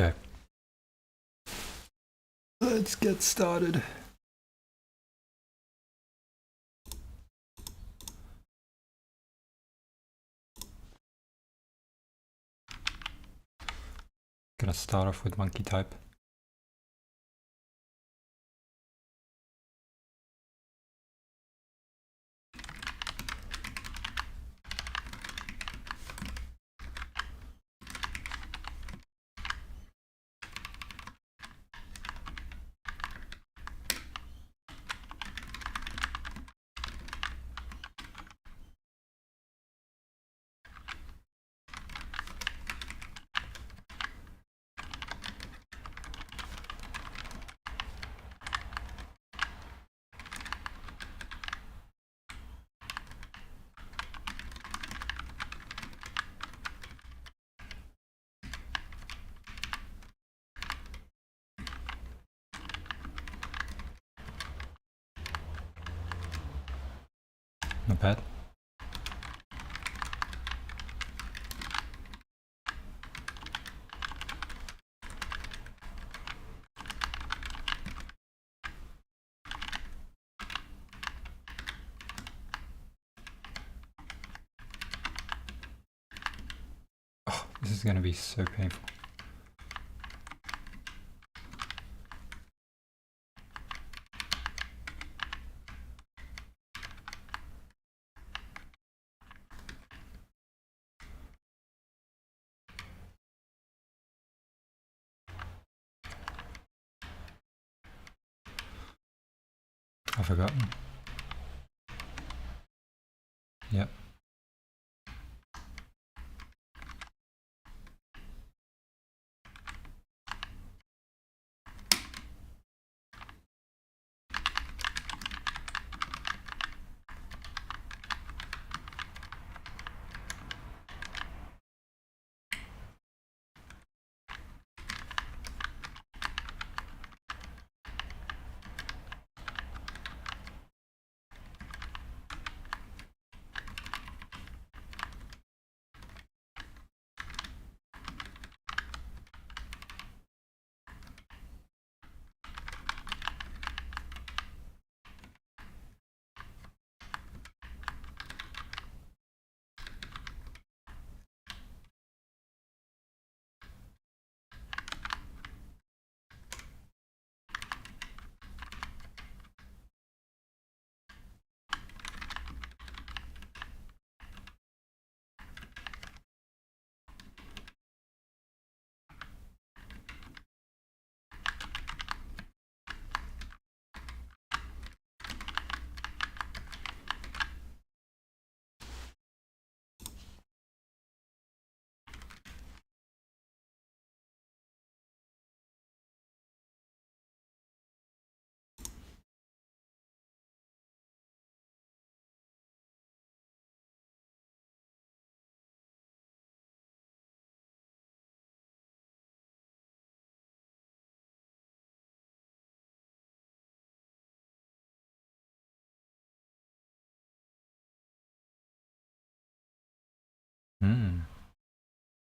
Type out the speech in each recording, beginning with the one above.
Okay. Let's get started. Gonna start off with monkey type. Not bad. Oh, this is gonna be so painful. I've forgotten. Yep.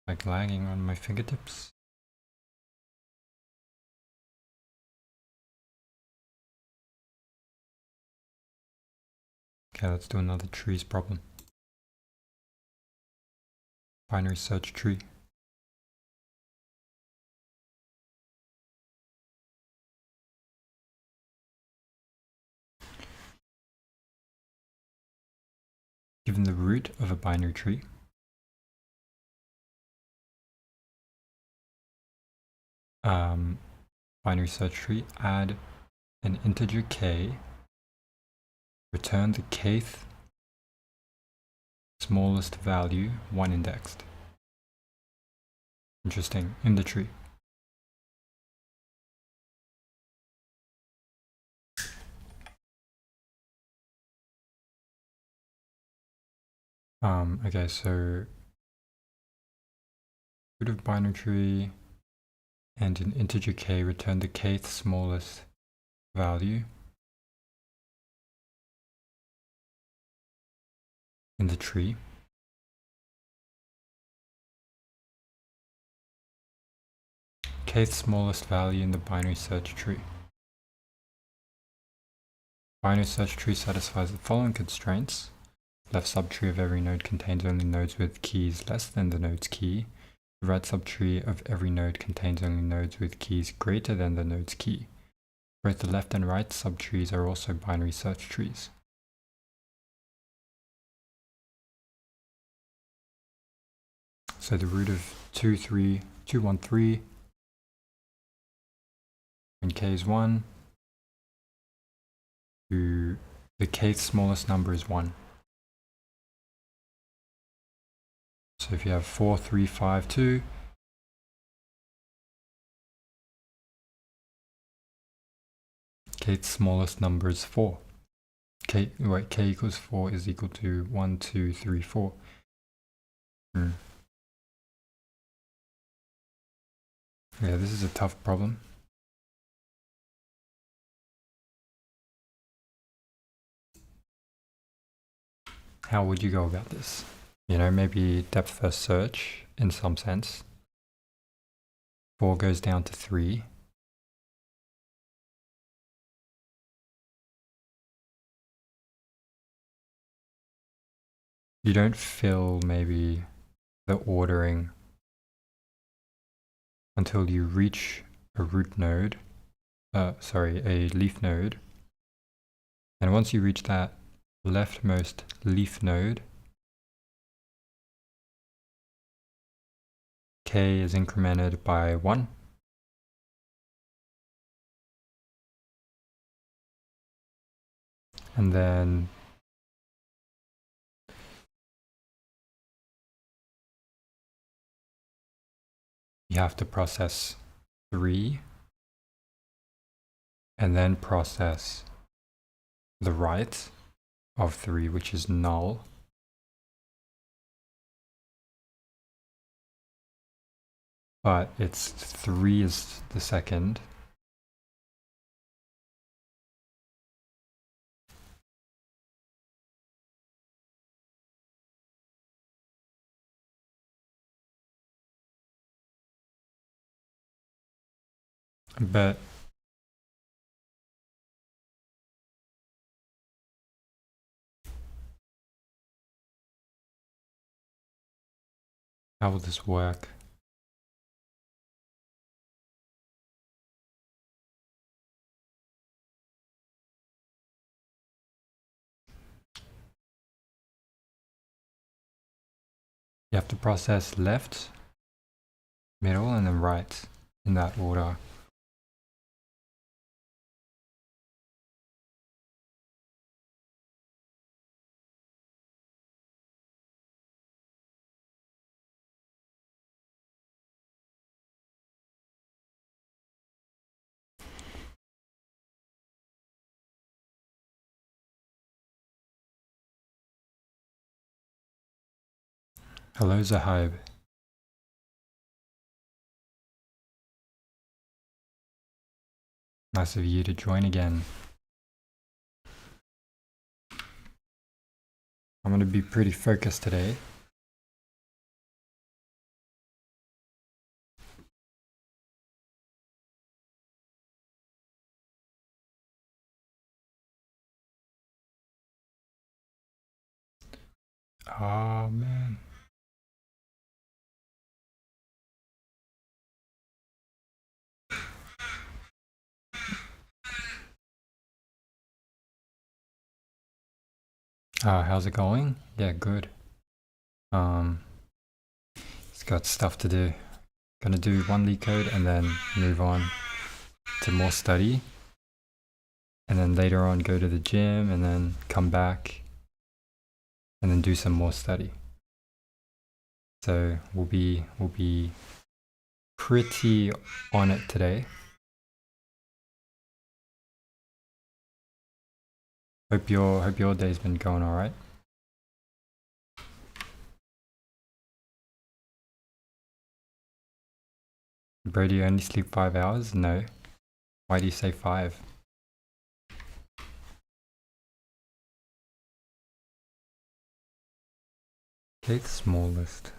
Like lagging on my fingertips. Okay, let's do another trees problem. Binary search tree. Given the root of a binary tree, binary search tree, add an integer k, return the kth smallest value, one indexed. Interesting, in the tree. Okay, so root of binary tree and an integer k, return the kth smallest value in the tree. kth smallest value in the binary search tree. Binary search tree satisfies the following constraints. Left subtree of every node contains only nodes with keys less than the node's key. The right subtree of every node contains only nodes with keys greater than the node's key. Both the left and right subtrees are also binary search trees. So the root of 213 when k is 1 to the kth smallest number is 1. So if you have 4352, kth smallest number is 4. K equals 4 is equal to 1, 2, 3, 4. Yeah, this is a tough problem. How would you go about this? You know, maybe depth first search in some sense. 4 goes down to 3. You don't fill maybe the ordering until you reach a root node, a leaf node. And once you reach that leftmost leaf node, k is incremented by 1. And then you have to process 3 and then process the right of 3, which is null. But it's 3 is the second. But how will this work? You have to process left, middle, and then right in that order. Hello, Zahib. Nice of you to join again. I'm going to be pretty focused today. Oh, man. How's it going? Yeah, good. It's got stuff to do. Gonna do one Leetcode and then move on to more study. And then later on go to the gym and then come back and then do some more study. So we'll be pretty on it today. Hope your day's been going all right. Bro, do you only sleep 5 hours? No. Why do you say 5? Kth smallest.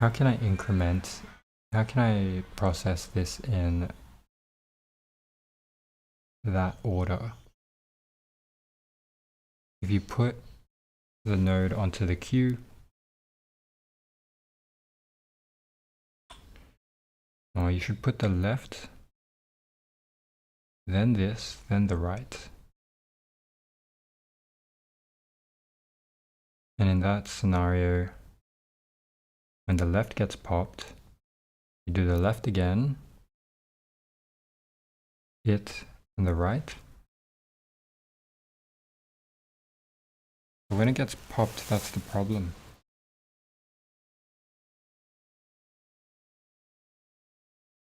how can I process this in that order? If you put the node onto the queue, you should put the left, then this, then the right. And in that scenario, when the left gets popped, you do the left again, it, and the right. But when it gets popped, that's the problem.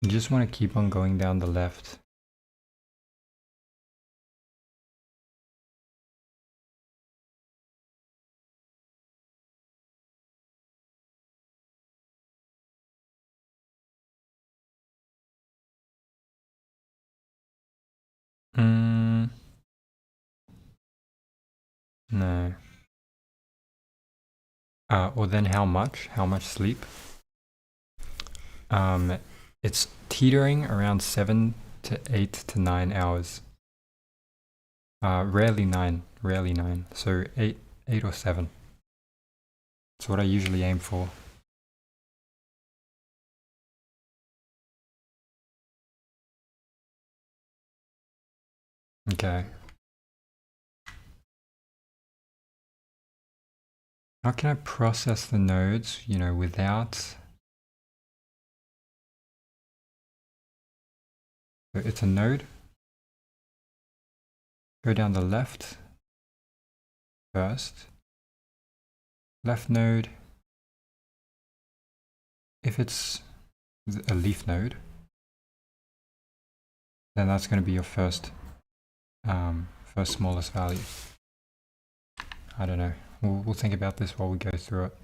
You just want to keep on going down the left. No. Or then how much sleep? It's teetering around 7 to 8 to 9 hours. Rarely 9. So 8 or 7. That's what I usually aim for. Okay. How can I process the nodes, without... So it's a node. Go down the left first. Left node. If it's a leaf node, then that's going to be your first smallest value. I don't know. We'll think about this while we go through it.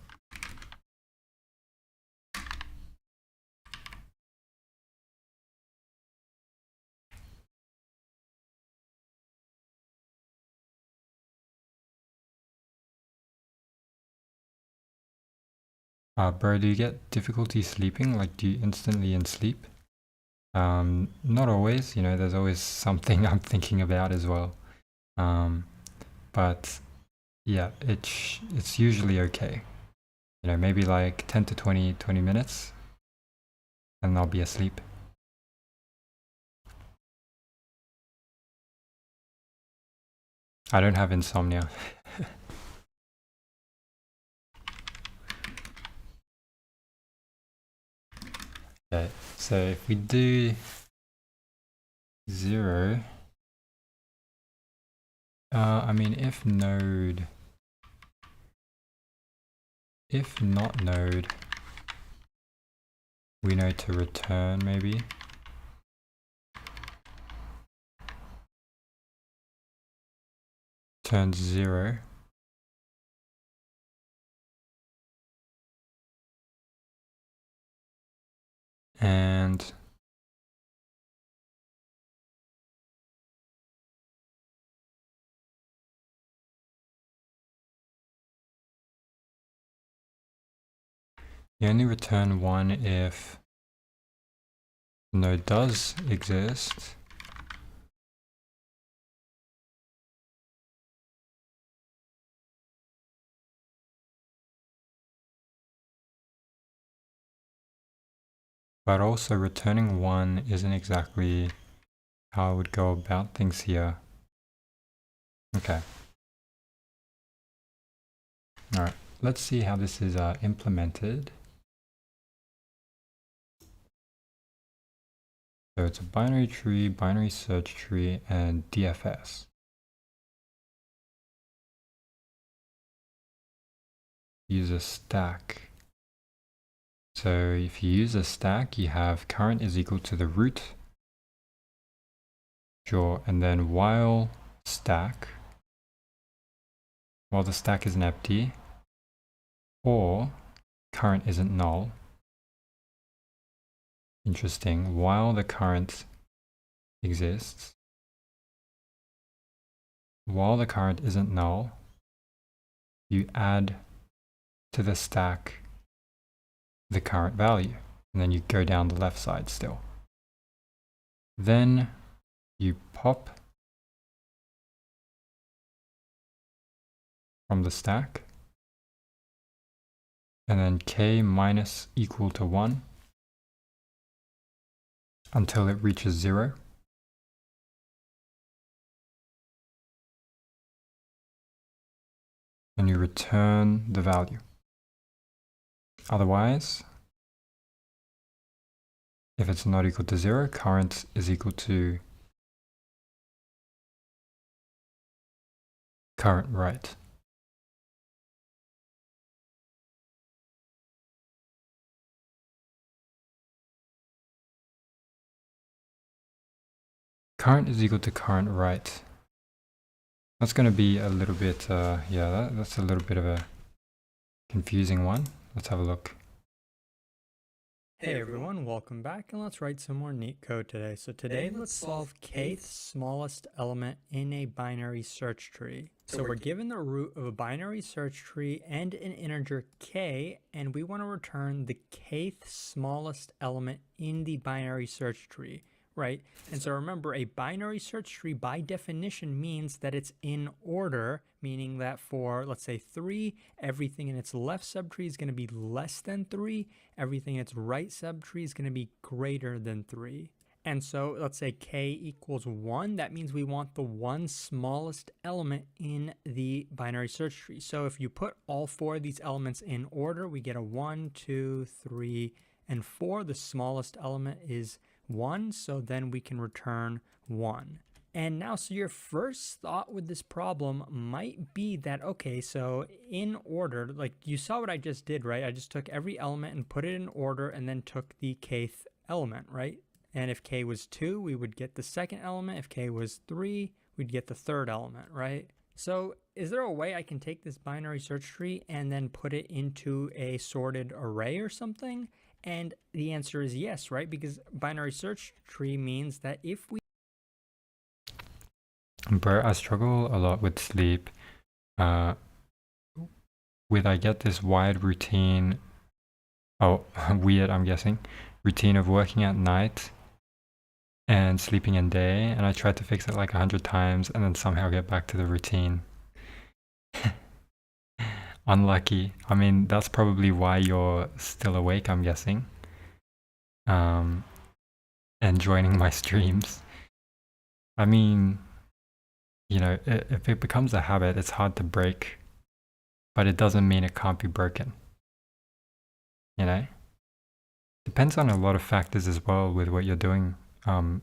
Bro, do you get difficulty sleeping? Like, do you instantly sleep? Not always, there's always something I'm thinking about as well. But yeah, it's usually okay. Maybe like 10 to 20 minutes and I'll be asleep. I don't have insomnia. Okay, so if we do 0, if not node, we know to return maybe. Turns 0. And you only return 1 if the node does exist. But also returning 1 isn't exactly how I would go about things here. Okay. Alright, let's see how this is implemented. So it's a binary tree, binary search tree, and DFS. Use a stack. So if you use a stack, you have current is equal to the root. Sure, and then while the stack isn't empty, or current isn't null. Interesting, while the current exists, while the current isn't null, you add to the stack the current value. And then you go down the left side still. Then you pop from the stack, and then k minus equal to 1 until it reaches 0. And you return the value. Otherwise, if it's not equal to 0, current is equal to current write. Current is equal to current write. That's going to be a little bit, that's a little bit of a confusing one. Let's have a look. Hey everyone, welcome back, and let's write some more neat code today. So today let's solve kth smallest element in a binary search tree. So we're given the root of a binary search tree and an integer k, and we want to return the kth smallest element in the binary search tree, right? And so remember, a binary search tree by definition means that it's in order, meaning that for, let's say, 3, everything in its left subtree is going to be less than 3, everything in its right subtree is going to be greater than 3. And so let's say k equals 1, that means we want the one smallest element in the binary search tree. So if you put all 4 of these elements in order, we get a 1, 2, 3, and 4. The smallest element is 1, so then we can return 1. And now, so your first thought with this problem might be that, okay, so in order, like you saw what I just did, right? I just took every element and put it in order and then took the kth element, right? And if k was 2, we would get the second element. If k was 3, we'd get the third element, right? So is there a way I can take this binary search tree and then put it into a sorted array or something? And the answer is yes, right? Because binary search tree means that if we... Bro, I struggle a lot with sleep. I get this wired routine, weird, I'm guessing, routine of working at night and sleeping in day, and I tried to fix it like 100 times and then somehow get back to the routine. Unlucky. I mean, that's probably why you're still awake, I'm guessing. And joining my streams. I mean, you know, if it becomes a habit, it's hard to break, but it doesn't mean it can't be broken. You know? Depends on a lot of factors as well with what you're doing in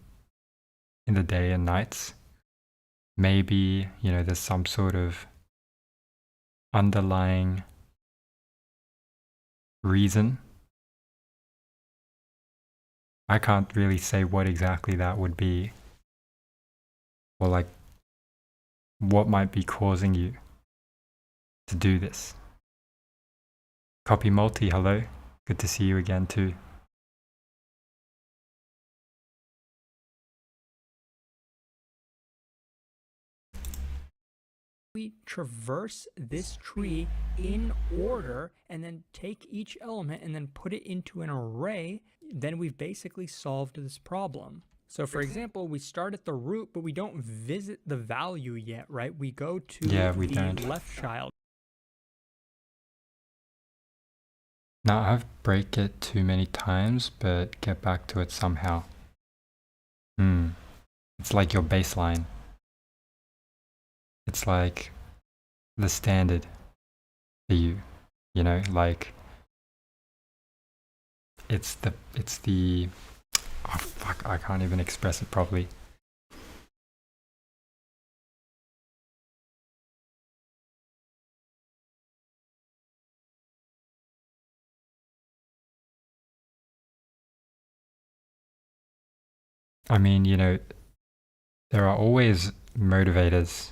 the day and nights. Maybe, you know, there's some sort of underlying reason. I can't really say what exactly that would be, or like what might be causing you to do this. Copy multi, hello. Good to see you again too. We traverse this tree in order and then take each element and then put it into an array, then we've basically solved this problem. So for example, we start at the root, but we don't visit the value yet, right? We go to the left child. Now I've break it too many times, but get back to it somehow. It's like your baseline. It's like the standard for you, you know, like it's the, oh fuck, I can't even express it properly. I mean, you know, there are always motivators.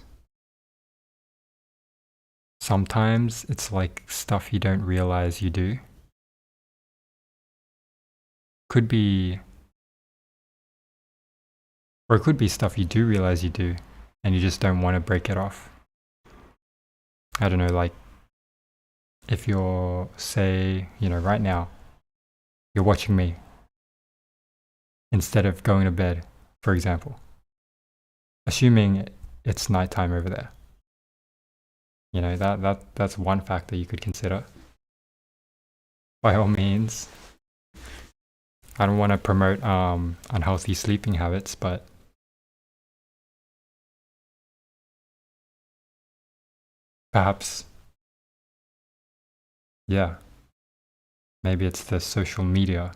Sometimes it's like stuff you don't realize you do. Could be, or it could be stuff you do realize you do, and you just don't want to break it off. I don't know, like if you're, say, you know, right now, you're watching me instead of going to bed, for example. Assuming it's nighttime over there. You know, that's one factor you could consider. By all means, I don't want to promote unhealthy sleeping habits, but perhaps, yeah, maybe it's the social media.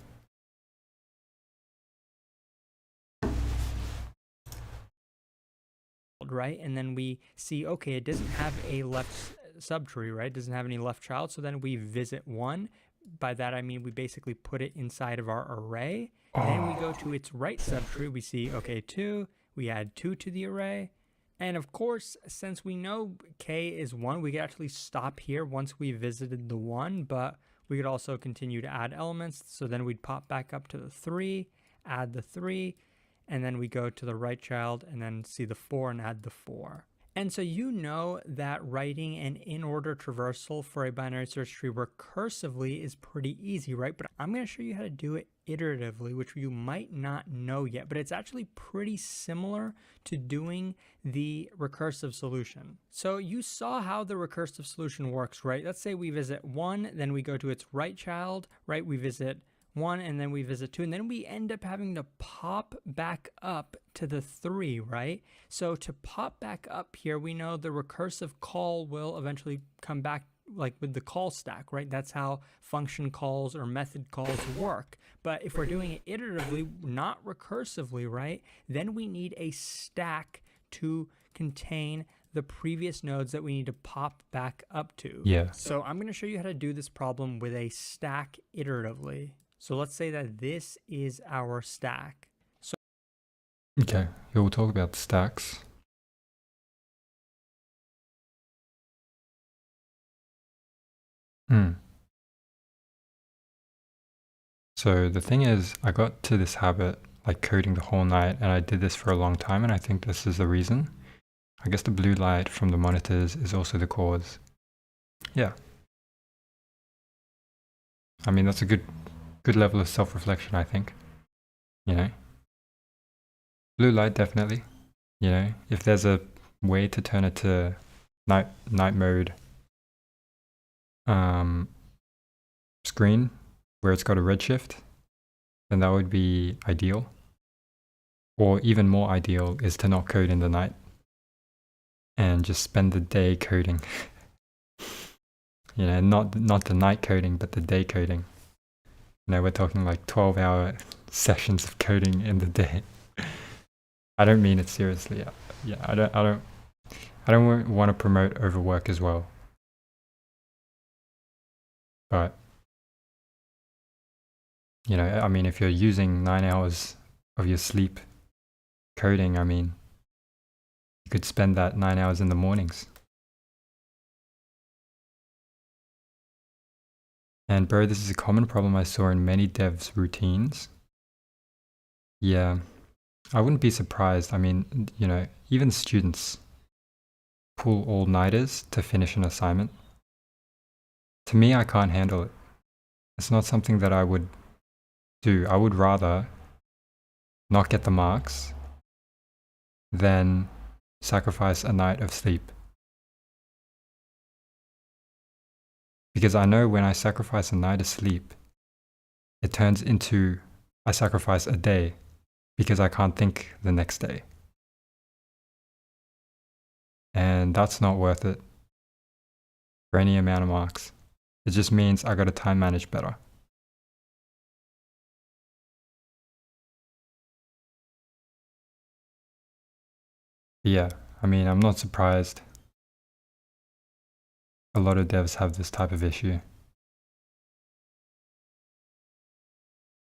Right, and then we see, okay, it doesn't have a left subtree, right? It doesn't have any left child, so then we visit 1. By that I mean we basically put it inside of our array. Then we go to its right subtree, we see, okay, 2, we add 2 to the array. And of course, since we know k is 1, we could actually stop here once we visited the 1, but we could also continue to add elements. So then we'd pop back up to the 3, add the 3, and then we go to the right child and then see the 4 and add the 4. And so you know that writing an in-order traversal for a binary search tree recursively is pretty easy, right? But I'm going to show you how to do it iteratively, which you might not know yet, but it's actually pretty similar to doing the recursive solution. So you saw how the recursive solution works, right? Let's say we visit 1, then we go to its right child, right? We visit 1 and then we visit 2, and then we end up having to pop back up to the 3, right? So to pop back up here, we know the recursive call will eventually come back like with the call stack, right? That's how function calls or method calls work. But if we're doing it iteratively, not recursively, right, then we need a stack to contain the previous nodes that we need to pop back up to. Yeah. So I'm going to show you how to do this problem with a stack iteratively. So let's say that this is our stack. Okay, yeah, we'll talk about stacks. So the thing is, I got to this habit, like coding the whole night, and I did this for a long time, and I think this is the reason. I guess the blue light from the monitors is also the cause. Yeah. I mean, that's a good level of self-reflection, I think. You know? Blue light, definitely. You know, if there's a way to turn it to night mode screen where it's got a redshift, then that would be ideal. Or even more ideal is to not code in the night and just spend the day coding. You know, not the night coding, but the day coding. You know, we're talking like 12-hour sessions of coding in the day. I don't mean it seriously. Yeah, I don't want to promote overwork as well. But you know, I mean, if you're using 9 hours of your sleep coding, I mean, you could spend that 9 hours in the mornings. And bro, this is a common problem I saw in many devs' routines. Yeah, I wouldn't be surprised. I mean, you know, even students pull all-nighters to finish an assignment. To me, I can't handle it. It's not something that I would do. I would rather not get the marks than sacrifice a night of sleep. Because I know when I sacrifice a night of sleep, it turns into I sacrifice a day because I can't think the next day. And that's not worth it for any amount of marks. It just means I got to time manage better. But yeah, I mean, I'm not surprised. A lot of devs have this type of issue.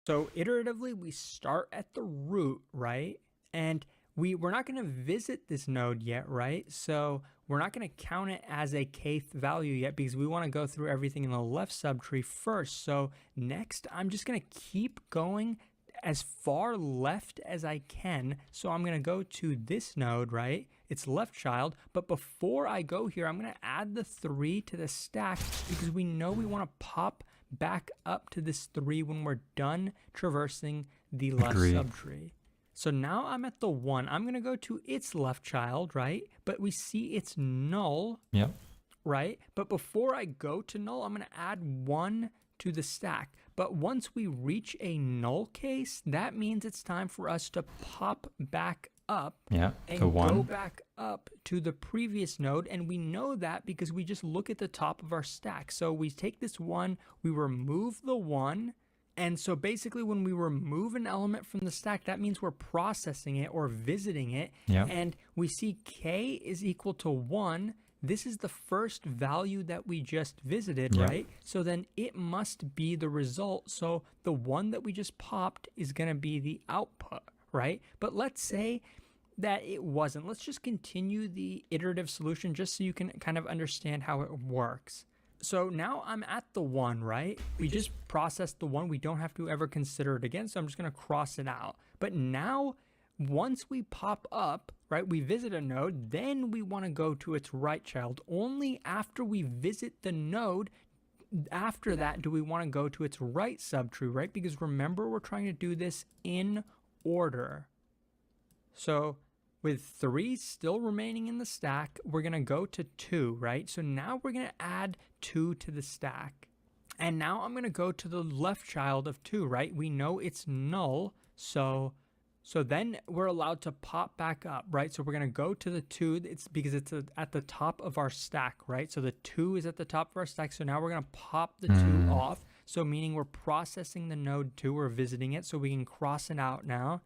So iteratively, we start at the root, right? And we're not going to visit this node yet, right? So we're not going to count it as a kth value yet because we want to go through everything in the left subtree first. So next, I'm just going to keep going as far left as I can. So I'm going to go to this node, right? It's left child. But before I go here, I'm going to add the 3 to the stack because we know we want to pop back up to this 3 when we're done traversing the left Agree. subtree. So now I'm at the 1. I'm going to go to its left child, right? But we see it's null, Yep. right? But before I go to null, I'm going to add 1 to the stack. But once we reach a null case, that means it's time for us to pop back up Yeah, and the 1. go back up to the previous node. And we know that because we just look at the top of our stack. So we take this 1, we remove the 1. And so basically when we remove an element from the stack, that means we're processing it or visiting it. Yeah. And we see k is equal to 1. This is the first value that we just visited, Yeah. right? So then it must be the result. So the 1 that we just popped is going to be the output, right? But let's say that it wasn't. Let's just continue the iterative solution just so you can kind of understand how it works. So now I'm at the 1, right? We just processed the 1. We don't have to ever consider it again. So I'm just going to cross it out. But now, once we pop up, right, we visit a node, then we want to go to its right child. Only after we visit the node, after that, do we want to go to its right subtree, right? Because remember, we're trying to do this in order. So with 3 still remaining in the stack, we're going to go to 2, right? So now we're going to add 2 to the stack. And now I'm going to go to the left child of 2, right? We know it's null, so then we're allowed to pop back up, right? So we're going to go to the 2, it's because it's at the top of our stack, right? So the 2 is at the top of our stack, so now we're going to pop the 2 off, so meaning we're processing the node 2, we're visiting it, so we can cross it out now.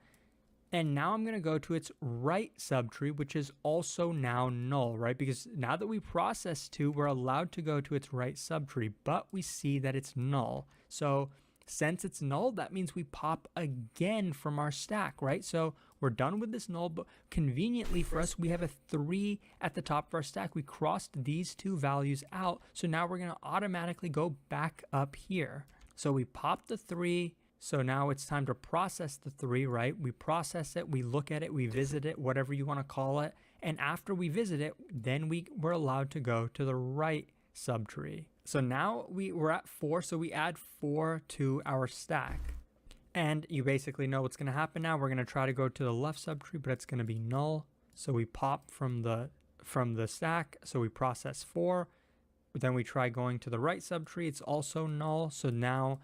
And now I'm going to go to its right subtree, which is also now null, right? Because now that we process 2, we're allowed to go to its right subtree, but we see that it's null. So since it's null, that means we pop again from our stack, right? So we're done with this null, but conveniently for us, we have a 3 at the top of our stack. We crossed these 2 values out. So now we're going to automatically go back up here. So we pop the 3. So now it's time to process the 3, right? We process it, we look at it, we visit it, whatever you want to call it. And after we visit it, then we're allowed to go to the right subtree. So now we're at 4, so we add 4 to our stack. And you basically know what's going to happen now. We're going to try to go to the left subtree, but it's going to be null. So we pop from the stack, so we process 4. Then we try going to the right subtree, it's also null. So now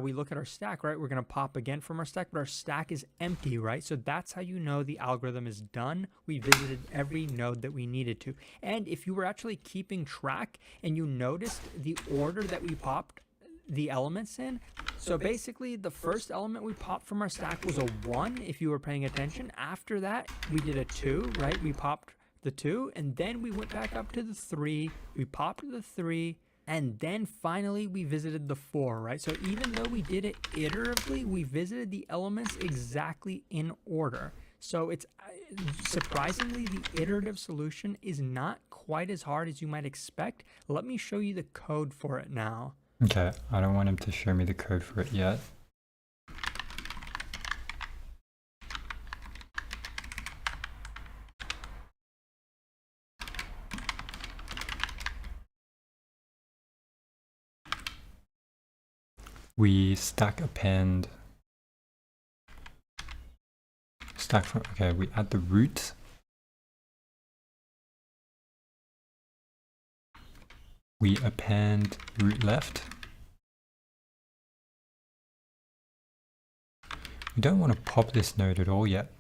we look at our stack, right? We're going to pop again from our stack, but our stack is empty, right? So that's how you know the algorithm is done. We visited every node that we needed to. And if you were actually keeping track and you noticed the order that we popped the elements in, so basically the first element we popped from our stack was a 1, if you were paying attention. After that, we did a 2, right? We popped the 2, and then we went back up to the 3. We popped the 3. And then finally we visited the 4, right? So even though we did it iteratively, we visited the elements exactly in order. So it's surprisingly, the iterative solution is not quite as hard as you might expect. Let me show you the code for it now. Okay, I don't want him to show me the code for it yet. We stack append, okay, we add the root. We append root left. We don't want to pop this node at all yet.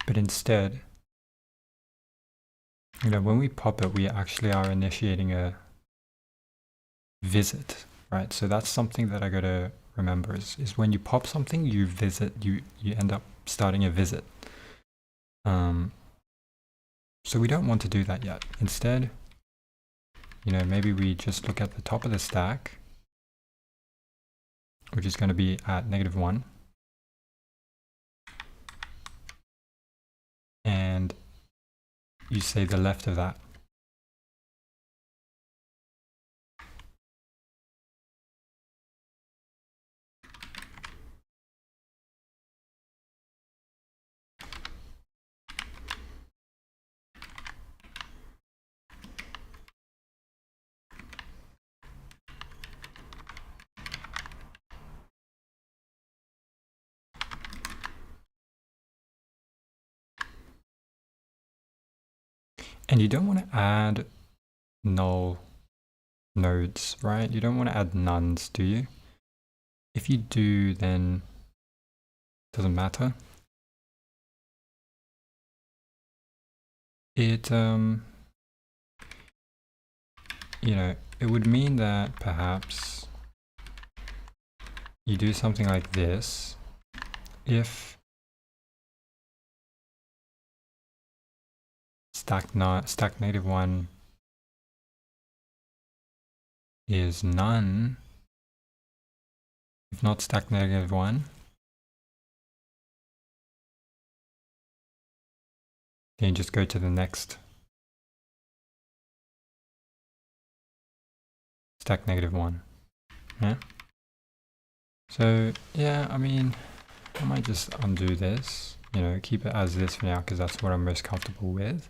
But instead, when we pop it, we actually are initiating a visit, right? So that's something that I got to remember is when you pop something, you visit, you end up starting a visit. So we don't want to do that yet. Instead, maybe we just look at the top of the stack, which is going to be at -1. And you say the left of that. And you don't want to add null nodes, right? You don't want to add nones, do you? If you do, then it doesn't matter. It, you know, it would mean that perhaps you do something like this. If stack native 1 is none, if not stack negative 1, then you just go to the next stack negative 1. Yeah. So yeah, I mean, I might just undo this, you know, keep it as this for now because that's what I'm most comfortable with.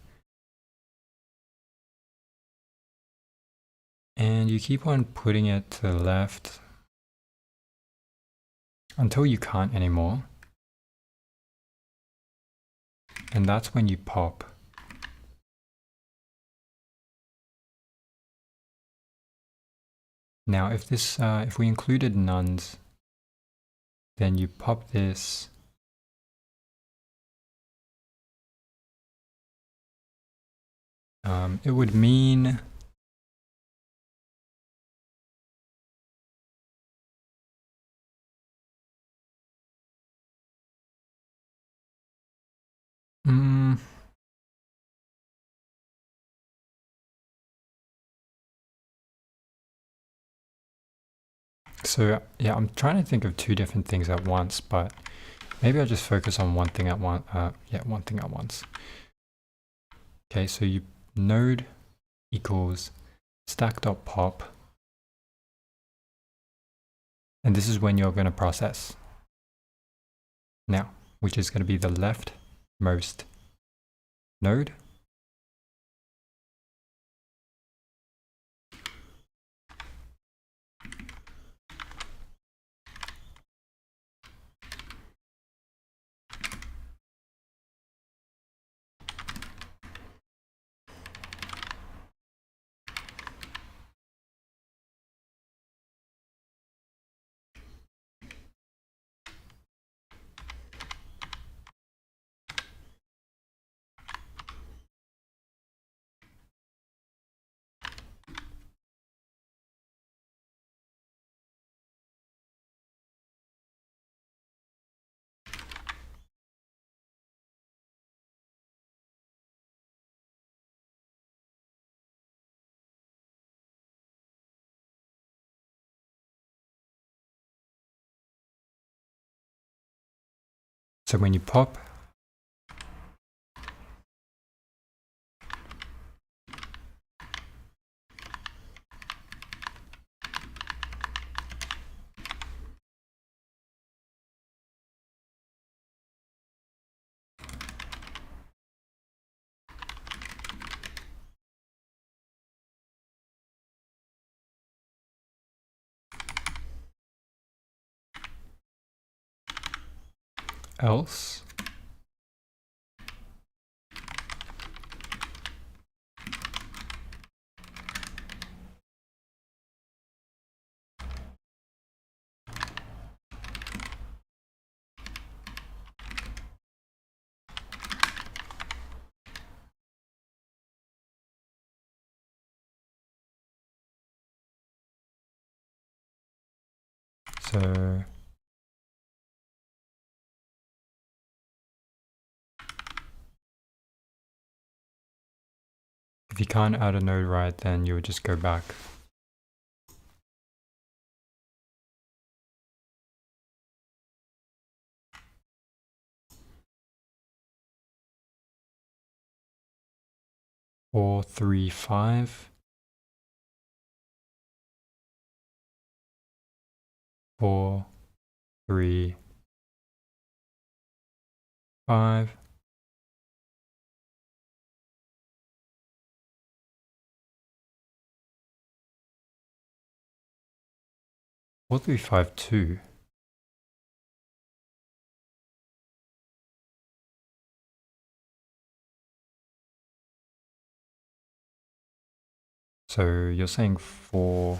And you keep on putting it to the left until you can't anymore. And that's when you pop. Now, if this, if we included nones, then you pop this. It would mean so yeah, I'm trying to think of two different things at once, but maybe I'll just focus on one thing at once. One thing at once. Okay, so you node equals stack.pop, and this is when you're going to process now, which is going to be the leftmost node. So when you pop, else, so if you can't add a node right, then you would just go back. Four, 3, 5. 4, 3, 5. 4, 3, 5, 2. So you're saying 4,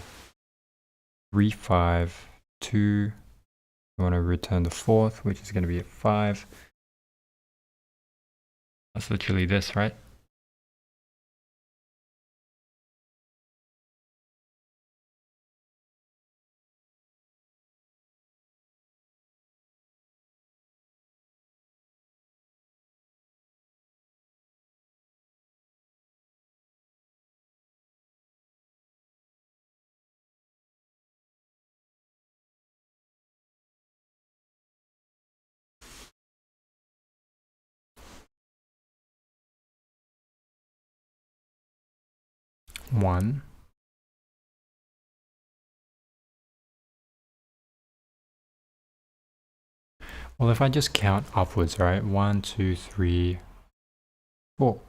3, 5, 2. You want to return the fourth, which is going to be a 5. That's literally this, right? One. Well, if I just count upwards, right? 1, 2, 3, 4.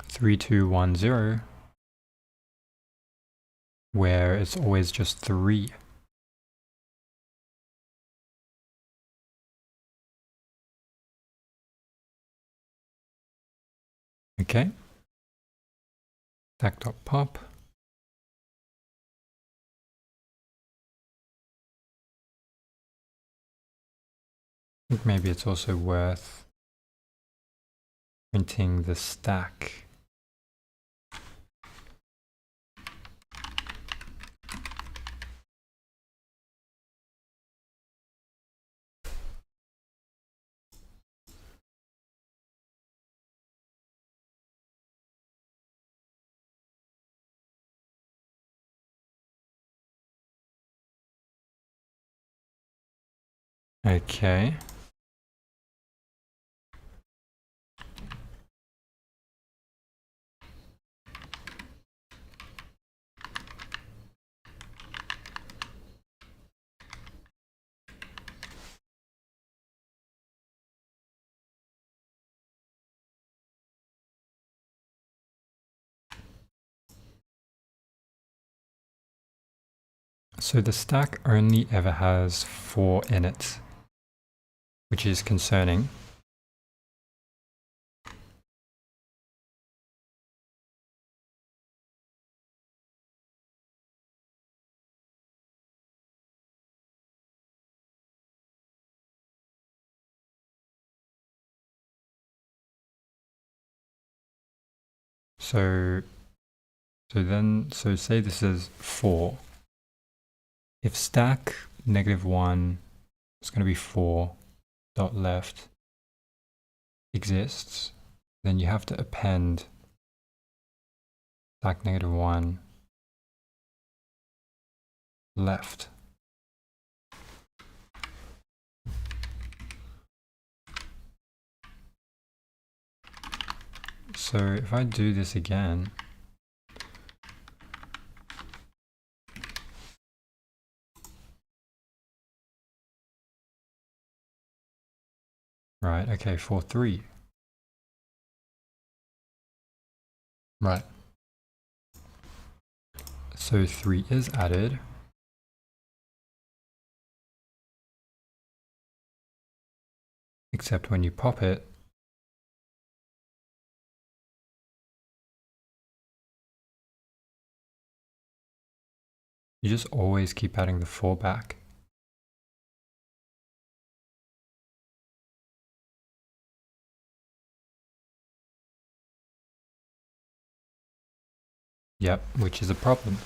Three, 2, 1, 0, where it's always just 3. Okay. Stack.pop. I think maybe it's also worth printing the stack. Okay. So the stack only ever has 4 in it, which is concerning. So say this is 4. If stack -1 is going to be 4 dot left exists, then you have to append stack -1 left. So if I do this again, right, okay, 4, 3. Right. So 3 is added. Except when you pop it, you just always keep adding the 4 back. Yep, which is a problem.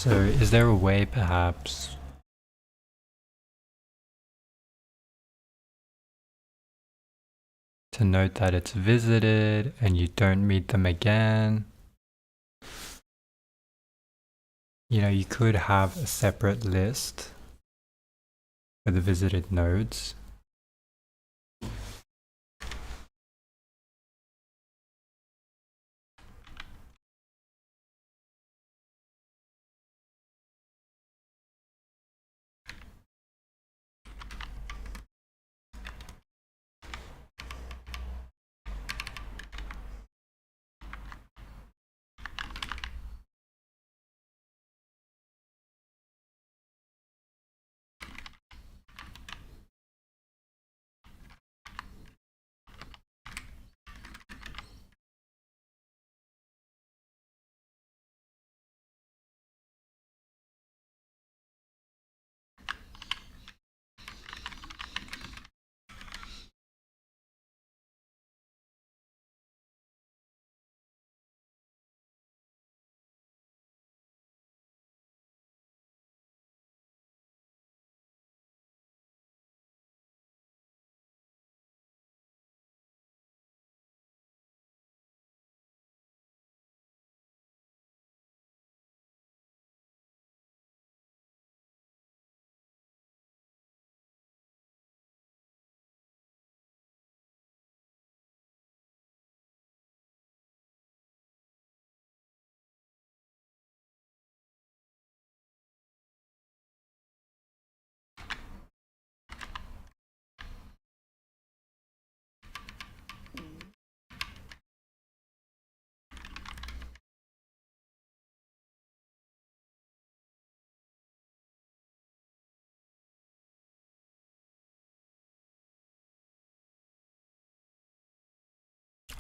So is there a way perhaps to note that it's visited and you don't meet them again? You know, you could have a separate list for the visited nodes.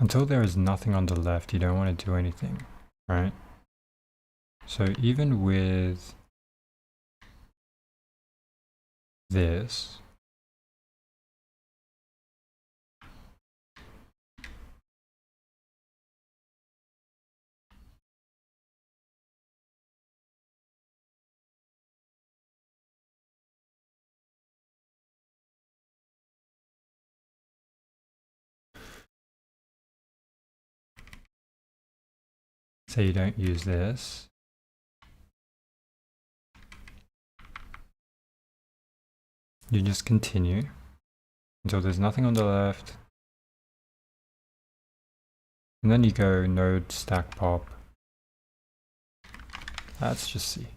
Until there is nothing on the left, you don't want to do anything, right? So even with this, say you don't use this, you just continue until there's nothing on the left, and then you go node stack pop. Let's just see.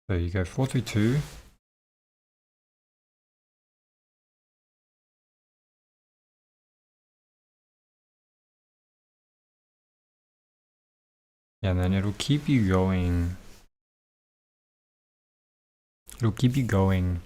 So you go 432. And then it'll keep you going. It'll keep you going.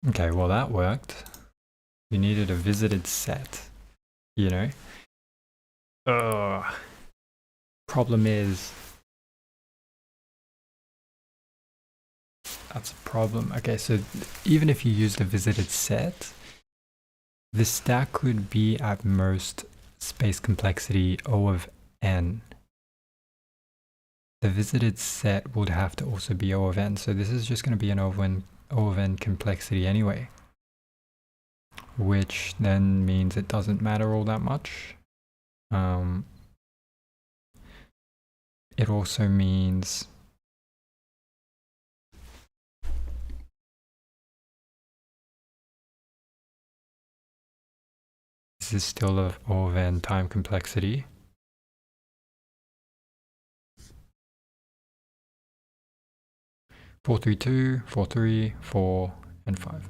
Okay, well that worked. You needed a visited set, you know? Problem is, that's a problem. Okay, so even if you used a visited set, the stack could be at most space complexity O of n. The visited set would have to also be O of n, so this is just going to be an O of n complexity anyway. Which then means it doesn't matter all that much. It also means this is still of n time complexity. Four, three, two, 4, 3, 4, and 5.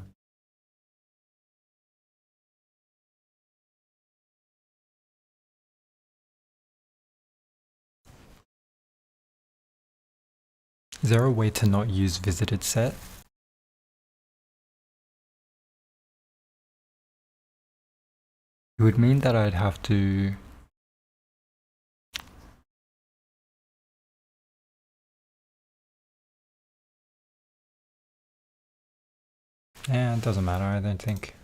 Is there a way to not use visited set? It would mean that I'd have to it doesn't matter, I don't think.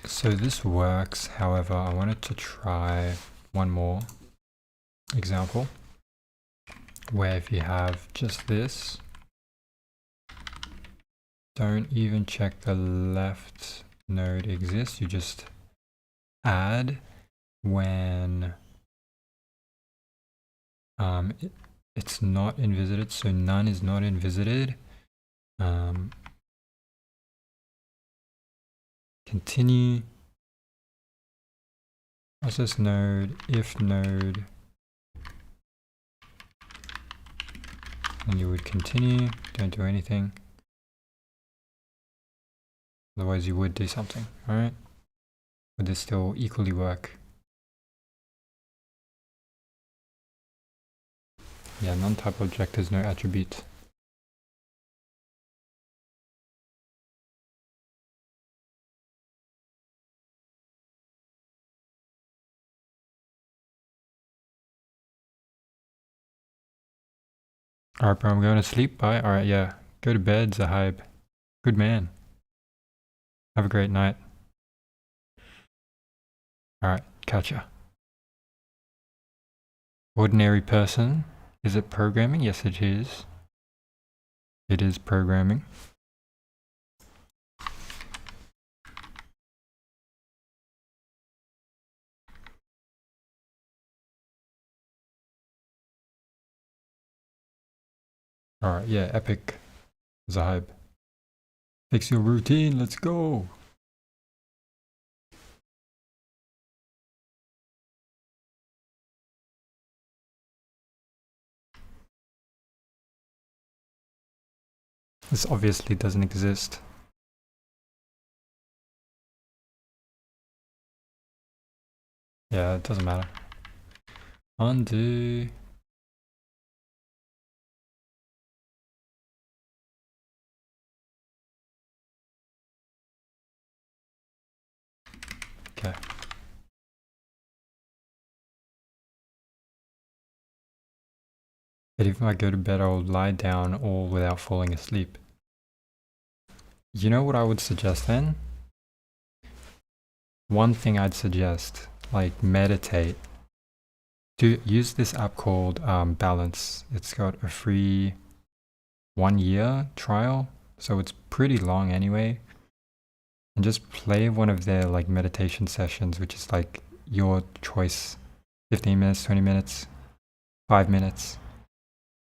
So this works, however, I wanted to try one more example where if you have just this, don't even check the left node exists, you just add when it's not in visited, so none is not in visited. Continue process node, if node, and you would continue, don't do anything. Otherwise you would do something, alright? Would this still equally work? Yeah, non-type object has no attribute. Alright, bro, I'm going to sleep. Bye. Alright, yeah. Go to bed, Zahib. Good man. Have a great night. Alright, catch ya. Ordinary person. Is it programming? Yes, it is. It is programming. Alright, yeah, epic. Zahib. Fix your routine, let's go. This obviously doesn't exist. Yeah, it doesn't matter. Undo. Okay. But if I go to bed, I'll lie down all without falling asleep. You know what I would suggest then? One thing I'd suggest, like meditate. Use this app called Balance. It's got a free 1 year trial, so it's pretty long anyway. And just play one of their like meditation sessions, which is like your choice. 15 minutes, 20 minutes, 5 minutes.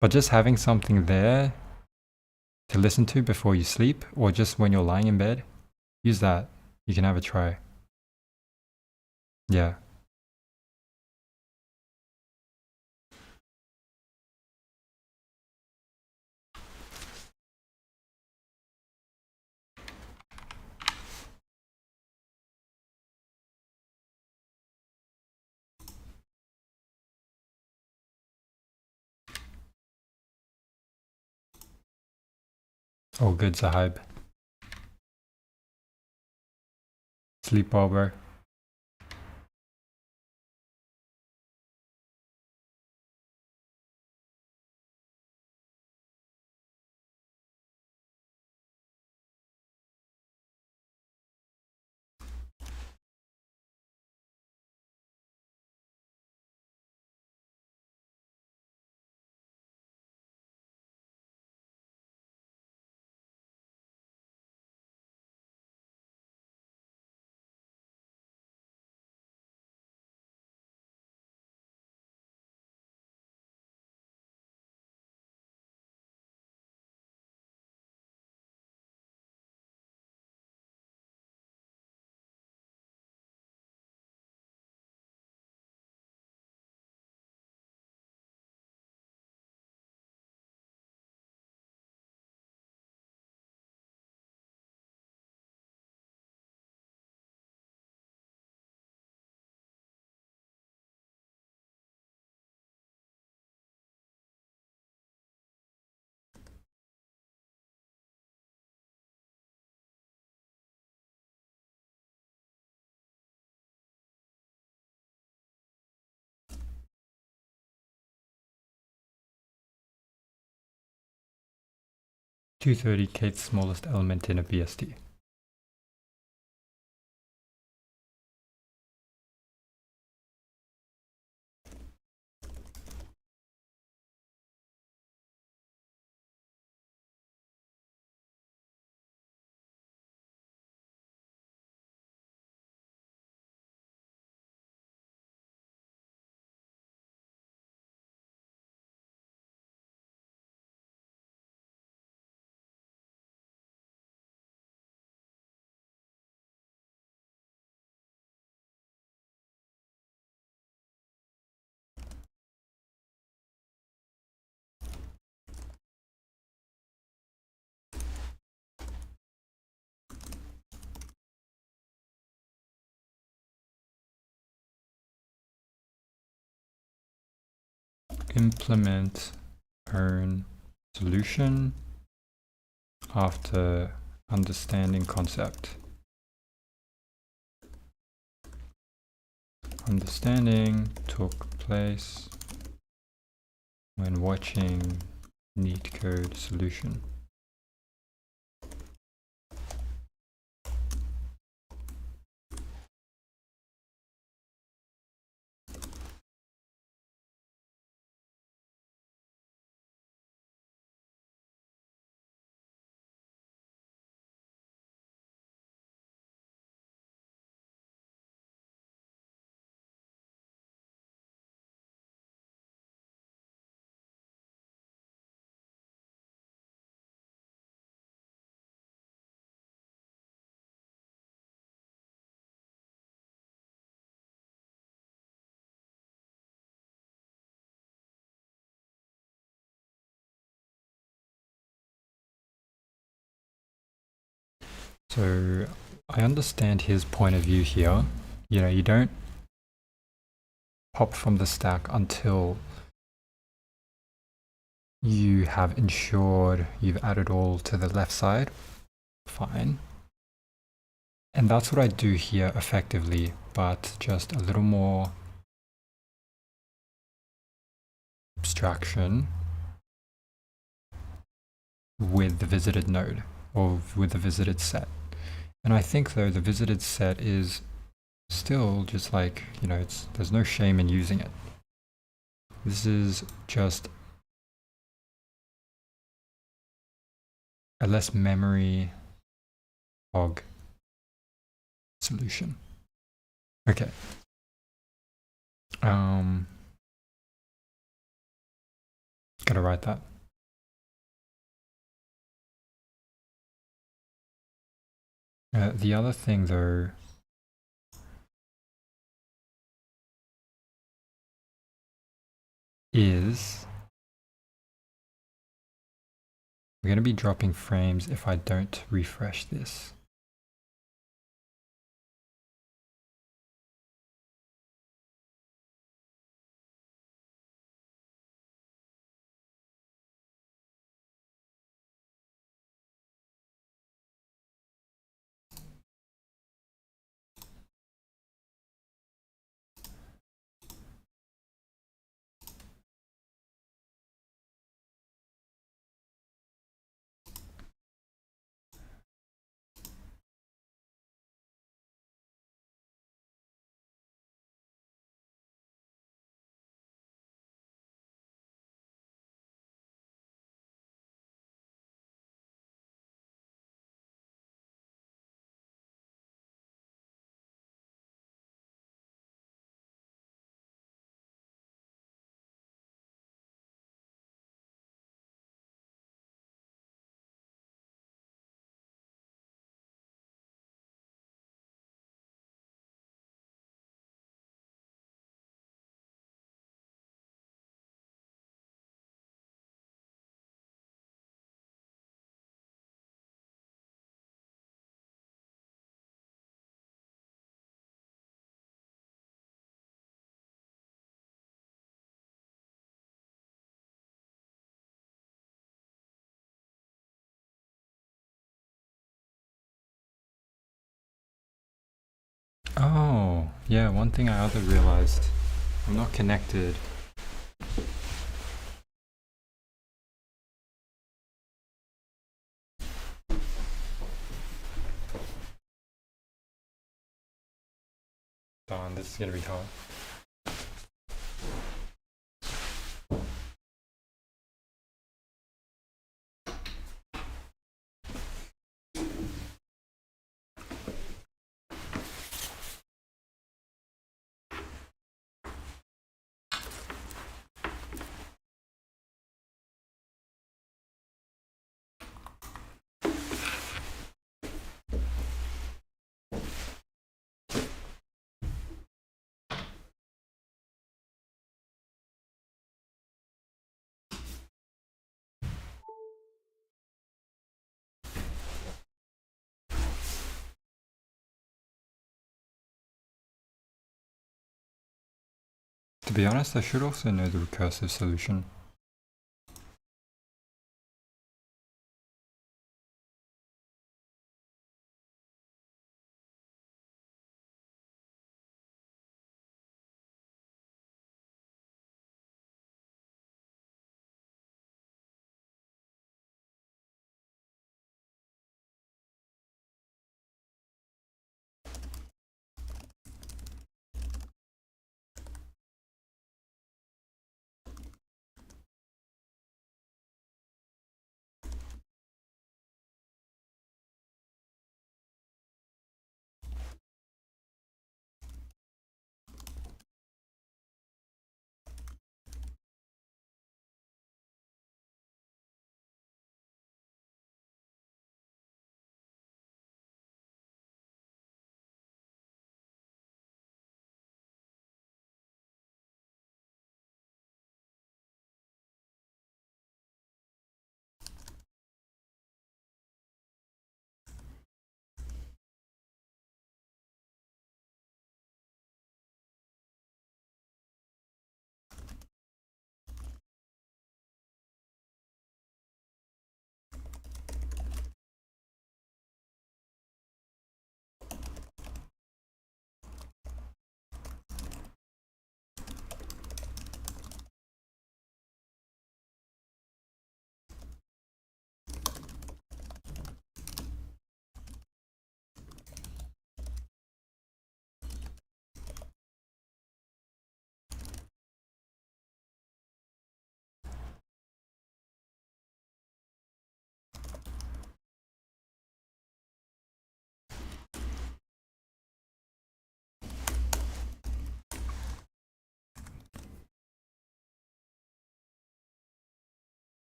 But just having something there to listen to before you sleep, or just when you're lying in bed, use that. You can have a try. Yeah. All good, Sahib. Sleep well, bro. $230, Kate's smallest element in a BSD. Implement own solution after understanding concept. Understanding took place when watching Leetcode solution. So I understand his point of view here. You know, you don't pop from the stack until you have ensured you've added all to the left side. Fine. And that's what I do here effectively, but just a little more abstraction with the visited node. with the visited set. And I think though the visited set is still just like, there's no shame in using it. This is just a less memory hog solution. Okay. Gotta write that. The other thing though is we're going to be dropping frames if I don't refresh this. Oh, yeah, one thing I other realized, I'm not connected. Darn, this is gonna be hard. To be honest, I should also know the recursive solution.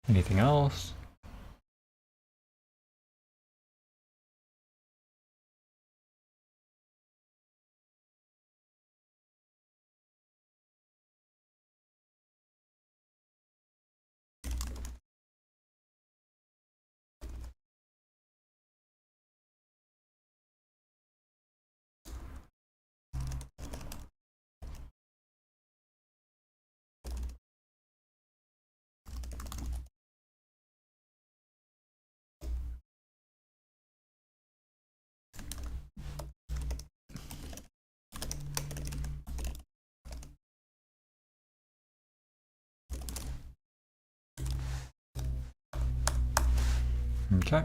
Anything else? Okay.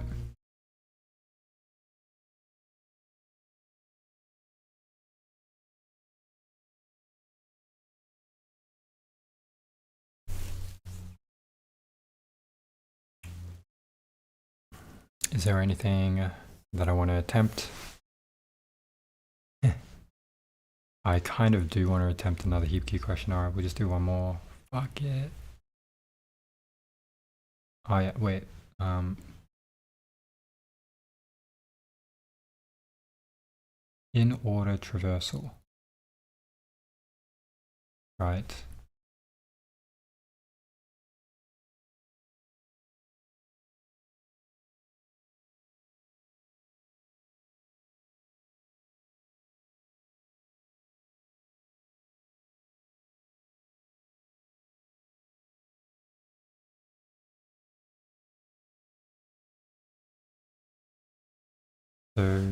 Is there anything that I want to attempt? I kind of do want to attempt another heap key question. Alright, we'll just do one more. Fuck it. Oh yeah, wait. In order traversal. Right. So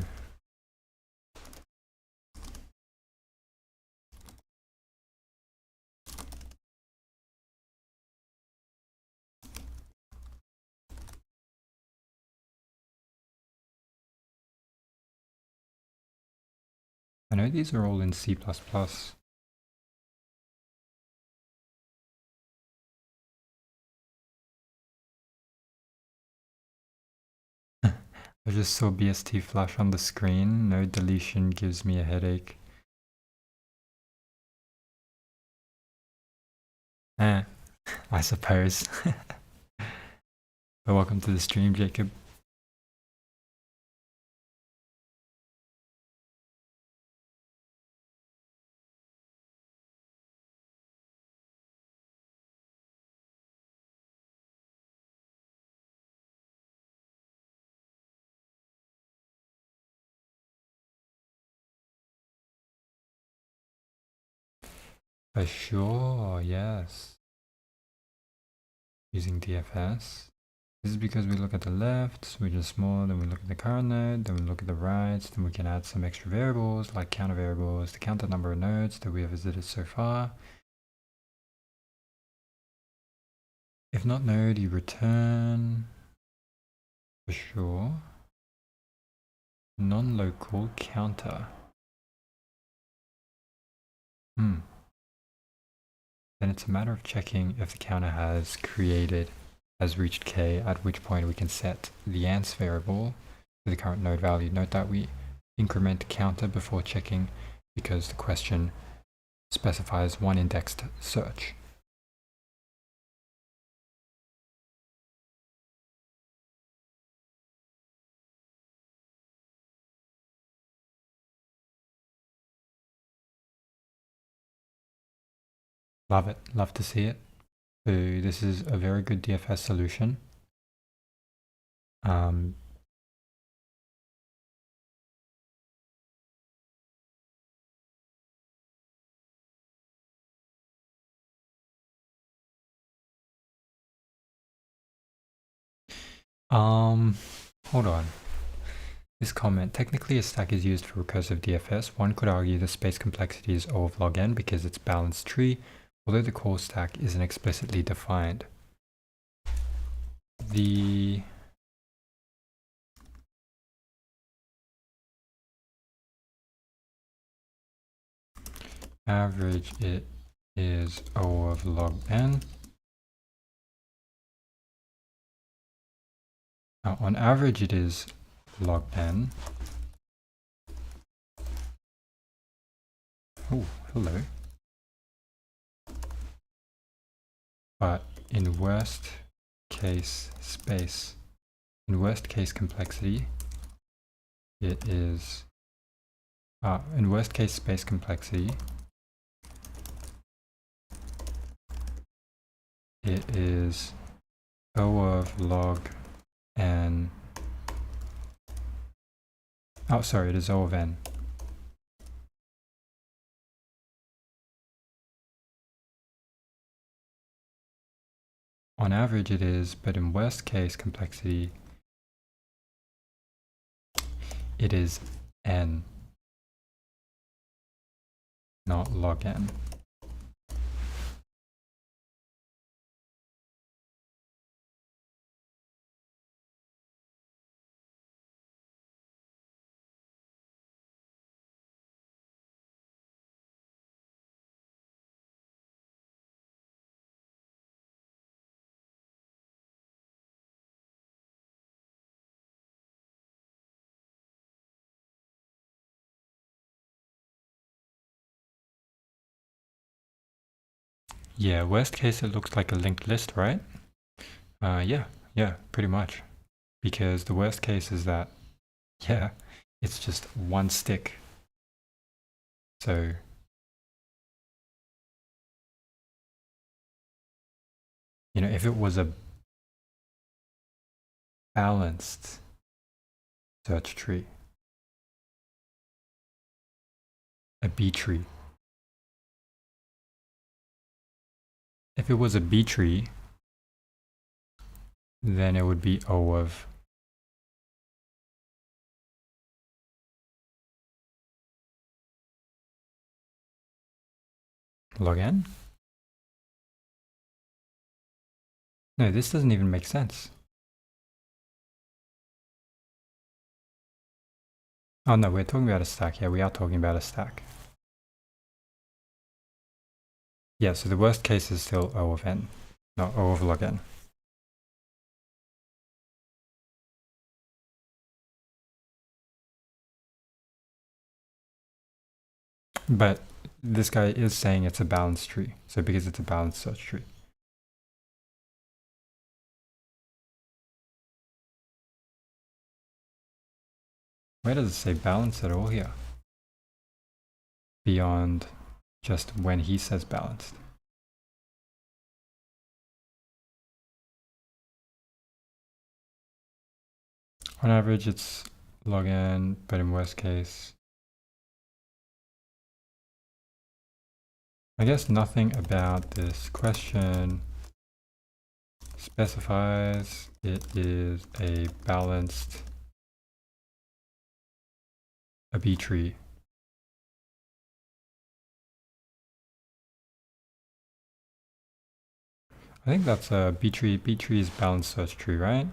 I know these are all in C++. I just saw BST flash on the screen. No deletion gives me a headache. I suppose. But welcome to the stream, Jacob. For sure, yes. Using DFS. This is because we look at the left, which is small, then we look at the current node, then we look at the right, then we can add some extra variables like counter variables to count the number of nodes that we have visited so far. If not node, you return, for sure, non-local counter. Then it's a matter of checking if the counter has reached k, at which point we can set the ans variable to the current node value. Note that we increment counter before checking because the question specifies one indexed search. Love it, love to see it. So this is a very good DFS solution. Hold on. This comment, technically a stack is used for recursive DFS. One could argue the space complexity is O of log n because it's balanced tree, although the core stack isn't explicitly defined. The average it is O of log n. Now on average it is log n. Oh, hello. But in worst case space. In worst case complexity, it is in worst case space complexity, it is O of log n. Oh, sorry, it is O of n. On average it is, but in worst case complexity, it is n, not log n. Yeah, worst case it looks like a linked list, right? Yeah, pretty much. Because the worst case is that, yeah, it's just one stick. So, you know, if it was a balanced search tree, a B tree. If it was a B tree, then it would be O of log n? No, this doesn't even make sense. Oh no, we're talking about a stack. Yeah, we are talking about a stack. Yeah, so the worst case is still O of n, not O of log n. But this guy is saying it's a balanced tree. So because it's a balanced search tree. Where does it say balance at all here? Beyond just when he says balanced. On average, it's log n, but in worst case, I guess nothing about this question specifies it is a balanced B tree. I think that's a B tree. B tree is balanced search tree, right?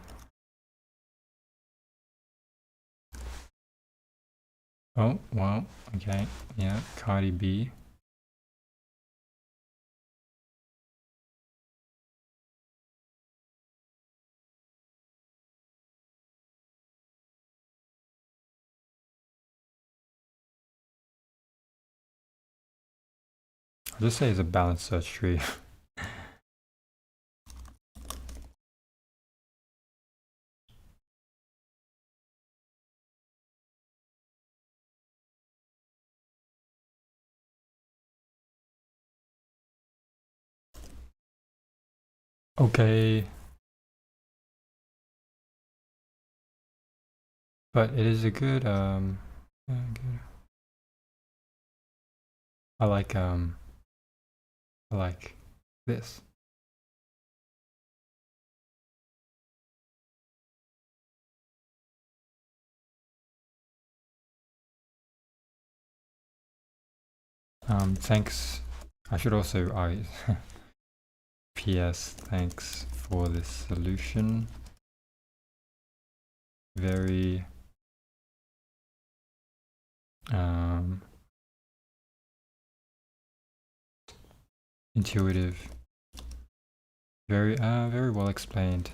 Oh, well, okay. Yeah, Cardi B. I'll just say it's a balanced search tree. Okay. But it is a good, yeah, good. I like this. Thanks. I should also, PS, thanks for this solution. Very, intuitive. Very well explained.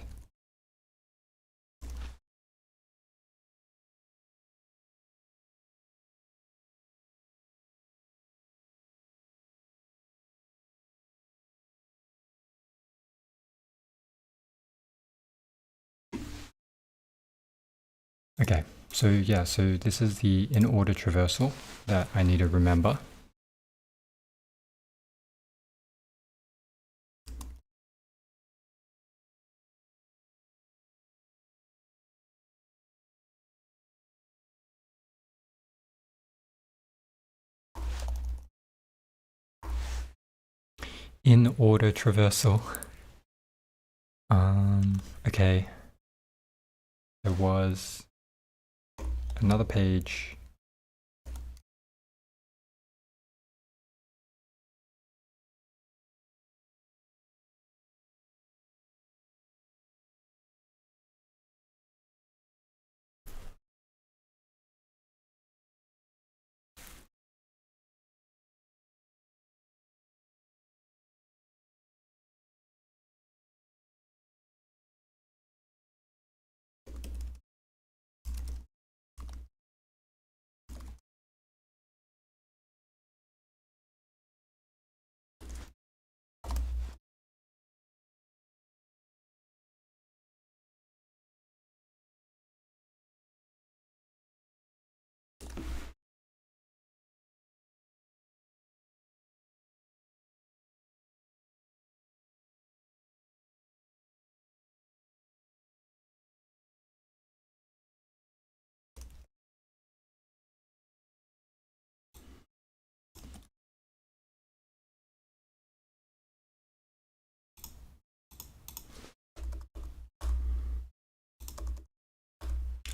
Okay, so yeah, so this is the in order traversal that I need to remember. In order traversal. Okay. There was another page.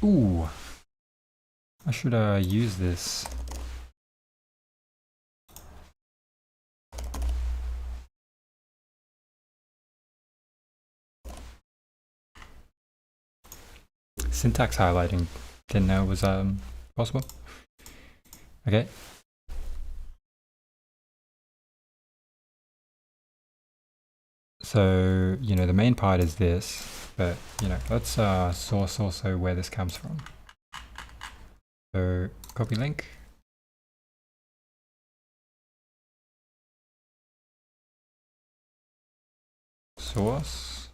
Ooh, I should use this. Syntax highlighting. Didn't know it was possible. Okay. So, you know, the main part is this, but, you know, let's source also where this comes from. So, copy link. Source.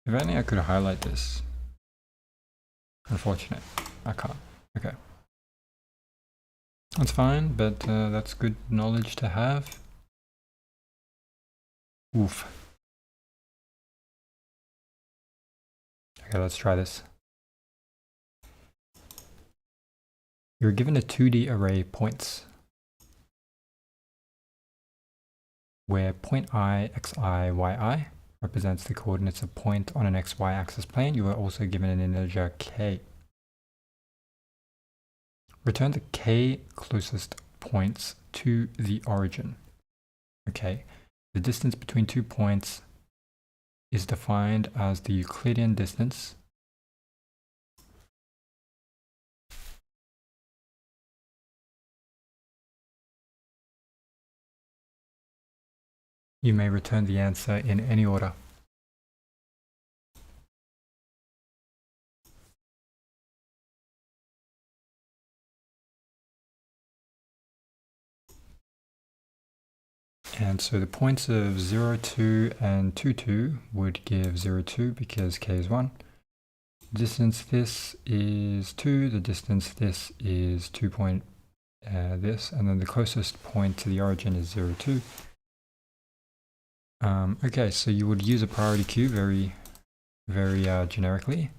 If only I could highlight this. Unfortunate. I can't. Okay. That's fine, but that's good knowledge to have. Oof. Okay, let's try this. You're given a 2D array points, where point I, xi, yi represents the coordinates of point on an xy axis plane. You are also given an integer k. Return the k closest points to the origin. Okay, the distance between 2 points is defined as the Euclidean distance You may return the answer in any order. And so the points of 0, 2 and 2, 2 would give 0, 2 because k is 1. Distance this is 2, the distance this is 2 point this, and then the closest point to the origin is 0, 2. Okay, so you would use a priority queue very generically.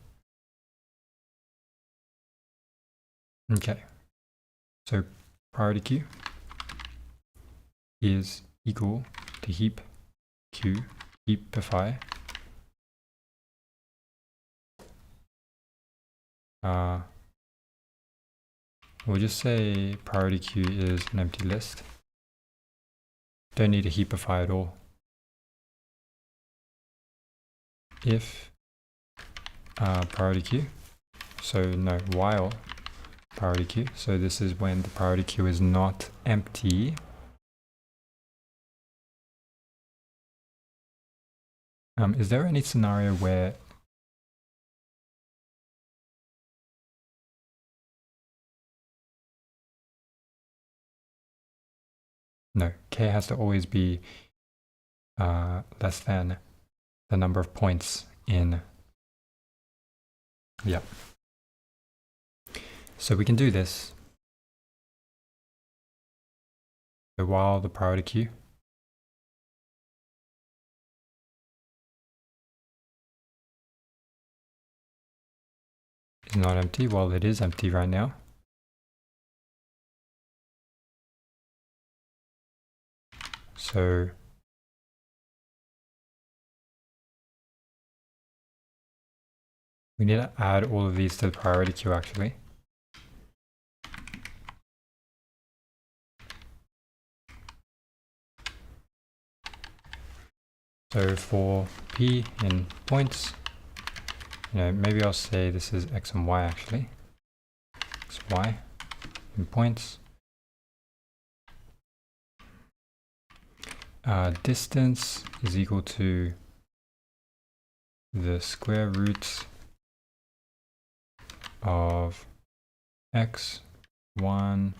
Okay, so priority queue is equal to heap queue, heapify. We'll just say priority queue is an empty list. Don't need a heapify at all. If priority queue, so no, while priority queue, so this is when the priority queue is not empty. Is there any scenario where no, k has to always be less than the number of points in. Yep. So we can do this. So while the priority queue is not empty, well, it is empty right now. So we need to add all of these to the priority queue actually. So for p in points, maybe I'll say this is x and y actually. X, y in points. Distance is equal to the square root of x, 1,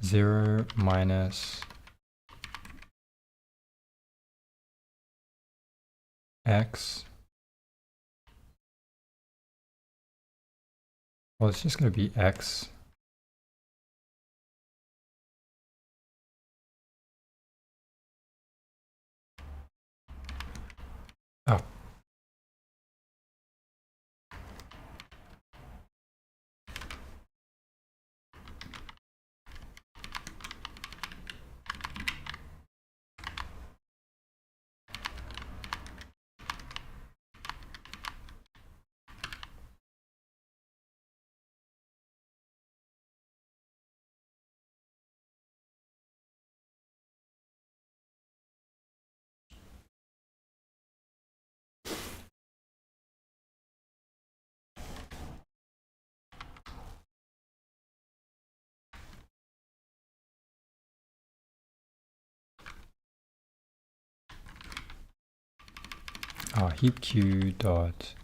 zero minus x. Well, it's just going to be x. Oh. Heap queue dot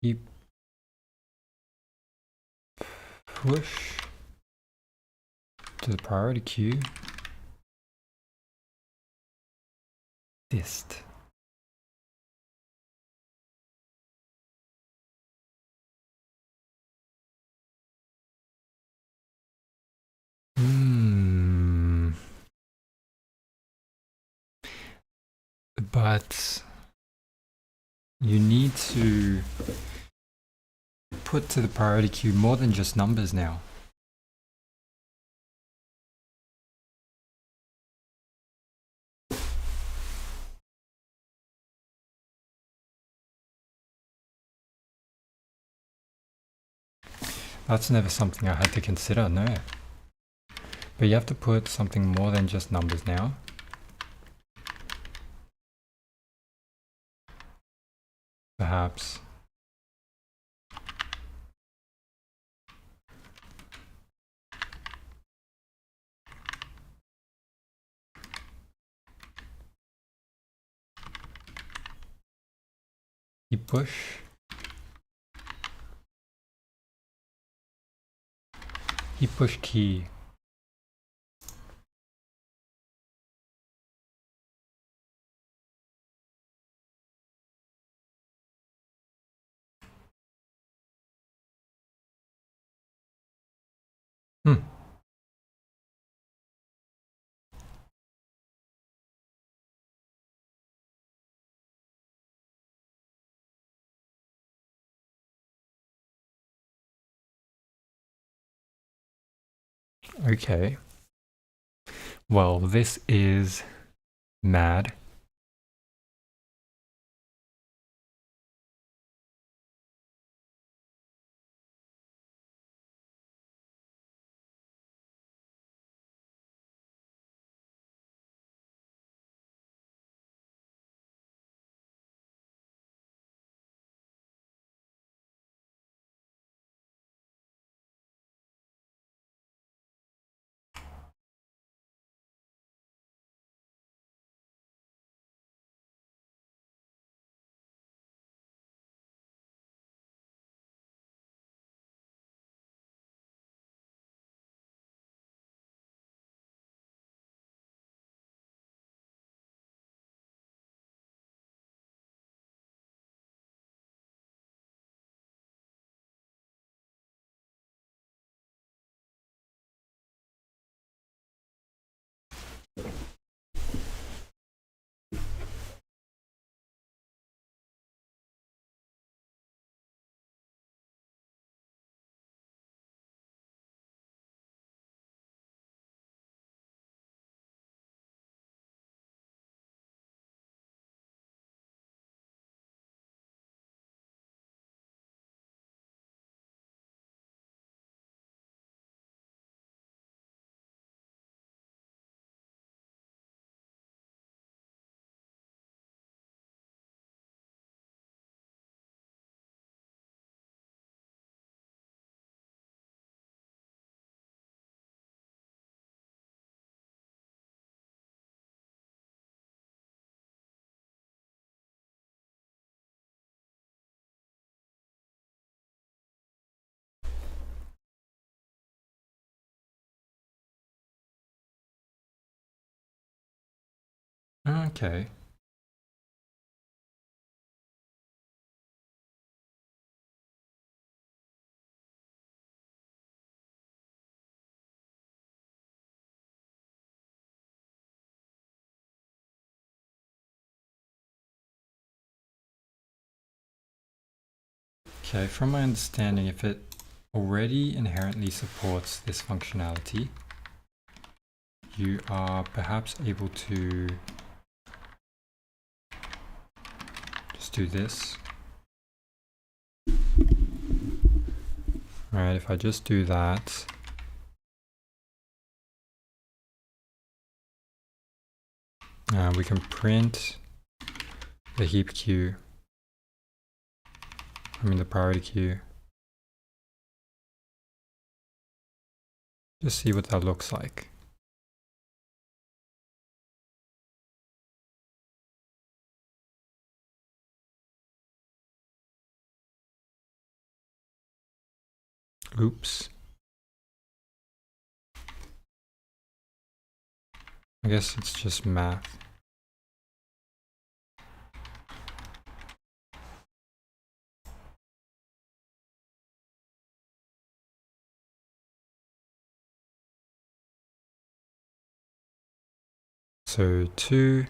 heap push to the priority queue dist. But you need to put to the priority queue more than just numbers now. That's never something I had to consider, no. But you have to put something more than just numbers now. Perhaps. Heap push. Heap push key. Okay. Well, this is mad. Okay. Okay, from my understanding, if it already inherently supports this functionality, you are perhaps able to just do this. Alright, if I just do that, we can print the heap queue, the priority queue. Just see what that looks like. Oops. I guess it's just math. So 2,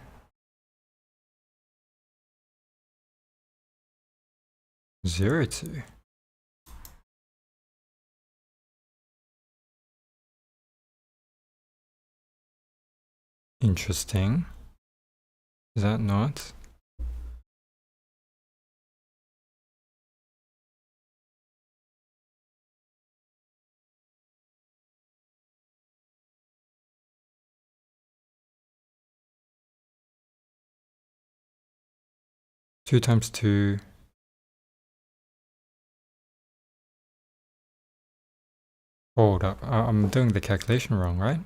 0, 2. Interesting. Is that not? Two times 2. Hold up. I'm doing the calculation wrong, right?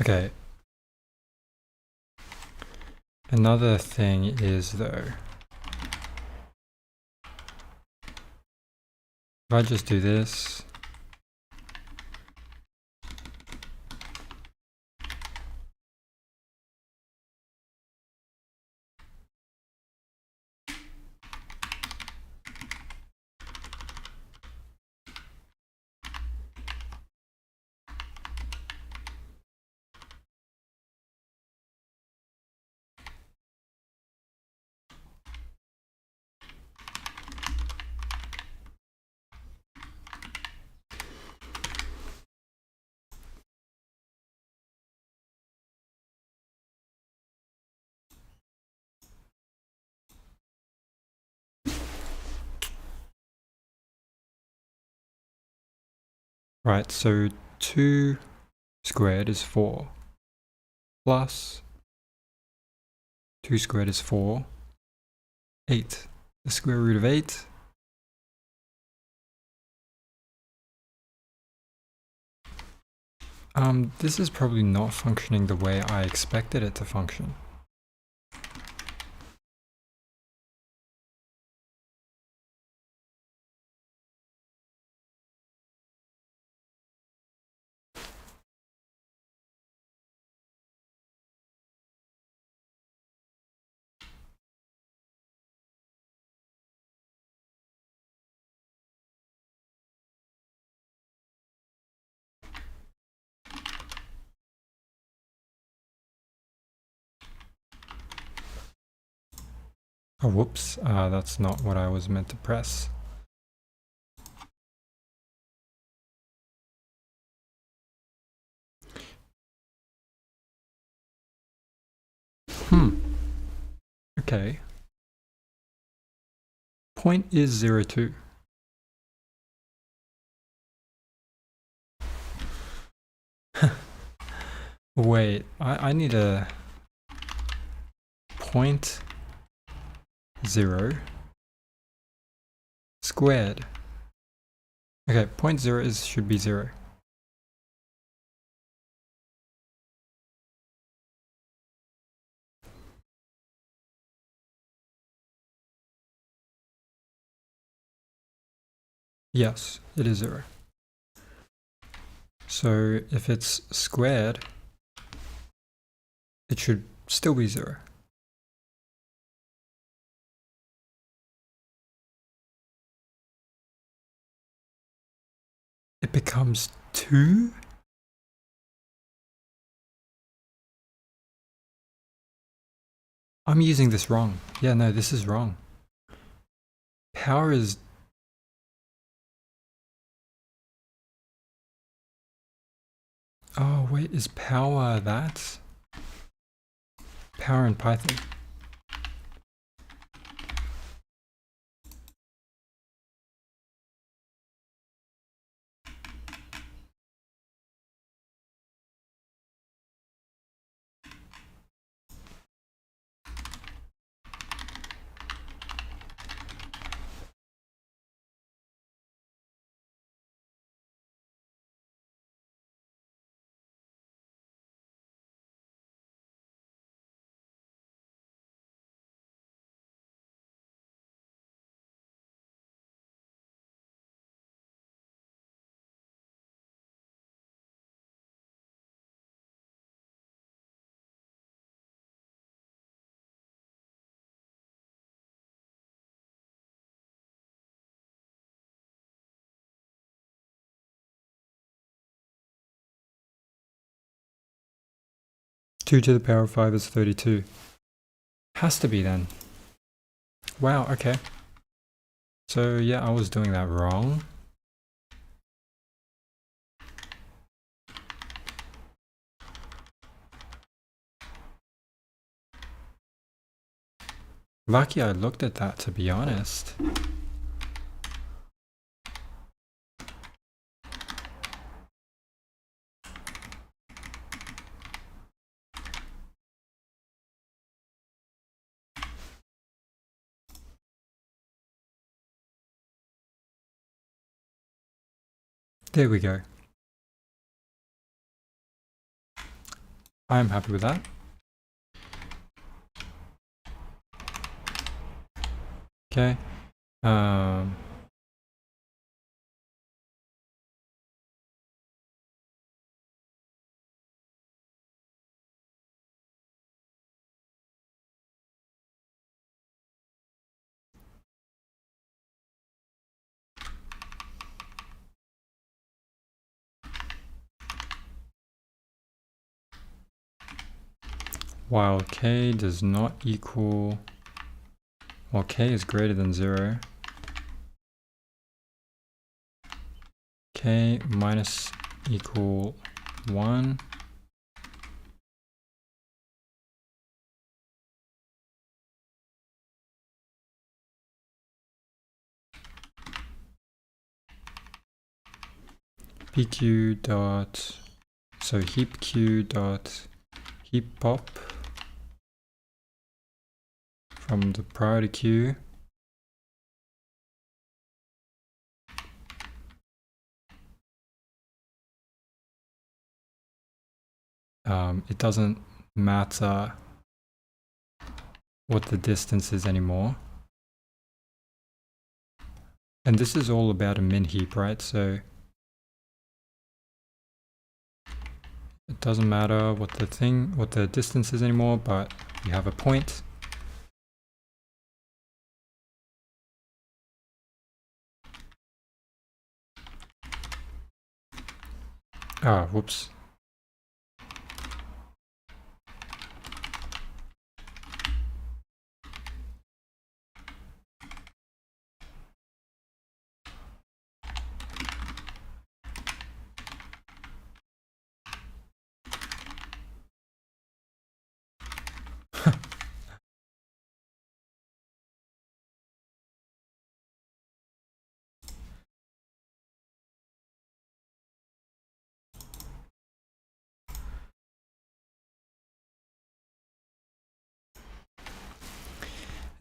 Okay. Another thing is though, if I just do this, right, so 2 squared is 4, plus 2 squared is 4, 8. The square root of 8. This is probably not functioning the way I expected it to function. Oh, whoops, that's not what I was meant to press. Okay. Point is 0, 2. Wait, I need a 0.0 squared. Okay, 0.0 should be 0. Yes, it is 0. So if it's squared, it should still be 0. It becomes 2? I'm using this wrong. Yeah, no, this is wrong. Power is... Oh, wait, is power that? Power in Python. Two to the power of 5 is 32. Has to be then. Wow, okay. So yeah, I was doing that wrong. Lucky I looked at that, to be honest. There we go. I'm happy with that. Okay. While k does not equal, while k is greater than 0, k minus equal 1, pq dot, so heap q dot heap pop from the priority queue it doesn't matter what the distance is anymore. And this is all about a min heap, right? So it doesn't matter what the distance is anymore, but you have a point. Ah, whoops.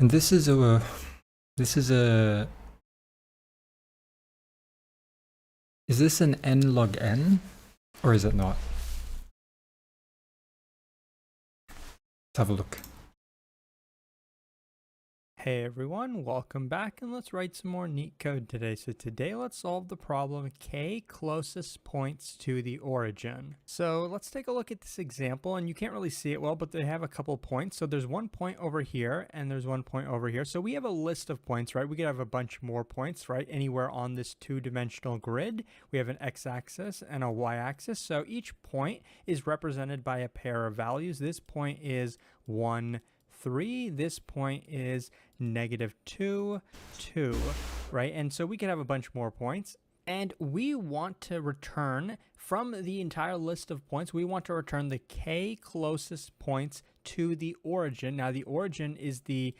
And this is a is this an n log n, or is it not? Let's have a look. Hey everyone, welcome back, and let's write some more neat code today. So today let's solve the problem k closest points to the origin. So let's take a look at this example, and you can't really see it well, but they have a couple points. So there's 1 point over here and there's 1 point over here. So we have a list of points, right? We could have a bunch more points, right? Anywhere on this two-dimensional grid. We have an x-axis and a y-axis. So each point is represented by a pair of values. This point is 1, 3. This point is -2, 2, right? And so we could have a bunch more points. And we want to return from the entire list of points, we want to return the k closest points to the origin. Now, the origin is the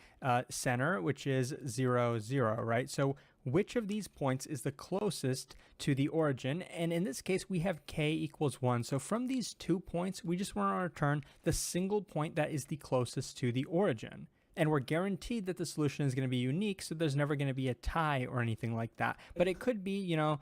center, which is 0, 0, right? So which of these points is the closest to the origin? And in this case, we have k equals 1. So from these 2 points, we just want to return the single point that is the closest to the origin. And we're guaranteed that the solution is going to be unique, so there's never going to be a tie or anything like that. But it could be, you know,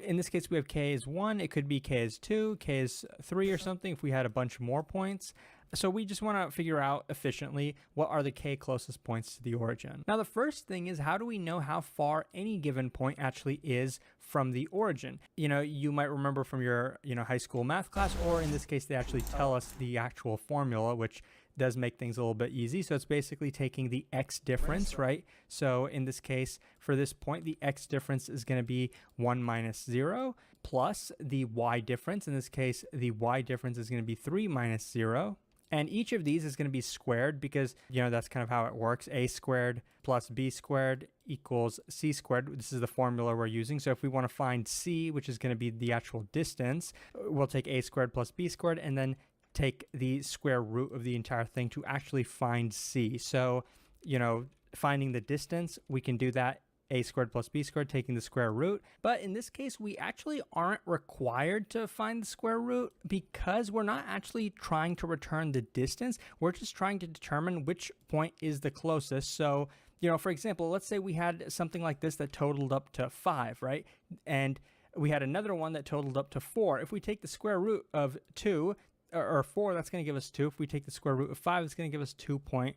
in this case, we have k is 1. It could be k is 2, k is 3 or something if we had a bunch more points. So we just want to figure out efficiently what are the k closest points to the origin. Now, the first thing is, how do we know how far any given point actually is from the origin? You know, you might remember from your, high school math class, or in this case, they actually tell us the actual formula, which does make things a little bit easy. So it's basically taking the x difference, right? So in this case, for this point, the x difference is going to be 1 minus 0 plus the y difference. In this case, the y difference is going to be 3 minus 0. And each of these is going to be squared because, that's kind of how it works. A squared plus b squared equals c squared. This is the formula we're using. So if we want to find c, which is going to be the actual distance, we'll take a squared plus b squared and then take the square root of the entire thing to actually find c. So, finding the distance, we can do that a squared plus b squared, taking the square root. But in this case, we actually aren't required to find the square root because we're not actually trying to return the distance. We're just trying to determine which point is the closest. So, for example, let's say we had something like this that totaled up to 5, right? And we had another one that totaled up to 4. If we take the square root of 2, or 4, that's going to give us 2. If we take the square root of 5, it's going to give us 2 point,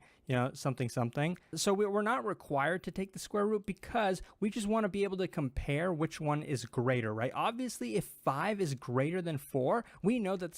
something, something. So we're not required to take the square root because we just want to be able to compare which one is greater, right? Obviously, if 5 is greater than 4, we know that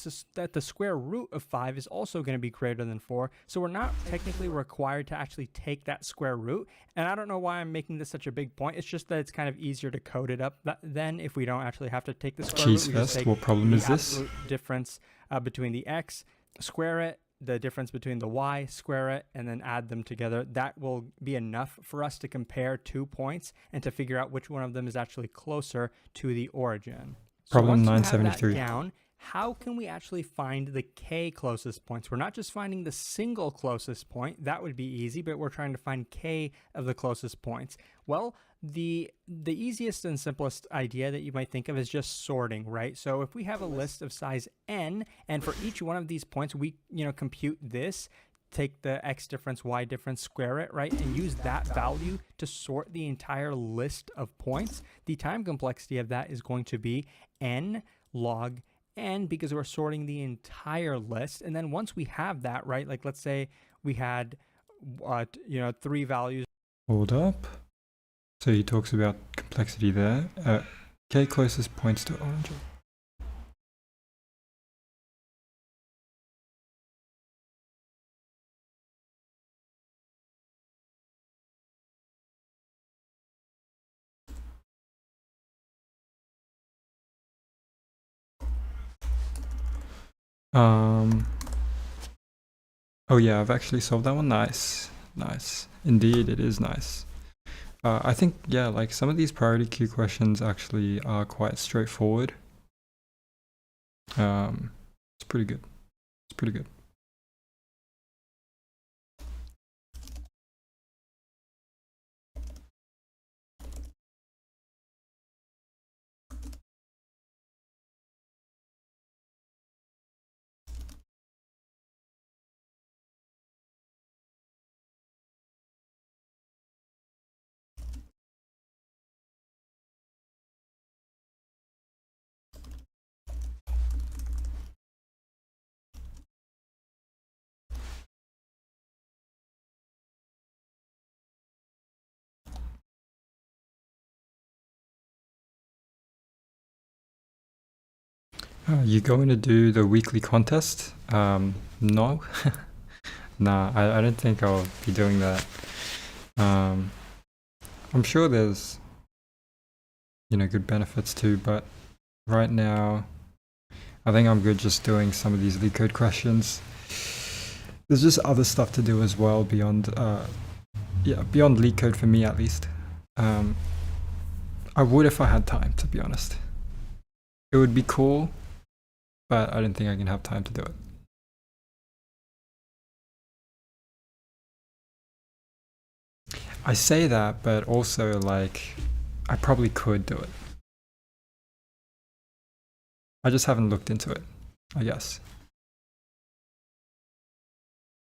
the square root of 5 is also going to be greater than 4. So we're not technically required to actually take that square root. And I don't know why I'm making this such a big point. It's just that it's kind of easier to code it up then if we don't actually have to take the square root. We just take what problem is this? absolute difference between the x, square it, the difference between the y, square it, and then add them together. That will be enough for us to compare 2 points and to figure out which one of them is actually closer to the origin. Problem so once you have 973. that down, how can we actually find the k closest points? We're not just finding the single closest point. That would be easy, but we're trying to find k of the closest points. Well, the easiest and simplest idea that you might think of is just sorting, right? So if we have a list of size n, and for each one of these points, we, compute this, take the x difference, y difference, square it, right? And use that value to sort the entire list of points. The time complexity of that is going to be n log n because we're sorting the entire list. And then once we have that, right, like let's say we had, 3 values. Hold up. So he talks about complexity there. K closest points to origin. Oh yeah, I've actually solved that one. Nice. Indeed, it is nice. I think, yeah, like some of these priority queue questions actually are quite straightforward. It's pretty good. You going to do the weekly contest? No. Nah, I don't think I'll be doing that. I'm sure there's, good benefits too, but right now, I think I'm good just doing some of these Leetcode questions. There's just other stuff to do as well beyond Leetcode for me at least. I would if I had time, to be honest. It would be cool, but I don't think I can have time to do it. I say that, but also like, I probably could do it. I just haven't looked into it, I guess.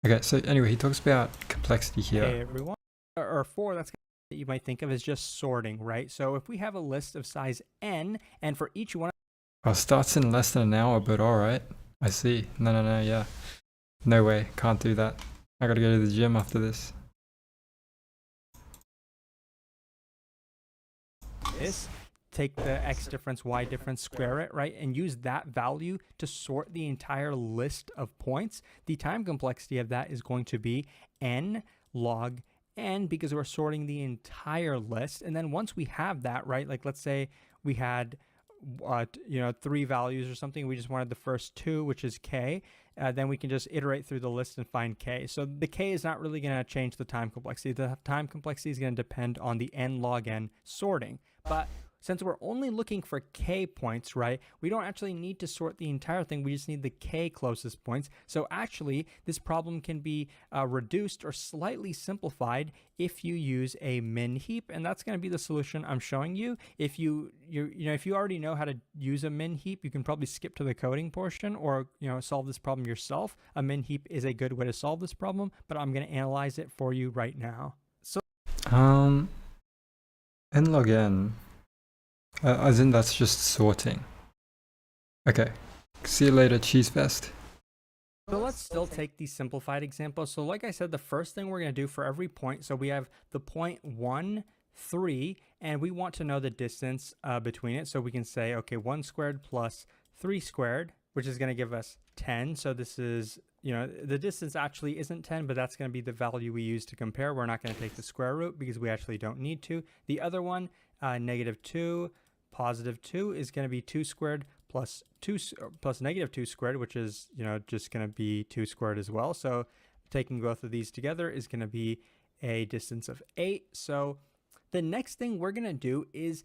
Okay, so anyway, he talks about complexity here. Hey everyone, or 4, that's that you might think of as just sorting, right? So if we have a list of size n, and for each one, Starts in less than an hour, but alright. I see. No, yeah. No way, can't do that. I gotta go to the gym after this. take the x difference, y difference, square it, right? And use that value to sort the entire list of points. The time complexity of that is going to be n log n, because we're sorting the entire list. And then once we have that, right, like let's say we had 3 values or something, we just wanted the first 2, which is k, then we can just iterate through the list and find k. So the k is not really going to change the time complexity. The time complexity is going to depend on the n log n sorting. But since we're only looking for k points, right, we don't actually need to sort the entire thing. We just need the k closest points. So actually, this problem can be reduced or slightly simplified if you use a min heap, and that's going to be the solution I'm showing you. If you already know how to use a min heap, you can probably skip to the coding portion or solve this problem yourself. A min heap is a good way to solve this problem, but I'm going to analyze it for you right now. So n log n. As in that's just sorting. Okay. See you later, cheese fest. So let's still take the simplified example. So like I said, the first thing we're going to do for every point, so we have the point 1, 3, and we want to know the distance between it. So we can say, okay, 1 squared plus 3 squared, which is going to give us 10. So this is, the distance actually isn't 10, but that's going to be the value we use to compare. We're not going to take the square root because we actually don't need to. The other one, -2, +2 is going to be 2 squared plus -2 squared, which is, just going to be 2 squared as well. So taking both of these together is going to be a distance of 8. So the next thing we're going to do is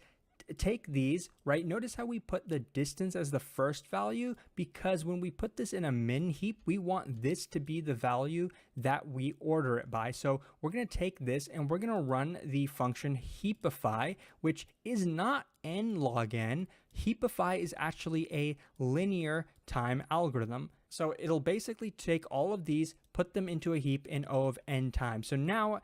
take these, right? Notice how we put the distance as the first value, because when we put this in a min heap, we want this to be the value that we order it by. So we're going to take this and we're going to run the function heapify, which is not n log n. Heapify is actually a linear time algorithm. So it'll basically take all of these, put them into a heap in O of n times. So now,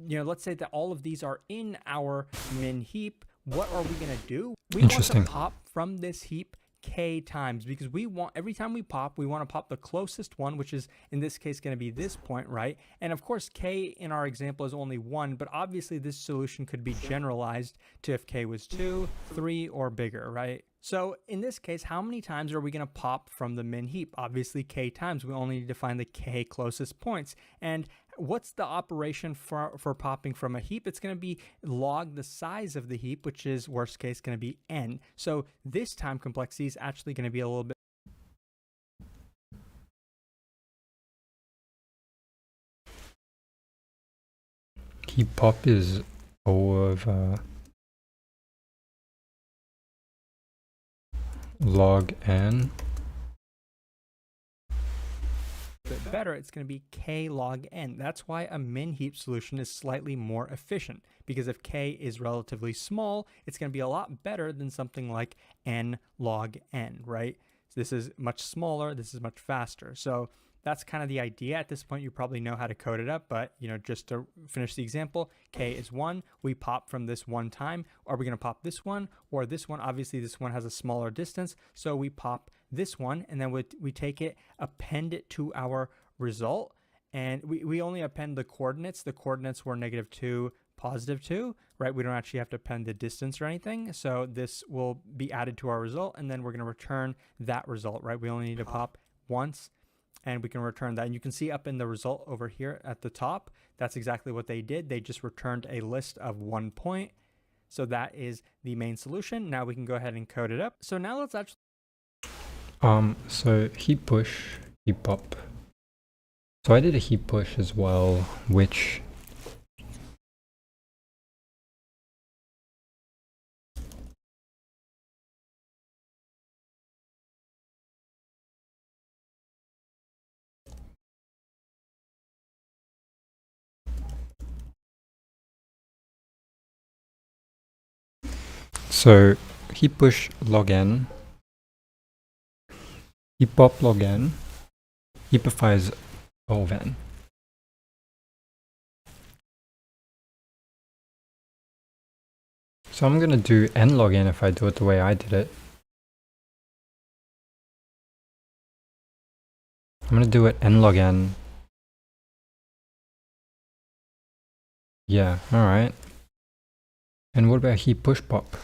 let's say that all of these are in our min heap. What are we going to do? We want to pop from this heap k times, because we want, every time we pop, we want to pop the closest one, which is in this case going to be this point, right? And of course, k in our example is only 1, but obviously this solution could be generalized to if k was 2, 3, or bigger, right? So in this case, how many times are we going to pop from the min heap? Obviously k times. We only need to find the k closest points. And what's the operation for popping from a heap? It's going to be log the size of the heap, which is worst case going to be n. So this time complexity is actually going to be a little bit. Heap pop is O of log n. Bit better, it's going to be k log n. That's why a min heap solution is slightly more efficient, because if k is relatively small, it's going to be a lot better than something like n log n, right? So this is much smaller, this is much faster. So that's kind of the idea. At this point, you probably know how to code it up, but just to finish the example, k is 1. We pop from this one time. Are we going to pop this one or this one? Obviously, this one has a smaller distance, so we pop this one, and then we take it, append it to our result, and we only append the coordinates. The coordinates were -2, +2, right? We don't actually have to append the distance or anything. So this will be added to our result, and then we're going to return that result, right? We only need to pop once, and we can return that. And you can see up in the result over here at the top, that's exactly what they did. They just returned a list of 1 point. So that is the main solution. Now we can go ahead and code it up. So now let's actually... So heap push, heap pop. So I did a heap push as well, which so heap push log n, heap pop log n, heapifies of n. So I'm gonna do n log n if I do it the way I did it. I'm gonna do it n log n. Yeah, alright. And what about heap push pop?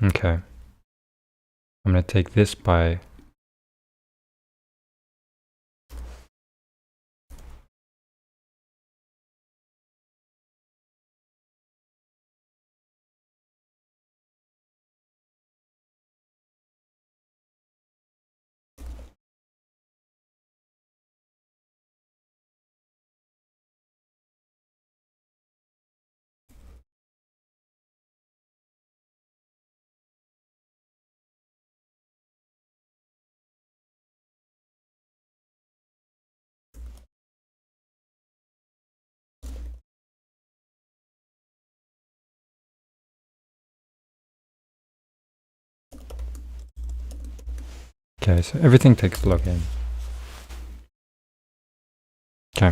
Okay. I'm gonna take this by okay, so everything takes log n. Okay.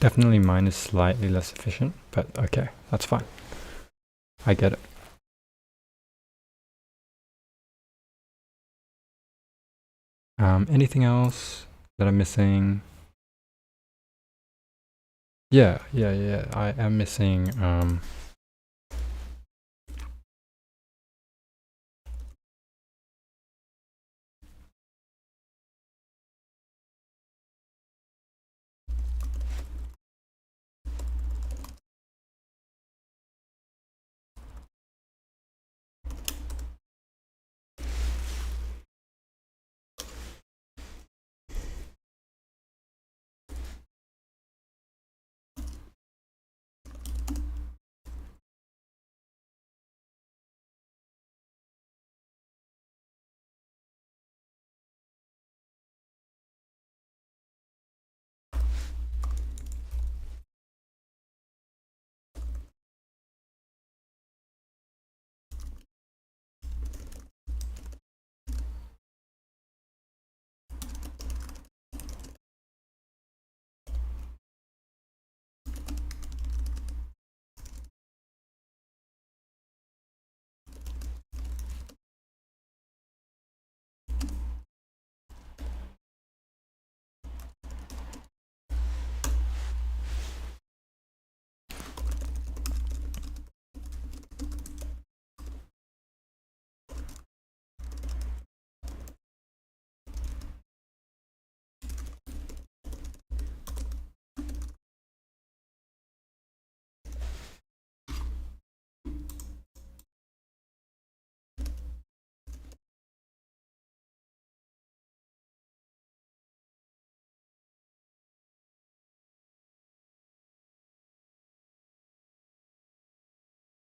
Definitely mine is slightly less efficient, but okay, that's fine. I get it. Anything else that I'm missing? Yeah. I am missing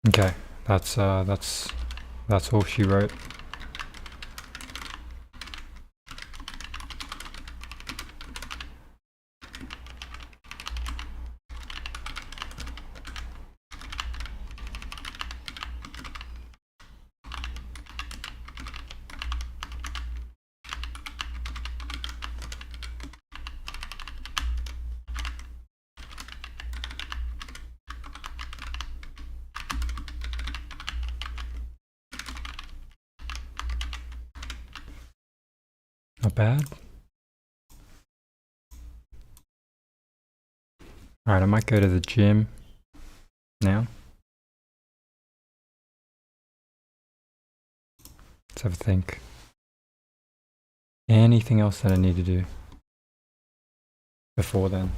okay, that's all she wrote. Not bad. Alright, I might go to the gym now. Let's have a think. Anything else that I need to do before then?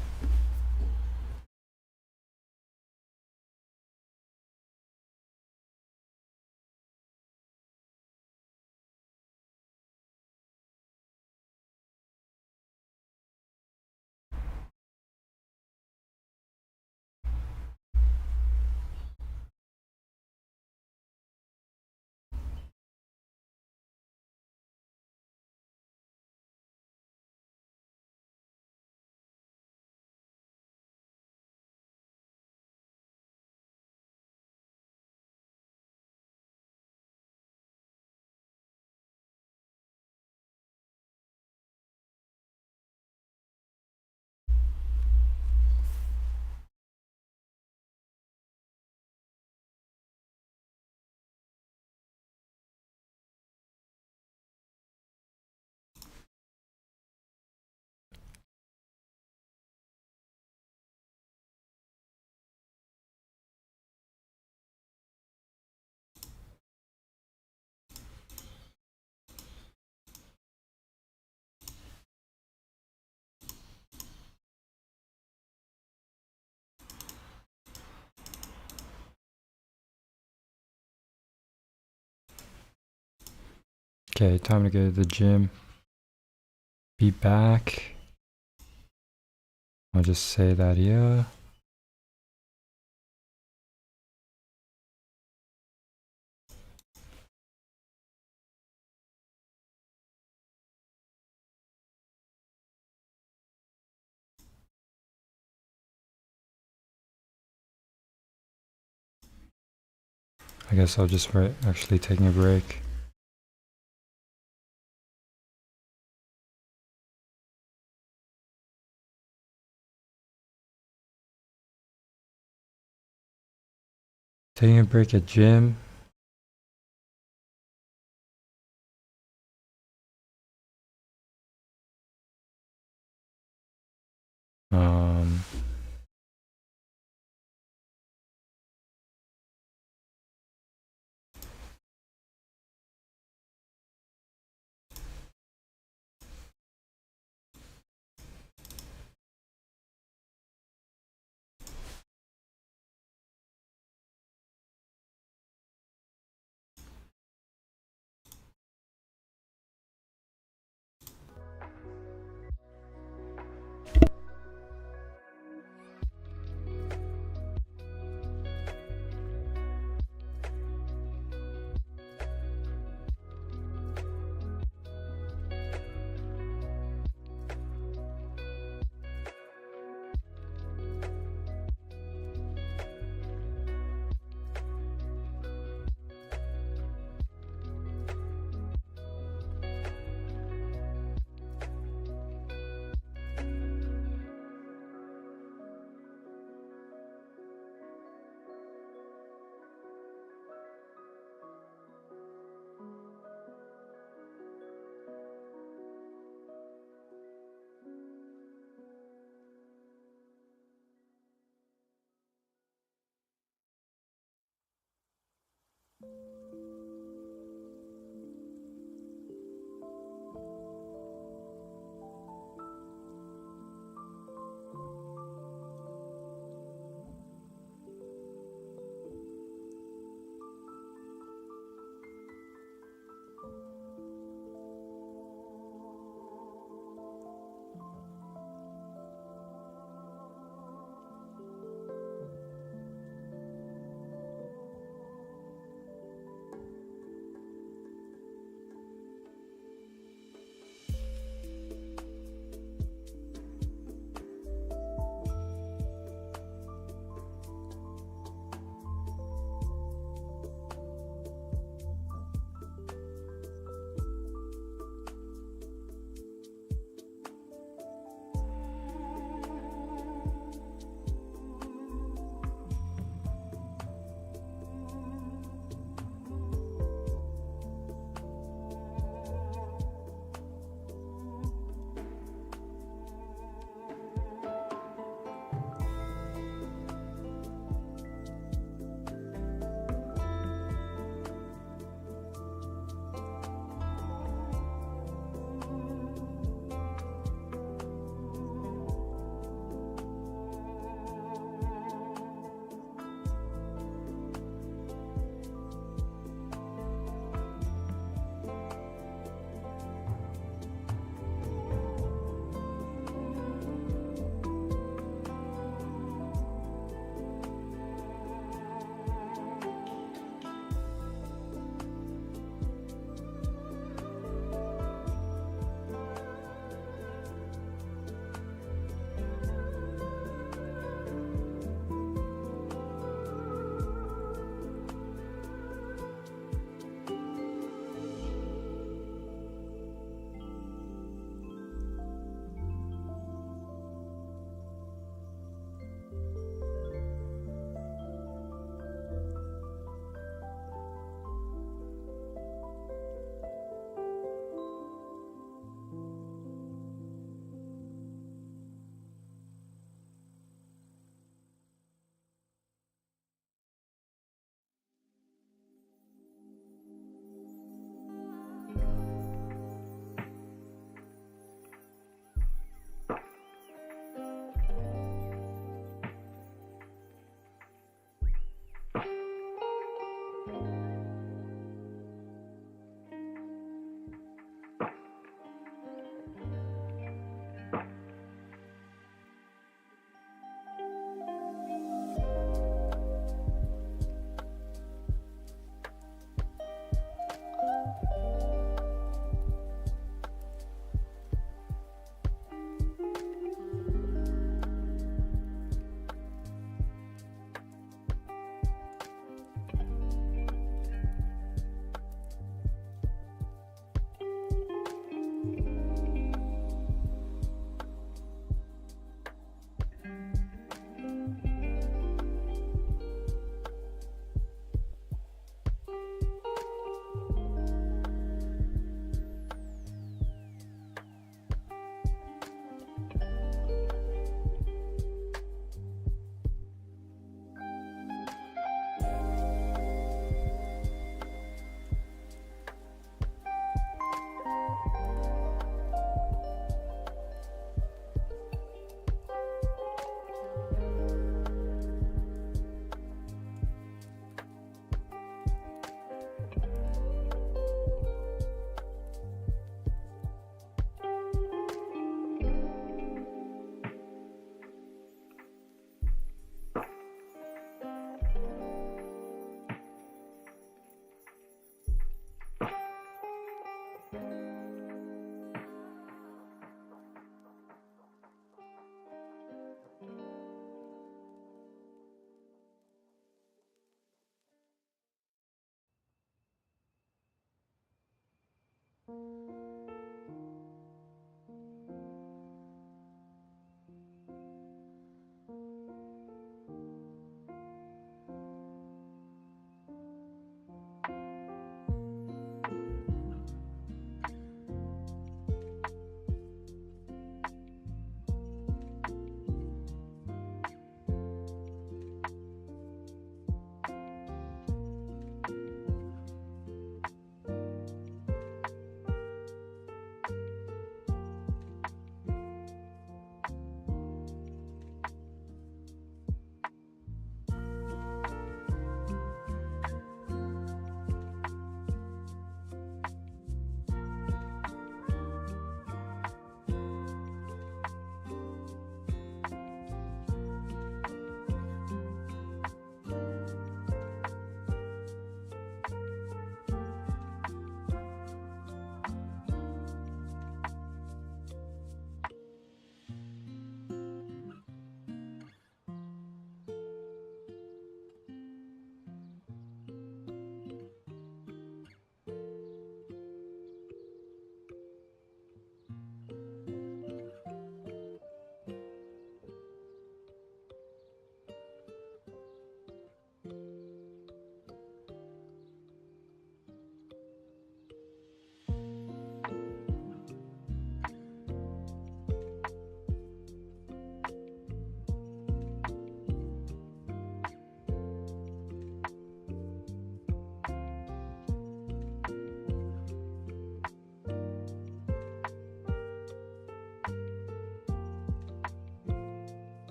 Okay, time to go to the gym. Be back. I'll just say that here. I guess I'll just write actually taking a break. Taking a break at gym.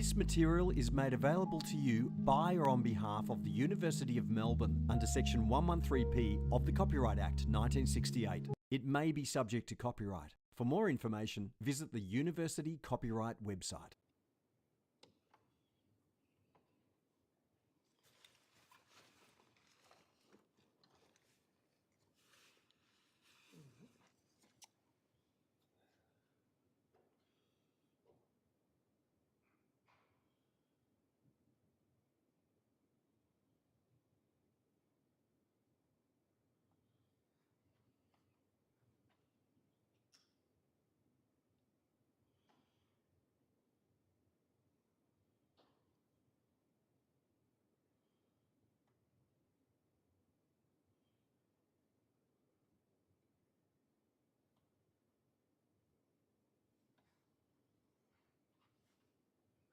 This material is made available to you by or on behalf of the University of Melbourne under Section 113P of the Copyright Act 1968. It may be subject to copyright. For more information, visit the University Copyright website.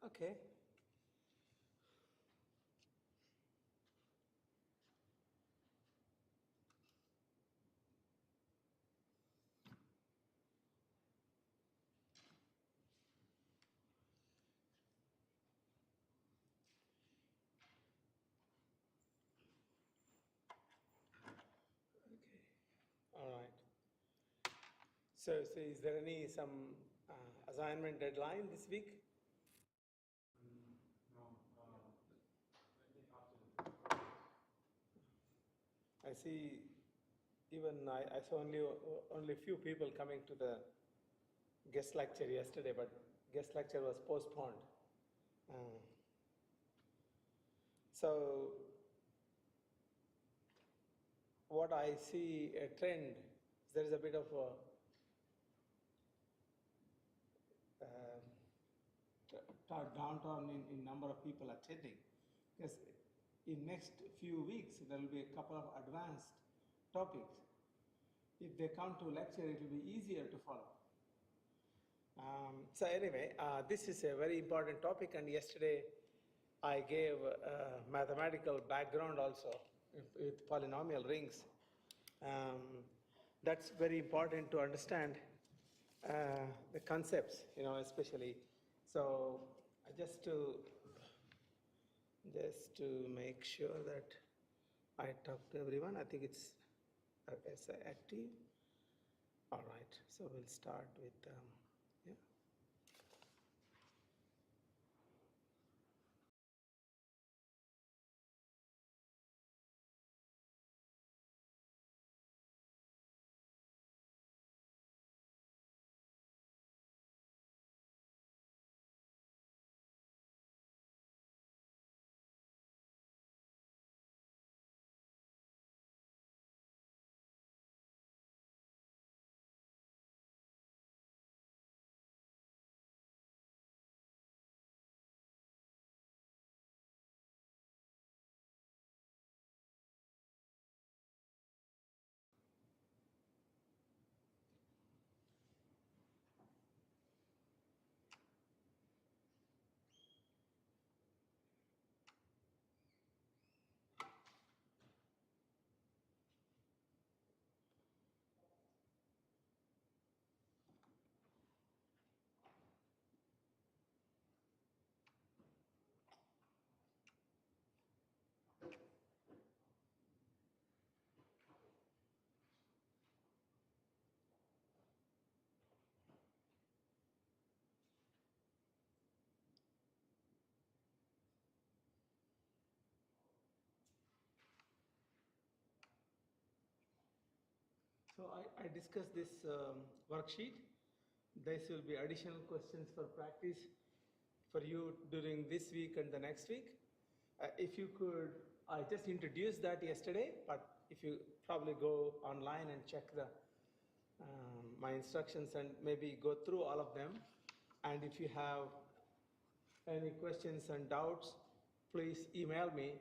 Okay. All right. So is there some assignment deadline this week? I see. Even I saw only few people coming to the guest lecture yesterday, but guest lecture was postponed. So what I see a trend, there is a bit of a downturn in number of people attending, because in next few weeks there will be a couple of advanced topics. If they come to lecture, it will be easier to follow. So anyway, this is a very important topic, and yesterday I gave a mathematical background also with polynomial rings. That's very important to understand the concepts, especially. So just to make sure that I talk to everyone, I think it's active. All right, so we'll start with, yeah. So I discussed this worksheet. This will be additional questions for practice for you during this week and the next week. If you could, I just introduced that yesterday, but if you probably go online and check my instructions and maybe go through all of them. And if you have any questions and doubts, please email me.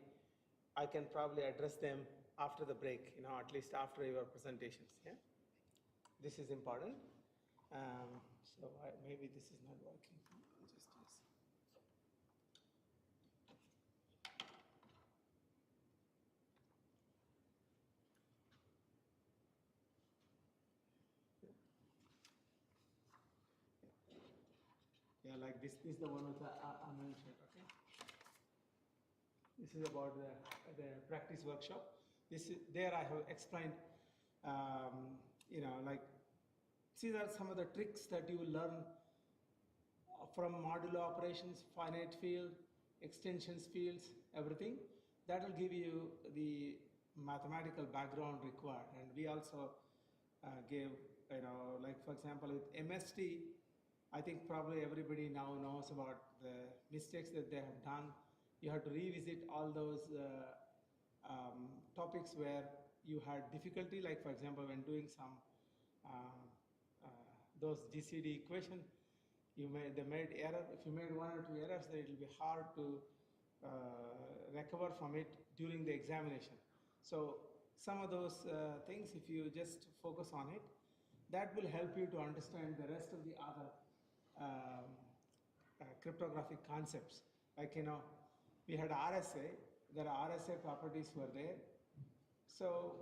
I can probably address them after the break, at least after your presentations. Yeah, this is important. So maybe this is not working. Just yes. Yeah, like this is the one which I mentioned, okay? This is about the practice workshop. There I have explained, like, these are some of the tricks that you will learn from modulo operations, finite field, extensions fields, everything. That will give you the mathematical background required. And we also gave, like for example with MST, I think probably everybody now knows about the mistakes that they have done. You have to revisit all those topics where you had difficulty, like for example when doing some those GCD equation, they made error. If you made 1 or 2 errors, then it will be hard to recover from it during the examination. So some of those things, if you just focus on it, that will help you to understand the rest of the other cryptographic concepts. Like, we had RSA, there are RSA properties were there. So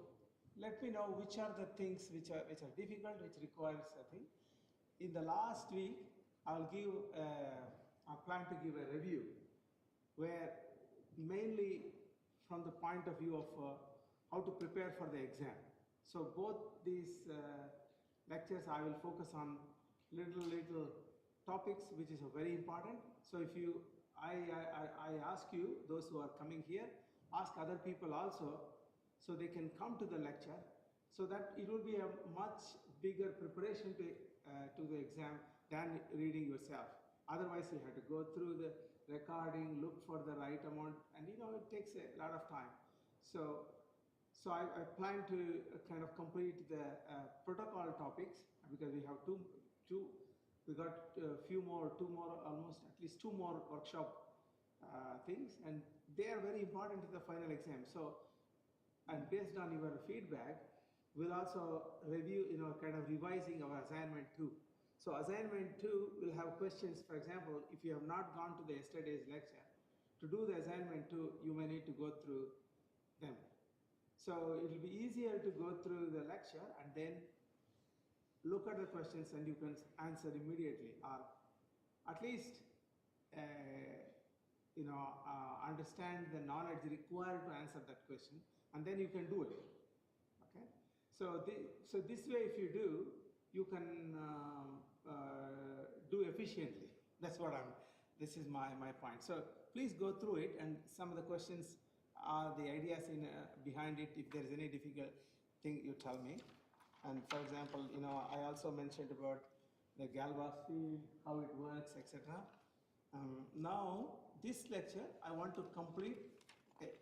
let me know which are the things which are difficult, which requires a thing. In the last week, I plan to give a review where mainly from the point of view of how to prepare for the exam. So both these lectures I will focus on little topics which is very important. So if you, I ask you, those who are coming here, ask other people also so they can come to the lecture, so that it will be a much bigger preparation to the exam than reading yourself. Otherwise you have to go through the recording, look for the right amount, and it takes a lot of time. So I plan to kind of complete the protocol topics, because we have we got two more, almost at least 2 more workshop things, and they are very important to the final exam. So, and based on your feedback, we'll also review, kind of revising our assignment 2. So assignment 2 will have questions. For example, if you have not gone to the yesterday's lecture, to do the assignment 2, you may need to go through them. So it will be easier to go through the lecture and then look at the questions and you can answer immediately, or at least understand the knowledge required to answer that question, and then you can do it. Okay. So this way, if you do, you can do efficiently. That's what this is my point. So please go through it, and some of the questions are the ideas behind it. If there is any difficult thing, you tell me. And for example, I also mentioned about the Galois field, how it works, etc. Now, this lecture, I want to complete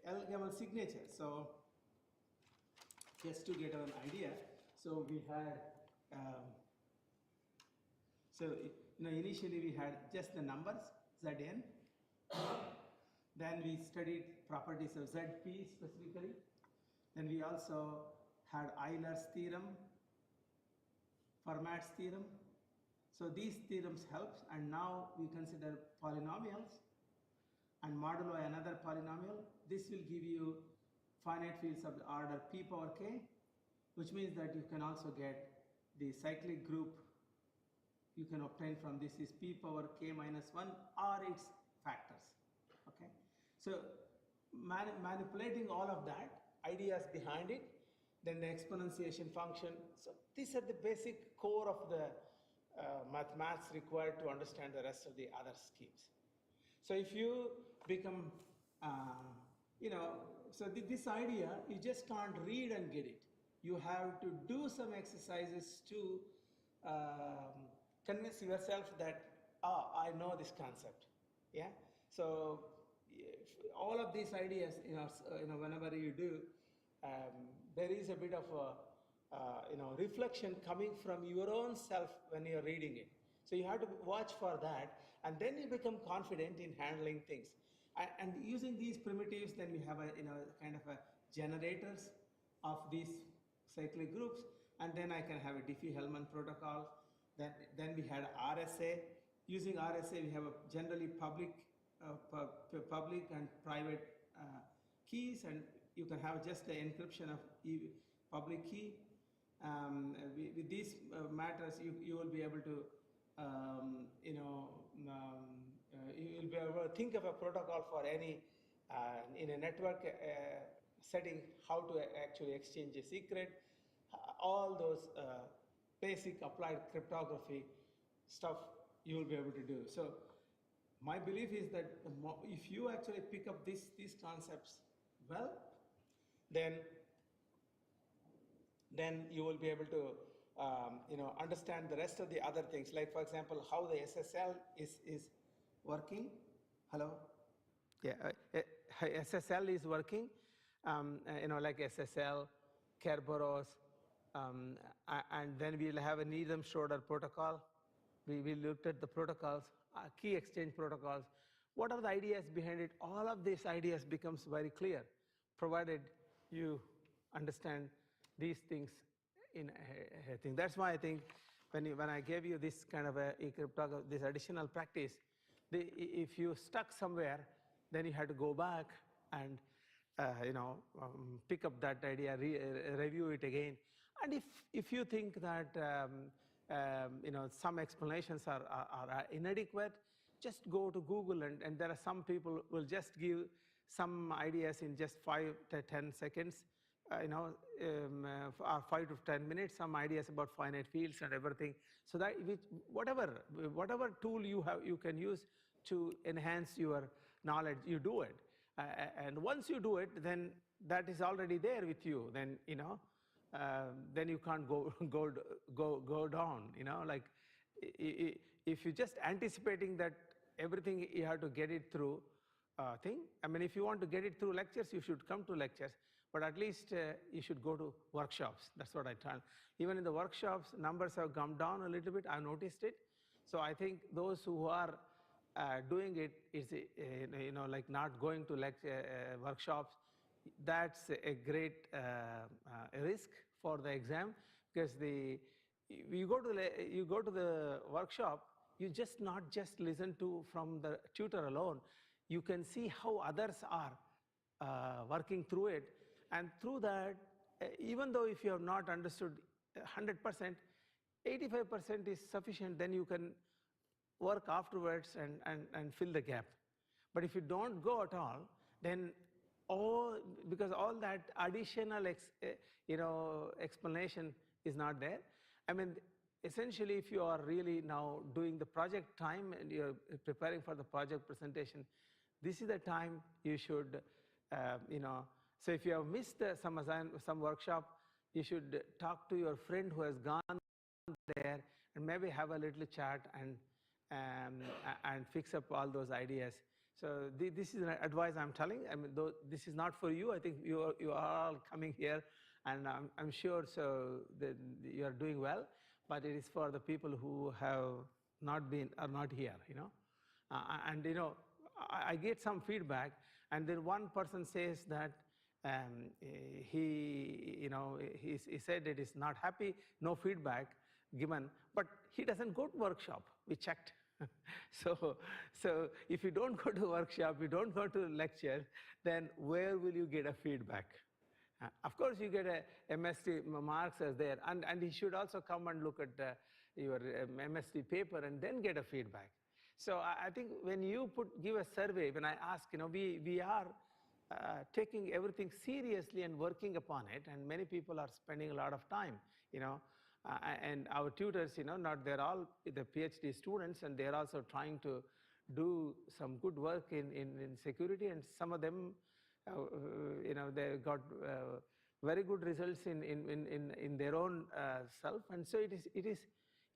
ElGamal signature. So just to get an idea, so we had, initially we had just the numbers, Zn. Then we studied properties of Zp specifically. Then we also had Euler's theorem, Fermat's theorem. So these theorems help, and now we consider polynomials and modulo another polynomial. This will give you finite fields of the order p power k, which means that you can also get the cyclic group you can obtain from this is p power k minus 1 or its factors. Okay, so manipulating all of that, ideas behind it, then the exponentiation function. So these are the basic core of the mathematics required to understand the rest of the other schemes. So if you become, so this idea, you just can't read and get it. You have to do some exercises to convince yourself that, I know this concept. Yeah. So all of these ideas, whenever you do, there is a bit of a, reflection coming from your own self when you're reading it. So you have to watch for that, and then you become confident in handling things. And using these primitives, then we have a, kind of a generators of these cyclic groups, and then I can have a Diffie-Hellman protocol. Then we had RSA. Using RSA, we have a generally public and private keys, and you can have just the encryption of public key. With these matters, you will be able to you will be able to think of a protocol for any, in a network setting, how to actually exchange a secret, all those basic applied cryptography stuff you will be able to do. So my belief is that if you actually pick up these concepts well, then you will be able to understand the rest of the other things, like for example how the SSL is working. Hello? Yeah, SSL is working, like SSL, Kerberos, and then we'll have a Needham Schroeder protocol. We looked at the protocols, key exchange protocols. What are the ideas behind it? All of these ideas becomes very clear, provided you understand these things in a thing. That's why I think when I gave you this kind of this additional practice, if you stuck somewhere, then you have to go back and pick up that idea, review it again. And if you think that some explanations are inadequate, just go to Google, and there are some people who will just give some ideas in just 5 to 10 seconds, or 5 to 10 minutes, some ideas about finite fields and everything. So that whatever tool you have, you can use to enhance your knowledge, you do it. And once you do it, then that is already there with you. Then then you can't go down. Like if you're just anticipating that everything you have to get it through thing. I mean, if you want to get it through lectures, you should come to lectures. But at least you should go to workshops. That's what I tell. Even in the workshops, numbers have come down a little bit. I've noticed it. So I think those who are doing it is, like not going to workshops, that's a great risk for the exam, because you go to the workshop, you just not just listen to from the tutor alone. You can see how others are working through it. And through that, even though if you have not understood 100%, 85% is sufficient, then you can work afterwards and fill the gap. But if you don't go at all, then because all that additional explanation is not there. I mean, essentially, if you are really now doing the project time and you're preparing for the project presentation, this is the time you should, so if you have missed some workshop, you should talk to your friend who has gone there and maybe have a little chat and fix up all those ideas. So this is an advice I'm telling. I mean, though this is not for you. I think you are all coming here, and I'm sure so that you are doing well. But it is for the people who have not been or not here. I get some feedback, and then one person says that he said it is not happy, no feedback given, but he doesn't go to workshop. We checked. So if you don't go to workshop, you don't go to lecture, then where will you get a feedback? Of course, you get a MSc marks as there, and he should also come and look at your MSc paper and then get a feedback. So I think when you give a survey, when I ask, we are taking everything seriously and working upon it, and many people are spending a lot of time, and our tutors, they're all the PhD students, and they're also trying to do some good work in security, and some of them, they got very good results in their own self, and so it is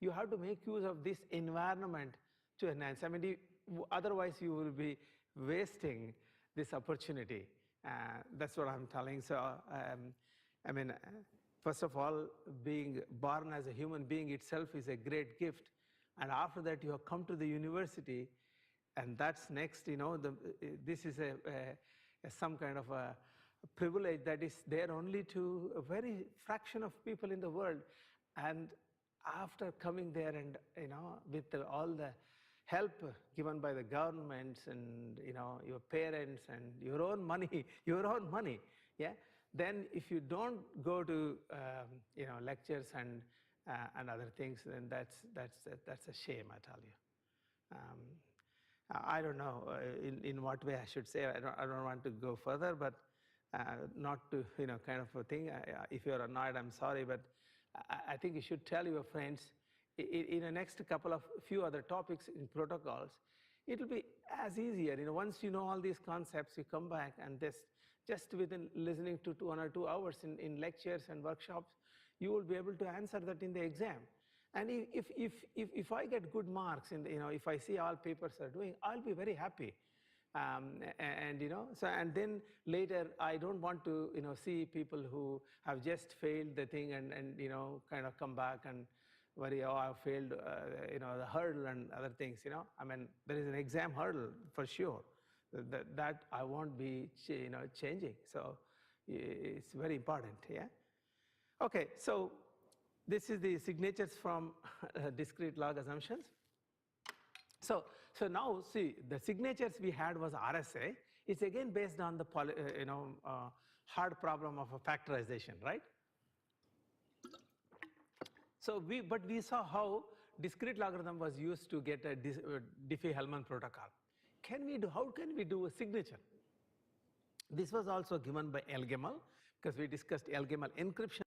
you have to make use of this environment to enhance. I mean, otherwise you will be wasting this opportunity. That's what I'm telling. So, I mean, first of all, being born as a human being itself is a great gift. And after that, you have come to the university, and that's next, this is some kind of a privilege that is there only to a very fraction of people in the world. And after coming there and, with all the help given by the governments and, your parents and your own money, yeah, then if you don't go to, lectures and and other things, then that's a shame, I tell you. I don't know in what way I should say. I don't want to go further, but not to kind of a thing. If you're annoyed, I'm sorry, but I think you should tell your friends in the next couple of few other topics in protocols. It'll be as easier. Once you know all these concepts, you come back and just within listening to 1 or 2 hours in lectures and workshops, you will be able to answer that in the exam. And if I get good marks, if I see all papers are doing, I'll be very happy. And then later I don't want to see people who have just failed the thing and kind of come back and worry, oh, I failed the hurdle and other things. I mean, there is an exam hurdle for sure that I won't be changing. So it's very important. Yeah. Okay. So this is the signatures from discrete log assumptions. So now see, the signatures we had was RSA. It's again based on the hard problem of a factorization, right? So but we saw how discrete logarithm was used to get a Diffie-Hellman protocol. How can we do a signature? This was also given by ElGamal, because we discussed ElGamal encryption.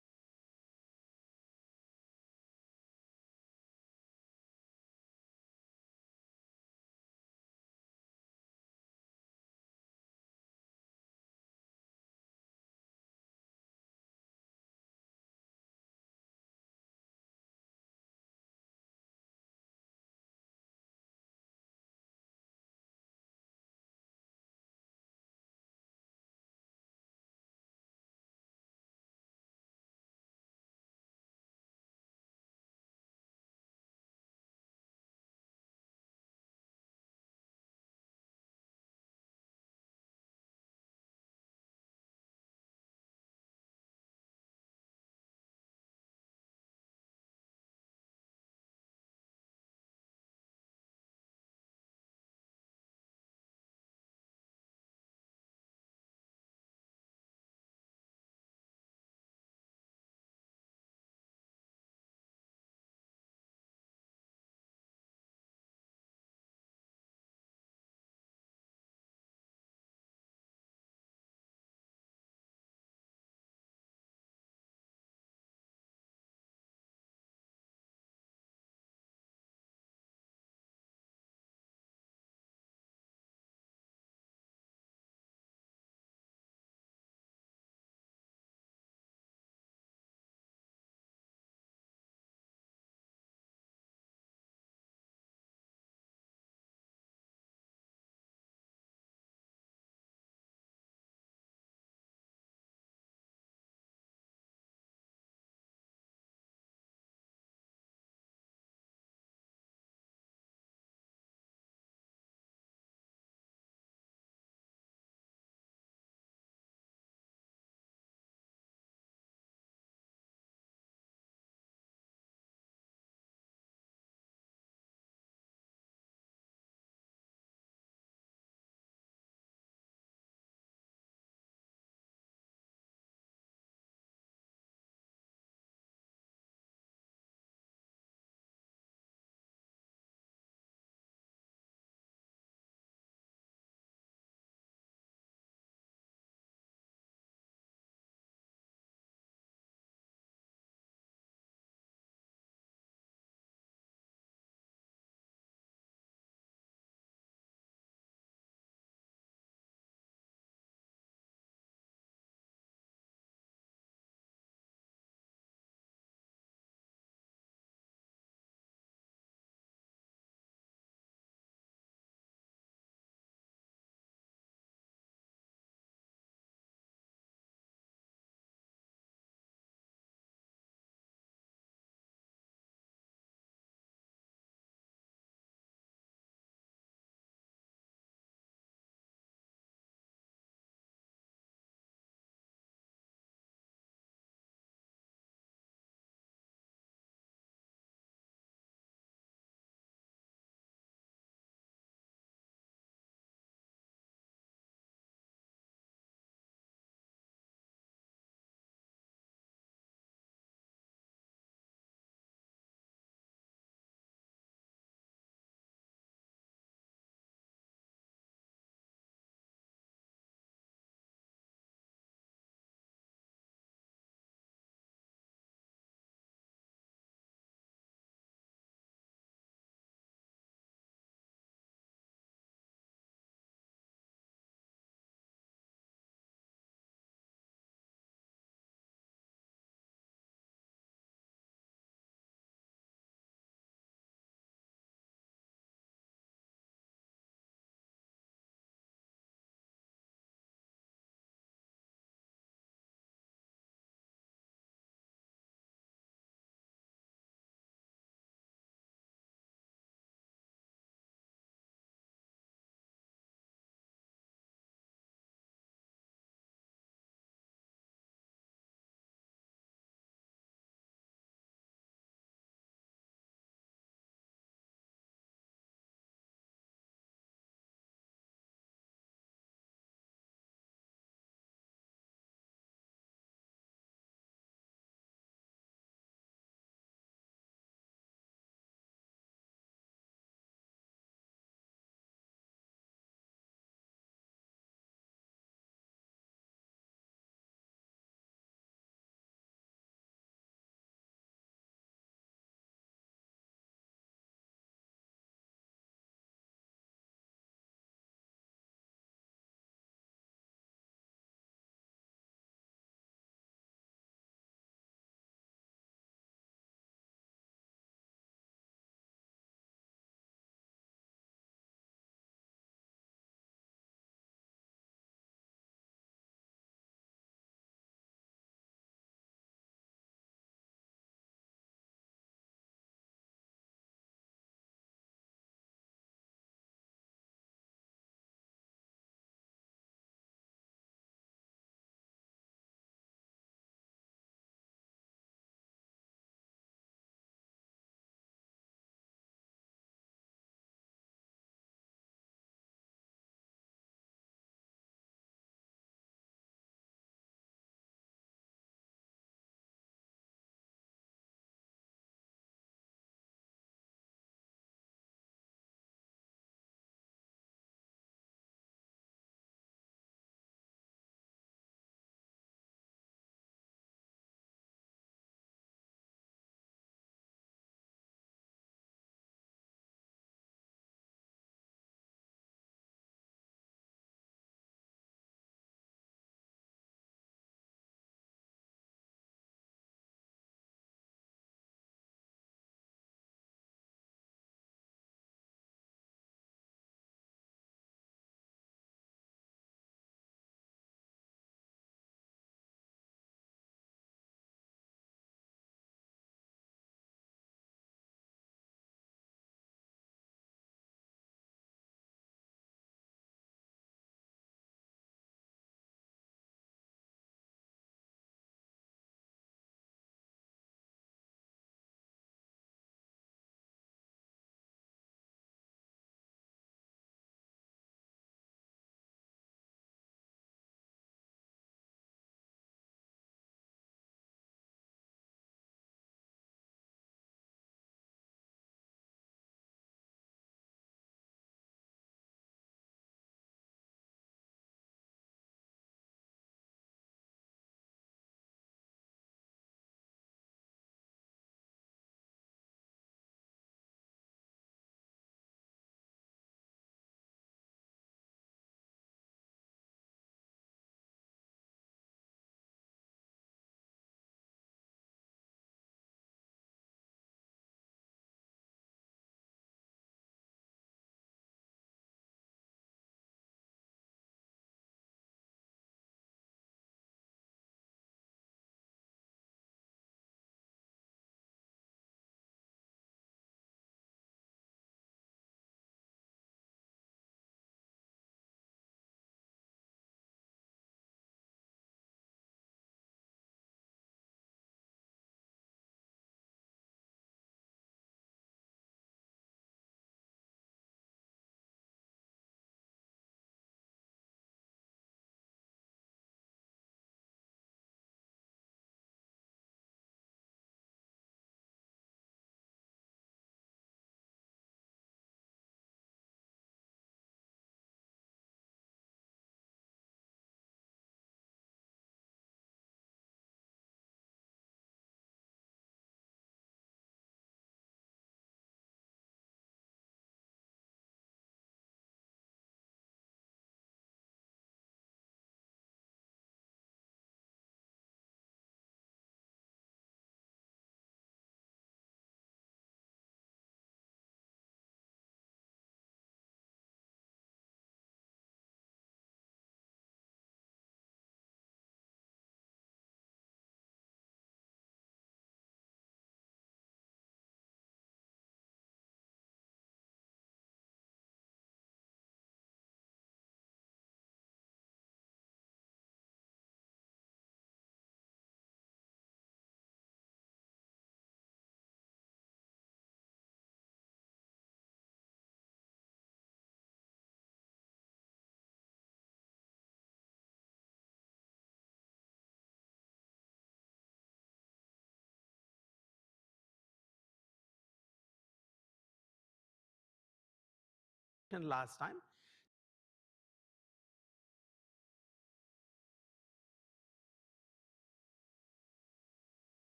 last time.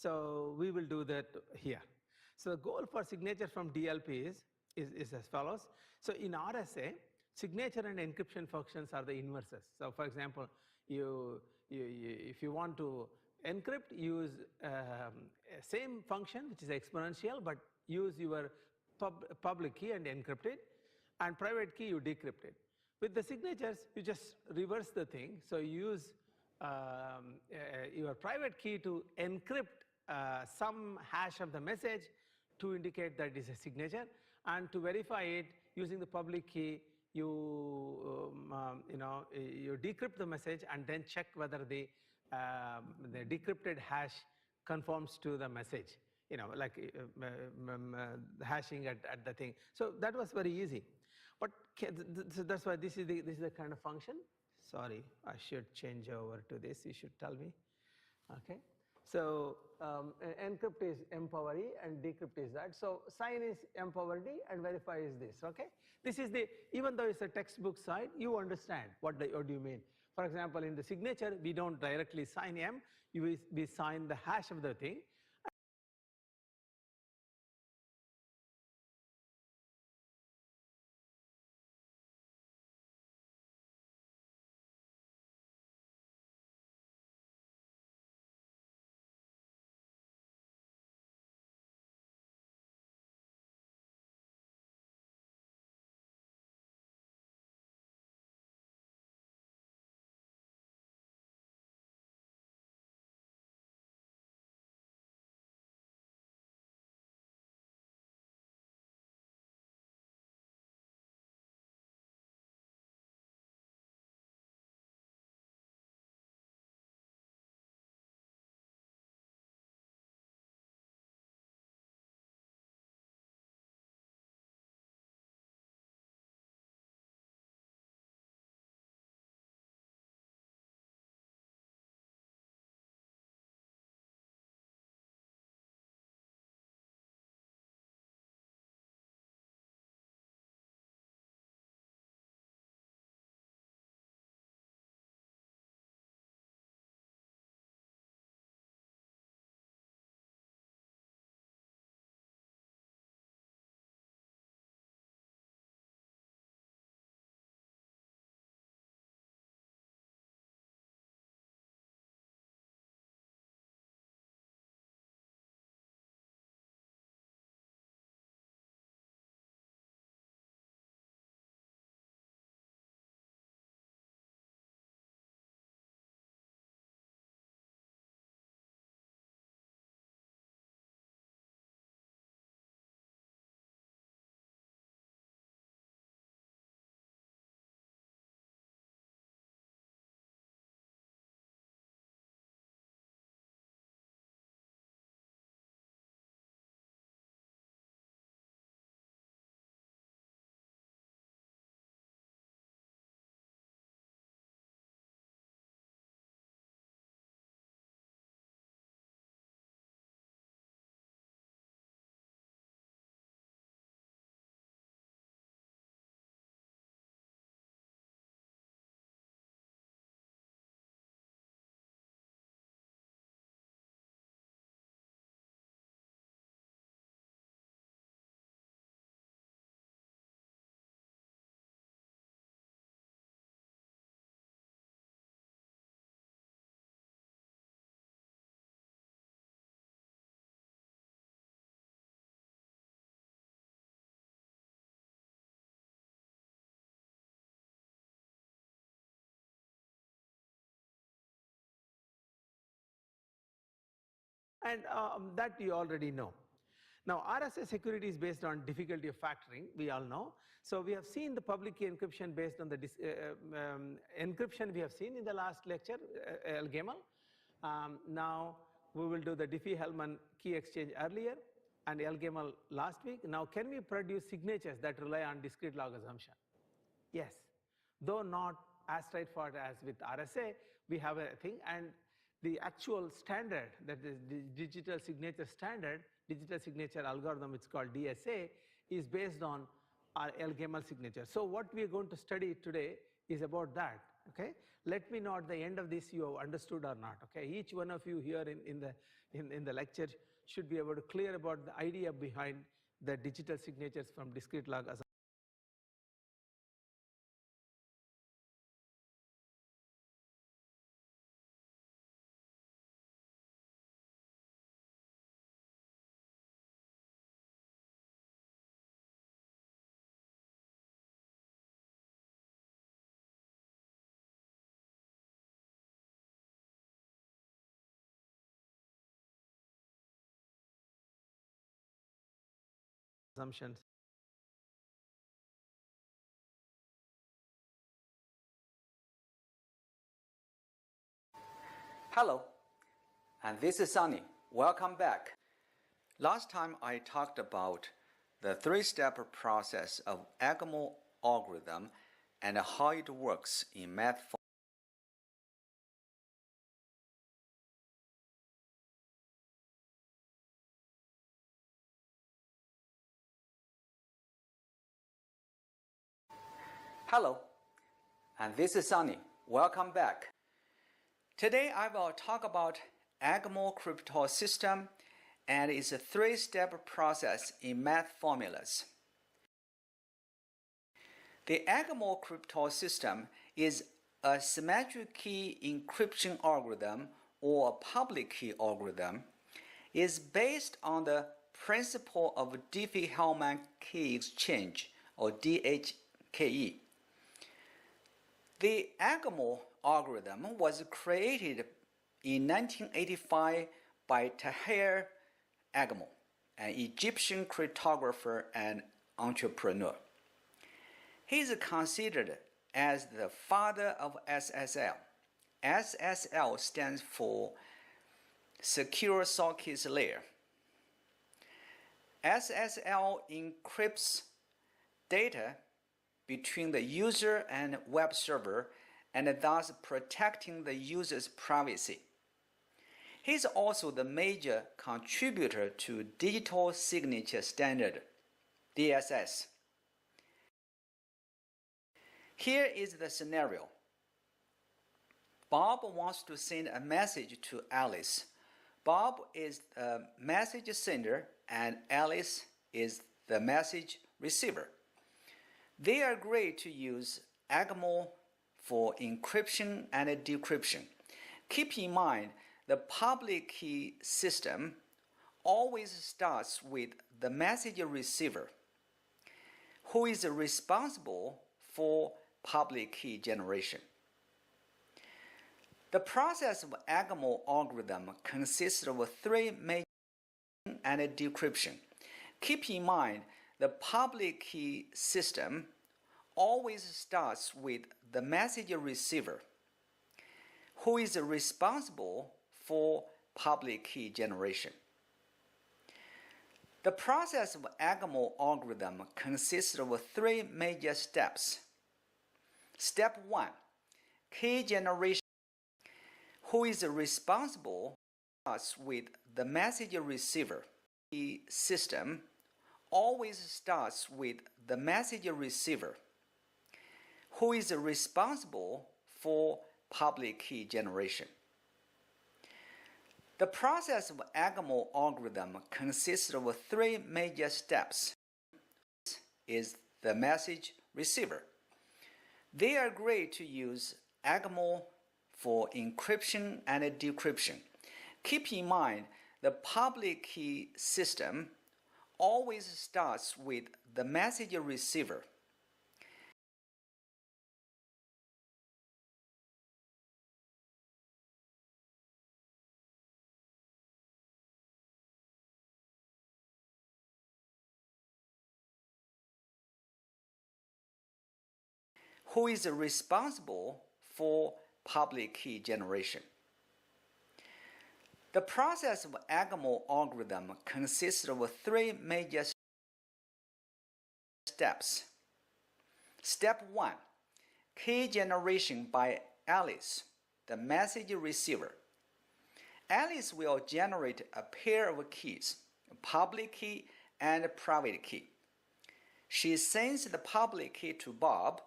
So we will do that here. So the goal for signature from DLP is as follows. So in RSA, signature and encryption functions are the inverses. So for example, if you want to encrypt, use same function, which is exponential, but use your public key and encrypt it, and private key you decrypt it. With the signatures, you just reverse the thing. So you use your private key to encrypt some hash of the message to indicate that it is a signature, and to verify it using the public key, you decrypt the message and then check whether the decrypted hash conforms to the message. Like hashing at the thing. So that was very easy. But so that's why this is the kind of function. Sorry, I should change over to this. You should tell me. Okay. So encrypt is m power e and decrypt is that. So sign is m power d and verify is this. Okay. This is even though it's a textbook side, you understand what do you mean. For example, in the signature, we don't directly sign m. We sign the hash of the thing. And that you already know. Now, RSA security is based on difficulty of factoring, we all know. So we have seen the public key encryption based on the encryption we have seen in the last lecture, ElGamal. Now, we will do the Diffie-Hellman key exchange earlier and ElGamal last week. Now, can we produce signatures that rely on discrete log assumption? Yes, though not as straightforward as with RSA, we have a thing, and the actual standard, that is the digital signature standard, digital signature algorithm, it's called DSA, is based on our ElGamal signature. So what we are going to study today is about that. Okay, let me know at the end of this you have understood or not. Okay, each one of you here in the lecture should be able to clear about the idea behind the digital signatures from discrete log assumptions. Hello, and this is Sunny. Welcome back. Last time I talked about the three-step process of ElGamal algorithm and how it works in math form. Hello, and this is Sunny. Welcome back. Today I will talk about ElGamal crypto system and its three-step process in math formulas. The ElGamal crypto system is a symmetric key encryption algorithm or a public key algorithm. It is based on the principle of Diffie-Hellman key exchange or DHKE. The ElGamal algorithm was created in 1985 by Tahir ElGamal, an Egyptian cryptographer and entrepreneur. He is considered as the father of SSL. SSL stands for Secure Sockets Layer. SSL encrypts data between the user and web server and thus protecting the user's privacy. He is also the major contributor to Digital Signature Standard, DSS. Here is the scenario. Bob wants to send a message to Alice. Bob is the message sender and Alice is the message receiver. They agree to use ElGamal for encryption and decryption. Keep in mind, the public key system always starts with the message receiver, who is responsible for public key generation. The process of ElGamal algorithm consists of three major and decryption. Keep in mind, the public key system always starts with the message receiver, who is responsible for public key generation. The process of ElGamal algorithm consists of three major steps. Step 1, key generation, who is responsible starts with the message receiver. The system always starts with the message receiver, who is responsible for public key generation. The process of ElGamal algorithm consists of three major steps. Is the message receiver. They agree to use ElGamal for encryption and decryption. Keep in mind, the public key system always starts with the message receiver. Who is responsible for public key generation. The process of ElGamal algorithm consists of three major steps. Step 1. Key generation by Alice, the message receiver. Alice will generate a pair of keys, a public key and a private key. She sends the public key to Bob.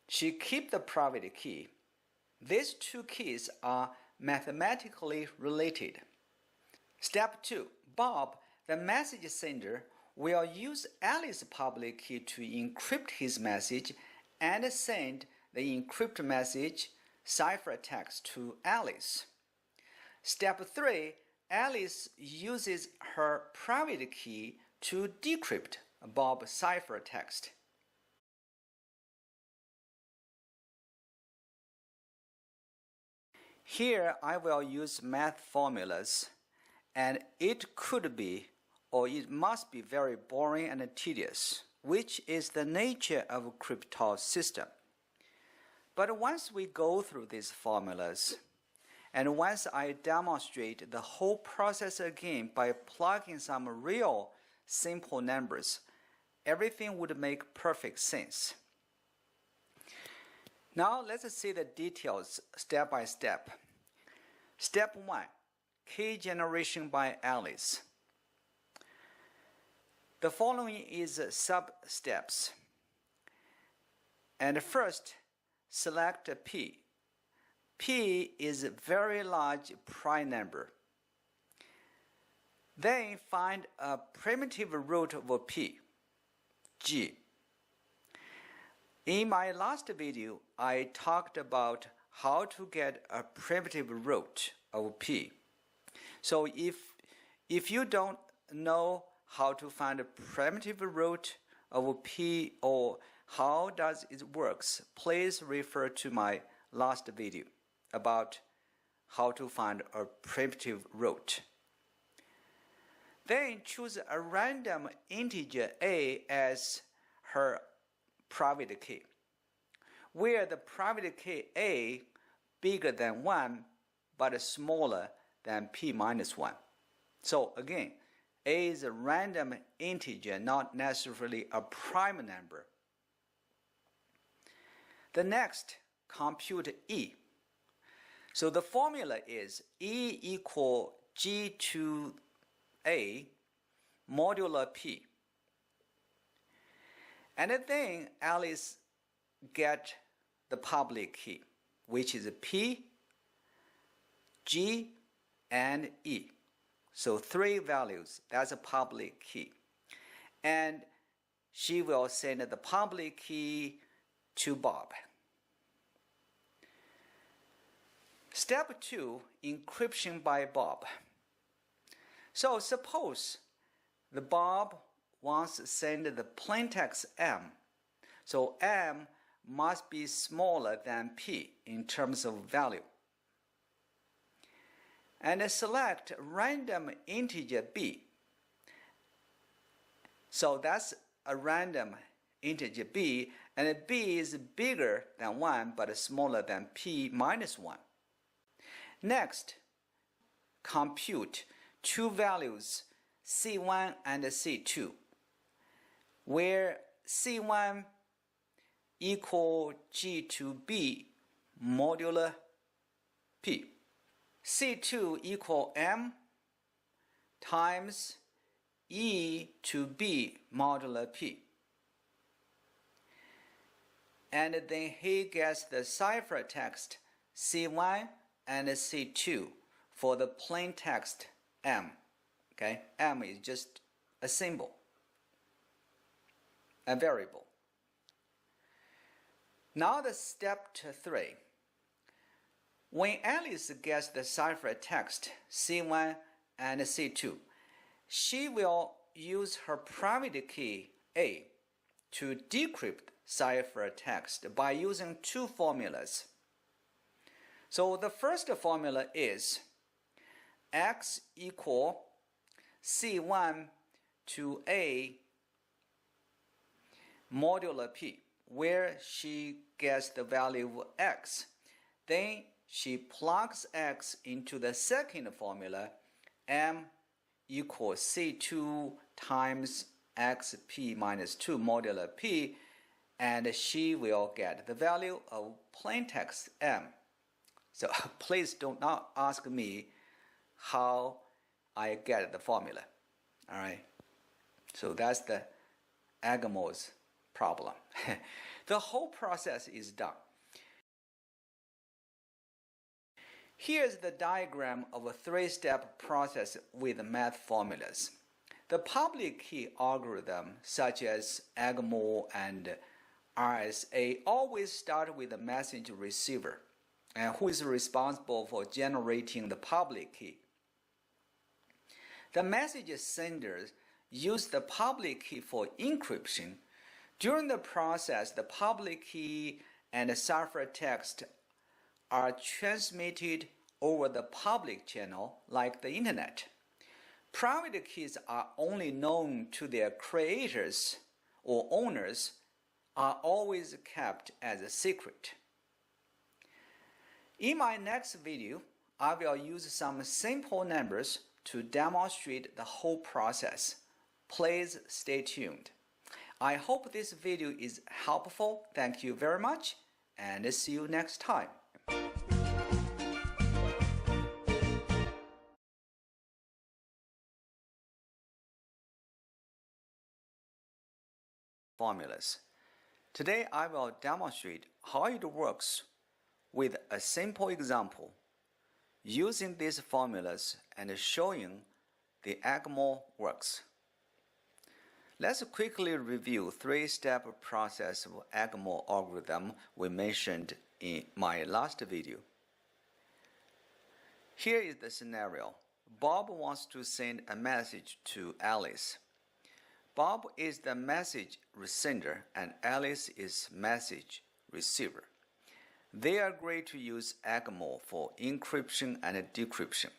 She keeps the private key. These two keys are mathematically related. Step 2. Bob, the message sender, will use Alice's public key to encrypt his message and send the encrypted message ciphertext to Alice. Step 3. Alice uses her private key to decrypt Bob's ciphertext. Here I will use math formulas, and it could be or it must be very boring and tedious, which is the nature of a crypto system. But once we go through these formulas, and once I demonstrate the whole process again by plugging some real simple numbers, everything would make perfect sense. Now let's see the details step by step. Step 1. Key generation by Alice. The following is sub-steps. And first, select P. P is a very large prime number. Then find a primitive root of P, G. In my last video, I talked about how to get a primitive root of P. So if you don't know how to find a primitive root of P or how does it works, please refer to my last video about how to find a primitive root. Then choose a random integer a as her private key, where the private key a bigger than 1 but smaller than p minus 1. So again, a is a random integer, not necessarily a prime number. The next, compute e. So the formula is e equal g to a modulo p. And then Alice get the public key, which is p, g, and e. So 3 values, that's a public key. And she will send the public key to Bob. Step 2, encryption by Bob. So suppose the Bob wants to send the plaintext M. So M must be smaller than P in terms of value. And select random integer B. So that's a random integer B, and B is bigger than 1 but smaller than P minus 1. Next, compute 2 values, C1 and C2, where C1 equal G to B modulo P. C2 equal M times E to B modulo P. And then he gets the ciphertext C1 and C2 for the plain text M. Okay, M is just a symbol, a variable. Now the step 3. When Alice gets the ciphertext C1 and C2, she will use her private key A to decrypt ciphertext by using 2 formulas. So the first formula is x equal C1 to A modulo P, where she gets the value of x. Then she plugs x into the second formula, m equals c2 times xp minus 2 modulo p, and she will get the value of plain text m. So please do not ask me how I get the formula. All right. So that's the ElGamal's problem. The whole process is done. Here's the diagram of a three-step process with math formulas. The public key algorithm, such as ElGamal and RSA, always start with the message receiver, and who is responsible for generating the public key. The message senders use the public key for encryption. During the process, the public key and the ciphertext are transmitted over the public channel like the internet. Private keys are only known to their creators or owners, are always kept as a secret. In my next video, I will use some simple numbers to demonstrate the whole process. Please stay tuned. I hope this video is helpful. Thank you very much, and see you next time. Formulas. Today I will demonstrate how it works with a simple example using these formulas and showing the ElGamal works. Let's quickly review three-step process of ElGamal algorithm we mentioned in my last video. Here is the scenario. Bob wants to send a message to Alice. Bob is the message sender and Alice is message receiver. They agree to use ElGamal for encryption and decryption.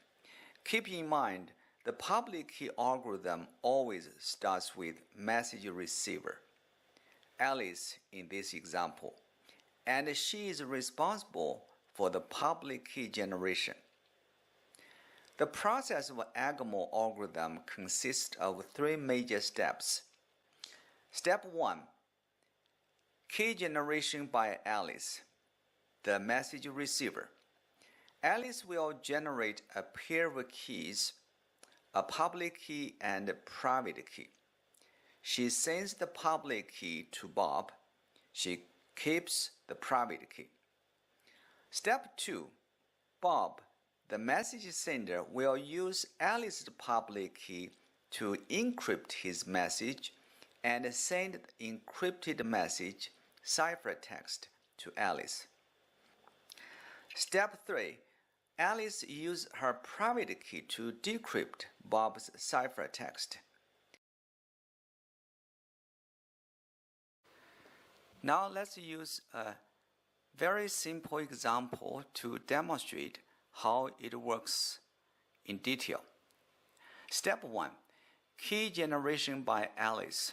Keep in mind, the public key algorithm always starts with message receiver, Alice in this example, and she is responsible for the public key generation. The process of ElGamal algorithm consists of three major steps. Step 1. Key generation by Alice, the message receiver. Alice will generate a pair of keys, a public key and a private key. She sends the public key to Bob. She keeps the private key. Step 2. Bob, the message sender, will use Alice's public key to encrypt his message and send the encrypted message ciphertext to Alice. Step 3. Alice uses her private key to decrypt Bob's ciphertext. Now let's use a very simple example to demonstrate how it works in detail. Step 1. Key generation by Alice.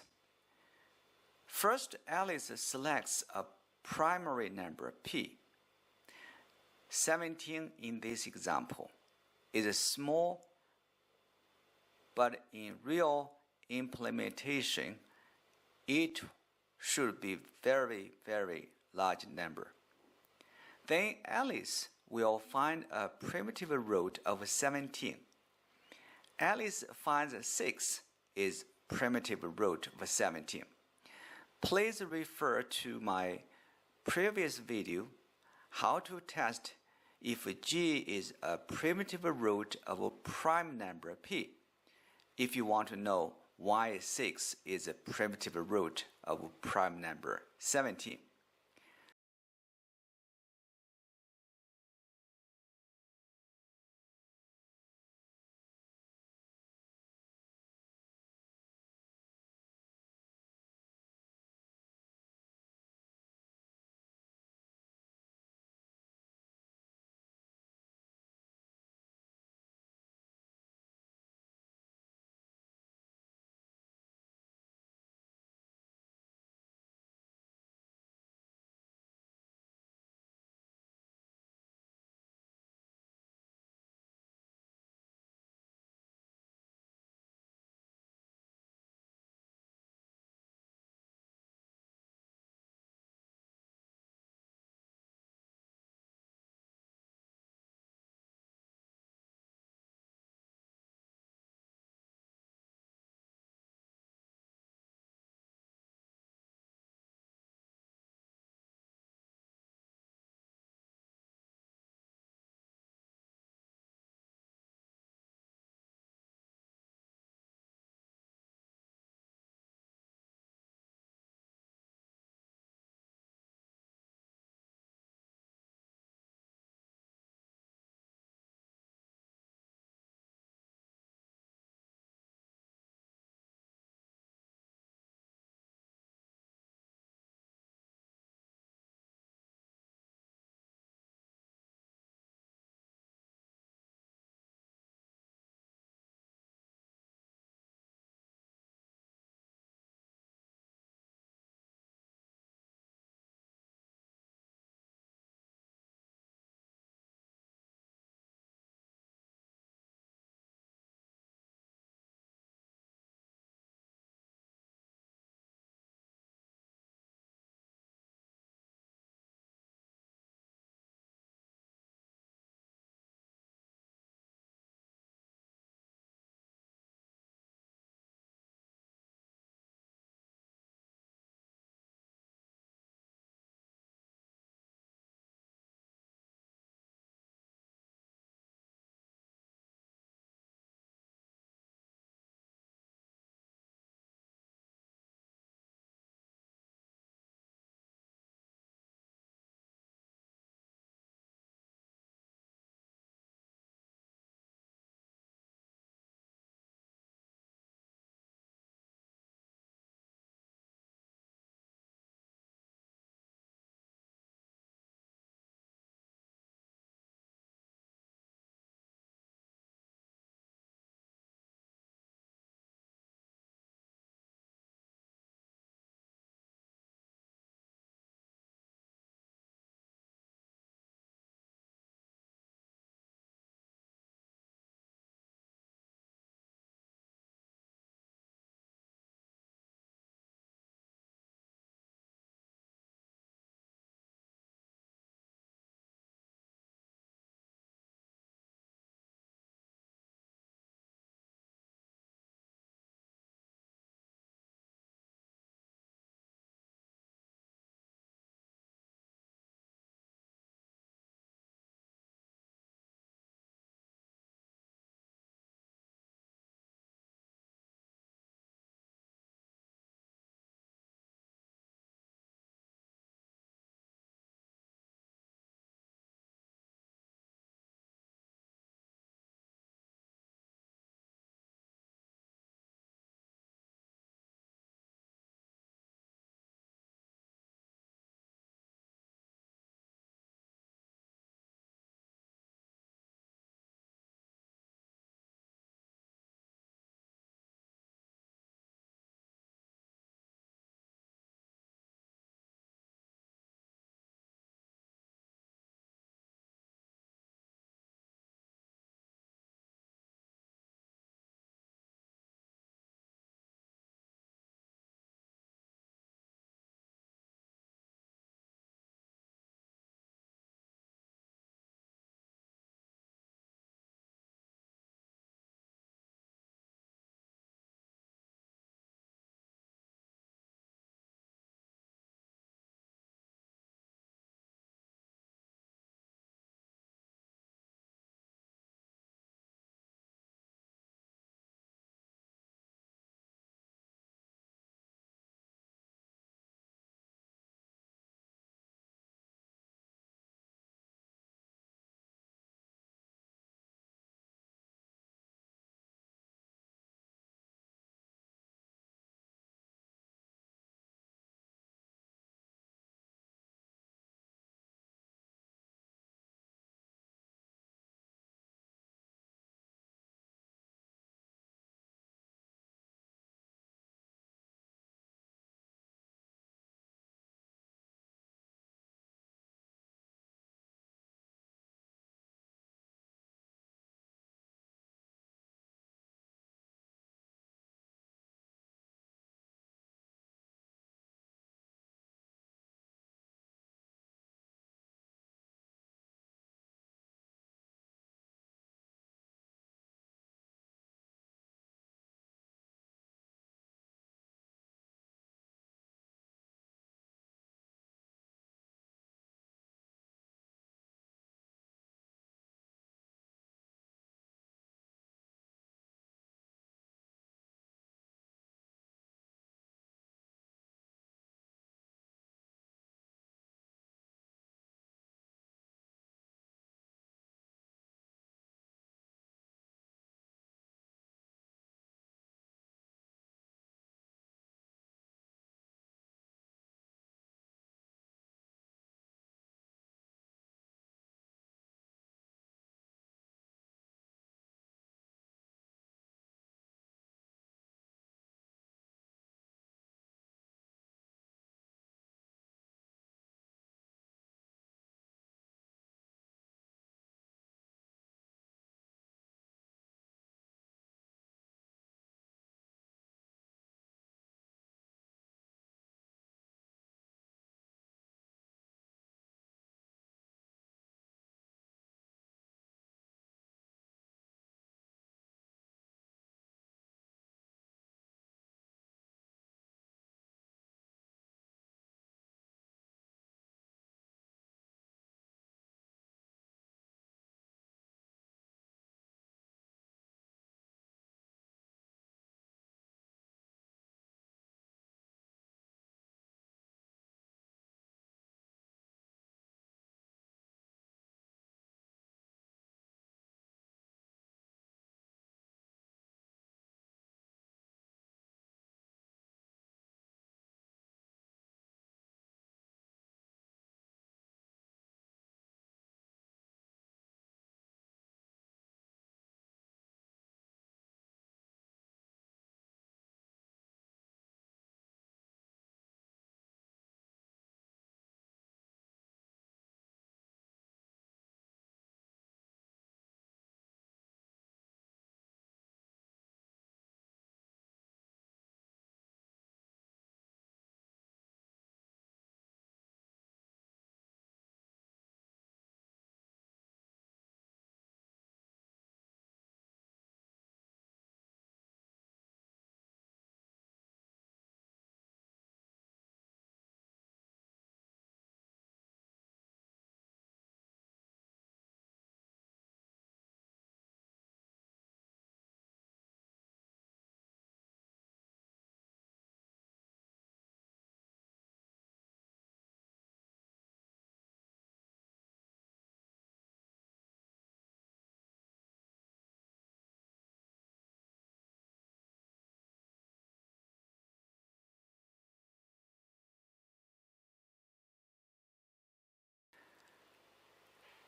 First, Alice selects a primary number P. 17 in this example is small, but in real implementation, it should be very, very large number. Then Alice will find a primitive root of 17. Alice finds 6 is primitive root of 17. Please refer to my previous video how to test if G is a primitive root of a prime number P, if you want to know why 6 is a primitive root of prime number 17.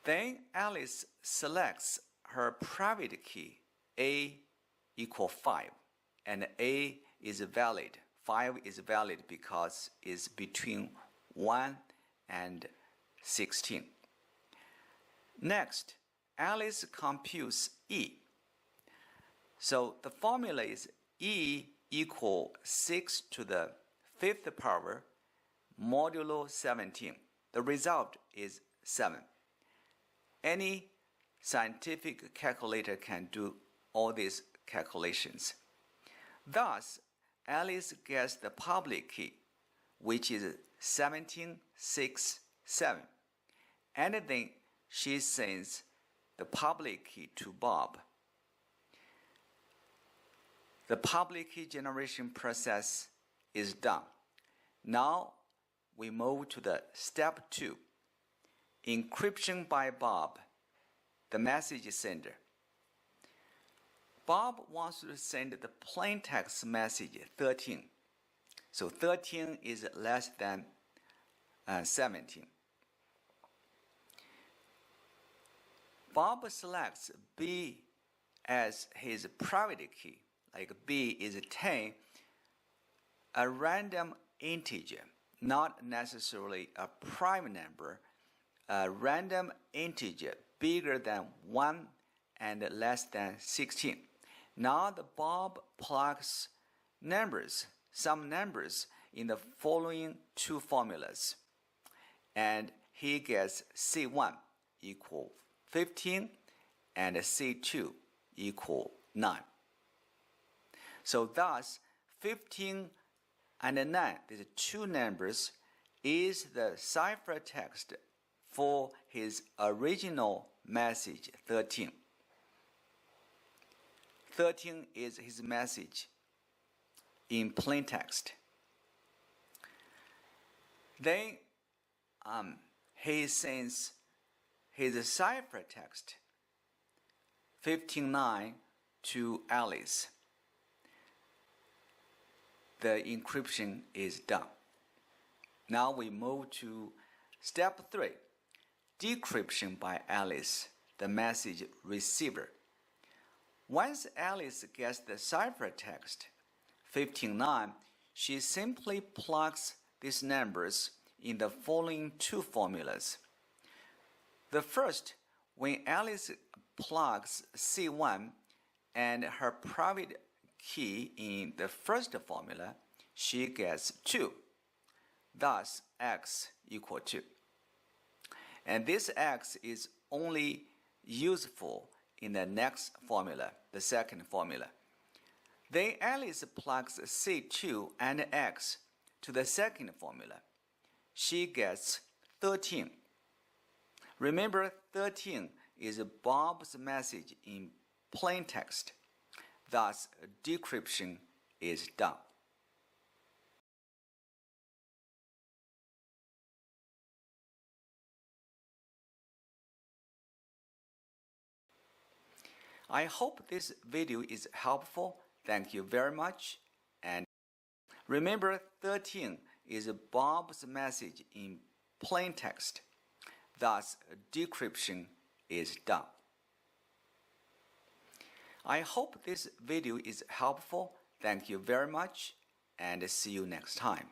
Then Alice selects her private key, A equal 5, and A is valid. 5 is valid because it's between 1 and 16. Next, Alice computes E. So the formula is E equal 6 to the 5th power modulo 17. The result is 7. Any scientific calculator can do all these calculations. Thus, Alice gets the public key, which is 1767, and then she sends the public key to Bob. The public key generation process is done. Now we move to the step 2, encryption by Bob, the message sender. Bob wants to send the plain text message 13. So 13 is less than 17. Bob selects B as his private key, like B is 10, a random integer, not necessarily a prime number, a random integer bigger than 1 and less than 16. Now the Bob plugs some numbers in the following two formulas, and he gets C1 equal 15 and C2 equal 9. So thus 15 and 9, these two numbers, is the ciphertext for his original message 13. 13 is his message in plain text. Then he sends his ciphertext 15.9 to Alice. The encryption is done. Now we move to step 3, decryption by Alice, the message receiver. Once Alice gets the ciphertext 15.9, she simply plugs these numbers in the following two formulas. The first, when Alice plugs C1 and her private key in the first formula, she gets 2. Thus, x equal 2. And this x is only useful in the next formula, the second formula. Then Alice plugs C2 and x to the second formula. She gets 13. Remember, 13 is Bob's message in plain text. Thus, decryption is done. I hope this video is helpful. Thank you very much. And remember, 13 is Bob's message in plain text. Thus, decryption is done. I hope this video is helpful. Thank you very much, and see you next time.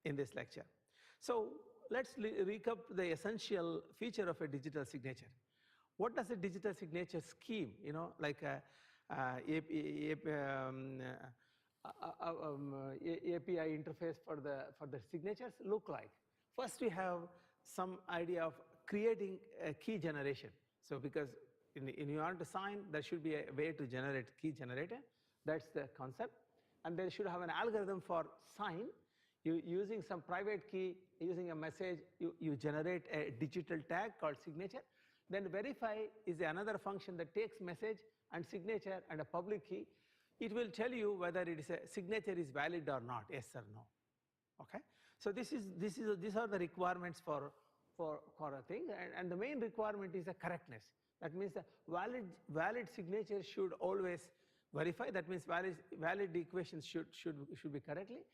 in this lecture. So let's recap the essential feature of a digital signature. What does a digital signature scheme, like API interface for the signatures look like? First, we have some idea of creating a key generation. So because in you want to sign, there should be a way to generate key generator. That's the concept. And they should have an algorithm for sign. Using some private key, using a message, you generate a digital tag called signature. Then verify is another function that takes message and signature and a public key. It will tell you whether it is a signature is valid or not, yes or no. Okay. So these are the requirements for a thing, and the main requirement is the correctness. That means the valid signature should always verify. That means valid equations should be correctly.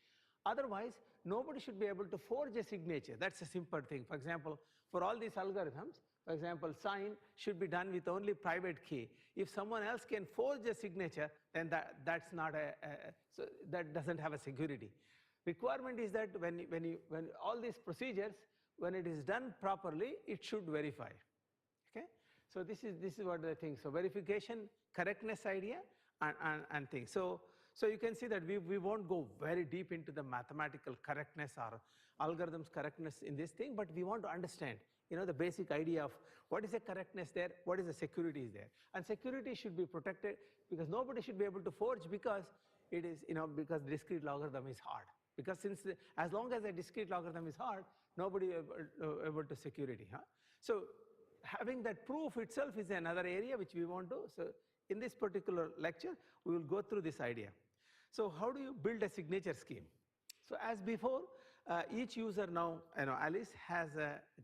Otherwise, nobody should be able to forge a signature. That's a simple thing. For example, for all these algorithms, for example, sign should be done with only private key. If someone else can forge a signature, then that's not so that doesn't have a security. Requirement is that when all these procedures, when it is done properly, it should verify. Okay. So this is what the thing. So verification, correctness idea, and things. So you can see that we won't go very deep into the mathematical correctness or algorithms correctness in this thing, but we want to understand, the basic idea of what is the correctness there, what is the security is there. And security should be protected because nobody should be able to forge because it is, because the discrete logarithm is hard. Because as long as the discrete logarithm is hard, nobody is able to security. Huh? So having that proof itself is another area which we want to. So in this particular lecture, we will go through this idea. So how do you build a signature scheme? So as before, each user now, Alice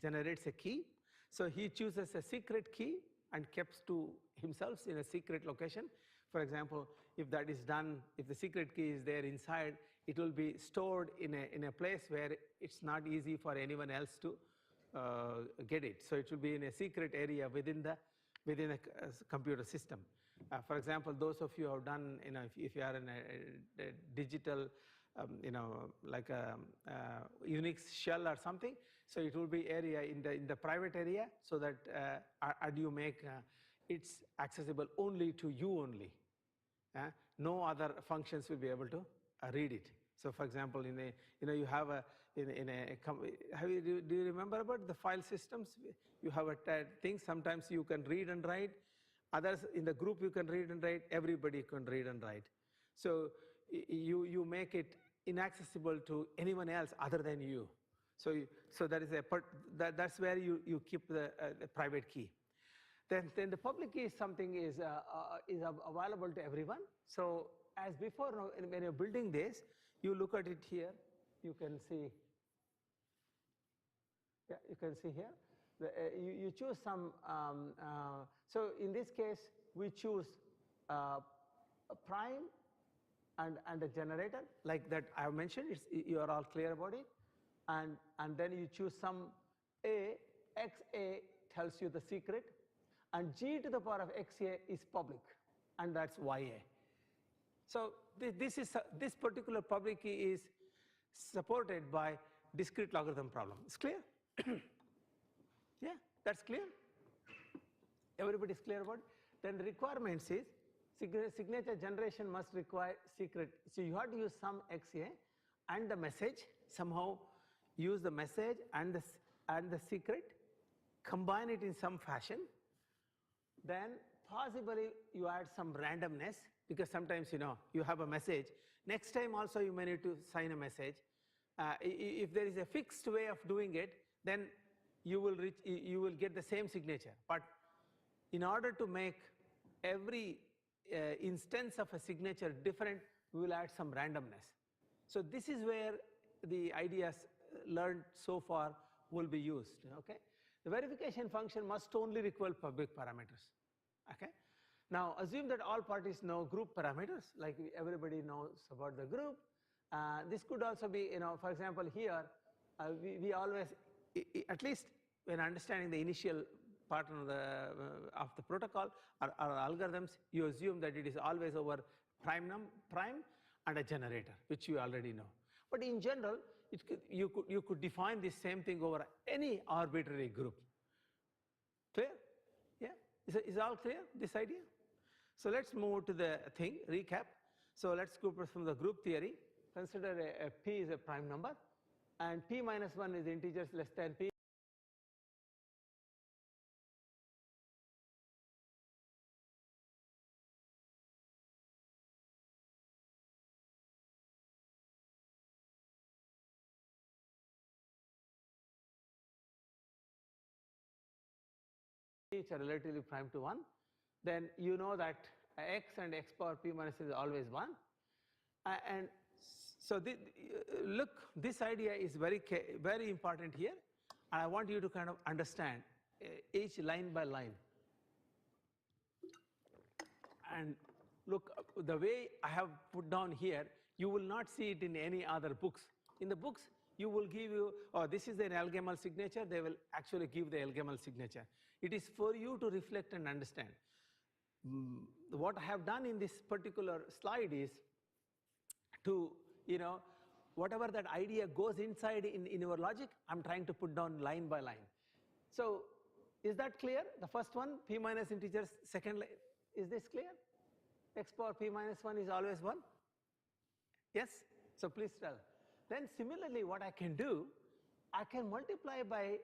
generates a key. So he chooses a secret key and keeps to himself in a secret location. For example, if that is done, if the secret key is there inside, it will be stored in a place where it's not easy for anyone else to get it. So it will be in a secret area within a computer system. For example, those of you who have done, if you are in a digital, like a Unix shell or something, so it will be area in the private area, so that and you make it's accessible only to you only. No other functions will be able to read it. So, for example, you have do you remember about the file systems? You have a thing. Sometimes you can read and write. Others in the group you can read and write. Everybody can read and write. So you make it inaccessible to anyone else other than you. So that is that's where you keep the private key. Then the public key is something is available to everyone. So as before, when you're building this, you look at it here. You can see. Yeah, you can see here. You choose some. So in this case, we choose a prime and a generator like that I have mentioned. You are all clear about it. And then you choose some a. Xa tells you the secret. And g to the power of xa is public, and that's ya. So this particular public key is supported by discrete logarithm problem. It's clear? Yeah, that's clear. Everybody's clear about it. Then the requirements is signature generation must require secret. So you have to use some xa and the message, somehow use the message and the secret, combine it in some fashion. Then possibly you add some randomness, because sometimes you have a message. Next time also you may need to sign a message. If there is a fixed way of doing it, then you will get the same signature. But in order to make every instance of a signature different, we will add some randomness. So this is where the ideas learned so far will be used. Okay. The verification function must only require public parameters. Okay. Now assume that all parties know group parameters, like everybody knows about the group. This could also be, for example, here we always, at least when understanding the initial part of the protocol or algorithms, you assume that it is always over prime and a generator, which you already know. But in general, you could define the same thing over any arbitrary group. Clear? Yeah? Is all clear, this idea? So let's move to the thing, recap. So let's go from the group theory. Consider a P is a prime number, and P minus 1 is integers less than P. Which are relatively prime to 1, then you know that x and x power p minus is always 1. And so look, this idea is very important here, and I want you to kind of understand each line by line. And look, the way I have put down here, you will not see it in any other books. In the books, you will give you, oh, this is an ElGamal signature, they will actually give the ElGamal signature. It is for you to reflect and understand. What I have done in this particular slide is to, whatever that idea goes inside in your logic, I'm trying to put down line by line. So is that clear? The first one, p minus integers, second line, is this clear? X power p minus 1 is always 1? Yes? So please tell. Then similarly, what I can do, I can multiply by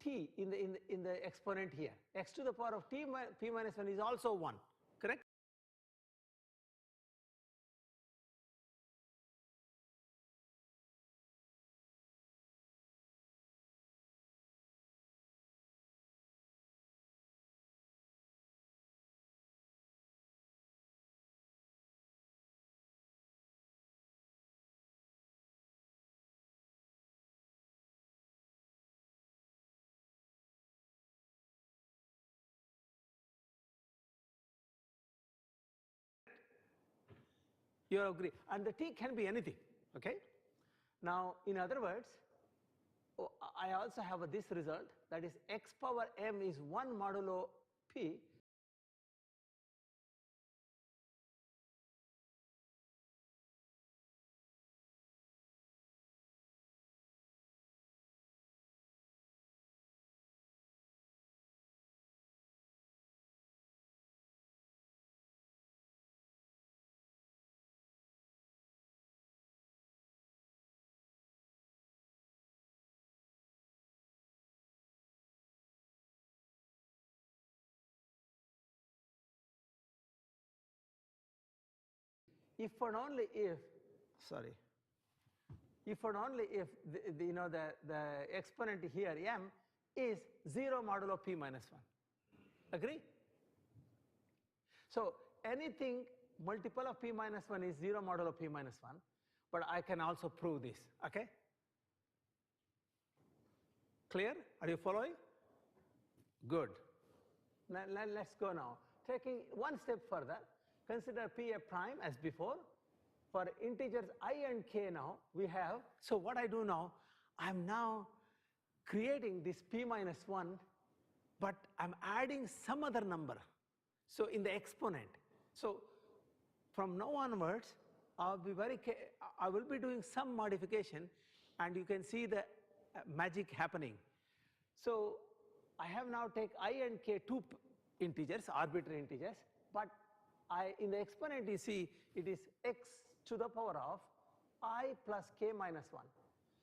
t in the exponent here. X to the power of p minus 1 is also 1, correct? You agree, and the t can be anything, okay? Now, in other words, I also have this result, that is x power m is 1 modulo p. If and only if, if and only if the exponent here m is 0 modulo p minus 1. Agree? So anything multiple of p minus 1 is 0 modulo p minus 1, but I can also prove this, okay? Clear? Are you following? Good. Now, let's go now. Taking one step further, consider p a prime as before. For integers I and k now, we have, so what I do now, I'm now creating this p minus 1, but I'm adding some other number. So in the exponent. So from now onwards, I will be doing some modification, and you can see the magic happening. So I have now take I and k, two integers, arbitrary integers, but in the exponent you see it is x to the power of I plus k minus 1.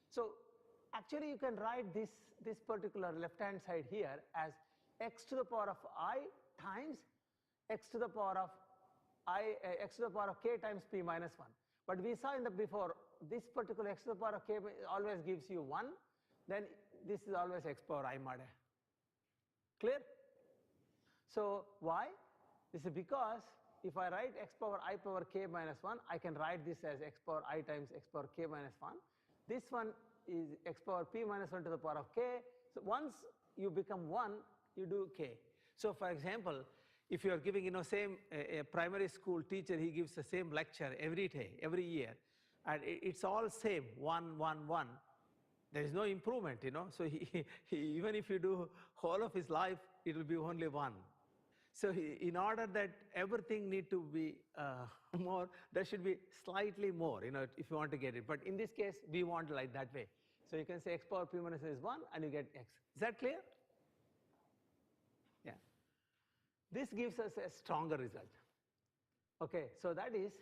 So actually you can write this particular left hand side here as x to the power of I times x to the power of k times p minus 1. But we saw in the before, this particular x to the power of k always gives you 1, then this is always x power I mod a. Clear? So why? This is because if I write x power I power k minus 1, I can write this as x power I times x power k minus 1. This one is x power p minus 1 to the power of k. So once you become 1, you do k. So for example, if you are giving, same a primary school teacher, he gives the same lecture every day, every year, and it's all same, 1, 1, 1. There is no improvement, So he even if you do whole of his life, it will be only 1. So in order that everything need to be more, there should be slightly more, if you want to get it. But in this case, we want like that way. So you can say x power p minus is 1 and you get x. Is that clear? Yeah. This gives us a stronger result. Okay, so that is,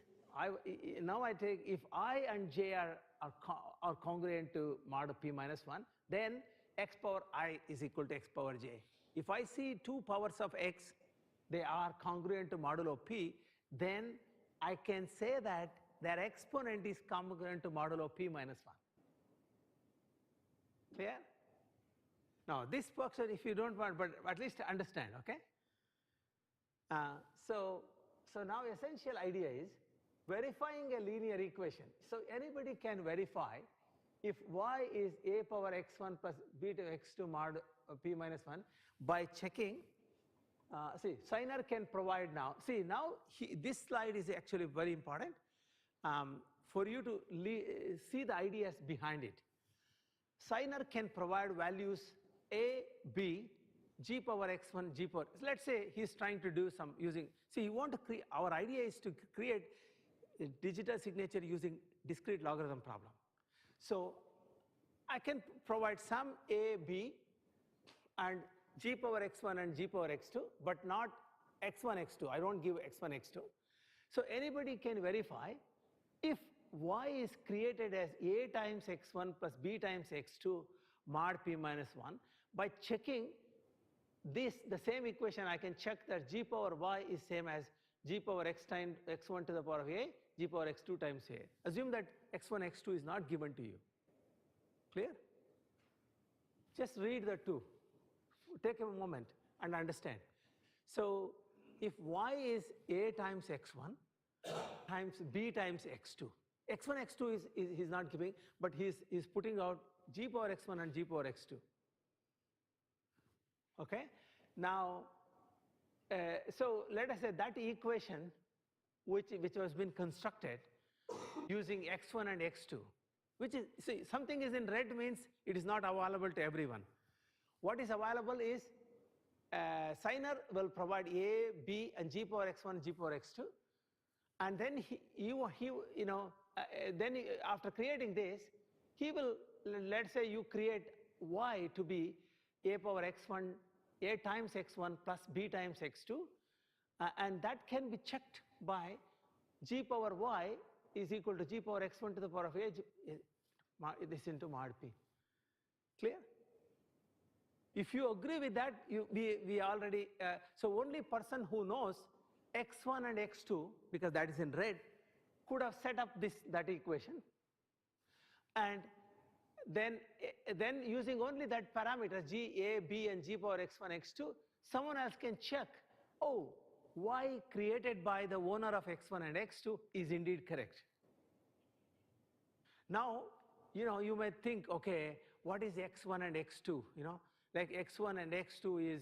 now I take, if I and j are congruent to mod of p minus 1, then x power I is equal to x power j. If I see two powers of x, they are congruent to modulo p, then I can say that their exponent is congruent to modulo p minus 1. Clear? Now this works out if you don't want, but at least understand, okay? So now essential idea is verifying a linear equation. So anybody can verify if y is a power x1 plus b to x2 mod p minus 1 by checking. See, Signer can provide now. See, now this slide is actually very important for you to see the ideas behind it. Signer can provide values a, b, g power x1, g power. Let's say he's trying to do some using. See, you want to create. Our idea is to create a digital signature using discrete logarithm problem. So I can provide some a, b, and g power x1 and g power x2, but not x1, x2. I don't give x1, x2. So anybody can verify if y is created as a times x1 plus b times x2 mod p minus 1 by checking this, the same equation. I can check that g power y is same as g power x times x1 to the power of a, g power x2 times a. Assume that x1, x2 is not given to you. Clear? Just read the two. Take a moment and understand. So if y is a times x1 times b times x2, x1, x2 is he's not giving, but he's putting out g power x1 and g power x2. Okay? Now, so let us say that equation which has been constructed using x1 and x2, which is, see, something is in red means it is not available to everyone. What is available is Signer will provide a, b, and g power x1, g power x2, and then then after creating this, he will, let's say you create y to be a power x1, a times x1 plus b times x2, and that can be checked by g power y is equal to g power x1 to the power of a, this into mod p. Clear? If you agree with that, we already, so only person who knows x1 and x2, because that is in red, could have set up that equation. And then using only that parameter g, a, b, and g power x1, x2, someone else can check, oh, y created by the owner of x1 and x2 is indeed correct. Now, you may think, okay, what is x1 and x2? Like x1 and x2 is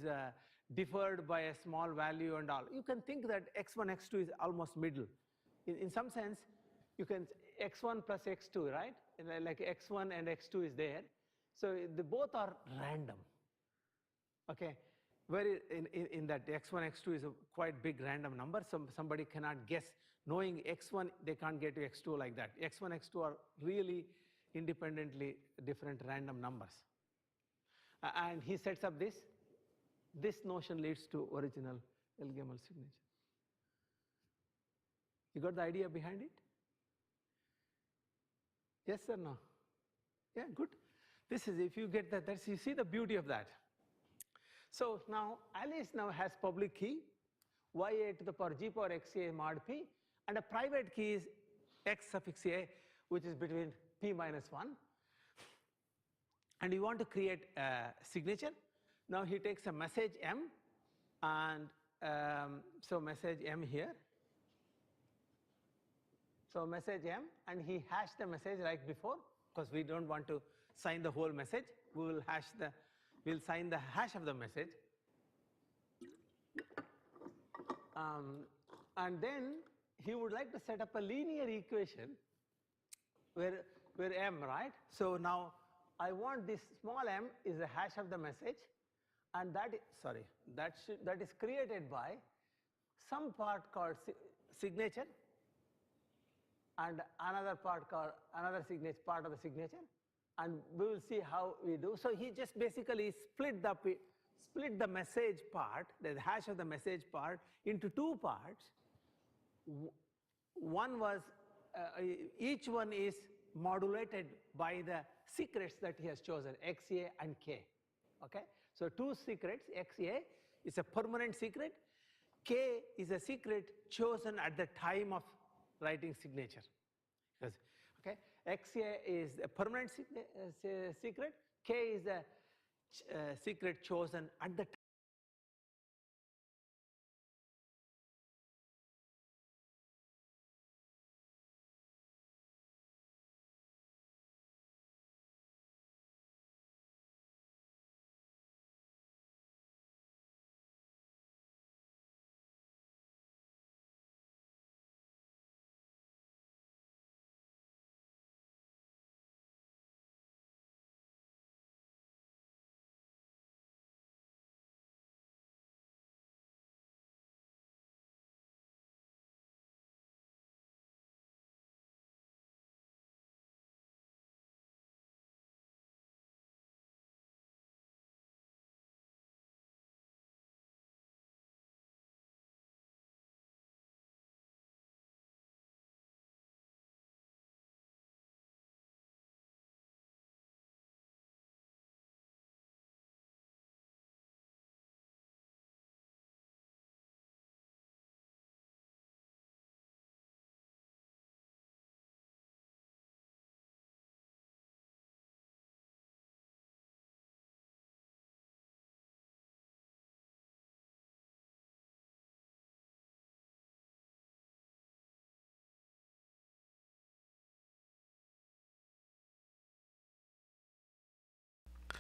differed by a small value and all. You can think that x1, x2 is almost middle. In some sense, you can x1 plus x2, right? Like x1 and x2 is there. So they both are random. Okay, where in that x1, x2 is a quite big random number. Somebody cannot guess. Knowing x1, they can't get to x2 like that. x1, x2 are really independently different random numbers. And he sets up this. This notion leads to original ElGamal signature. You got the idea behind it? Yes or no? Yeah, good. This is, if you get that, you see the beauty of that. So now Alice now has public key ya to the power g power xa mod p, and a private key is x suffix a, which is between p minus 1. And you want to create a signature. Now he takes a message m, and so message m here. So message m, and he hashed the message like before, because we don't want to sign the whole message. We'll sign the hash of the message. And then he would like to set up a linear equation where m, right? So now I want this small m is the hash of the message, and that is created by some part called signature and another part called another signature, part of the signature, and we will see how we do. So he just basically split the message part, the hash of the message part, into two parts. One was each one is modulated by the secrets that he has chosen, XA and K. Okay, so two secrets. XA is a permanent secret. K is a secret chosen at the time of writing signature. Okay, XA is a permanent secret. K is a secret chosen at the time.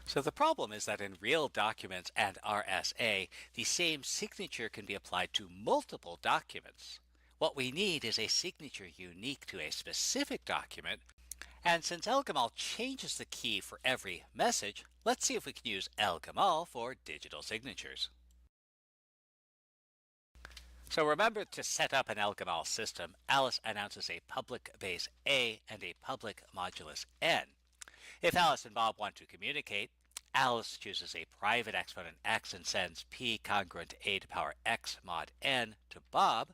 So the problem is that in real documents and RSA, the same signature can be applied to multiple documents. What we need is a signature unique to a specific document, and since ElGamal changes the key for every message, let's see if we can use ElGamal for digital signatures. So remember, to set up an ElGamal system, Alice announces a public base A and a public modulus n. If Alice and Bob want to communicate, Alice chooses a private exponent x and sends p congruent to a to power x mod n to Bob.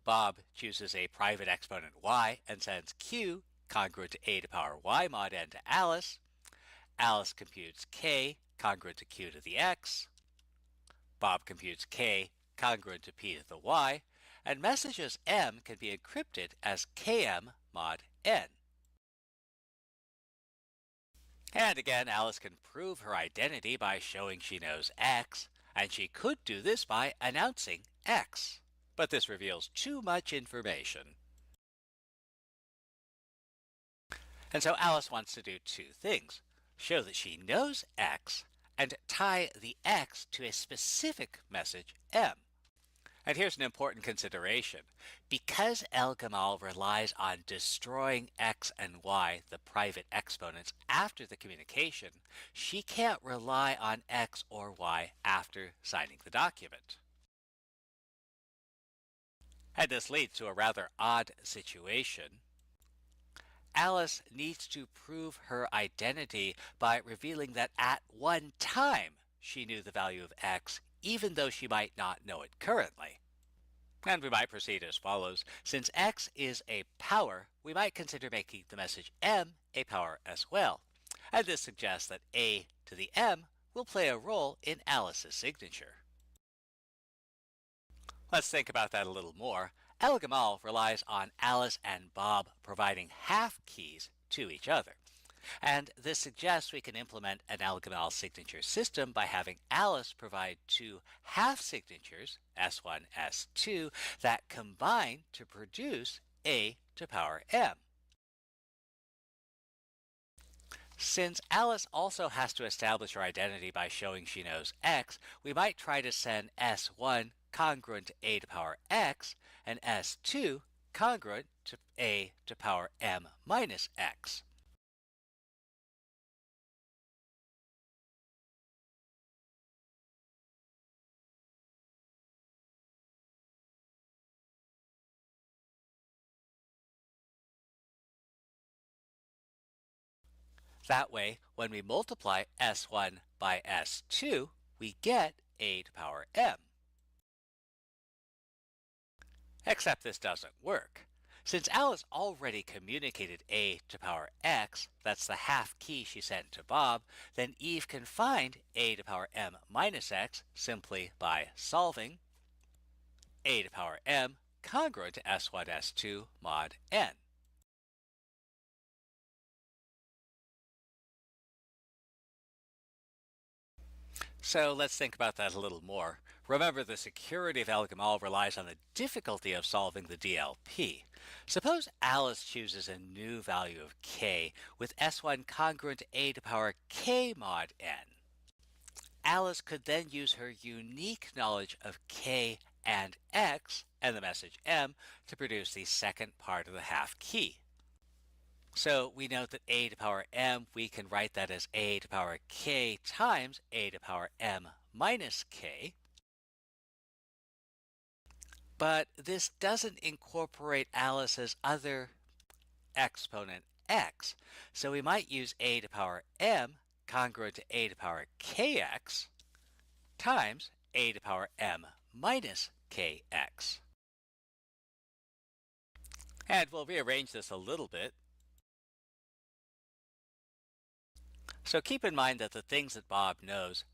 Bob chooses a private exponent y and sends q congruent to a to power y mod n to Alice. Alice computes k congruent to q to the x. Bob computes k congruent to p to the y, and messages m can be encrypted as km mod n. And again, Alice can prove her identity by showing she knows x, and she could do this by announcing x. But this reveals too much information. And so Alice wants to do two things: show that she knows x, and tie the x to a specific message m. And here's an important consideration. Because ElGamal relies on destroying x and y, the private exponents, after the communication, she can't rely on x or y after signing the document. And this leads to a rather odd situation. Alice needs to prove her identity by revealing that at one time she knew the value of x, even though she might not know it currently. And we might proceed as follows. Since x is a power, we might consider making the message m a power as well. And this suggests that a to the m will play a role in Alice's signature. Let's think about that a little more. ElGamal relies on Alice and Bob providing half keys to each other. And this suggests we can implement an ElGamal signature system by having Alice provide two half signatures, S1, S2, that combine to produce a to power m. Since Alice also has to establish her identity by showing she knows x, we might try to send S1 congruent to a to power x and S2 congruent to a to power m minus x. That way, when we multiply S1 by S2, we get a to the power m. Except this doesn't work. Since Alice already communicated a to the power x, that's the half key she sent to Bob, then Eve can find a to the power m minus x simply by solving a to the power m congruent to S1, S2 mod n. So let's think about that a little more. Remember, the security of ElGamal relies on the difficulty of solving the DLP. Suppose Alice chooses a new value of k with S1 congruent to a to the power k mod n. Alice could then use her unique knowledge of k and x and the message m to produce the second part of the half key. So we note that a to the power m, we can write that as a to the power k times a to the power m minus k. But this doesn't incorporate Alice's other exponent x. So we might use a to the power m congruent to a to the power kx times a to the power m minus kx. And we'll rearrange this a little bit. So keep in mind that the things that Bob knows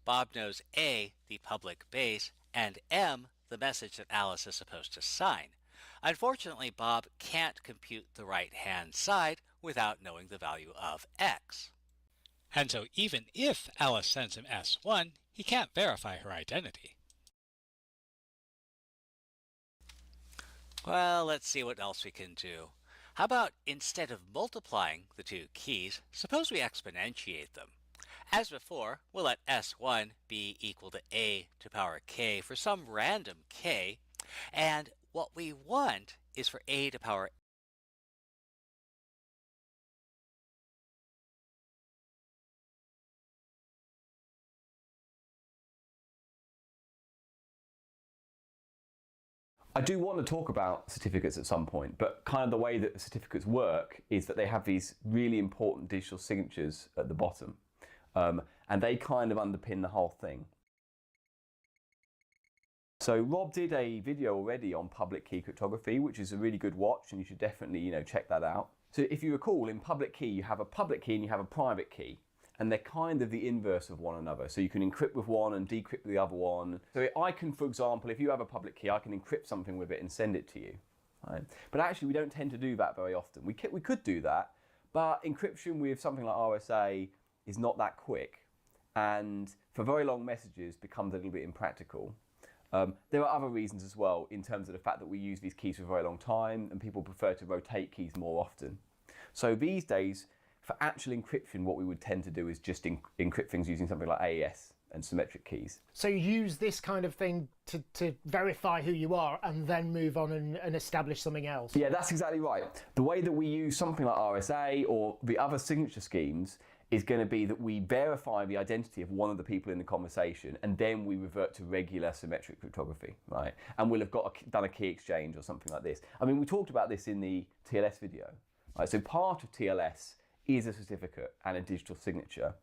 A, the public base, and M, the message that Alice is supposed to sign. Unfortunately, Bob can't compute the right-hand side without knowing the value of x. And so even if Alice sends him S1, he can't verify her identity. Well, let's see what else we can do. How about instead of multiplying the two keys, suppose we exponentiate them. As before, we'll let S1 be equal to a to the power k for some random k, and what we want is for a to the power I do want to talk about certificates at some point, but kind of the way that certificates work is that they have these really important digital signatures at the bottom, and they kind of underpin the whole thing. So Rob did a video already on public key cryptography, which is a really good watch, and you should definitely check that out. So if you recall, in public key you have a public key and you have a private key, and they're kind of the inverse of one another. So you can encrypt with one and decrypt with the other one. So I can, for example, if you have a public key, I can encrypt something with it and send it to you. Right? But actually we don't tend to do that very often. We could do that, but encryption with something like RSA is not that quick, and for very long messages becomes a little bit impractical. There are other reasons as well, in terms of the fact that we use these keys for a very long time and people prefer to rotate keys more often. So these days, for actual encryption, what we would tend to do is just encrypt things using something like AES and symmetric keys. So you use this kind of thing to verify who you are and then move on and establish something else? Yeah, that's exactly right. The way that we use something like RSA or the other signature schemes is going to be that we verify the identity of one of the people in the conversation, and then we revert to regular symmetric cryptography, right? And we'll have done a key exchange or something like this. I mean, we talked about this in the TLS video, right? So part of TLS is a certificate and a digital signature,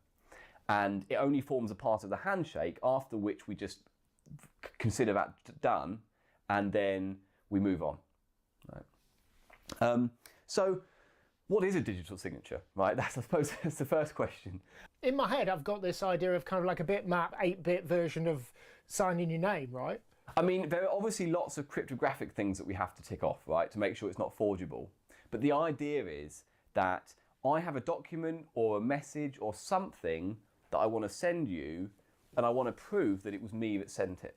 and it only forms a part of the handshake, after which we just consider that done, and then we move on. Right? So what is a digital signature, right? I suppose that's the first question. In my head, I've got this idea of kind of like a bitmap, 8-bit version of signing your name, right? I mean, there are obviously lots of cryptographic things that we have to tick off, right, to make sure it's not forgeable. But the idea is that I have a document or a message or something that I want to send you, and I want to prove that it was me that sent it.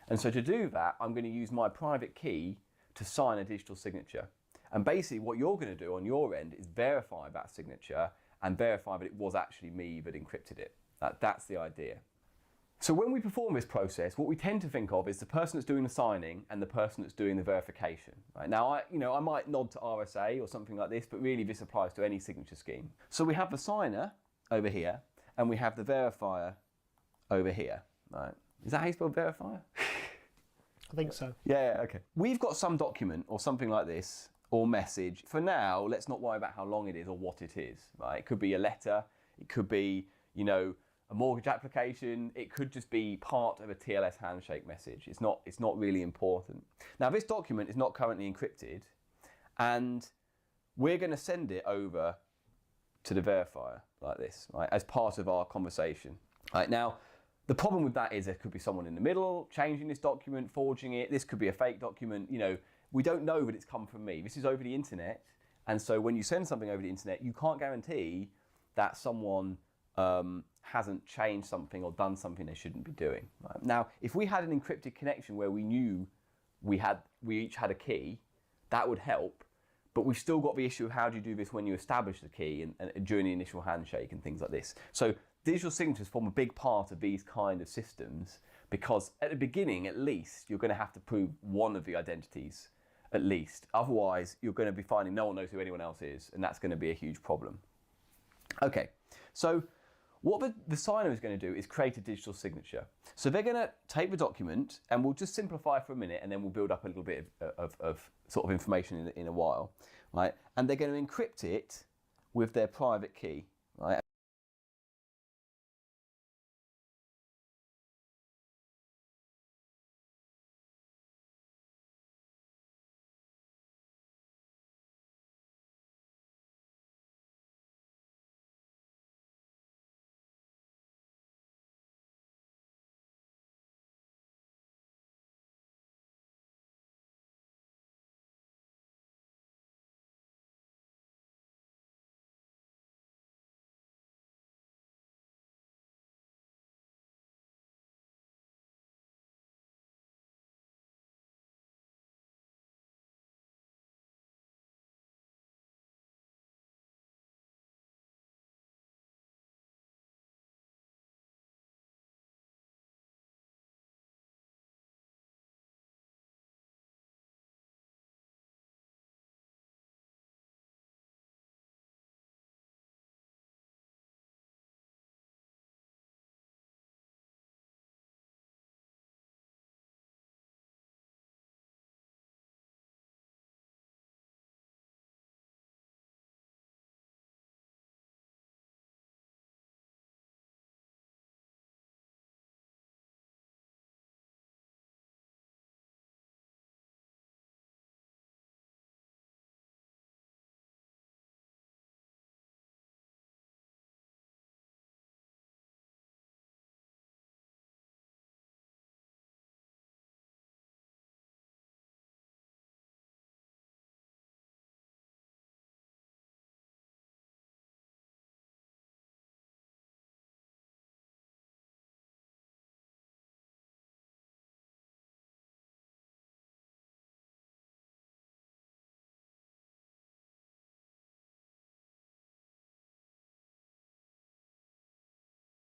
And so to do that, I'm going to use my private key to sign a digital signature. And basically what you're going to do on your end is verify that signature and verify that it was actually me that encrypted it. That's the idea. So when we perform this process, what we tend to think of is the person that's doing the signing and the person that's doing the verification. Right? Now, I might nod to RSA or something like this, but really this applies to any signature scheme. So we have the signer over here, and we have the verifier over here. Right? Is that how you spell verifier? I think so. Yeah, okay. We've got some document or something like this, or message. For now, let's not worry about how long it is or what it is. Right? It could be a letter, It could be, you know, a mortgage application. It could just be part of a TLS handshake message. It's not really important. Now, this document is not currently encrypted, and we're going to send it over to the verifier like this, right, as part of our conversation. Right, now, the problem with that is there could be someone in the middle changing this document, forging it. This could be a fake document. You know, we don't know that it's come from me. This is over the internet, and so when you send something over the internet, you can't guarantee that someone hasn't changed something or done something they shouldn't be doing. Right? Now, if we had an encrypted connection where we knew we each had a key, that would help. But we've still got the issue of how do you do this when you establish the key and during the initial handshake and things like this. So digital signatures form a big part of these kind of systems, because at the beginning, at least, you're going to have to prove one of the identities, at least. Otherwise, you're going to be finding no one knows who anyone else is, and that's going to be a huge problem. Okay, so what the signer is going to do is create a digital signature. So they're going to take the document, and we'll just simplify for a minute, and then we'll build up a little bit of sort of information in a while, right? And they're going to encrypt it with their private key, right?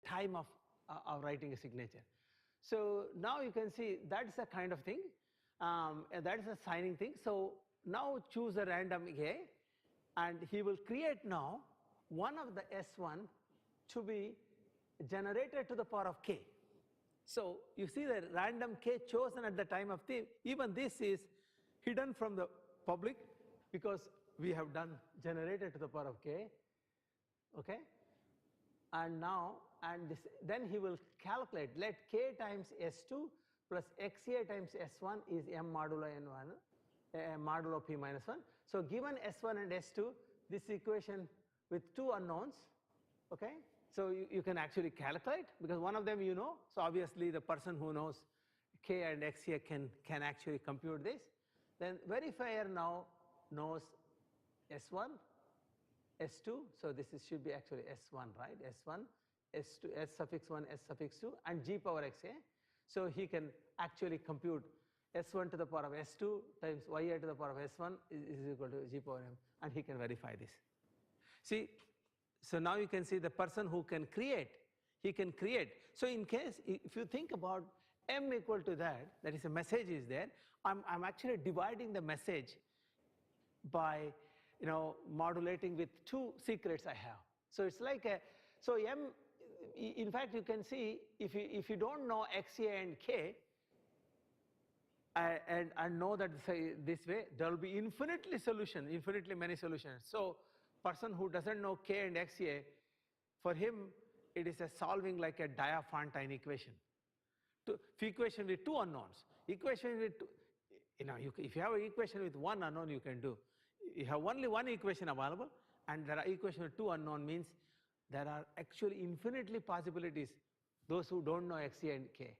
Time of writing a signature. So now you can see that's a kind of thing, and that is a signing thing. So now choose a random A, and he will create now one of the S1 to be generated to the power of K. So you see the random K chosen at the time of the, even this is hidden from the public because we have done generated to the power of K, okay? And now, and this, then he will calculate, let K times S2 plus XA times S1 is M modulo N1, modulo P minus 1. So given S1 and S2, this equation with two unknowns, okay? So you can actually calculate, because one of them you know, so obviously the person who knows K and XA can actually compute this. Then verifier now knows S1, S2, so this should be actually S1, right? S1, S2, S suffix 1, S suffix 2, and G power XA. So he can actually compute S1 to the power of S2 times YA to the power of S1 is equal to G power M, and he can verify this. See, so now you can see the person who can create, he can create. So in case, if you think about M equal to that is a message is there, I'm actually dividing the message by, you know, modulating with two secrets I have. So it's like a, so M, in fact you can see if you don't know XA and K, and know that say this way, there will be infinitely many solutions. So person who doesn't know K and XA, For him, it is a solving like a Diophantine equation. Equation with two unknowns. Equation with two, if you have an equation with one unknown, you can do. You have only one equation available, and there are equation with two unknown means there are actually infinitely possibilities. Those who don't know x, a, and k.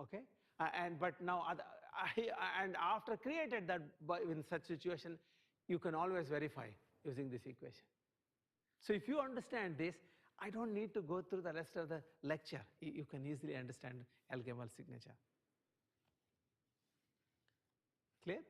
Okay, but now and after created that in such situation, you can always verify using this equation. So if you understand this, I don't need to go through the rest of the lecture. You can easily understand ElGamal signature. Clear?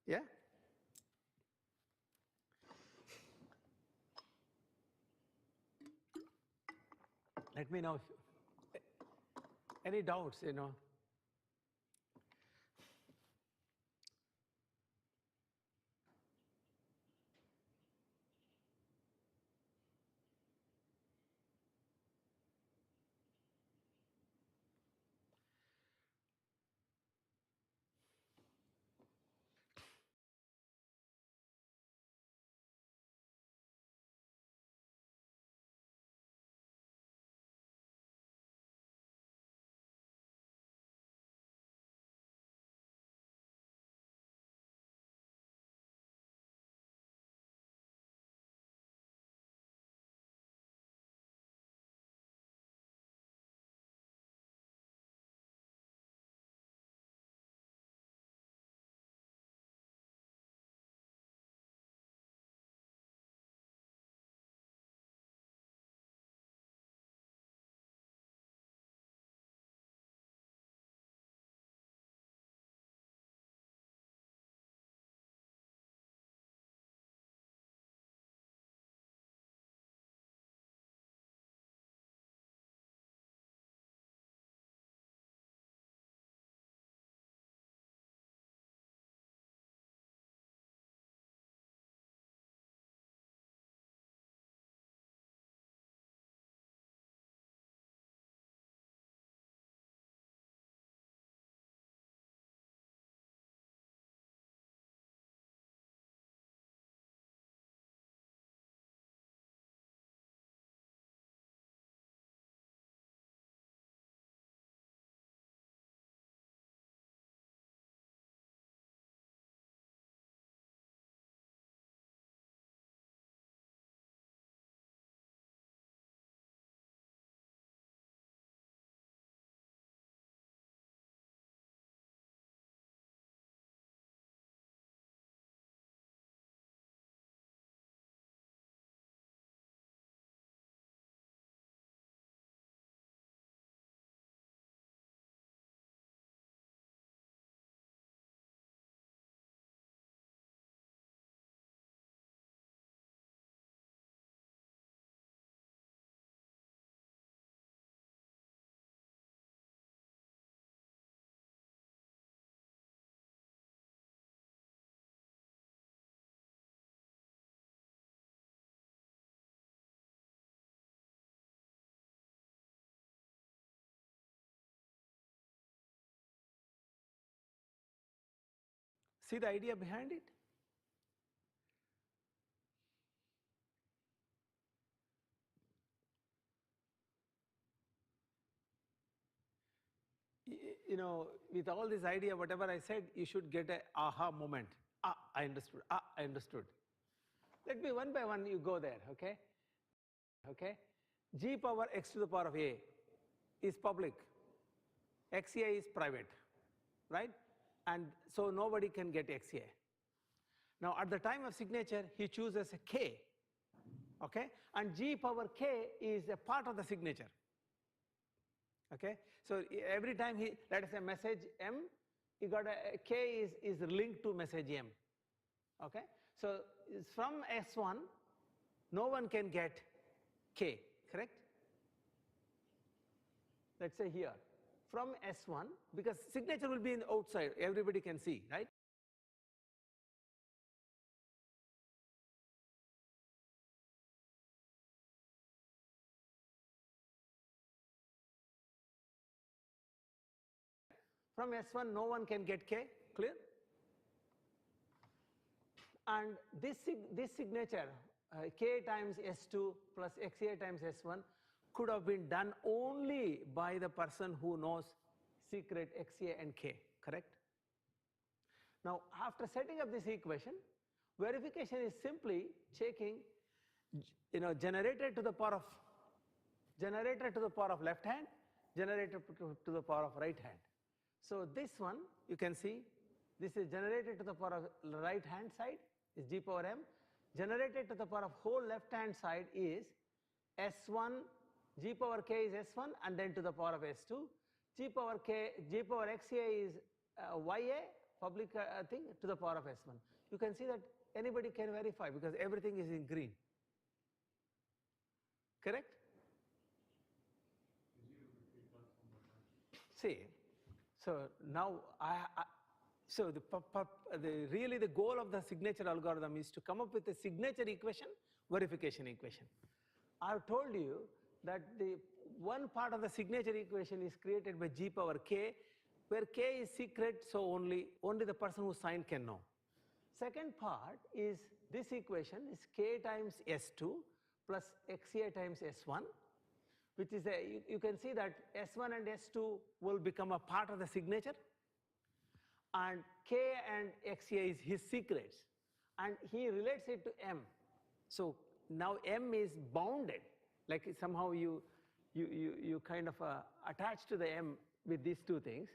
Yeah? Let me know if any doubts, you know. See the idea behind it? You know, with all this idea, whatever I said, you should get a aha moment. Ah, I understood. Ah, I understood. Let me one by one you go there, okay? Okay? G power x to the power of a is public. Xa is private, right? And so nobody can get Xa. Now at the time of signature, he chooses a k, okay? And G power k is a part of the signature. Okay, so every time he, let us say message M, you got a K is linked to message M. Okay, so from S1, no one can get K, correct? Let's say here, from S1, because signature will be in the outside, everybody can see, right? From S1, no one can get K, clear? And this signature, K times S2 plus XA times S1, could have been done only by the person who knows secret XA and K, correct? Now, after setting up this equation, verification is simply checking, you know, generator to the power of left hand, generator to the power of right hand. So this one, you can see, this is generated to the power of right hand side is G power M. Generated to the power of whole left hand side is S1, G power K is S1 and then to the power of S2. G power XA is YA public thing to the power of S1. You can see that anybody can verify because everything is in green. Correct? See, so now so really the goal of the signature algorithm is to come up with a signature equation, verification equation. I've told you that the one part of the signature equation is created by g power k, where k is secret, so only the person who signed can know. Second part is this equation is k times S2 plus xa times S1, which is you can see that S1 and S2 will become a part of the signature, and k and xa is his secrets, and he relates it to m. So now m is bounded, like somehow you kind of attach to the m with these two things.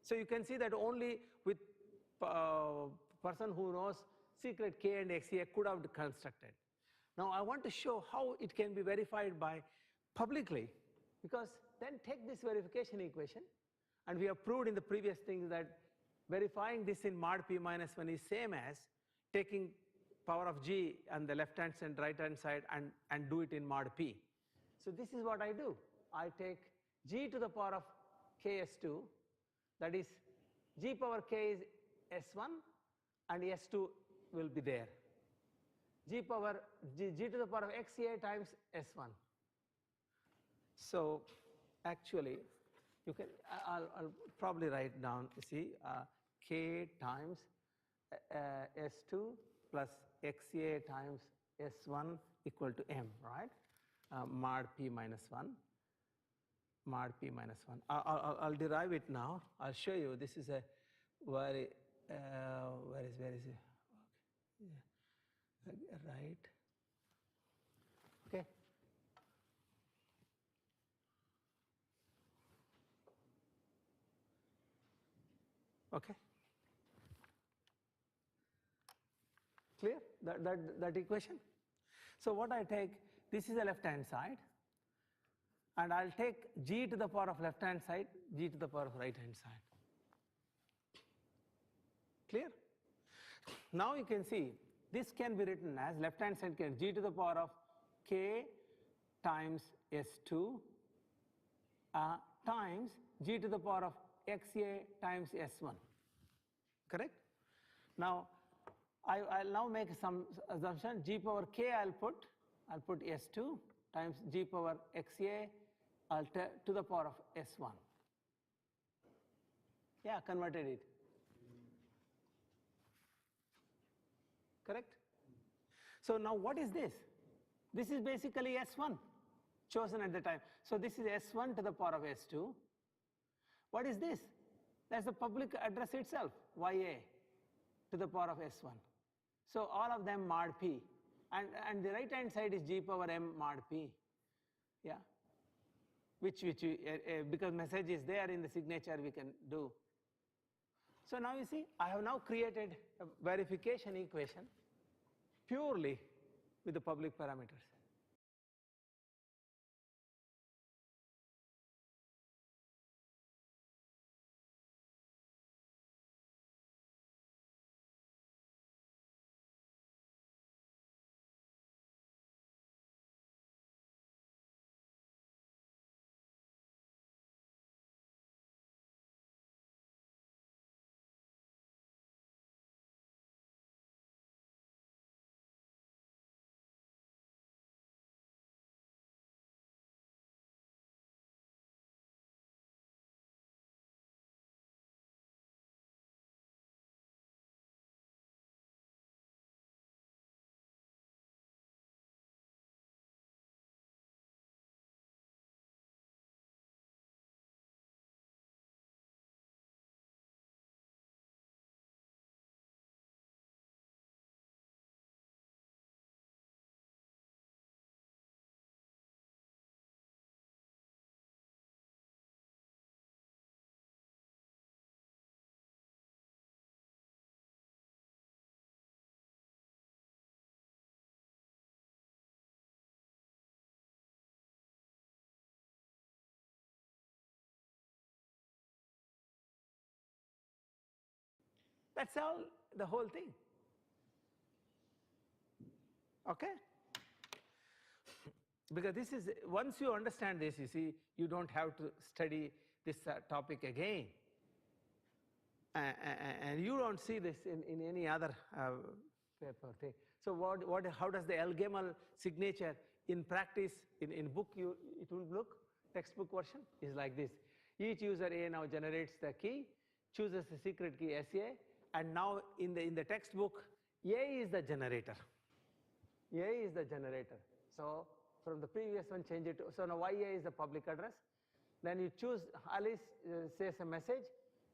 So you can see that only with person who knows secret k and xa could have constructed. Now I want to show how it can be verified by publicly, because then take this verification equation, and we have proved in the previous things that verifying this in mod p minus 1 is same as taking power of g on the left hand and right hand side and do it in mod p. So this is what I do. I take g to the power of ks2, that is g power k is S1 and S2 will be there. G to the power of xa times S1. So actually you can, I'll probably write down, you see, k times S2 plus xa times S1 equal to m, right? Mod p minus 1. Mod p minus 1. I'll derive it now. I'll show you. This is a very where is it? Okay. Yeah. Right. Okay. Okay. Clear that equation? So what I take, this is the left hand side, and I'll take g to the power of left hand side, g to the power of right hand side. Clear? Now you can see this can be written as left hand side can g to the power of k times S2 times g to the power of xa times S1. Correct? Now I'll now make some assumption. G power k I'll put S2 times g power xa to the power of S1. Yeah, converted it. Correct? So now what is this? This is basically S1 chosen at the time. So this is S1 to the power of S2. What is this? That's the public address itself, YA to the power of S1. So all of them mod p. And the right hand side is g power m mod p. Yeah. Which because message is there in the signature, we can do. So now you see, I have now created a verification equation purely with the public parameters. That's all, the whole thing. Okay? Because this is, once you understand this, you see, you don't have to study this topic again. And you don't see this in any other paper thing. So how does the ElGamal signature in practice, in book, it will look, textbook version is like this. Each user A now generates the key, chooses the secret key SA, and now in the textbook, A is the generator. A is the generator. So from the previous one, change it to, so now YA is the public address. Then you choose, Alice says a message.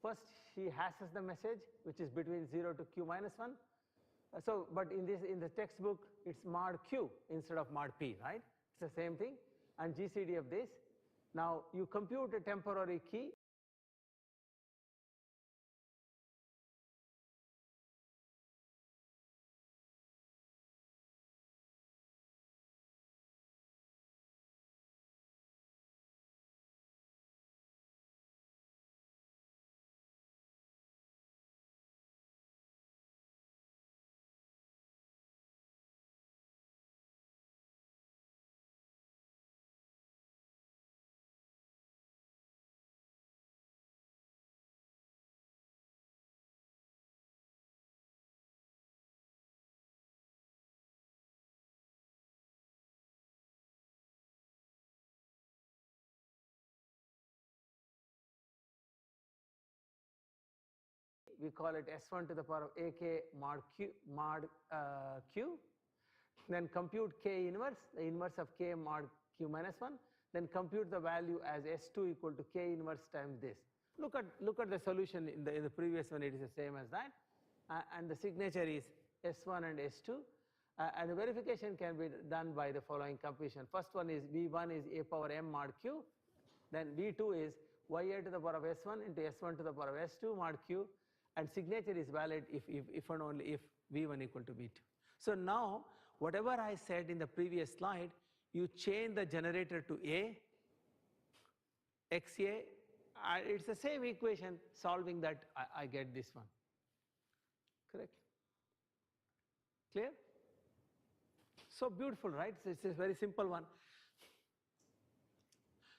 First, she hashes the message, which is between 0 to Q minus 1. So, but in the textbook, it's mod Q instead of mod P, right? It's the same thing. And GCD of this. Now, you compute a temporary key. We call it S1 to the power of AK mod Q. Then compute K inverse, the inverse of K mod Q minus 1. Then compute the value as S2 equal to K inverse times this. Look at the solution in the previous one, it is the same as that. And the signature is S1 and S2. And the verification can be done by the following computation. First one is V1 is A power M mod Q. Then V2 is YA to the power of S1 into S1 to the power of S2 mod Q. And signature is valid if and only if V1 equal to V2. So now, whatever I said in the previous slide, you change the generator to A, XA, it's the same equation, solving that I get this one. Correct? Clear? So beautiful, right? So it's a very simple one.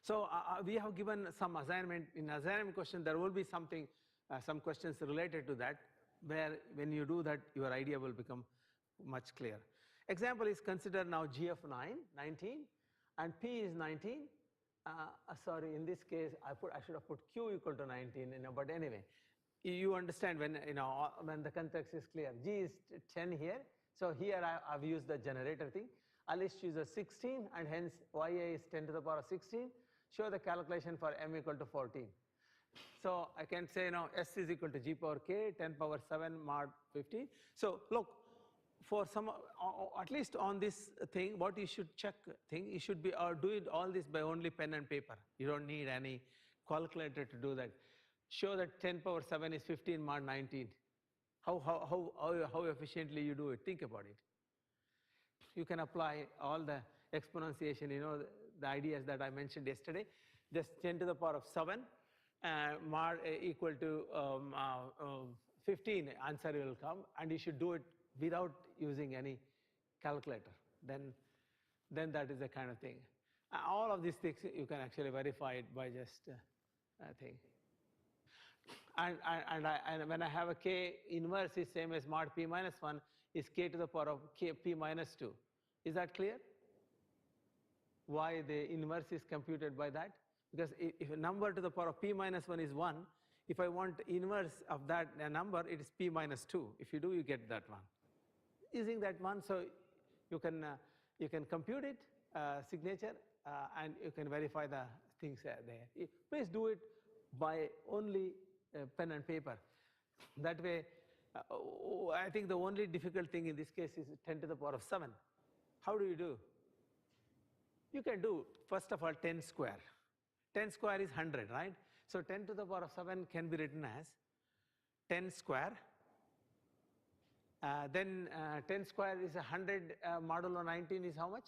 So we have given some assignment. In assignment question, there will be something, some questions related to that, where when you do that, your idea will become much clearer. Example is, consider now G of 19, and P is 19. Sorry, in this case, I should have put Q equal to 19, but anyway, you understand when when the context is clear. G is 10 here, so here I've used the generator thing. Alice chooses 16, and hence YA is 10 to the power of 16. Show the calculation for M equal to 14. So I can say now S is equal to G power K, 10 power 7 mod 15. So look, for some, at least on this thing, what you should check you should be do all this by only pen and paper. You don't need any calculator to do that. Show that 10 power 7 is 15 mod 19. How efficiently you do it, think about it. You can apply all the exponentiation, the ideas that I mentioned yesterday. Just 10 to the power of 7 mod equal to 15, answer will come, and you should do it without using any calculator. Then that is the kind of thing. All of these things you can actually verify it by just thing. And when I have a K inverse is same as mod P minus 1 is K to the power of K P minus 2. Is that clear? Why the inverse is computed by that? Because if a number to the power of P minus 1 is 1, if I want inverse of that number, it is P minus 2. If you do, you get that one. Using that one, so you can compute it, signature, and you can verify the things there. Please do it by only pen and paper. That way, I think the only difficult thing in this case is 10 to the power of 7. How do you do? You can do, first of all, 10 square. 10 square is 100, right? So 10 to the power of 7 can be written as 10 square. Then 10 square is 100 modulo 19 is how much?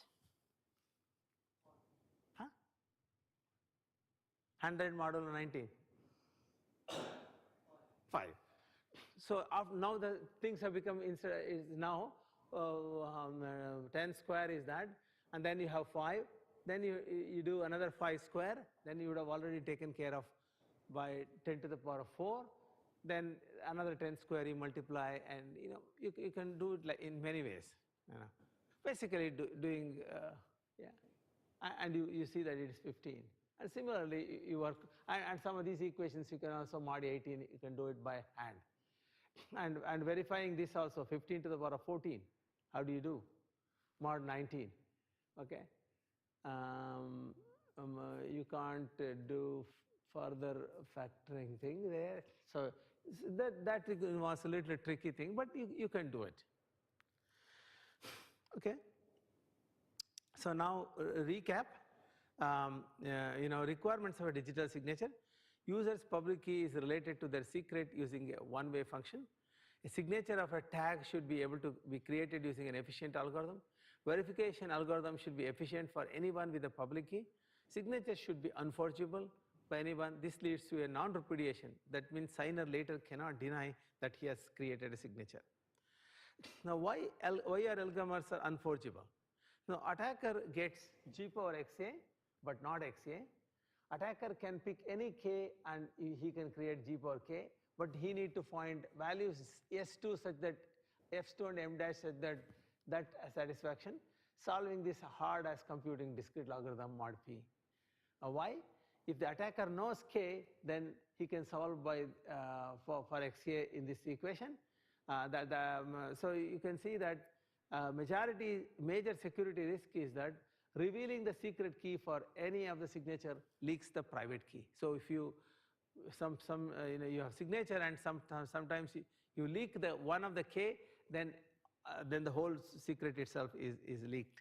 100 modulo 19? 5. so now the things have become is now 10 square is that, and then you have 5, then you do another 5 square, then you would have already taken care of by 10 to the power of 4, then another 10 square you multiply, and you can do it like in many ways. Basically doing yeah, and you see that it is 15. And similarly, you work, and some of these equations you can also mod 18, you can do it by hand. And verifying this also, 15 to the power of 14, how do you do? Mod 19, okay? You can't do further factoring thing there. So that was a little tricky thing, but you can do it. Okay. So now recap. Requirements of a digital signature. User's public key is related to their secret using a one-way function. A signature of a tag should be able to be created using an efficient algorithm. Verification algorithm should be efficient for anyone with a public key. Signature should be unforgeable by anyone. This leads to a non-repudiation. That means signer later cannot deny that he has created a signature. Now why are ElGamals are unforgeable? Now attacker gets G power XA but not XA. Attacker can pick any K and he can create G power K, but he need to find values S2 such that F2 and M dash such that satisfaction. Solving this hard as computing discrete logarithm mod P. Why? If the attacker knows K, then he can solve by for XA in this equation. So you can see that major security risk is that revealing the secret key for any of the signature leaks the private key. So if you you have signature and sometimes you leak the one of the K, then the whole secret itself is leaked.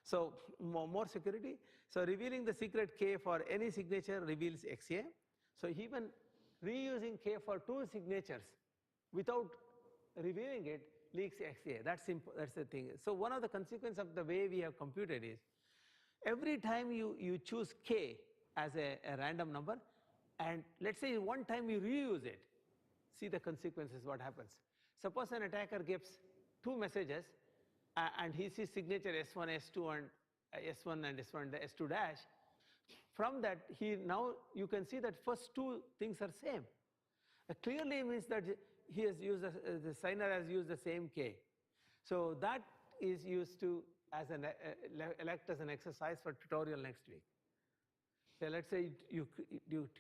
So more security. So revealing the secret K for any signature reveals XA. So even reusing K for 2 signatures without revealing it leaks XA. That's the thing. So one of the consequences of the way we have computed is every time you choose K as a random number, and let's say one time you reuse it, see the consequences, what happens. Suppose an attacker gives 2 messages and he sees signature S1, S2 and S1 and S1, the S2 dash. From that, now you can see that first 2 things are same. Clearly means that he has used the signer has used the same K. So that is used to elect as an exercise for tutorial next week. So let's say you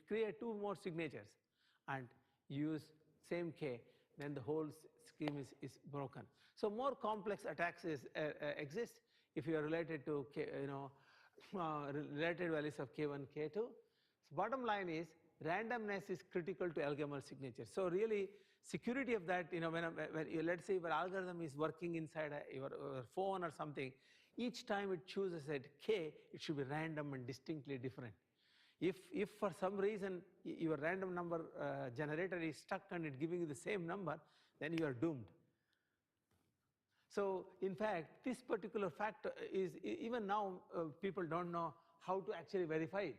create 2 more signatures and use same K, then the whole scheme is broken. So more complex attacks exist if you are related to related values of K1, K2. So bottom line is randomness is critical to ElGamal signature. So really security of that, when let's say your algorithm is working inside your phone or something, each time it chooses a K, it should be random and distinctly different. If for some reason your random number generator is stuck and it's giving you the same number, then you are doomed. So in fact, this particular factor is, even now people don't know how to actually verify it.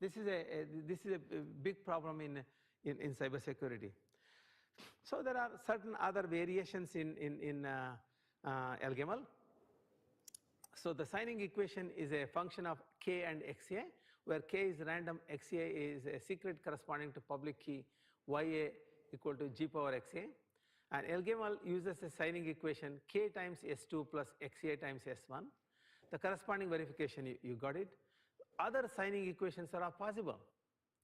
This is a big problem in cybersecurity. So there are certain other variations in ElGamal. So the signing equation is a function of K and XA, where K is random, XA is a secret corresponding to public key YA equal to G power XA. And ElGamal uses a signing equation K times S2 plus XA times S1. The corresponding verification, you got it. Other signing equations are possible.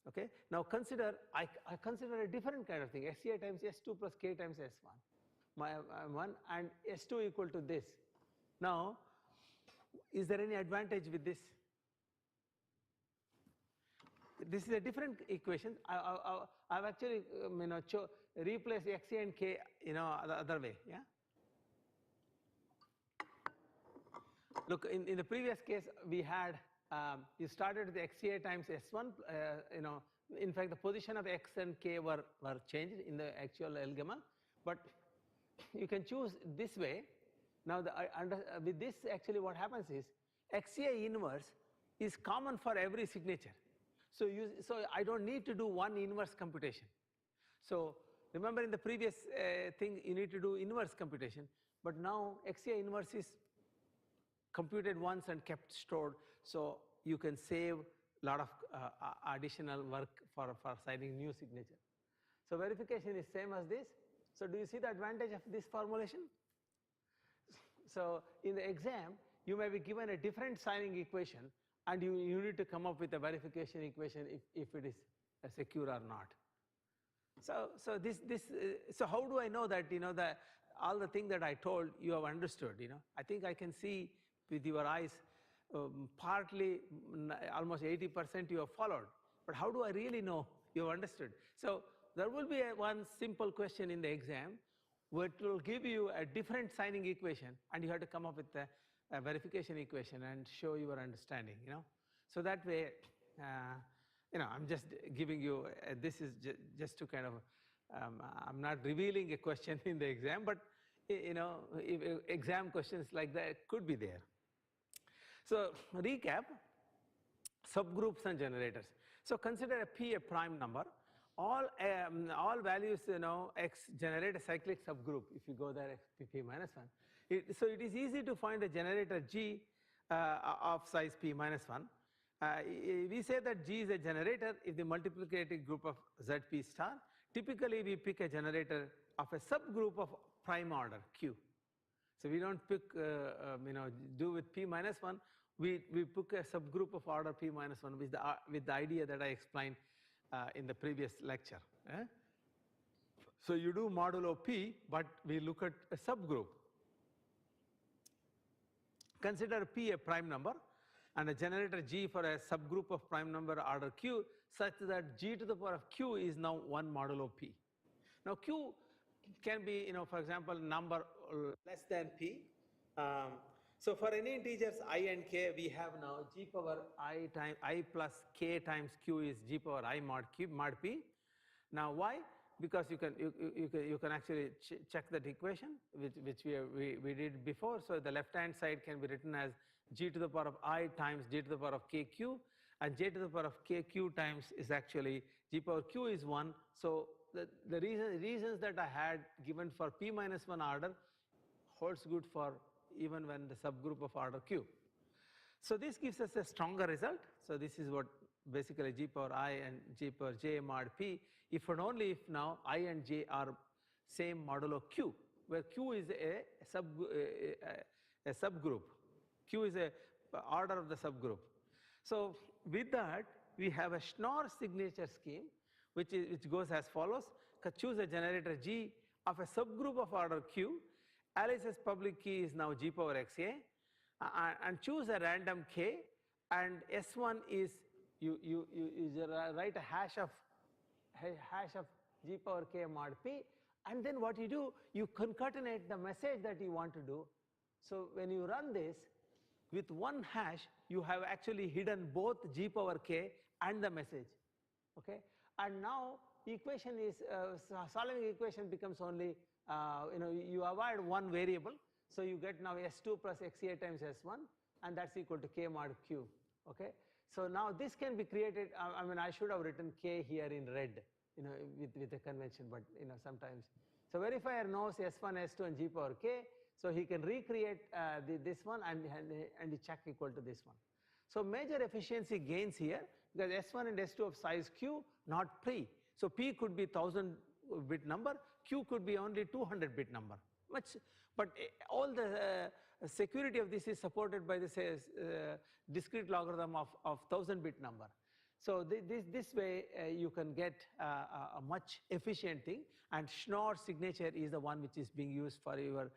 Okay. Now consider, I consider a different kind of thing, XA times S2 plus K times S1. One and S2 equal to this. Now, is there any advantage with this? This is a different equation. I've actually replaced XA and K the other way. Yeah. Look, in the previous case we had you started with XA times S1. In fact, the position of X and K were changed in the actual ElGamal, but you can choose this way. Now, with this, actually, what happens is XA inverse is common for every signature. So I don't need to do one inverse computation. So remember in the previous thing, you need to do inverse computation, but now XA inverse is computed once and kept stored, so you can save a lot of additional work for signing new signature. So verification is same as this. So do you see the advantage of this formulation? So in the exam, you may be given a different signing equation, and you need to come up with a verification equation if it is secure or not. So so how do I know that all the thing that I told you have understood? I think I can see with your eyes, partly almost 80% you have followed. But how do I really know you have understood? So there will be one simple question in the exam which will give you a different signing equation, and you have to come up with a verification equation and show your understanding. So that way, I'm just giving you. This is just to kind of. I'm not revealing a question in the exam, but if exam questions like that could be there. So recap, subgroups and generators. So consider a P a prime number. All values, X generate a cyclic subgroup. If you go there, P minus 1. So it is easy to find a generator G of size P minus 1. We say that G is a generator if the multiplicative group of ZP star. Typically, we pick a generator of a subgroup of prime order Q. So we don't pick, do with P minus 1. We pick a subgroup of order P minus 1 with the idea that I explained in the previous lecture. So you do modulo P, but we look at a subgroup. Consider P a prime number and a generator G for a subgroup of prime number order Q such that G to the power of Q is now 1 modulo P. Now Q can be, for example, number less than P. So for any integers I and k, we have now G power I plus k times Q is G power I mod P. Now why? Because you can actually check that equation which we did before. So the left hand side can be written as G to the power of I times G to the power of kq, and J to the power of kq times is actually G power Q is 1. So the reasons that I had given for P minus 1 order holds good for even when the subgroup of order Q. So this gives us a stronger result. So this is what basically G power I and G power J mod P, if and only if now I and J are same modulo Q, where Q is a subgroup. Q is a order of the subgroup. So with that, we have a Schnorr signature scheme which goes as follows. Choose a generator G of a subgroup of order Q. Alice's public key is now G power XA, and choose a random K, and S1 is you write a hash of G power K mod P, and then what you do, you concatenate the message that you want to do. So when you run this with one hash, you have actually hidden both G power K and the message. Okay, and now equation is solving equation becomes only you avoid one variable, so you get now S2 plus XA times S1, and that's equal to K mod Q. Okay, so now this can be created. I should have written K here in red, with the convention, but sometimes. So verifier knows S1, S2, and G power K, so he can recreate this one and check equal to this one. So major efficiency gains here because S1 and S2 of size Q, not P. So P could be 1000-bit number, Q could be only 200-bit number. But all the security of this is supported by this discrete logarithm of 1000-bit number. So this way you can get a much efficient thing, and Schnorr signature is the one which is being used for your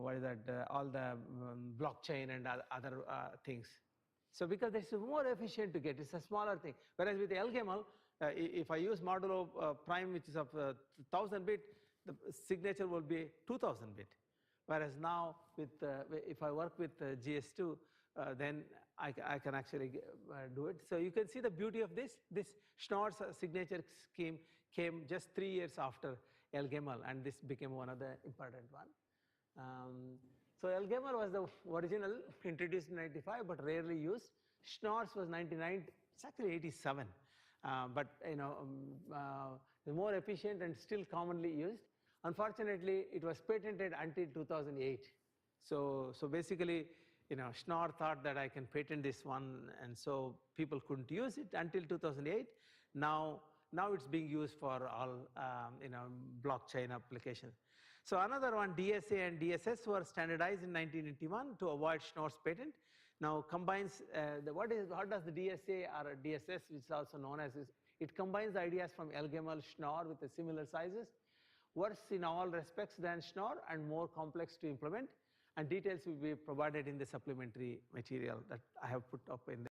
what is that, all the blockchain and other things. So because this is more efficient to get, it's a smaller thing. Whereas with the ElGamal, if I use modulo prime which is of 1000-bit, the signature will be 2000-bit. Whereas now with if I work with GS2, then I can actually do it. So you can see the beauty of this. This Schnorr's signature scheme came just 3 years after ElGamal, and this became one of the important one. So ElGamal was the original, introduced in 95, but rarely used. Schnorr's was 99. It's actually 87. but more efficient and still commonly used. Unfortunately, it was patented until 2008. So basically, Schnorr thought that I can patent this one, and so people couldn't use it until 2008. Now it's being used for all blockchain applications. So another one, DSA and DSS, were standardized in 1981 to avoid Schnorr's patent. Now combines what does the DSA or DSS, which is also known as, it combines ideas from ElGamal, Schnorr with the similar sizes, worse in all respects than Schnorr, and more complex to implement. And details will be provided in the supplementary material that I have put up in the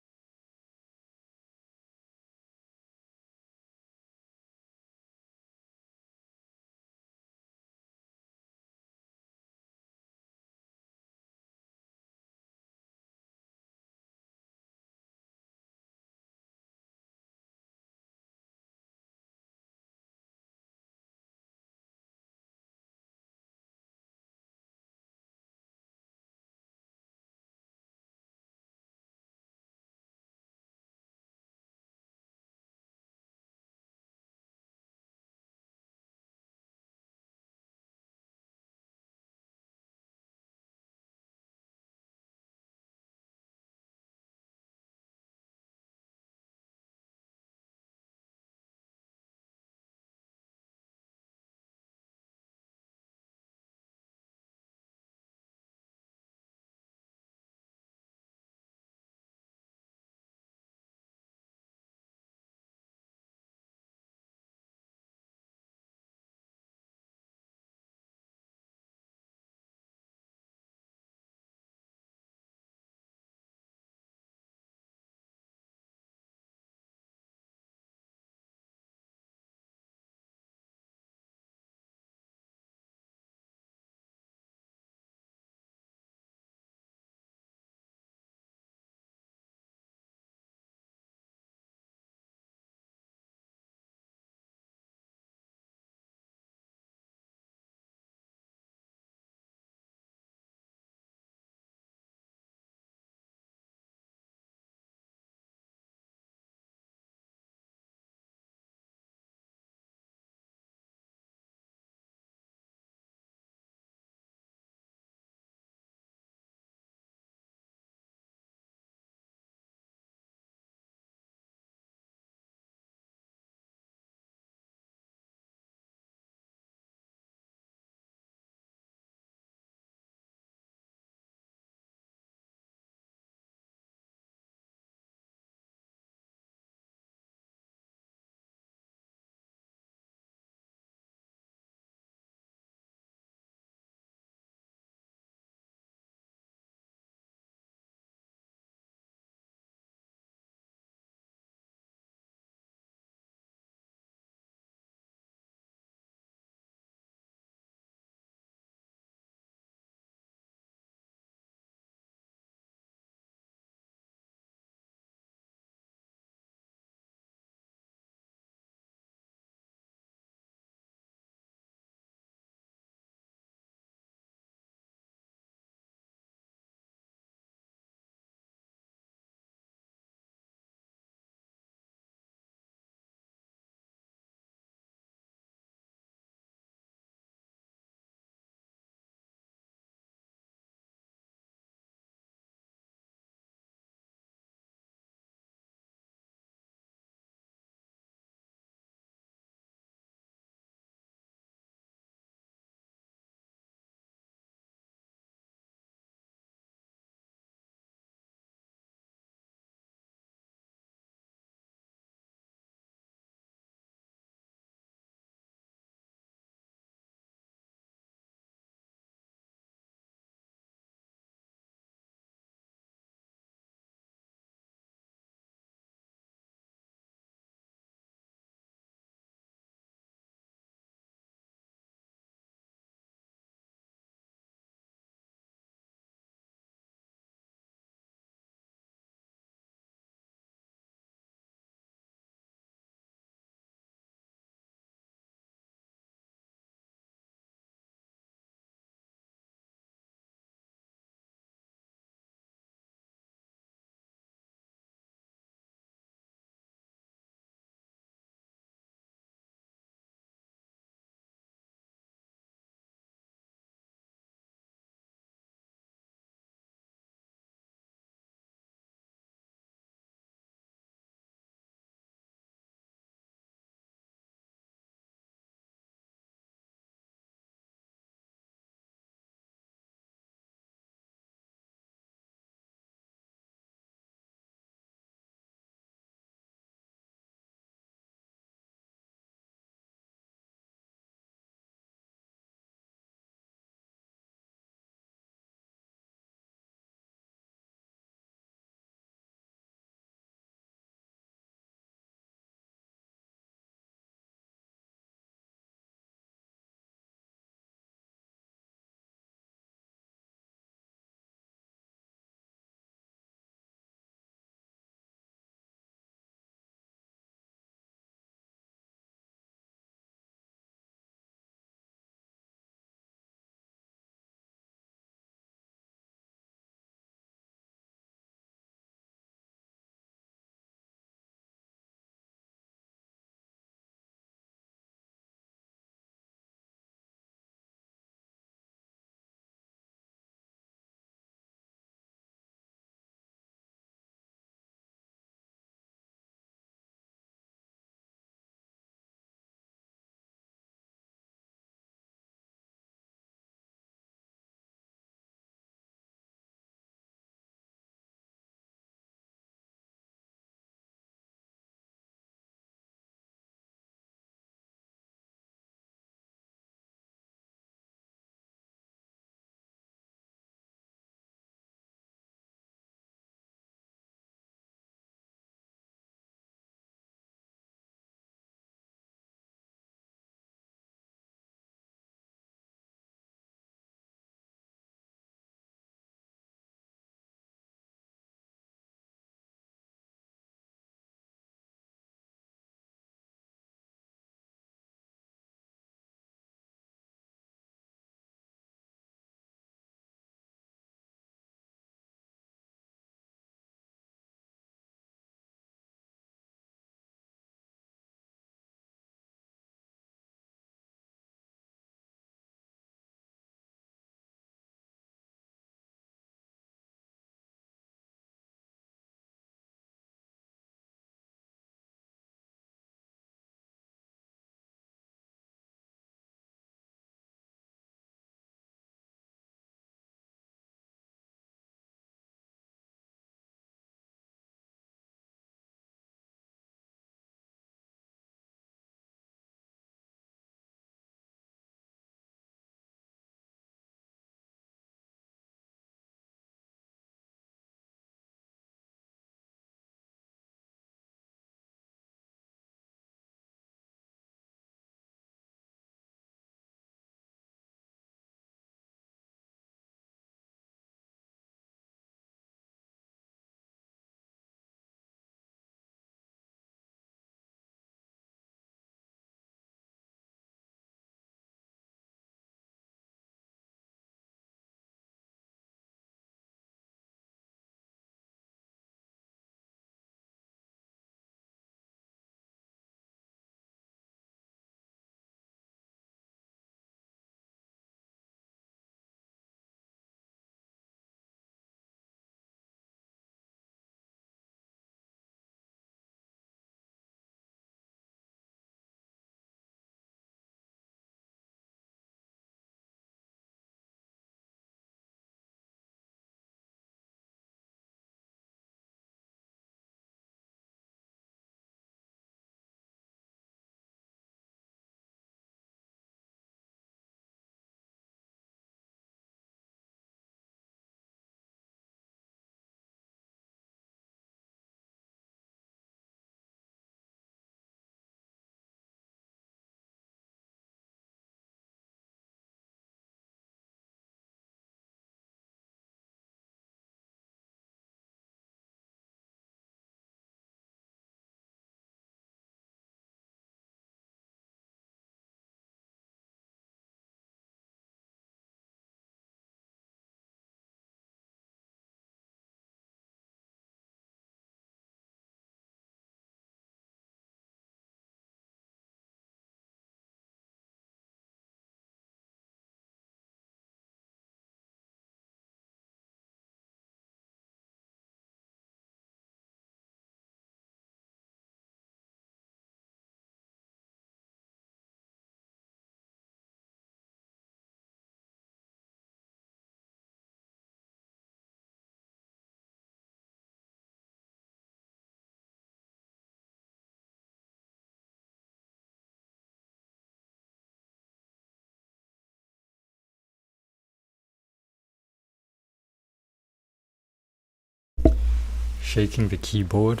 shaking the keyboard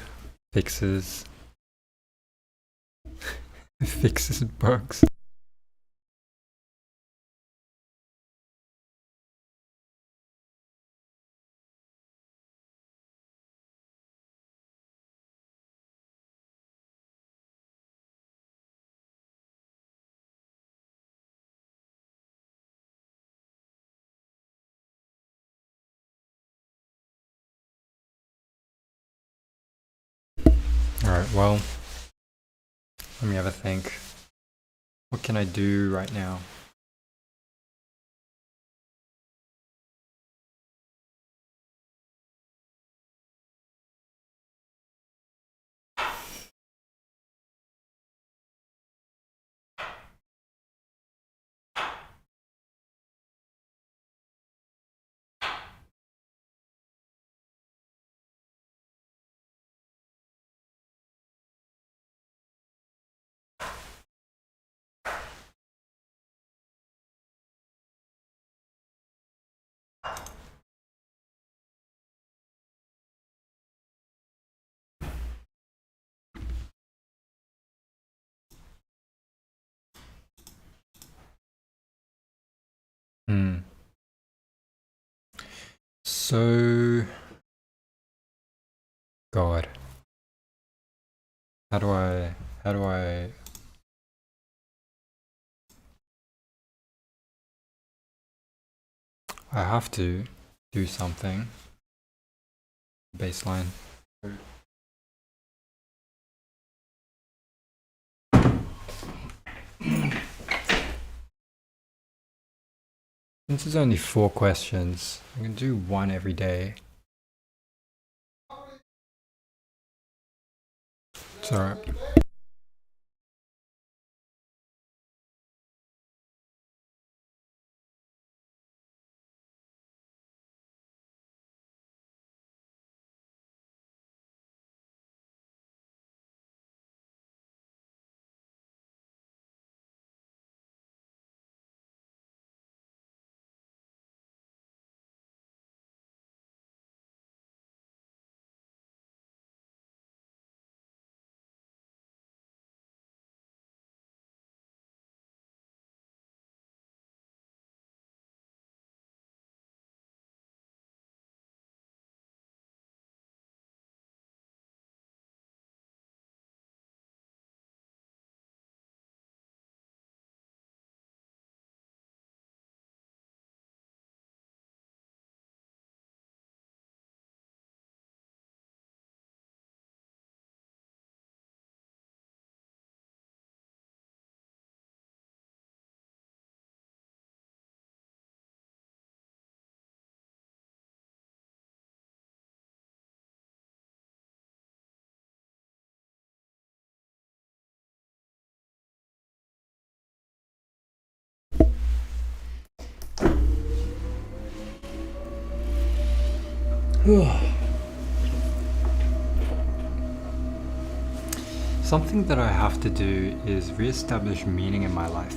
fixes fixes bugs. Alright, well, let me have a think. What can I do right now? So, God, how do I have to do something. Baseline. Since there's only 4 questions, I can do 1 every day. It's alright. Something that I have to do is re-establish meaning in my life.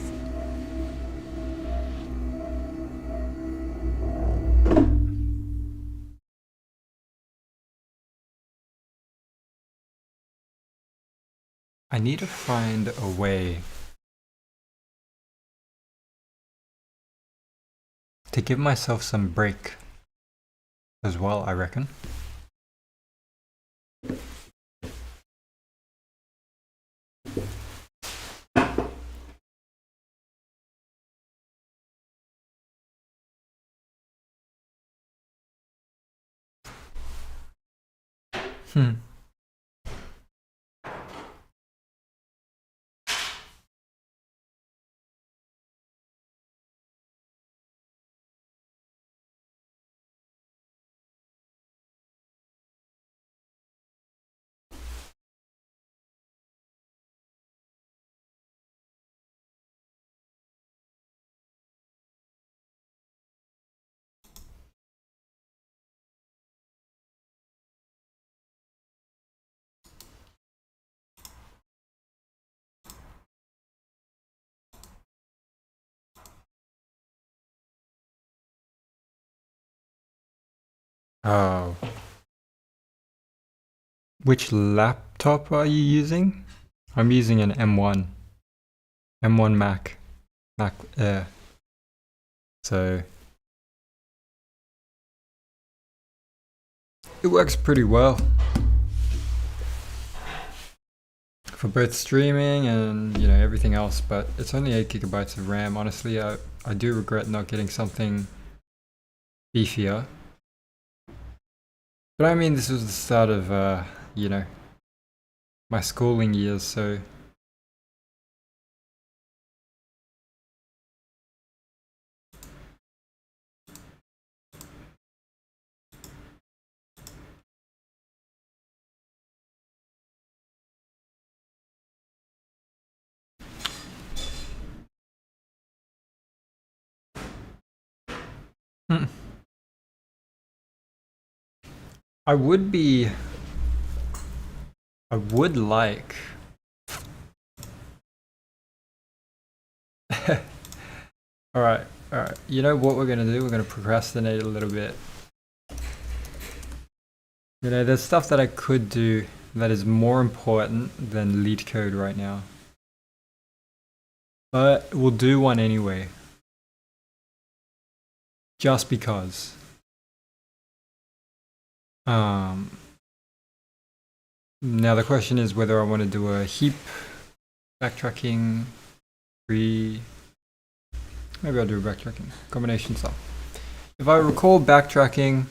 I need to find a way to give myself some break as well, I reckon. Oh, Which laptop are you using? I'm using an M1 Mac Air. So it works pretty well for both streaming and, you know, everything else, but it's only 8 gigabytes of RAM. Honestly, I do regret not getting something beefier. But I mean, this was the start of, you know, my schooling years, so I would like Alright, you know what we're gonna do? We're gonna procrastinate a little bit. You know, there's stuff that I could do that is more important than Leetcode right now. But we'll do one anyway. Just because. Now the question is whether I want to do a heap backtracking, maybe I'll do a backtracking, combination stuff. If I recall backtracking,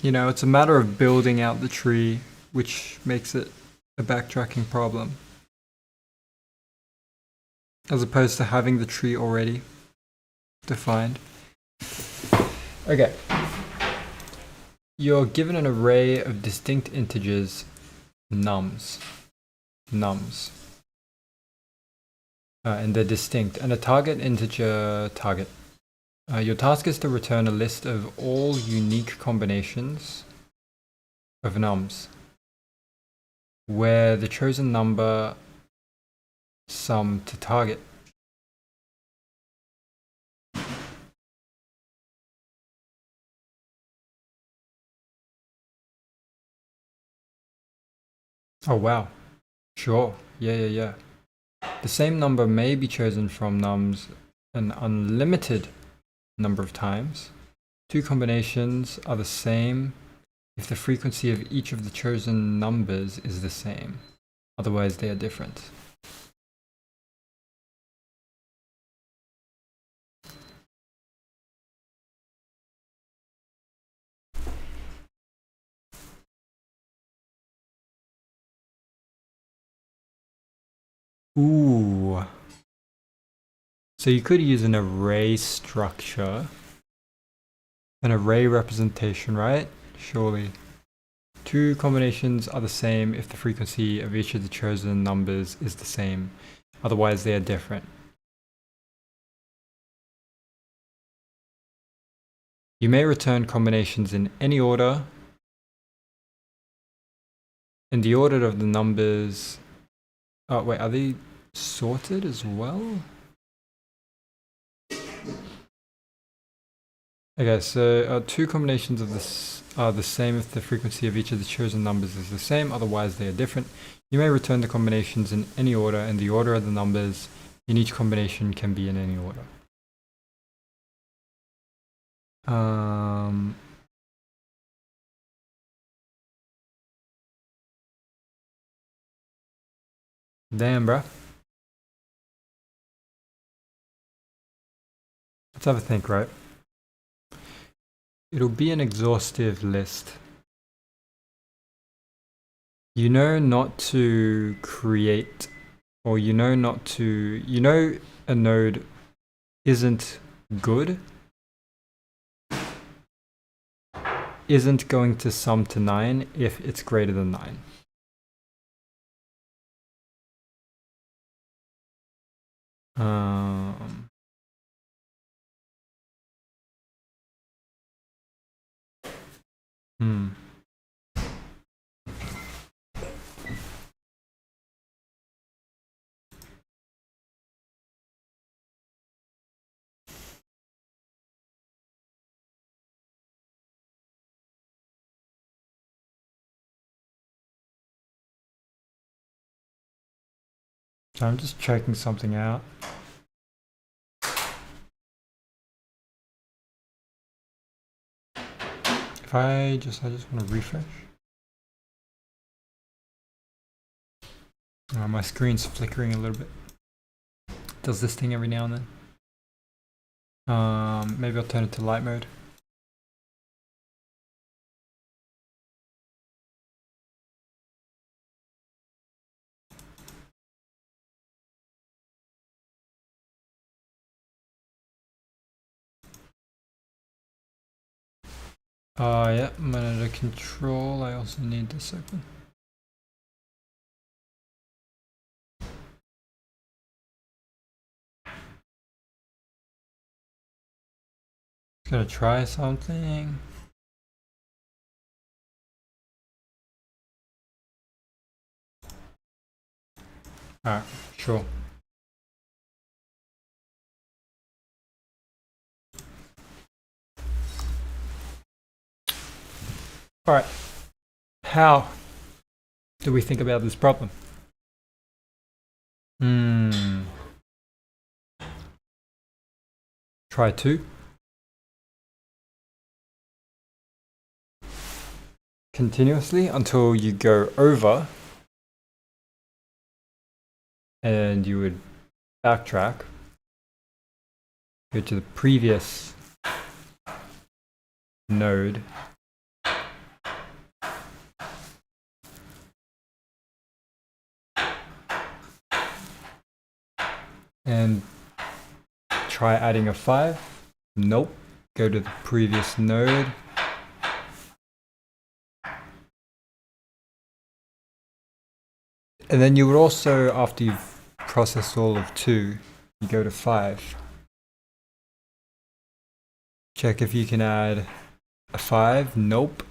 you know, it's a matter of building out the tree, which makes it a backtracking problem. As opposed to having the tree already defined. Okay. You're given an array of distinct integers, nums. And they're distinct. And a target integer target. Your task is to return a list of all unique combinations of nums, where the chosen number sum to target. Oh wow. Sure. Yeah. The same number may be chosen from nums an unlimited number of times. Two combinations are the same if the frequency of each of the chosen numbers is the same. Otherwise, they are different. Ooh. So you could use an array structure. An array representation, right? Surely. Two combinations are the same if the frequency of each of the chosen numbers is the same. Otherwise, they are different. You may return combinations in any order. And the order of the numbers... Oh, wait, are they sorted as well? Okay, so two combinations of this are the same if the frequency of each of the chosen numbers is the same, otherwise they are different. You may return the combinations in any order, and the order of the numbers in each combination can be in any order. Damn, bruh. Let's have a think, right? It'll be an exhaustive list. You know not to create, or you know a node isn't good, isn't going to sum to 9 if it's greater than 9. So I'm just checking something out. If I just want to refresh. My screen's flickering a little bit. Does this thing every now and then. Maybe I'll turn it to light mode. Yeah, monitor control. I also need this open. Gonna try something. Alright, sure. Alright, how do we think about this problem? Try 2. Continuously until you go over, and you would backtrack, go to the previous node, and try adding a 5. Nope. Go to the previous node. And then you would also, after you've processed all of 2, you go to 5. Check if you can add a 5. Nope.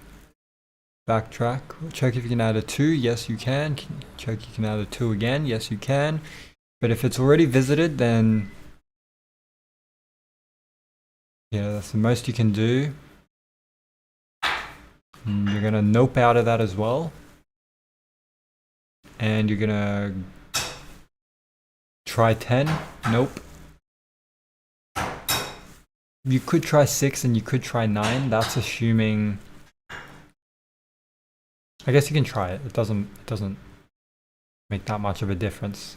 Backtrack. Check if you can add a 2. Yes, you can. Check you can add a 2 again. Yes, you can. But if it's already visited, then yeah, that's the most you can do. You're gonna nope out of that as well. And you're gonna try 10. Nope. You could try 6 and you could try 9. That's assuming. I guess you can try it. It doesn't make that much of a difference.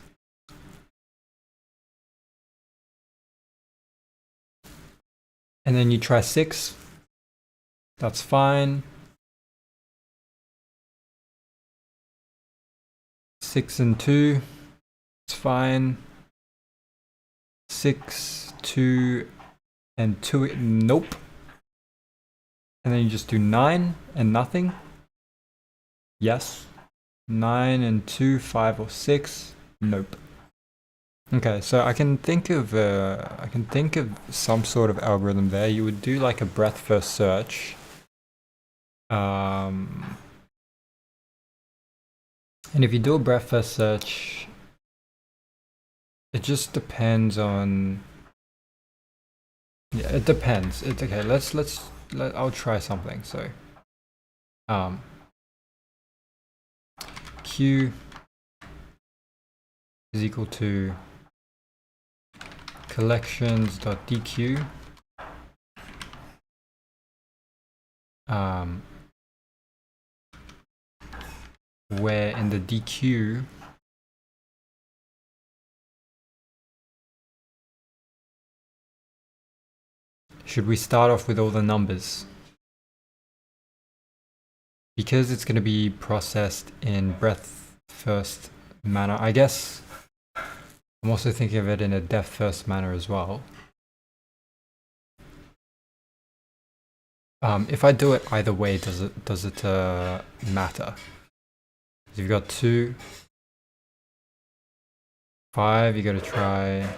And then you try 6. That's fine. 6 and 2. It's fine. 6, 2, and 2. Nope. And then you just do 9 and nothing. Yes. 9 and 2, 5 or 6. Nope. Okay, so I can think of some sort of algorithm there. You would do like a breadth first search. And if you do a breadth first search, it just depends on. Yeah, it depends. It's okay. I'll try something. So, Q is equal to collections.dq. Where in the DQ should we start off with all the numbers? Because it's going to be processed in breadth first manner. I guess I'm also thinking of it in a depth first manner as well. If I do it either way, does it matter? If you've got 2, 5, you got to try.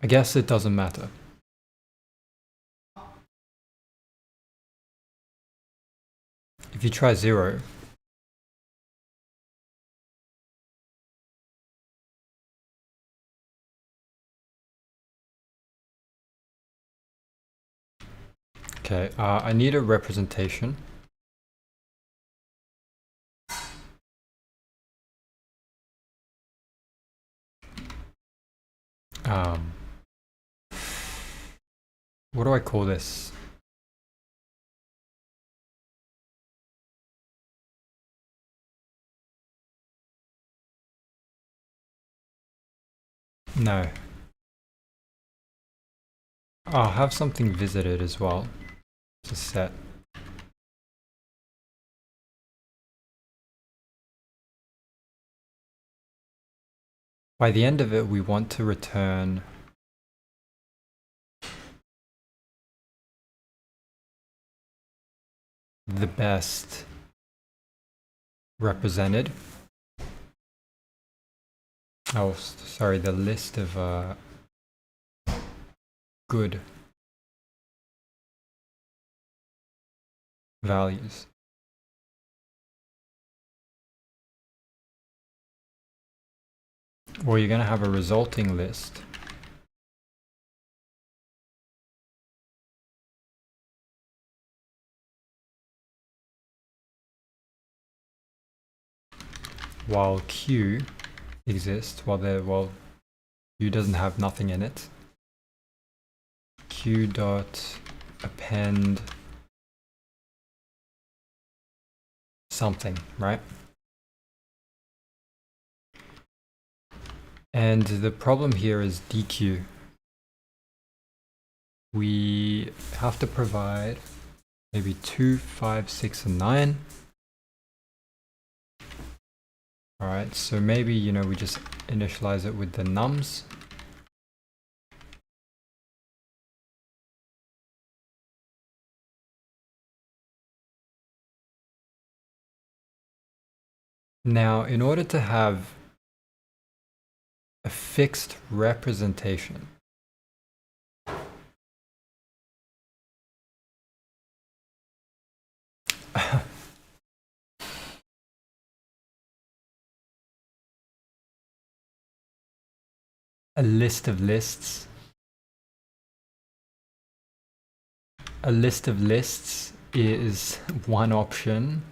I guess it doesn't matter. If you try 0, Okay, I need a representation. What do I call this? No. I'll have something visited as well. It's a set. By the end of it, we want to return the best represented. Oh, sorry, the list of good values. Or you're going to have a resulting list. While Q exists, while Q doesn't have nothing in it. Q dot append something, right? And the problem here is DQ. We have to provide maybe 2, 5, 6, and 9. Alright, so maybe, you know, we just initialize it with the nums. Now, in order to have a fixed representation, a list of lists is one option.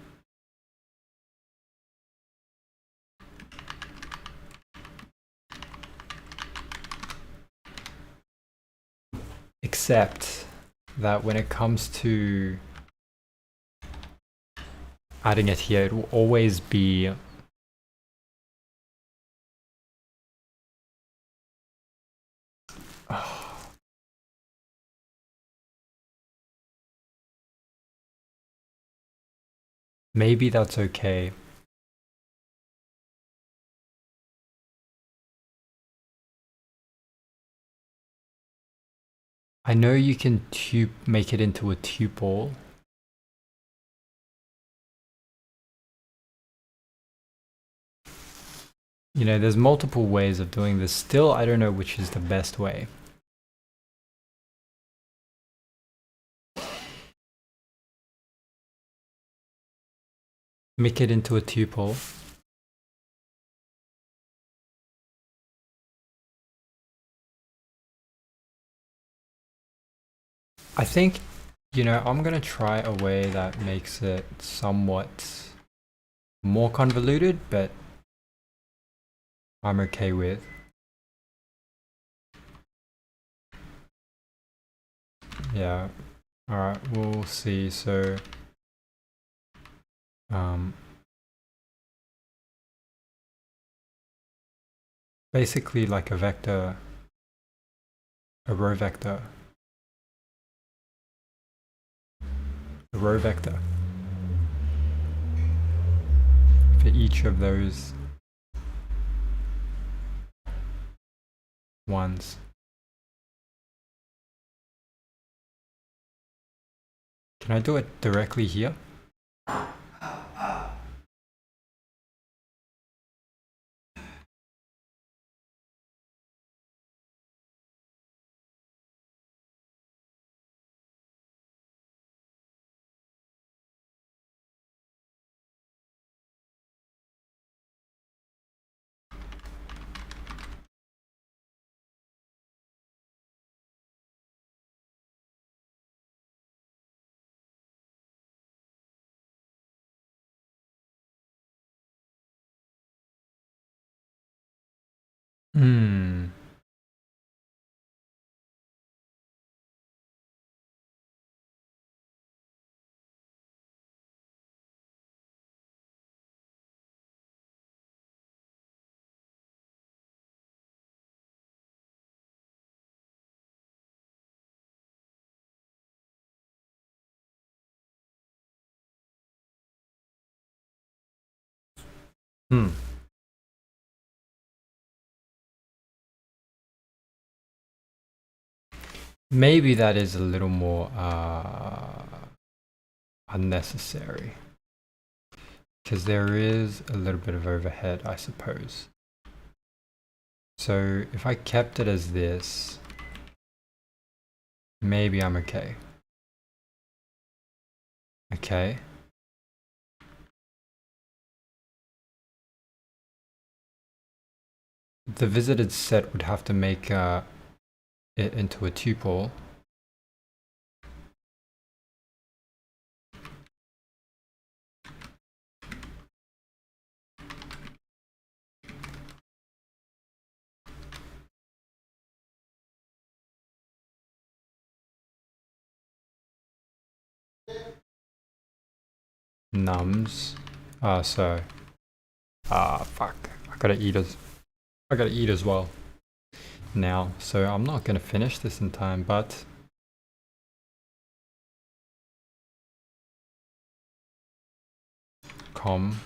Except that when it comes to adding it here, it will always be maybe that's okay. I know you can make it into a tuple. You know, there's multiple ways of doing this. Still, I don't know which is the best way. Make it into a tuple. I think, you know, I'm gonna try a way that makes it somewhat more convoluted, but I'm okay with. Yeah, alright, we'll see. So, basically like a vector, a row vector. A row vector for each of those ones. Can I do it directly here? Hmm. Hmm. Maybe that is a little more unnecessary. Because there is a little bit of overhead, I suppose. So if I kept it as this, maybe I'm okay. Okay. The visited set would have to make it into a tuple. Nums. Fuck. I gotta eat as well now. So I'm not gonna finish this in time, but com.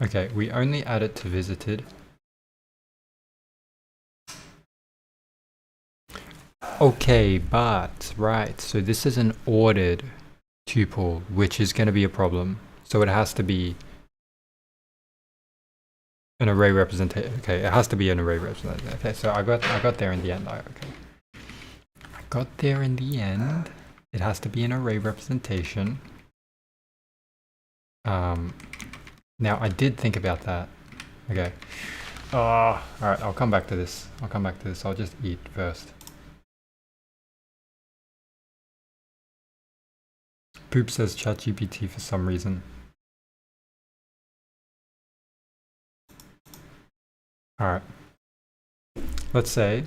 Okay, we only add it to visited. Okay, but right, so this is an ordered tuple, which is going to be a problem. So it has to be an array representation. Okay, it has to be an array representation. Okay, so I got there in the end. Okay, I got there in the end. It has to be an array representation. Now I did think about that. Okay. All right, I'll come back to this. I'll just eat first. Poop says ChatGPT for some reason. All right. Let's say,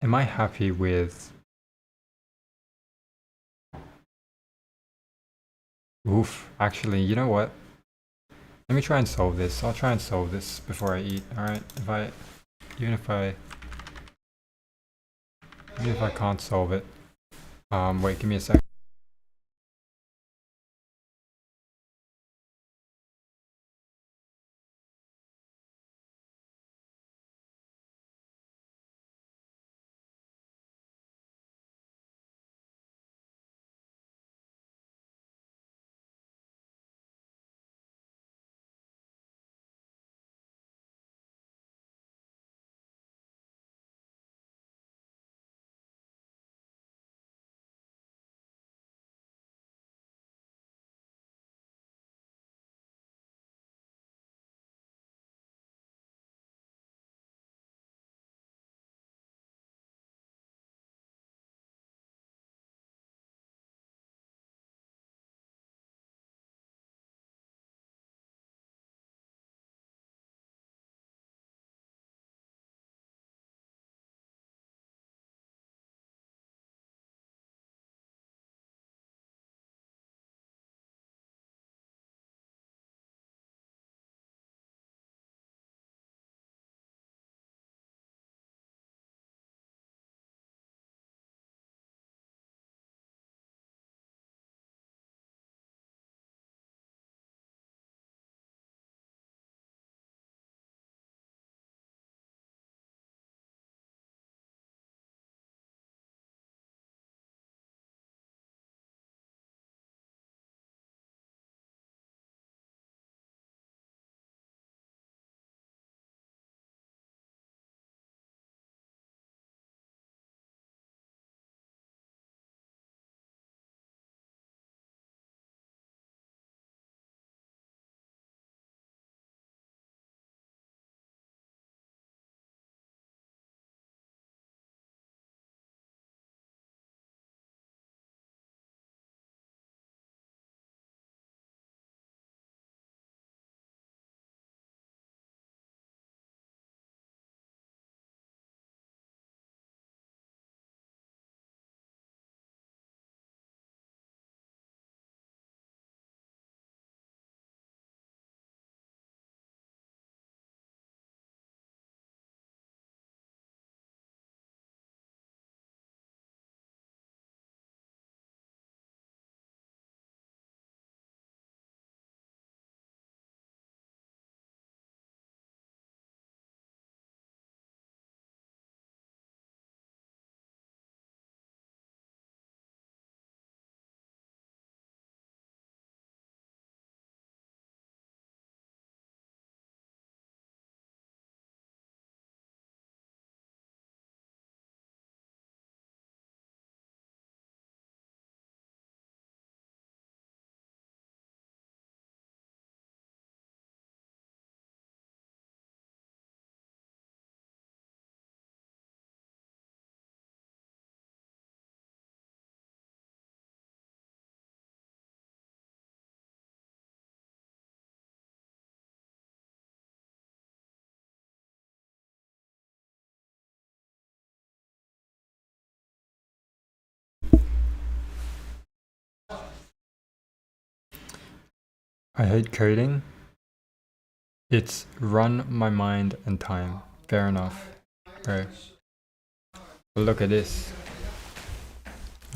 am I happy with? Oof. Actually, you know what? Let me try and solve this. I'll try and solve this before I eat. All right. Even if I can't solve it. Wait. Give me a sec. I hate coding. It's run my mind and time. Fair enough. Right. But look at this.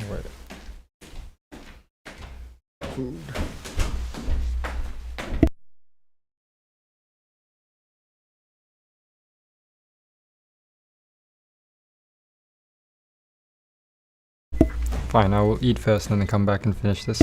Wait. Food. Fine, I will eat first and then come back and finish this.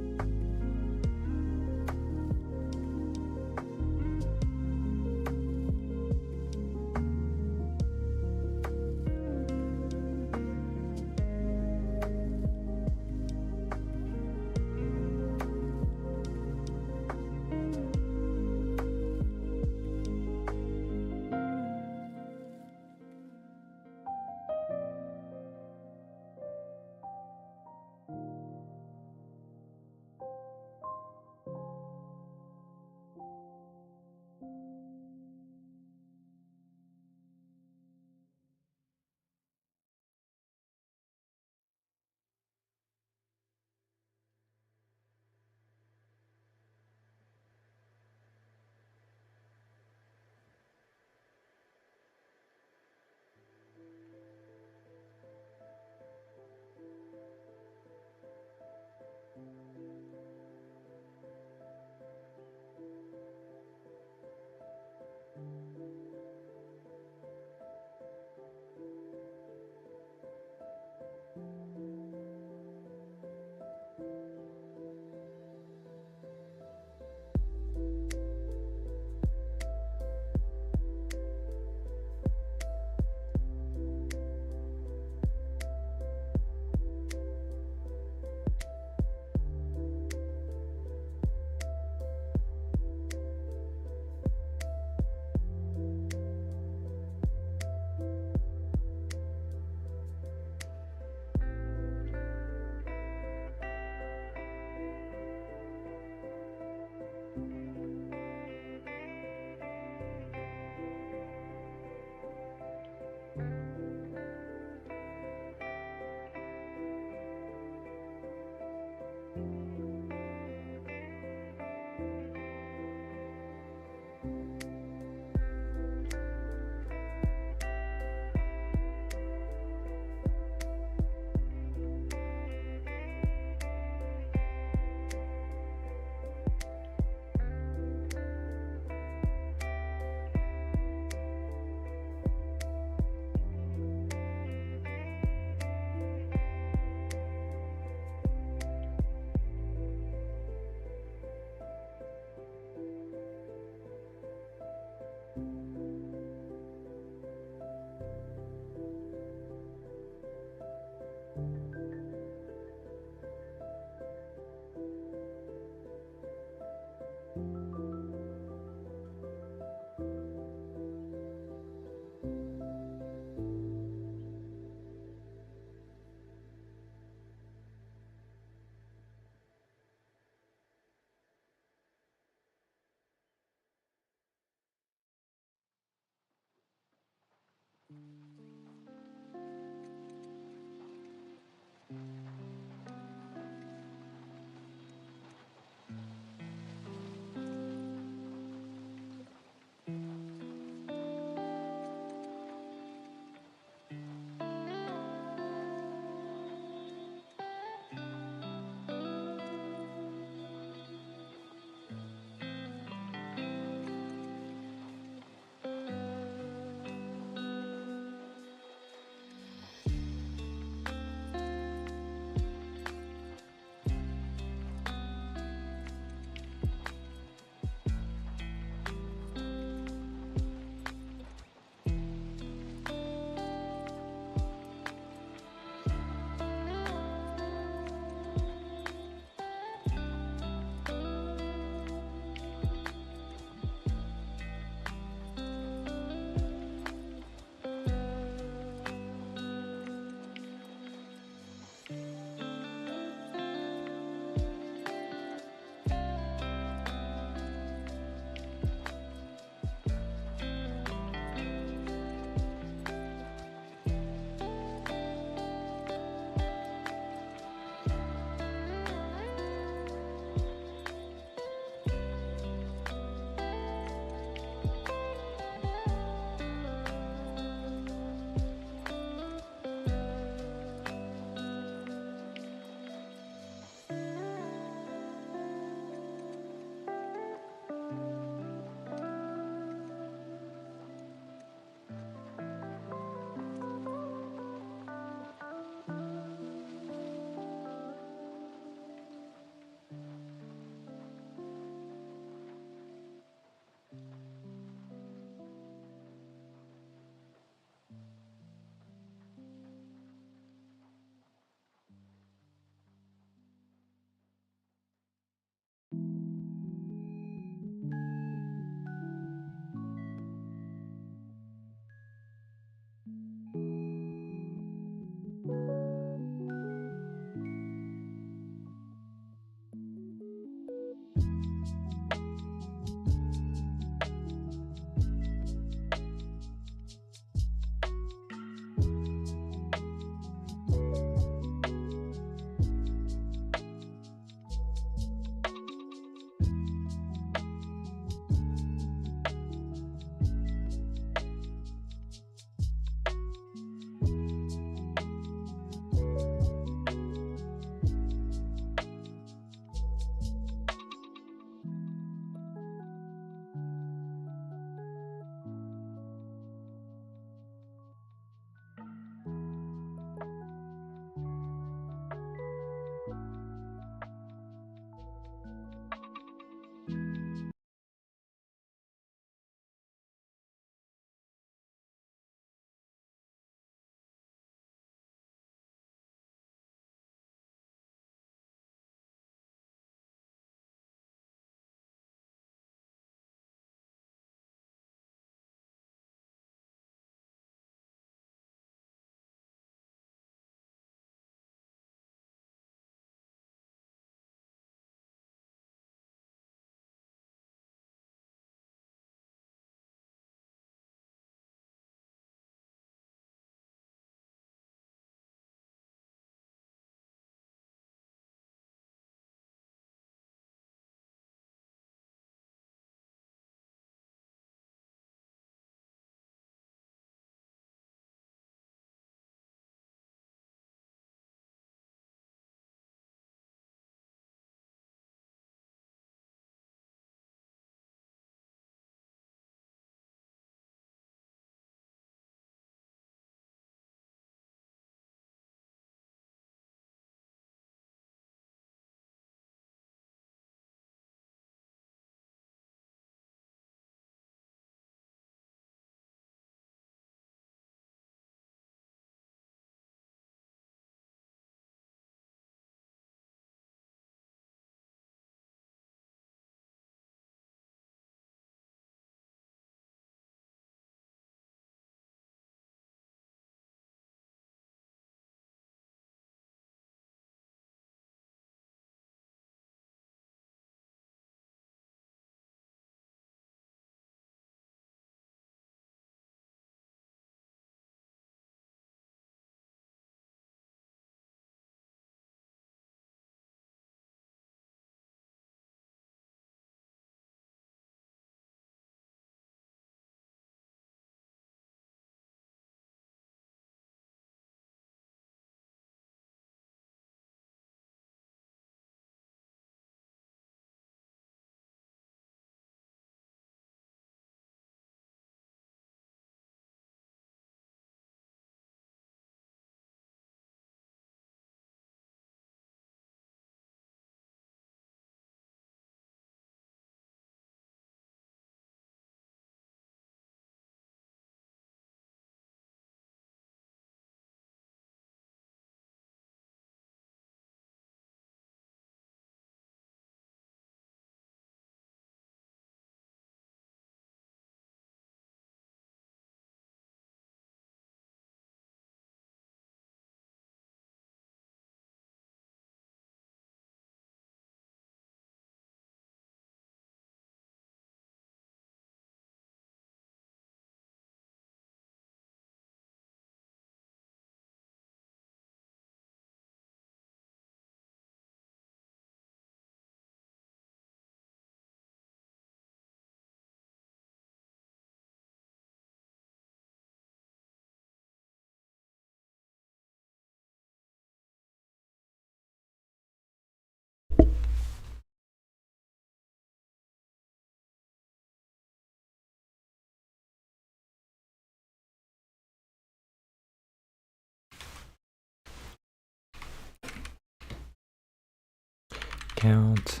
count.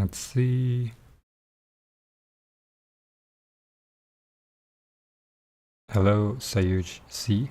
Let's see. Hello, Sayuj C.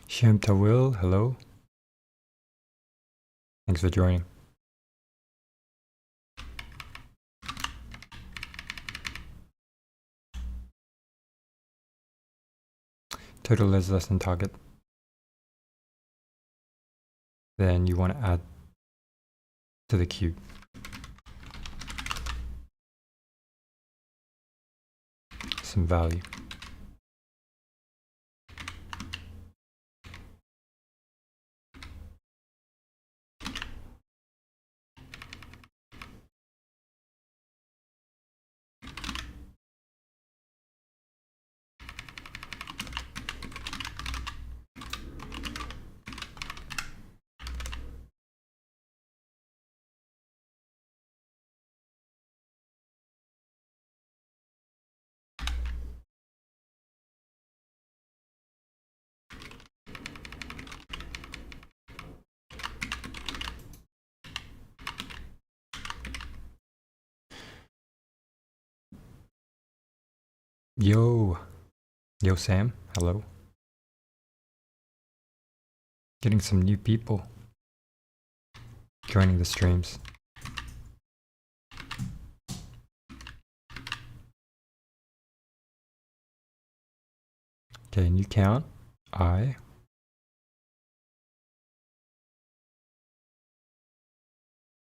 Shem Tawil, hello. Thanks for joining. Total is less than target. Then you want to add to the queue. Some value. Yo Sam, hello. Getting some new people joining the streams. Okay, new count, I.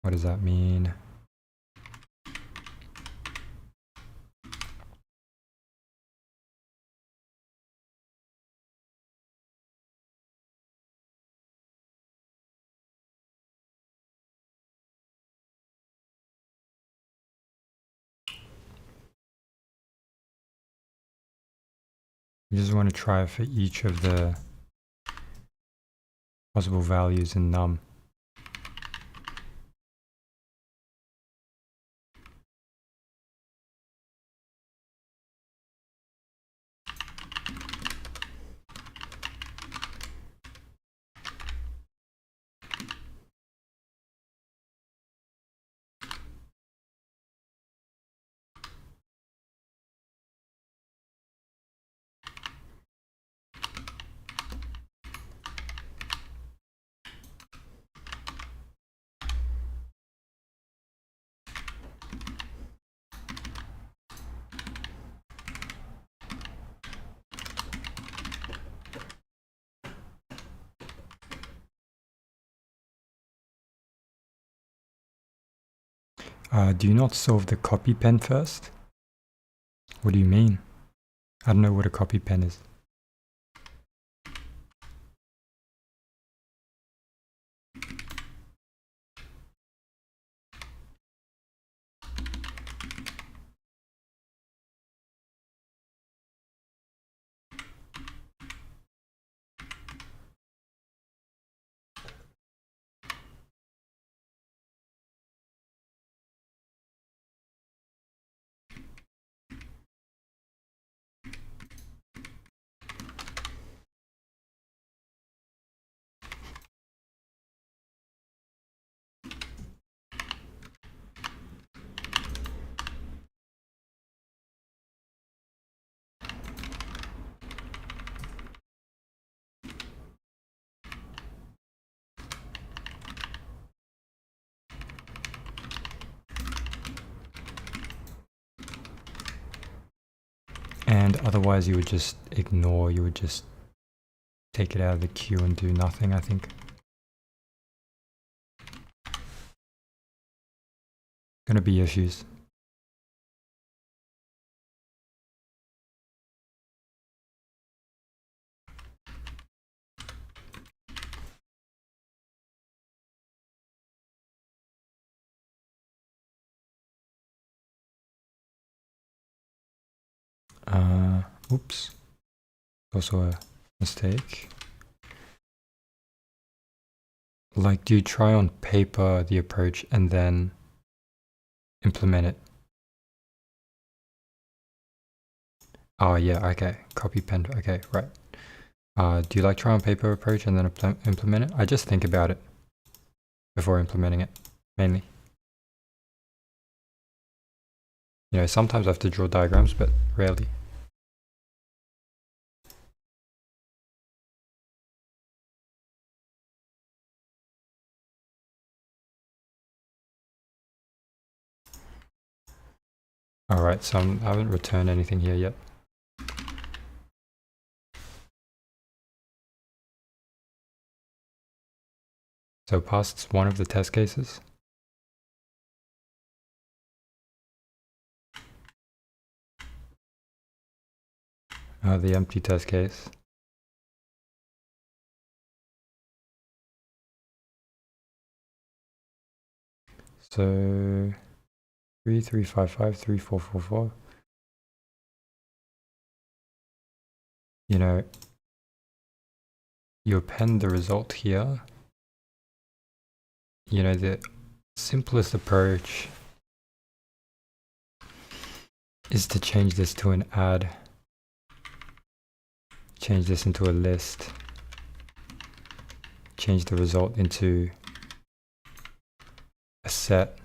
What does that mean? You just want to try for each of the possible values in num. Do you not solve the copy pen first? What do you mean? I don't know what a copy pen is. And otherwise you would just ignore, you would just take it out of the queue and do nothing, I think. Gonna be issues. Oops. Also a mistake. Like, do you try on paper the approach and then implement it? Oh yeah, okay. Copy pen, okay, right. Do you like try on paper approach and then implement it? I just think about it before implementing it, mainly. You know, sometimes I have to draw diagrams, but rarely. Alright, so I haven't returned anything here yet. So past one of the test cases. The empty test case. So 3355 3444. You know, you append the result here. You know, the simplest approach is to change this to an add. Change this into a list. Change the result into a set.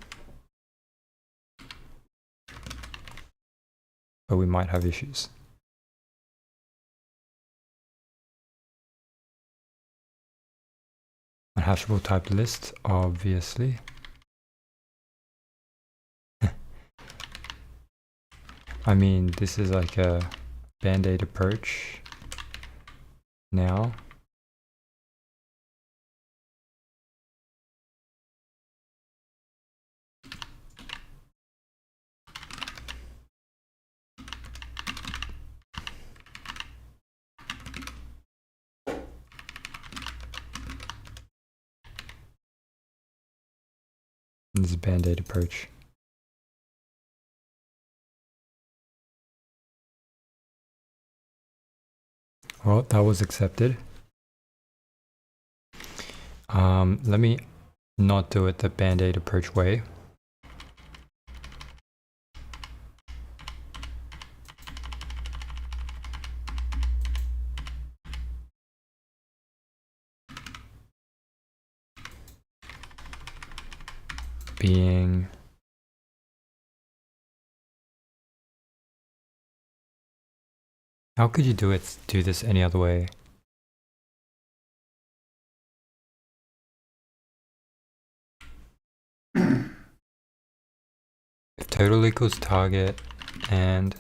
But we might have issues. A hashable typed list, obviously. I mean, this is like a band-aid approach now. This is band-aid approach. Well, that was accepted. Let me not do it the band-aid approach way. Being how could you do this any other way? If total equals target and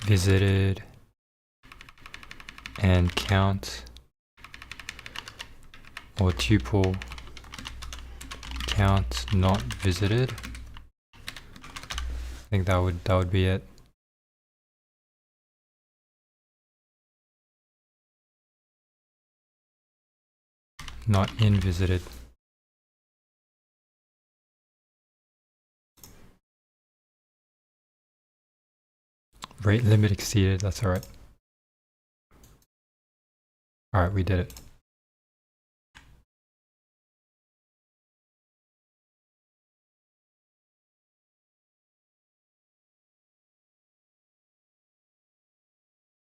visited and count, or tuple count not visited. I think that would be it. Not in visited. Rate limit exceeded, that's alright. Alright, we did it.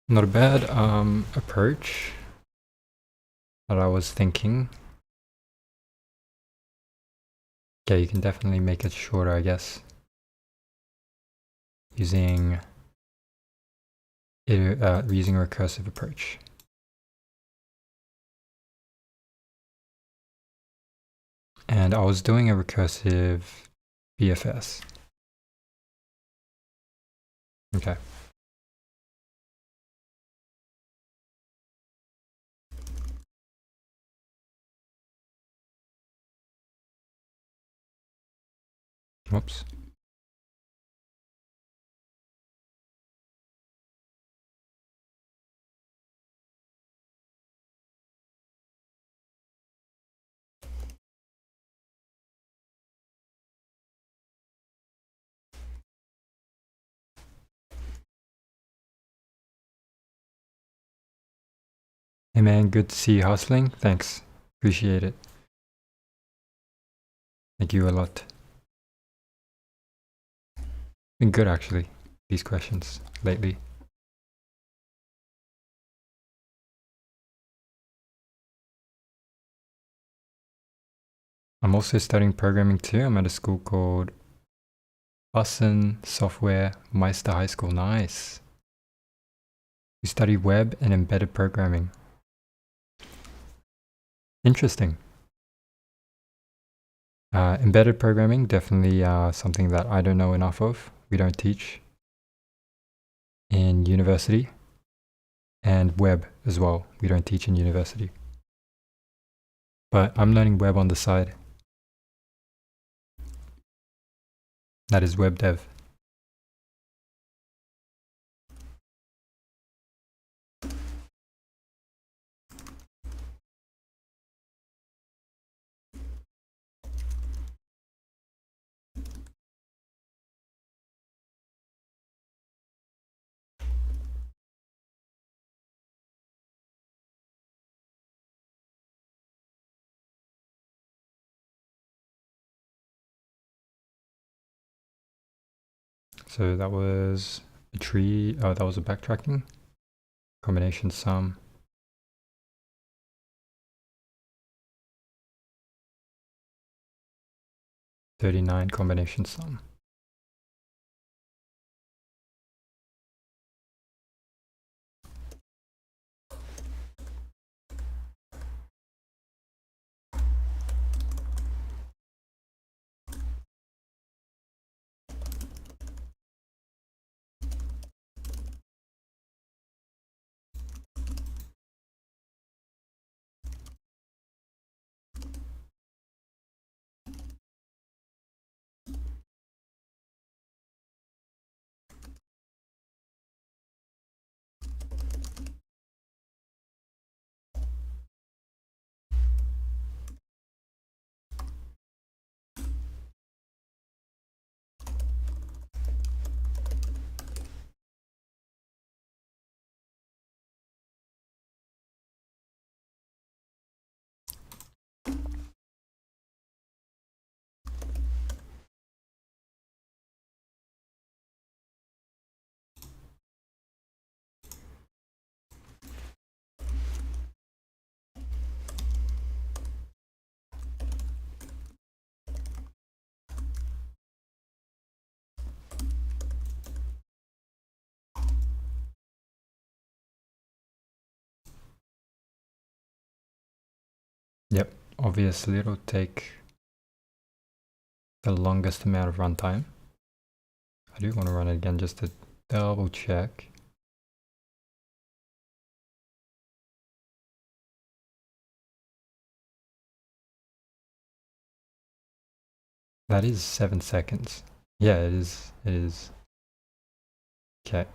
Not a bad approach that I was thinking. Yeah, you can definitely make it shorter, I guess, using using a recursive approach. And I was doing a recursive BFS. Okay. Whoops. Hey man, good to see you hustling. Thanks. Appreciate it. Thank you a lot. Been good actually, these questions lately. I'm also studying programming too. I'm at a school called Bussen Software Meister High School. Nice. We study web and embedded programming. Interesting. Embedded programming, definitely something that I don't know enough of. We don't teach in university. And web as well. We don't teach in university. But I'm learning web on the side. That is web dev. So that was a tree, that was a backtracking. Combination sum. .39 combination sum. Yep, obviously it'll take the longest amount of runtime. I do want to run it again just to double check. That is 7 seconds. Yeah, it is. It is. Okay.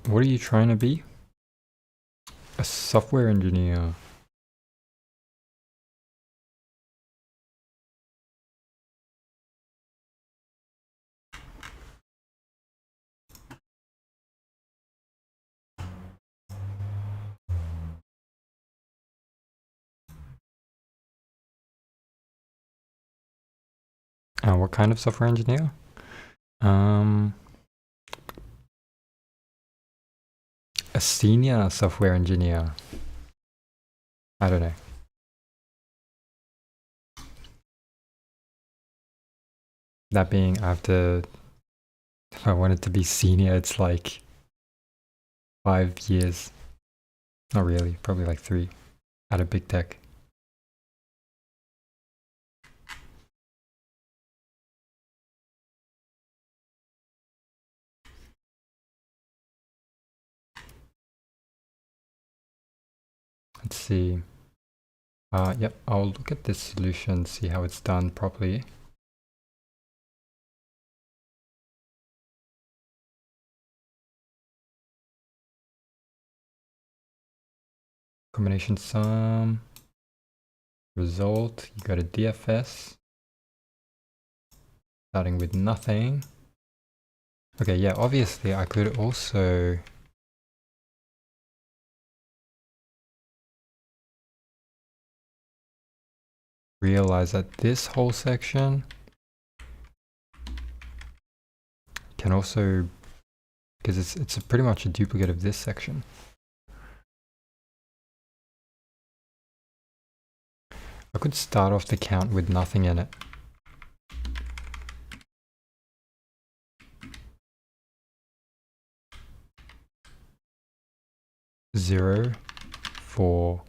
What are you trying to be? A software engineer. What kind of software engineer? A senior software engineer. I don't know. That being, if I wanted to be senior, it's like 5 years. Not really, probably like 3 at a big tech. Let's see. Yep, I'll look at this solution, see how it's done properly. Combination sum. Result, you got a DFS. Starting with nothing. Okay, yeah, obviously I could also realize that this whole section can also, because it's pretty much a duplicate of this section. I could start off the count with nothing in it. Zero, 4.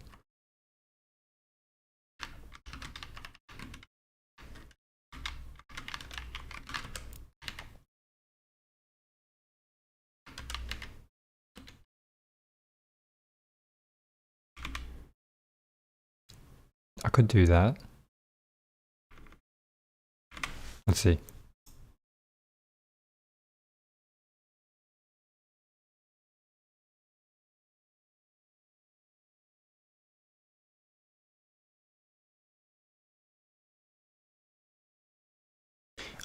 I could do that. Let's see.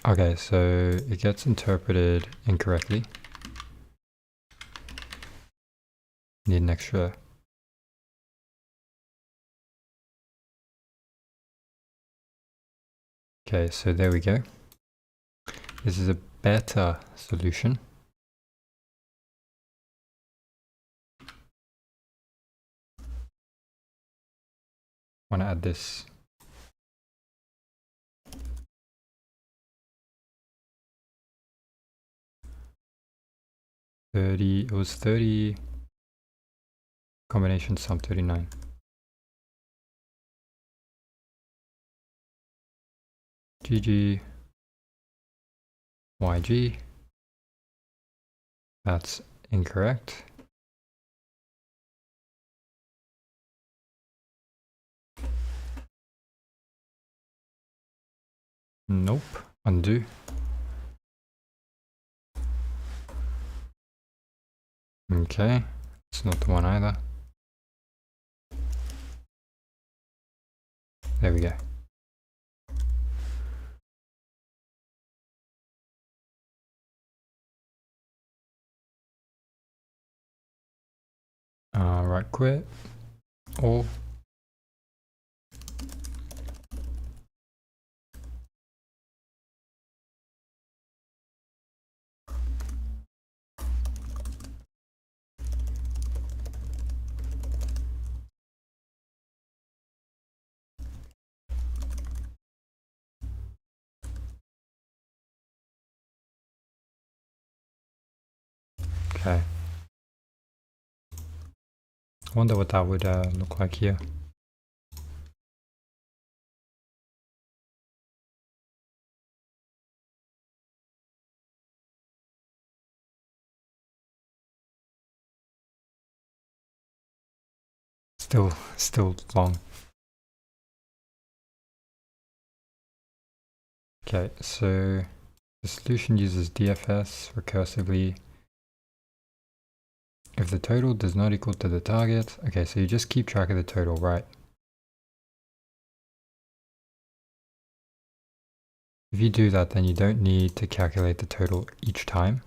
Okay, so it gets interpreted incorrectly. Need an extra. Okay, so there we go. This is a better solution. Want to add this. It was 30, combination sum 39. GG, YG. That's incorrect. Nope. Undo. Okay, it's not the one either. There we go. Right, quit. All. Okay. Wonder what that would look like here. Still long. Okay, so the solution uses DFS recursively. If the total does not equal to the target, okay, so you just keep track of the total, right? If you do that, then you don't need to calculate the total each time.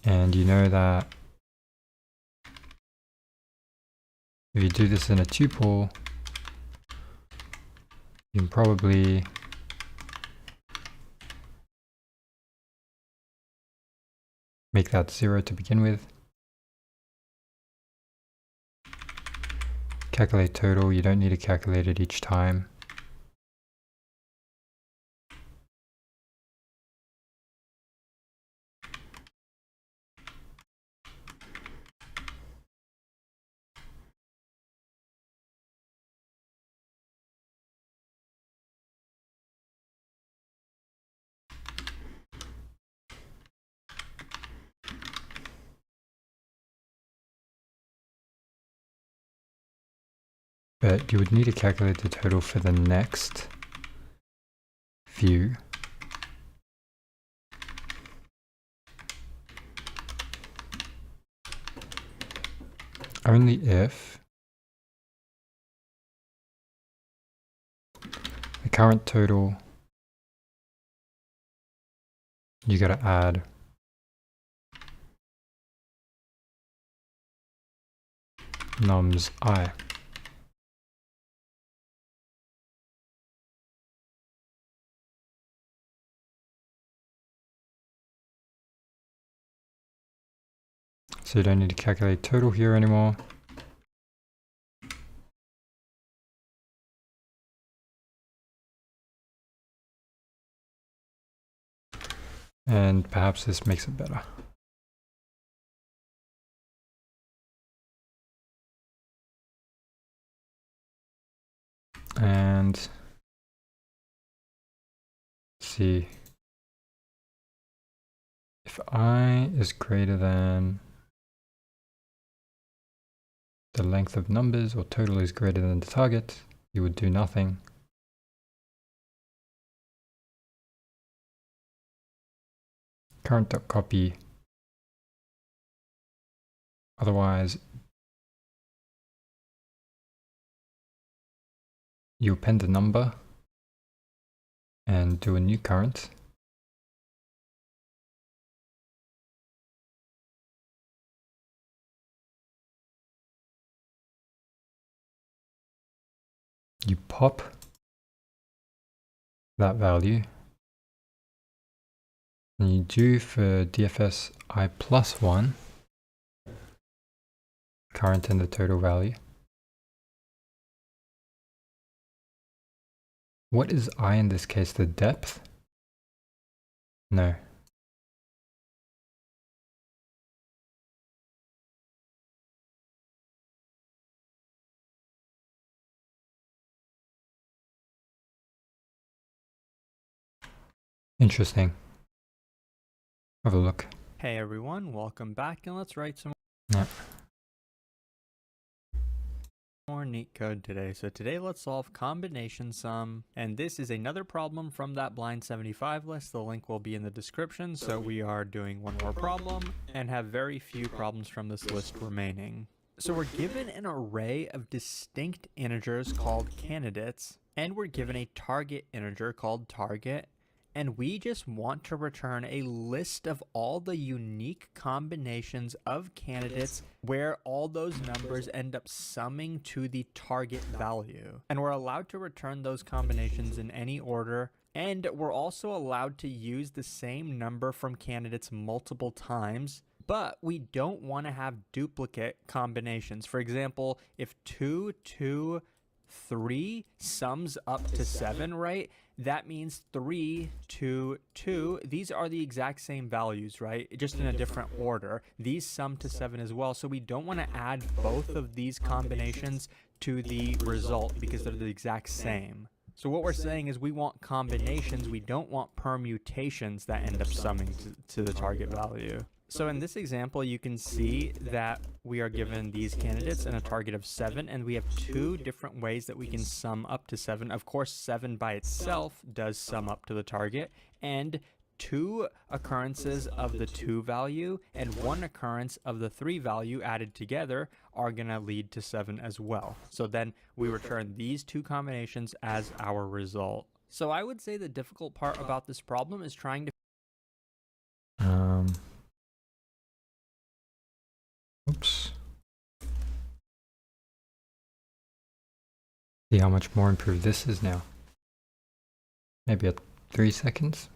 And you know that if you do this in a tuple, you can probably make that 0 to begin with. Calculate total, you don't need to calculate it each time. But you would need to calculate the total for the next few. Only if the current total, you gotta add nums I. So you don't need to calculate total here anymore. And perhaps this makes it better. And see if I is greater than the length of numbers or total is greater than the target, you would do nothing. Current.copy. Otherwise, you append the number and do a new current. You pop that value, and you do for DFS I plus 1, current and the total value. What is I in this case, the depth? No. Interesting. Have a look. Hey everyone, welcome back, and let's write some Yeah. More neat code today. So today let's solve combination sum, and this is another problem from that blind 75 list. The link will be in the description. So we are doing one more problem and have very few problems from this list remaining. So we're given an array of distinct integers called candidates, and we're given a target integer called target, and we just want to return a list of all the unique combinations of candidates where all those numbers end up summing to the target value. And we're allowed to return those combinations in any order, and we're also allowed to use the same number from candidates multiple times, but we don't want to have duplicate combinations. For example, if 2, 2, 3 sums up to 7, right? That means 3, 2, 2. These are the exact same values, right? Just in a different order. These sum to 7 as well. So we don't want to add both of these combinations to the result because they're the exact same. So what we're saying is we want combinations. We don't want permutations that end up summing to the target value. So in this example, you can see that we are given these candidates and a target of 7, and we have two different ways that we can sum up to 7. Of course, 7 by itself does sum up to the target, and 2 occurrences of the 2 value and 1 occurrence of the 3 value added together are going to lead to 7 as well. So then we return these two combinations as our result. So I would say the difficult part about this problem is trying to Oops. See how much more improved this is now. Maybe at 3 seconds.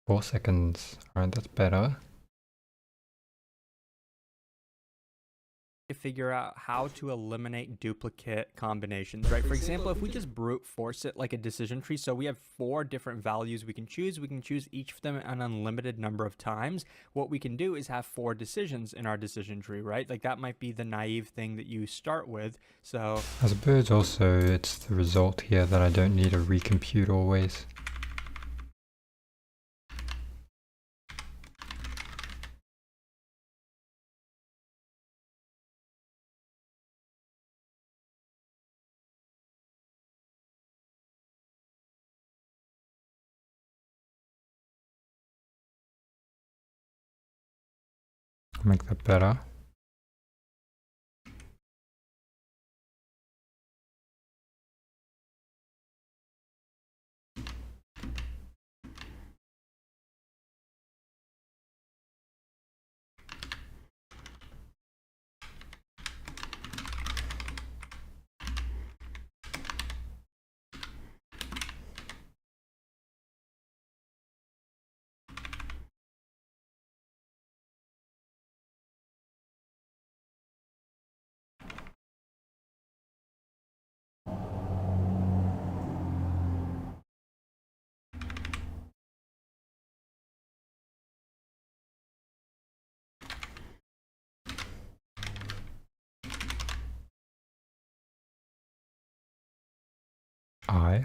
Four seconds. Alright, that's better. figure out how to eliminate duplicate combinations, right? For example, if we just brute force it like a decision tree, so we have 4 different values we can choose each of them an unlimited number of times. What we can do is have 4 decisions in our decision tree, right? Like that might be the naive thing that you start with. So I suppose also it's the result here that I don't need to recompute always. Make that better. I.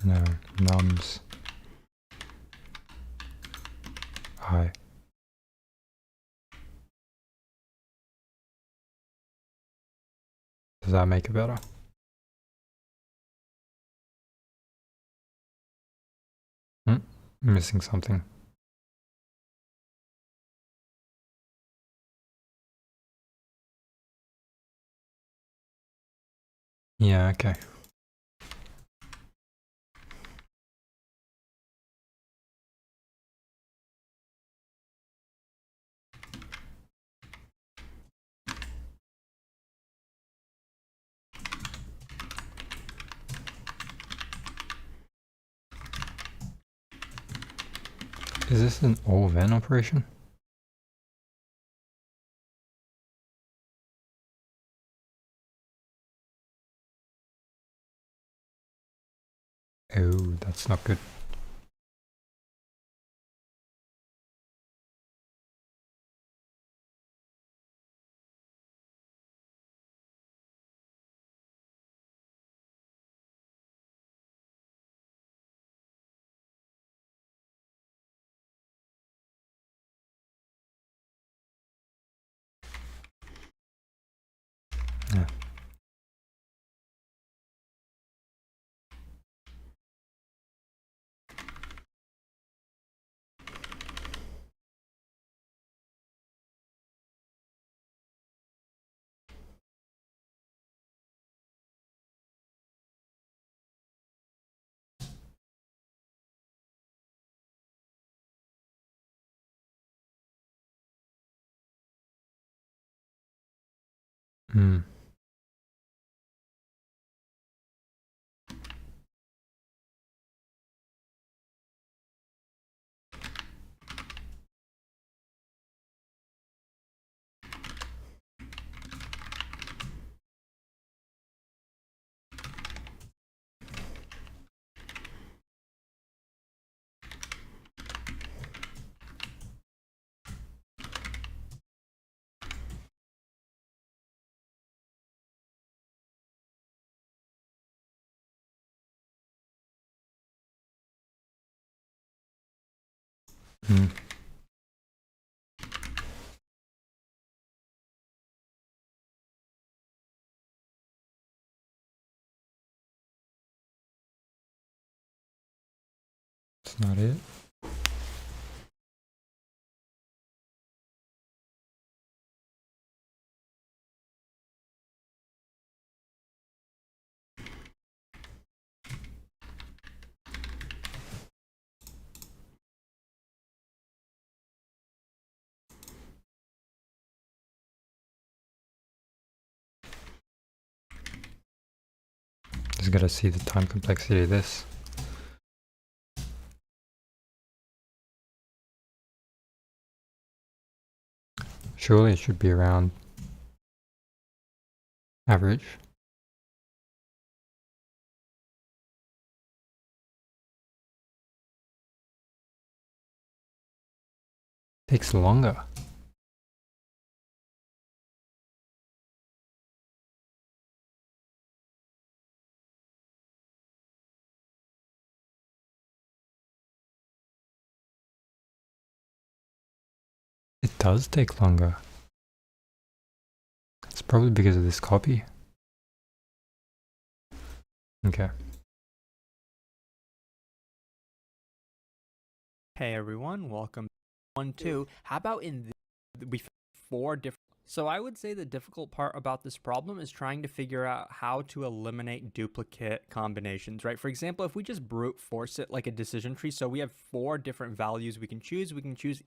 No, nums. I. Does that make it better? Missing something. Yeah, okay. Is this an or-then operation? Oh, that's not good. Yeah. Hmm. Hmm. That's not it. Just gotta see the time complexity of this. Surely it should be around average. Takes longer. It does take longer. It's probably because of this copy. Okay. Hey everyone, welcome. 1, 2. How about in we found 4 different. So I would say the difficult part about this problem is trying to figure out how to eliminate duplicate combinations, right? For example, if we just brute force it like a decision tree, so we have 4 different values we can choose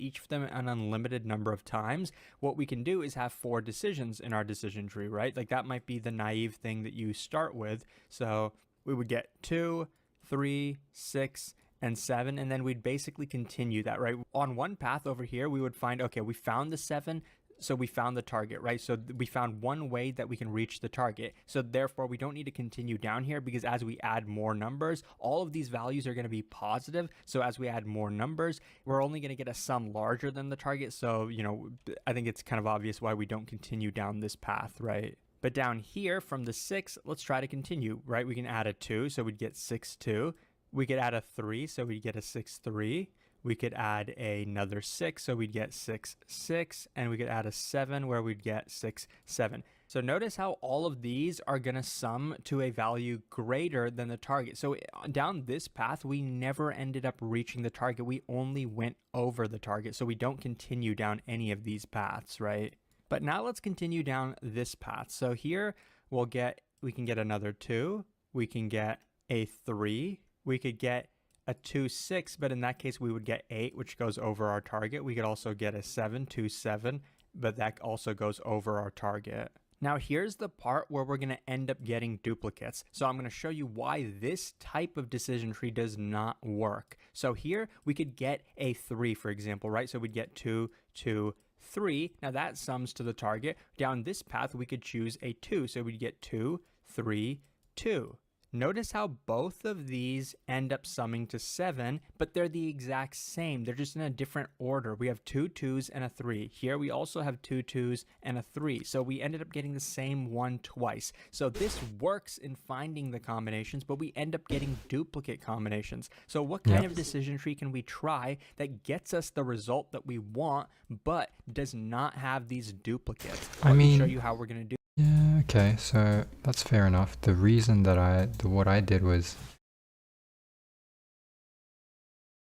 each of them an unlimited number of times. What we can do is have 4 decisions in our decision tree, right? Like that might be the naive thing that you start with. So we would get 2, 3, 6, and 7, and then we'd basically continue that, right? On one path over here, we would find, okay, we found the 7, so we found the target, right? So we found one way that we can reach the target. So therefore, we don't need to continue down here because as we add more numbers, all of these values are going to be positive. So as we add more numbers, we're only going to get a sum larger than the target. So, you know, I think it's kind of obvious why we don't continue down this path, right? But down here from the 6, let's try to continue, right? We can add a 2, so we'd get 6, 2. We could add a 3, so we'd get a 6, 3. We could add another 6, so we'd get 6, 6. And we could add a 7, where we'd get 6, 7. So notice how all of these are going to sum to a value greater than the target. So down this path, we never ended up reaching the target. We only went over the target. So we don't continue down any of these paths, right? But now let's continue down this path. So here we can get another 2. We can get a 3. We could get a 2, 6, but in that case we would get 8, which goes over our target. We could also get a 7, 2, 7, but that also goes over our target. Now here's the part where we're going to end up getting duplicates. So I'm going to show you why this type of decision tree does not work. So here we could get a 3, for example, right? So we'd get 2, 2, 3. Now that sums to the target. Down this path we could choose a 2, so we'd get 2, 3, 2. Notice how both of these end up summing to 7, but they're the exact same. They're just in a different order. We have 2 2s and a 3. Here we also have 2 2s and a 3. So we ended up getting the same one twice. So this works in finding the combinations, but we end up getting duplicate combinations. So what kind of decision tree can we try that gets us the result that we want, but does not have these duplicates? Let me show you how we're going to do. Yeah, okay, so that's fair enough. The reason that what I did was,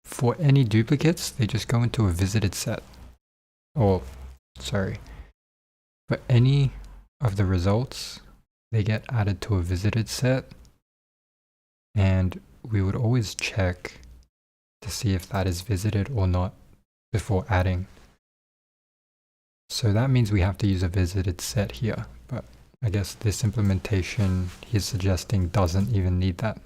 for any duplicates, they just go into a visited set. Or, sorry, for any of the results, they get added to a visited set, and we would always check to see if that is visited or not before adding. So that means we have to use a visited set here, but I guess this implementation he's suggesting doesn't even need that.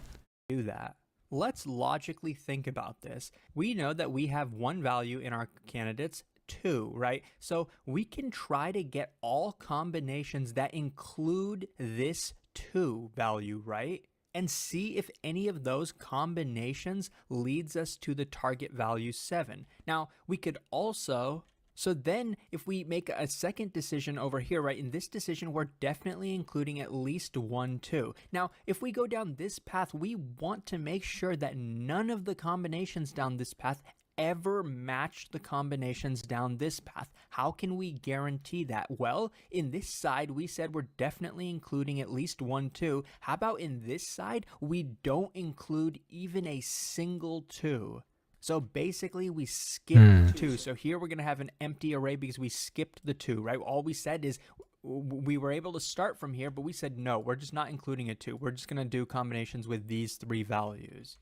Do that. Let's logically think about this. We know that we have one value in our candidates, 2, right? So we can try to get all combinations that include this 2 value, right? And see if any of those combinations leads us to the target value 7. Now, we could also, so then if we make a second decision over here, right, in this decision, we're definitely including at least 1, 2. Now, if we go down this path, we want to make sure that none of the combinations down this path ever match the combinations down this path. How can we guarantee that? Well, in this side, we said we're definitely including at least 1, 2. How about in this side, we don't include even a single 2? So basically, we skipped 2. So here we're going to have an empty array because we skipped the 2, right? All we said is we were able to start from here, but we said, no, we're just not including a 2. We're just going to do combinations with these 3 values.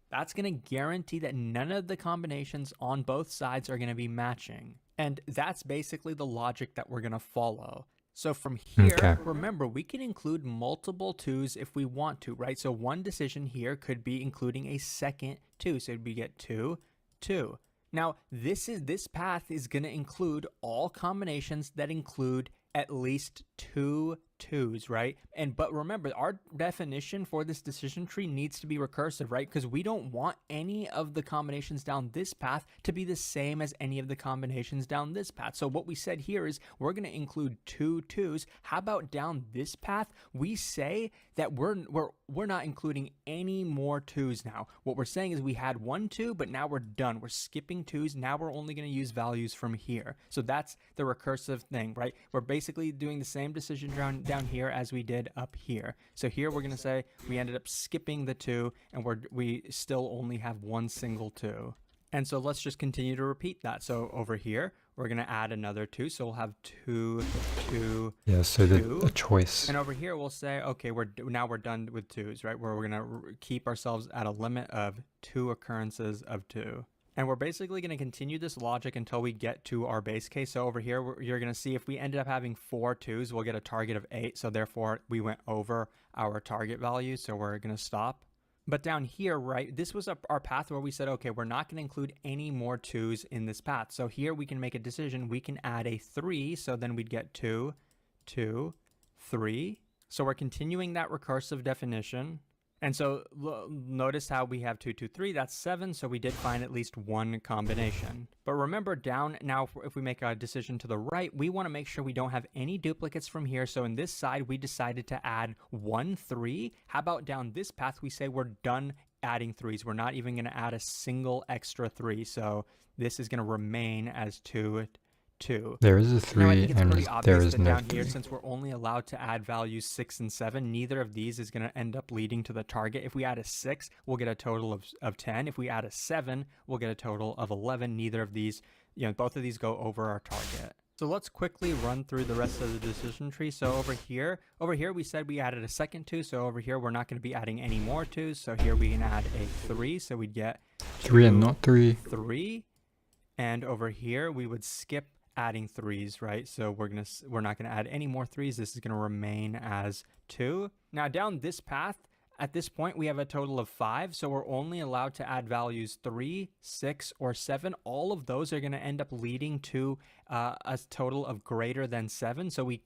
That's going to guarantee that none of the combinations on both sides are going to be matching. And that's basically the logic that we're going to follow. So from here, remember, we can include multiple 2s if we want to, right? So one decision here could be including a second 2. So we get 2, 2. Now, this path is going to include all combinations that include at least 2 2s, right? But remember, our definition for this decision tree needs to be recursive, right? Because we don't want any of the combinations down this path to be the same as any of the combinations down this path. So what we said here is we're going to include 2 2s. How about down this path? We say that we're not including any more 2s now. What we're saying is we had 1 2, but now we're done. We're skipping 2s. Now we're only going to use values from here. So that's the recursive thing, right? We're basically doing the same decision down here as we did up here. So here we're going to say we ended up skipping the 2, and we still only have one single 2. And so let's just continue to repeat that. So over here, we're going to add another 2. So we'll have 2, 2, yeah, so 2. the choice. And over here, we'll say, okay, now we're done with 2s, right? Where we're going to keep ourselves at a limit of 2 occurrences of 2. And we're basically going to continue this logic until we get to our base case. So over here, you're going to see if we ended up having 4 2s, we'll get a target of 8. So therefore, we went over our target value. So we're going to stop. But down here, right, this was our path where we said, okay, we're not going to include any more 2s in this path. So here we can make a decision. We can add a 3. So then we'd get 2, 2, 3. So we're continuing that recursive definition. And so notice how we have 2, 2, 3, that's 7, so we did find at least one combination. But remember down now, if we make a decision to the right, we want to make sure we don't have any duplicates from here. So in this side, we decided to add 1, 3. How about down this path, we say we're done adding 3s. We're not even going to add a single extra 3. So this is going to remain as 2, 2. There is a 3 and there is no 3. Here, since we're only allowed to add values 6 and 7, neither of these is going to end up leading to the target. If we add a 6, we'll get a total of 10. If we add a 7, we'll get a total of 11. Neither of these, both of these go over our target. So let's quickly run through the rest of the decision tree. So over here we said we added a second 2. So over here, we're not going to be adding any more 2s. So here we can add a 3. So we'd get 3 and not 3. 3. And over here, we would skip adding 3s, right? So we're not going to add any more 3s. This is going to remain as 2. Now down this path, at this point, we have a total of 5. So we're only allowed to add values 3, 6, or 7. All of those are going to end up leading to a total of greater than 7. So we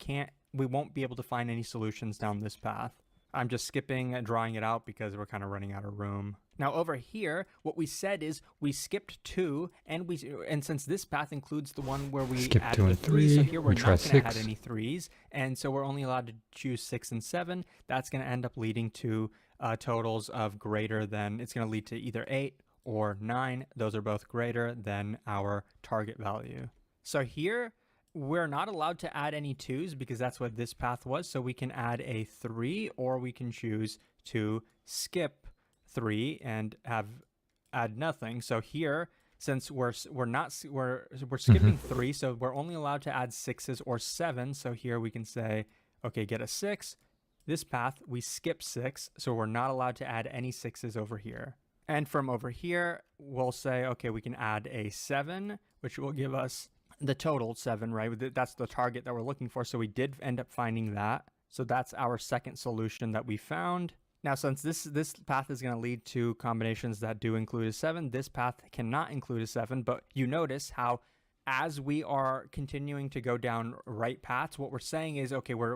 won't be able to find any solutions down this path. I'm just skipping drawing it out because we're kind of running out of room. Now over here, what we said is we skipped 2, and since this path includes the one where we skip added 2 a and 3, so 3, here we're we try not going to add 6. any 3s, and so we're only allowed to choose 6 and 7. That's going to end up leading to totals of greater than, it's going to lead to either 8 or 9. Those are both greater than our target value. So here, we're not allowed to add any 2s because that's what this path was. So we can add a 3, or we can choose to skip 3 and add nothing. So here, since we're skipping 3, so we're only allowed to add 6s or 7s. So here we can say, okay, get a 6. This path, we skip 6, so we're not allowed to add any 6s over here. And from over here, we'll say, okay, we can add a 7, which will give us the total 7, right? That's the target that we're looking for. So we did end up finding that. So that's our second solution that we found. Now, since this path is going to lead to combinations that do include a 7, this path cannot include a 7, but you notice how as we are continuing to go down right paths, what we're saying is, okay, we're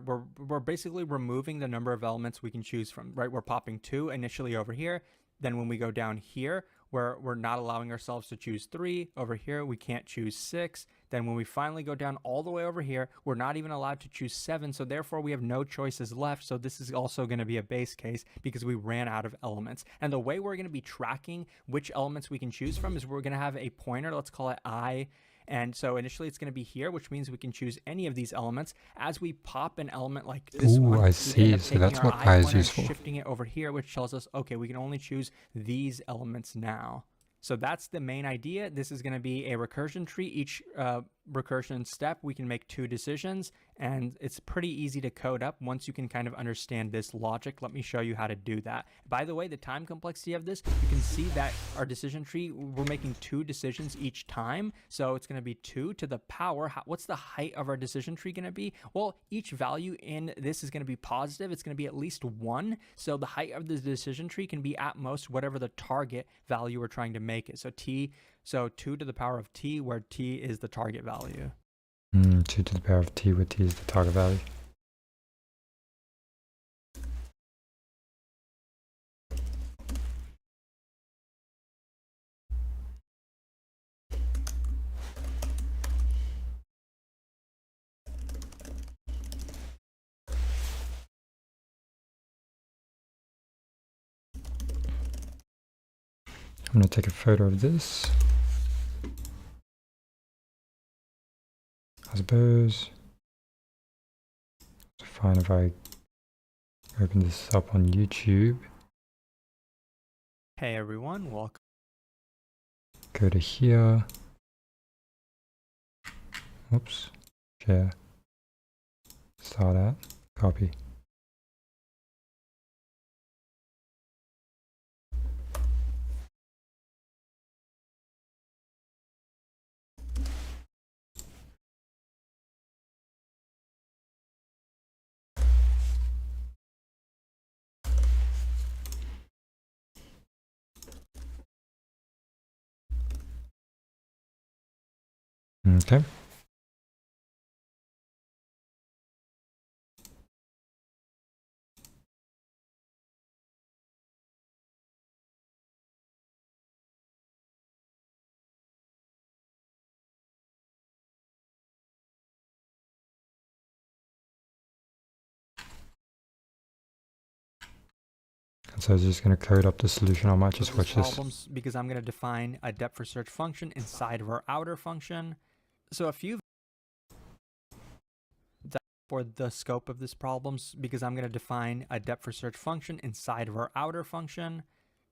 basically removing the number of elements we can choose from, right? We're popping 2 initially over here. Then when we go down here, we're not allowing ourselves to choose 3. Over here, we can't choose 6. Then when we finally go down all the way over here, we're not even allowed to choose 7. So therefore, we have no choices left. So this is also going to be a base case because we ran out of elements. And the way we're going to be tracking which elements we can choose from is we're going to have a pointer. Let's call it I. And so initially it's going to be here, which means we can choose any of these elements. As we pop an element like this one, I see. So that's what I is useful. Shifting it over here, which tells us, okay, we can only choose these elements now. So that's the main idea. This is going to be a recursion tree. Each recursion step, we can make 2 decisions, and it's pretty easy to code up once you can kind of understand this logic. Let me show you how to do that. By the way, the time complexity of this, you can see that our decision tree, we're making 2 decisions each time. So it's going to be 2 to the power. What's the height of our decision tree going to be? Well, each value in this is going to be positive. It's going to be at least 1. So the height of the decision tree can be at most whatever the target value we're trying to make it. So 2 to the power of t, where t is the target value. 2 to the power of t, where t is the target value. I'm going to take a photo of this. I suppose it's fine if I open this up on YouTube. Hey everyone, welcome. Go to here. Oops. Share. Start at. Copy. Okay. So I was just going to code up the solution. I might just watch this. Because I'm going to define a depth for search function inside of our outer function. So a few for the scope of this problems, because I'm going to define a depth for search function inside of our outer function.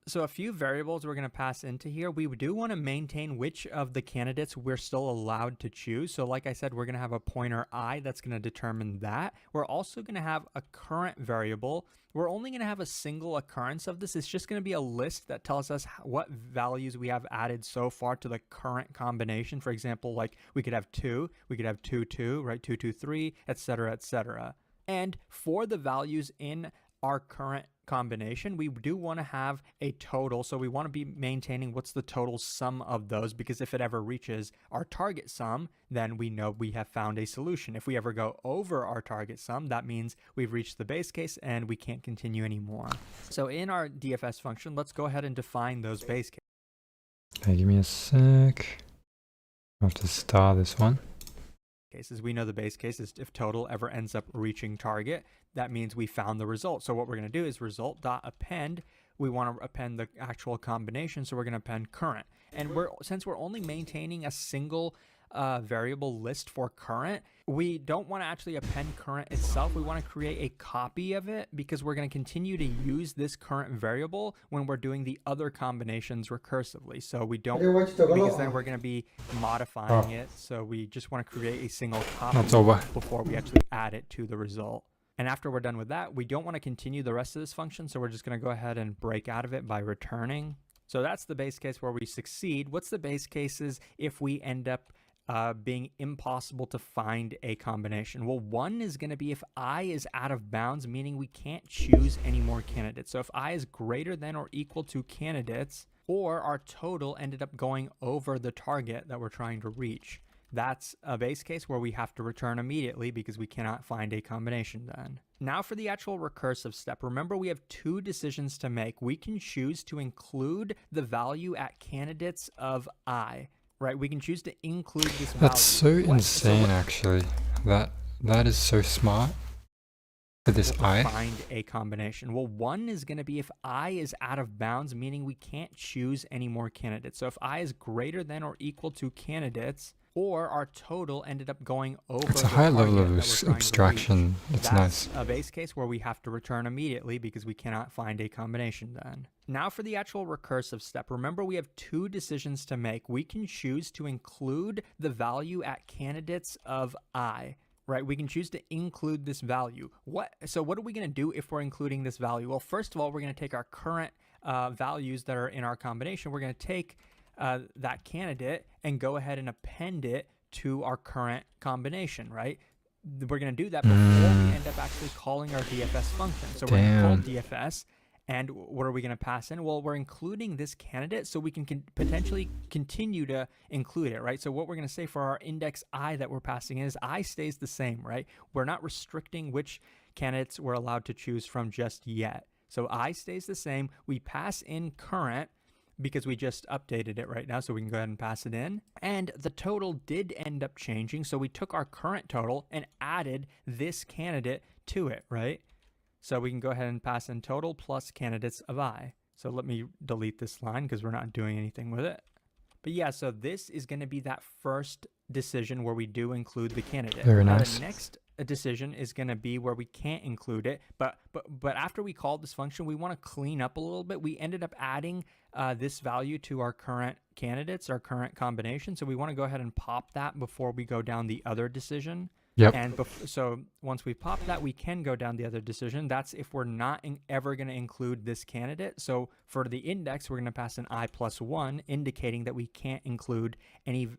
So a few variables we're going to pass into here. We do want to maintain which of the candidates we're still allowed to choose. So like I said, we're going to have a pointer I that's going to determine that. We're also going to have a current variable. We're only going to have a single occurrence of this. It's just going to be a list that tells us what values we have added so far to the current combination. For example, like we could have 2, we could have 2, 2, right? 2, 2, 3, etc., etc. And for the values in our current combination, we do want to have a total. So we want to be maintaining what's the total sum of those, because if it ever reaches our target sum, then we know we have found a solution. If we ever go over our target sum, that means we've reached the base case and we can't continue anymore. So in our DFS function, let's go ahead and define those base cases. Okay, give me a sec. I have to star this one. Cases. We know the base case is if total ever ends up reaching target, that means we found the result. So what we're going to do is result.append. We want to append the actual combination, so we're going to append current. And since we're only maintaining a single variable list for current, we don't want to actually append current itself. We want to create a copy of it because we're going to continue to use this current variable when we're doing the other combinations recursively. So we don't, because then we're going to be modifying it. So we just want to create a single copy That's over. before we actually add it to the result. And after we're done with that, we don't want to continue the rest of this function. So we're just going to go ahead and break out of it by returning. So that's the base case where we succeed. What's the base cases if we end up being impossible to find a combination? Well, one is going to be if I is out of bounds, meaning we can't choose any more candidates. So if I is greater than or equal to candidates, or our total ended up going over the target that we're trying to reach, that's a base case where we have to return immediately because we cannot find a combination then. Now for the actual recursive step, remember we have two decisions to make. We can choose to include the value at candidates of I, right? We can choose to include this value. That's so insane, actually. That is so smart. For this I. Find a combination. Well, one is going to be if I is out of bounds, meaning we can't choose any more candidates. So if I is greater than or equal to candidates, or our total ended up going over. It's a high level of abstraction. It's nice. A base case where we have to return immediately because we cannot find a combination then. Now for the actual recursive step, remember we have two decisions to make. We can choose to include the value at candidates of I, right? We can choose to include this value. So what are we going to do if we're including this value? Well, first of all, we're going to take our current values that are in our combination. We're going to take that candidate and go ahead and append it to our current combination, right? We're going to do that before we end up actually calling our DFS function. So we're going to call DFS, and what are we going to pass in? Well, we're including this candidate so we can potentially continue to include it, right? So what we're going to say for our index I that we're passing in is I stays the same, right? We're not restricting which candidates we're allowed to choose from just yet. So I stays the same. We pass in current, because we just updated it right now, so we can go ahead and pass it in. And the total did end up changing, so we took our current total and added this candidate to it, right? So we can go ahead and pass in total plus candidates of I. So let me delete this line because we're not doing anything with it. But yeah, so this is going to be that first decision where we do include the candidate. Very nice. The next decision is going to be where we can't include it, but after we called this function, we want to clean up a little bit. We ended up adding this value to our current candidates, our current combination, so we want to go ahead and pop that before we go down the other decision. Yep. And so once we pop that, we can go down the other decision. That's if we're not ever going to include this candidate. So for the index, we're going to pass an I plus 1, indicating that we can't include any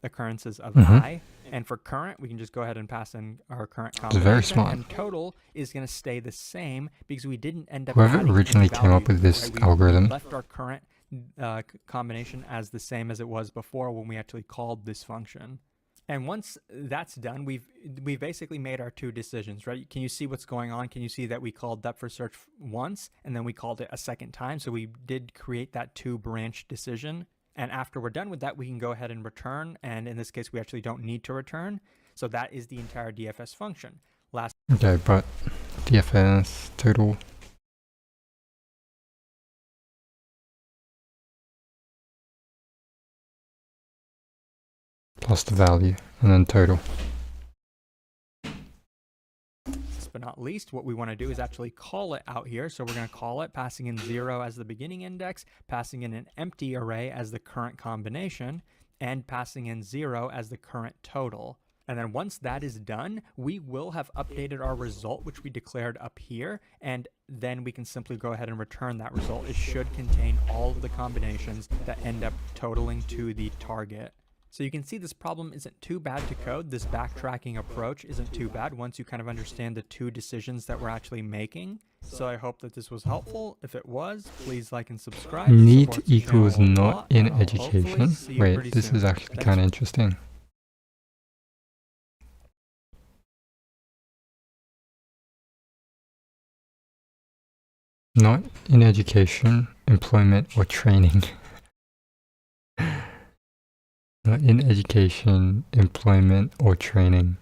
occurrences of I. And for current, we can just go ahead and pass in our current combination. Very smart. And total is going to stay the same because we didn't end up Whoever adding originally any came up with values, this right? algorithm. We left our current combination as the same as it was before when we actually called this function. And once that's done, we've basically made our two decisions, right? Can you see what's going on? Can you see that we called depth first search once and then we called it a second time? So we did create that two branch decision. And after we're done with that, we can go ahead and return. And in this case, we actually don't need to return. So that is the entire DFS function. Okay, but DFS total. Plus the value, and then total. But not least, what we want to do is actually call it out here. So we're going to call it, passing in 0 as the beginning index, passing in an empty array as the current combination, and passing in 0 as the current total. And then once that is done, we will have updated our result, which we declared up here, and then we can simply go ahead and return that result. It should contain all of the combinations that end up totaling to the target. So you can see this problem isn't too bad to code. This backtracking approach isn't too bad once you kind of understand the two decisions that we're actually making. So I hope that this was helpful. If it was, please like and subscribe. Neat equals not in education. Wait, this is actually kind of interesting. Not in education, employment, or training. Not in education, employment, or training.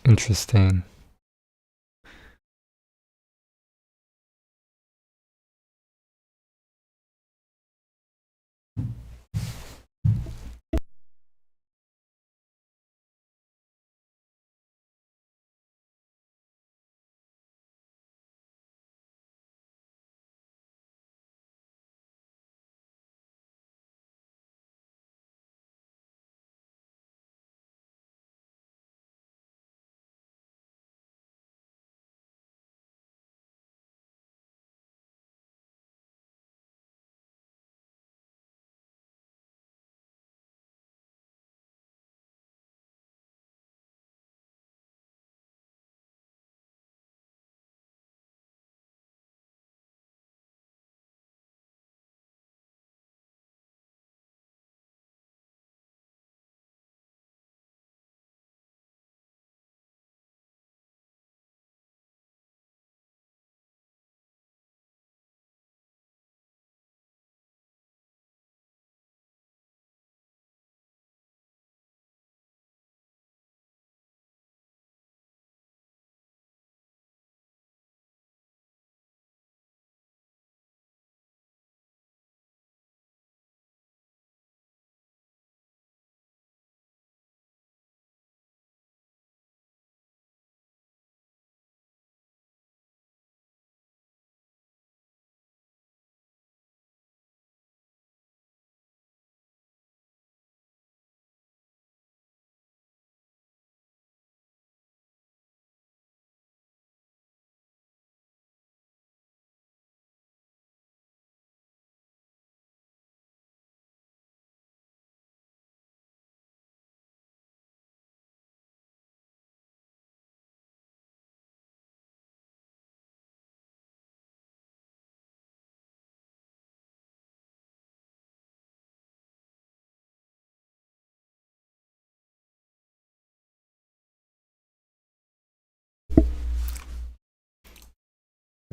Interesting.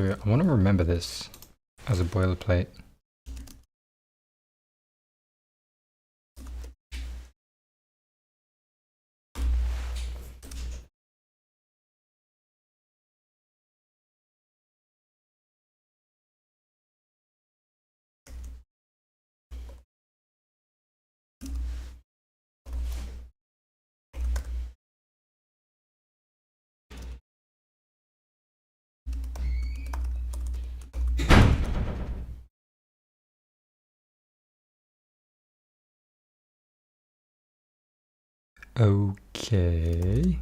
So I want to remember this as a boilerplate. Okay.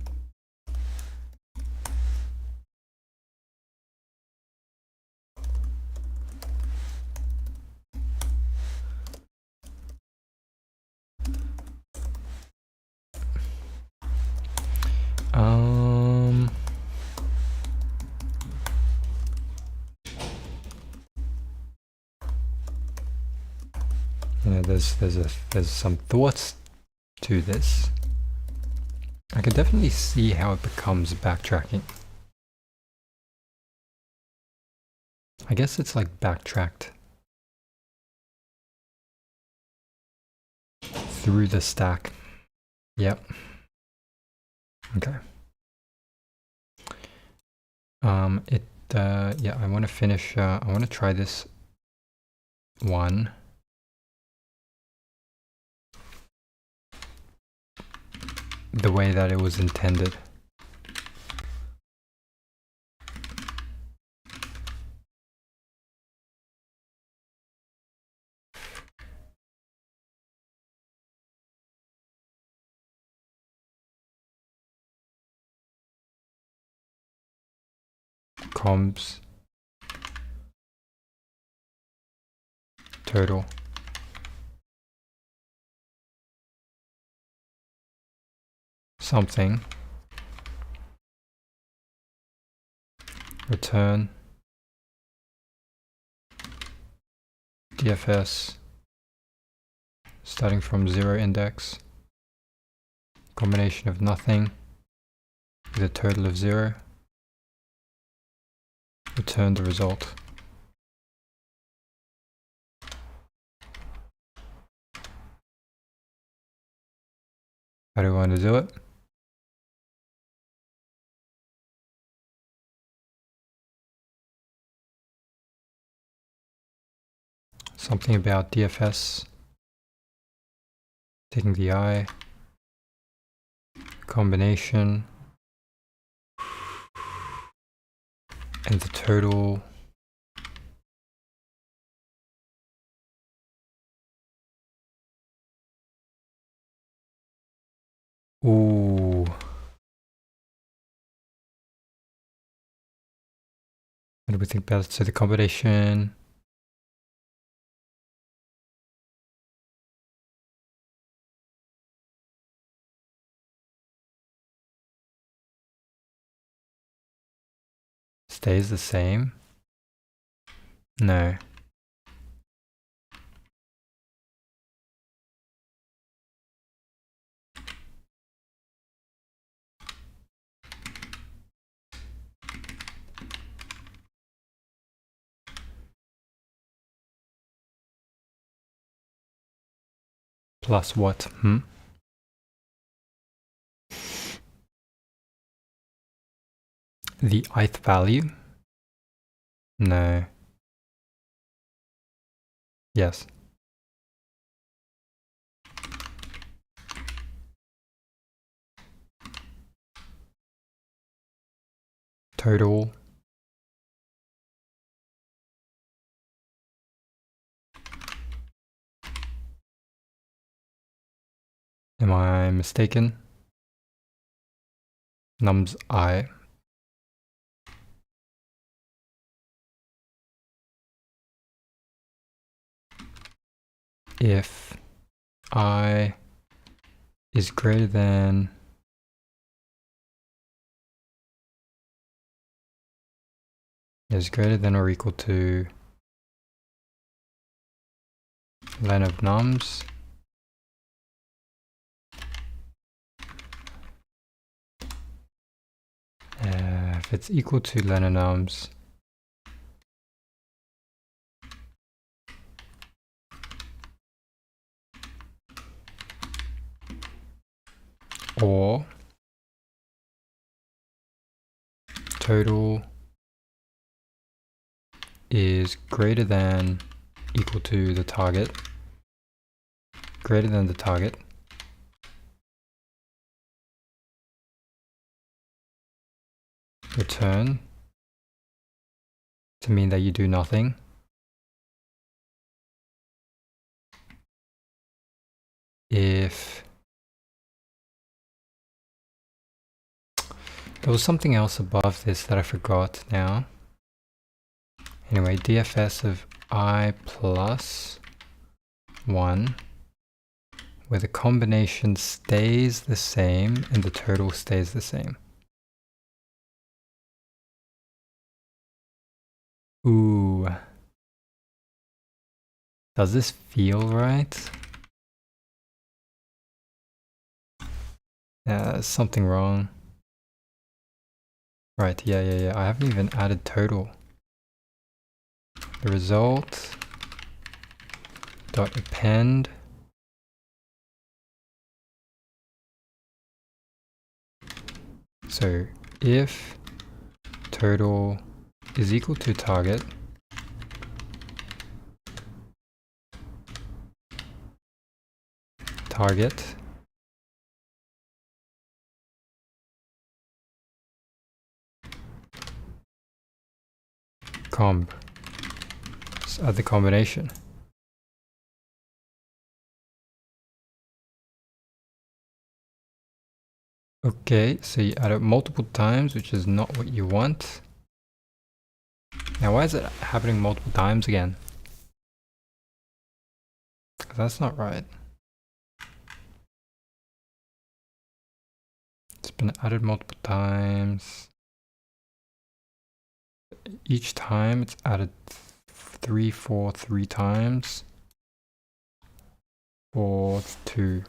You know, there's some thoughts to this. I can definitely see how it becomes backtracking. I guess it's like backtracked through the stack. Yep. Okay. Yeah, I want to finish, I want to try this one. The way that it was intended. Comps. Total. Something. Return. DFS. Starting from 0 index. Combination of nothing with a total of 0. Return the result. How do we want to do it? Something about DFS. Taking the I. Combination. And the total. Ooh. What do we think about it? So the combination. Stays the same? No. Plus what? The ith value? No. Yes. Total. Am I mistaken? Nums I. If I is greater than or equal to len of nums, if it's equal to len of nums, or total is greater than equal to the target, greater than the target, return to mean that you do nothing, if there was something else above this that I forgot now. Anyway, DFS of I plus 1, where the combination stays the same and the total stays the same. Ooh. Does this feel right? There's something wrong. Right, yeah. I haven't even added total. The result dot append so if total is equal to target, target comb, let's add the combination. Okay, so you add it multiple times, which is not what you want. Now why is it happening multiple times again? That's not right. It's been added multiple times. Each time it's added 3 times. 4, 2.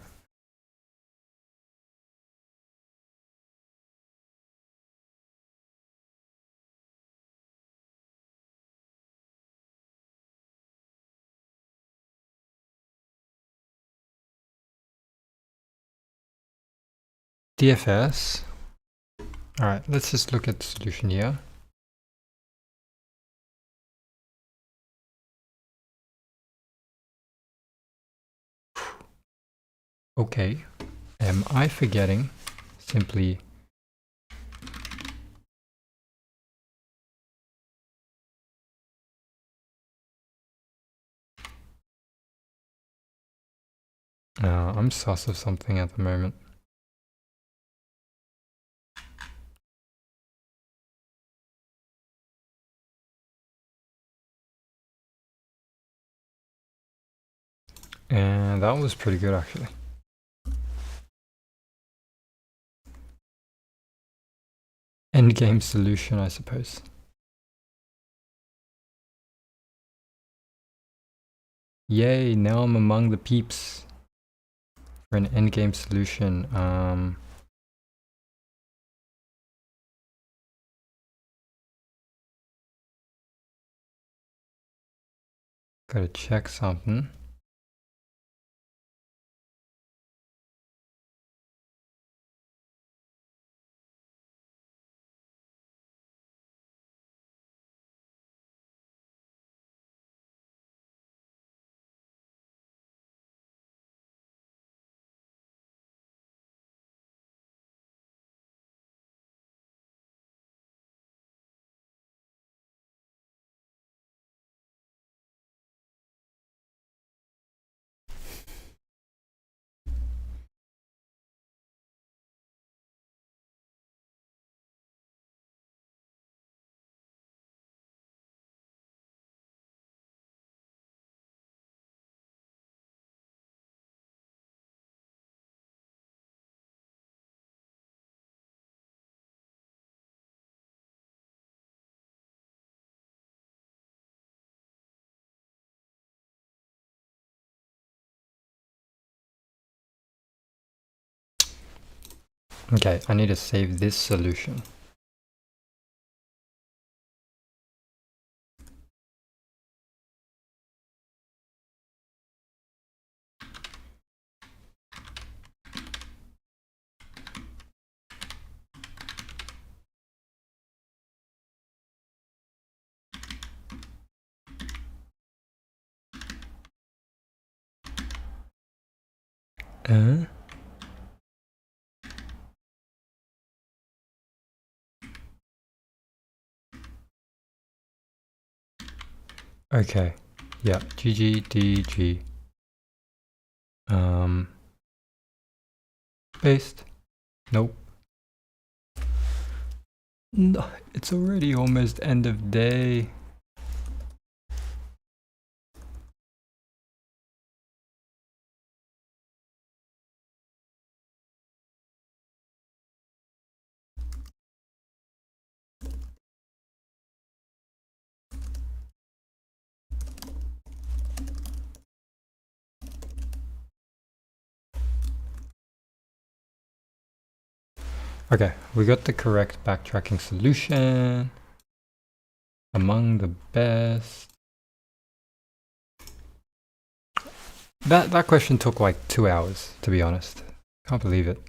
DFS. Alright, let's just look at the solution here. Okay, am I forgetting simply I'm sus of something at the moment. And that was pretty good actually. Endgame solution, I suppose. Yay, now I'm among the peeps for an endgame solution. Gotta check something. Okay, I need to save this solution. Okay. Yeah. GGDG. Paste. Nope. No, it's already almost end of day. Okay, we got the correct backtracking solution. Among the best. That question took like 2 hours, to be honest. Can't believe it.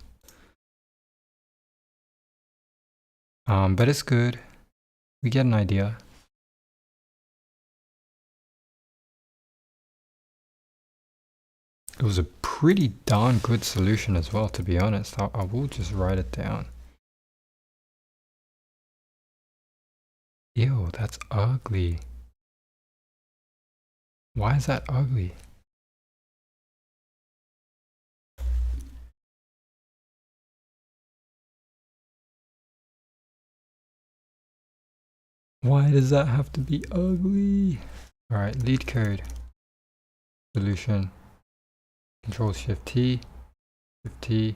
But it's good. We get an idea. It was a pretty darn good solution as well, to be honest. I will just write it down. Ew, that's ugly. Why is that ugly? Why does that have to be ugly? Alright, Leetcode. Solution. Control Shift T. Shift T.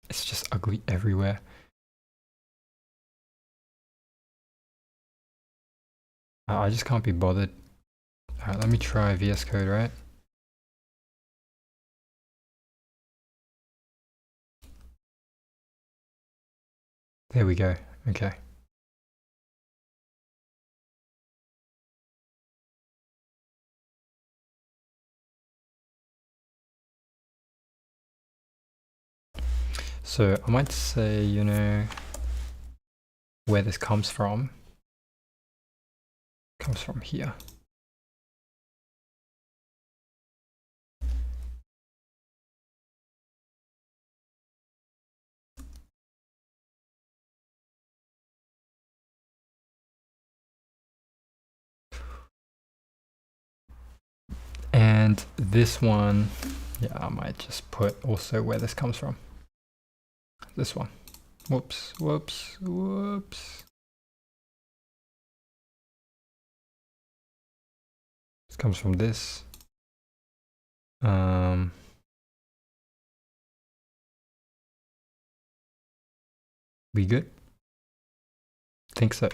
It's just ugly everywhere. I just can't be bothered. Alright, let me try VS Code, right? There we go. Okay. So I might say, you know, where this comes from. It comes from here. And this one, yeah, I might just put also where this comes from. This one. Whoops, whoops, whoops. This comes from this. We good? Think so.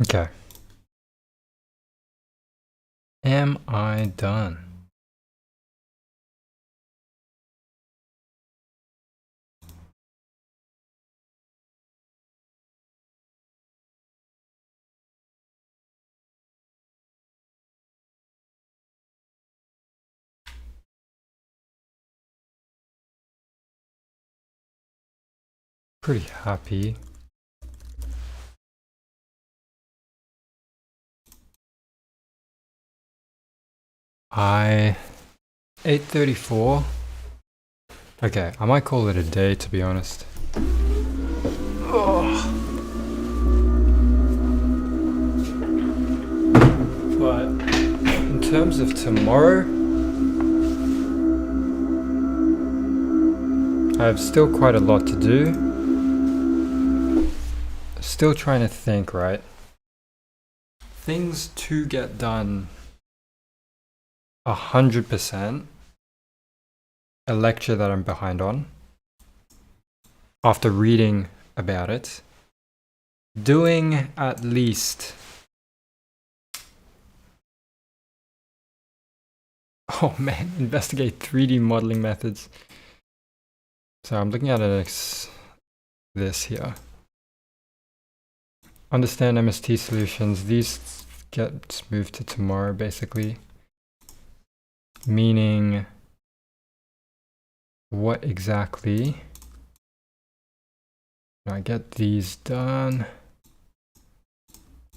Okay. Am I done? Pretty happy. I 8:34. Okay, I might call it a day, to be honest. Oh. But in terms of tomorrow, I have still quite a lot to do. still trying to think, right? Things to get done 100%. A lecture that I'm behind on. After reading about it. Doing at least... Oh man, investigate 3D modeling methods. So I'm looking at this here. Understand MST solutions. These get moved to tomorrow, basically. Meaning, what exactly? I get these done.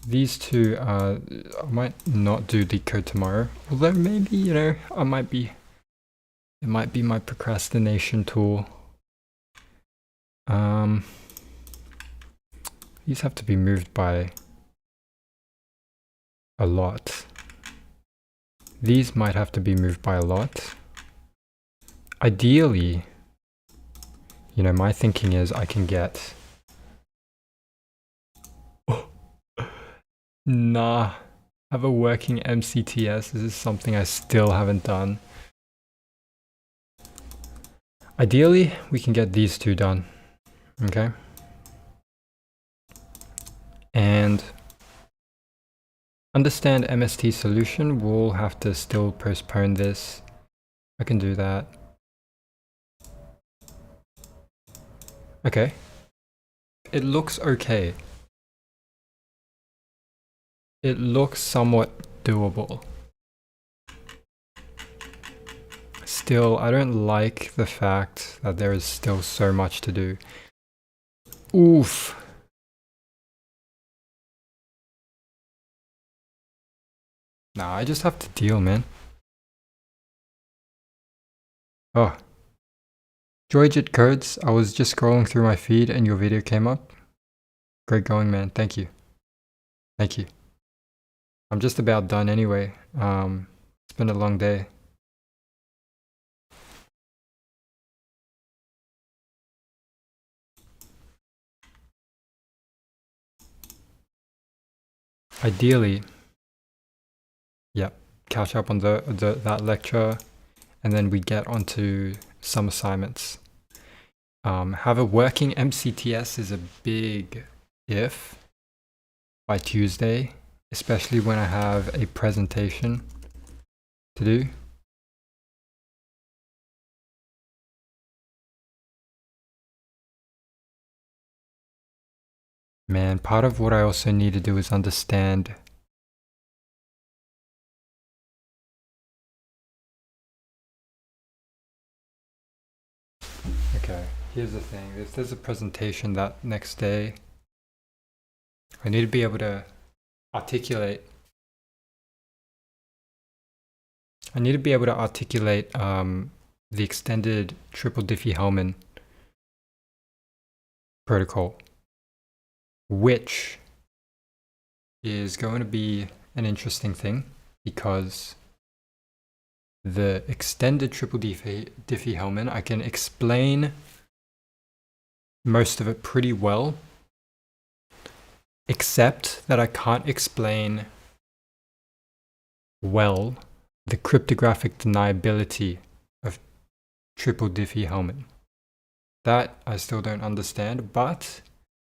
These two, I might not do Leetcode tomorrow. Although maybe, you know, it might be my procrastination tool. These have to be moved by a lot. These might have to be moved by a lot. Ideally, you know, my thinking is I can get... Nah, have a working MCTS. This is something I still haven't done. Ideally, we can get these two done. Okay? And understand MST solution. We'll have to still postpone this. I can do that. Okay. It looks okay. It looks somewhat doable. Still, I don't like the fact that there is still so much to do. Oof. Nah, I just have to deal, man. Oh. Joyjit Codes, I was just scrolling through my feed and your video came up. Great going, man. Thank you. Thank you. I'm just about done anyway. It's been a long day. Ideally, yeah, catch up on that lecture, and then we get onto some assignments. Have a working MCTS is a big if by Tuesday, especially when I have a presentation to do. Man, part of what I also need to do is understand okay, here's the thing. If there's a presentation that next day, I need to be able to articulate. I need to be able to articulate the extended triple Diffie-Hellman protocol, which is going to be an interesting thing because the extended triple Diffie-Hellman, I can explain most of it pretty well, except that I can't explain well the cryptographic deniability of triple Diffie-Hellman. That I still don't understand, but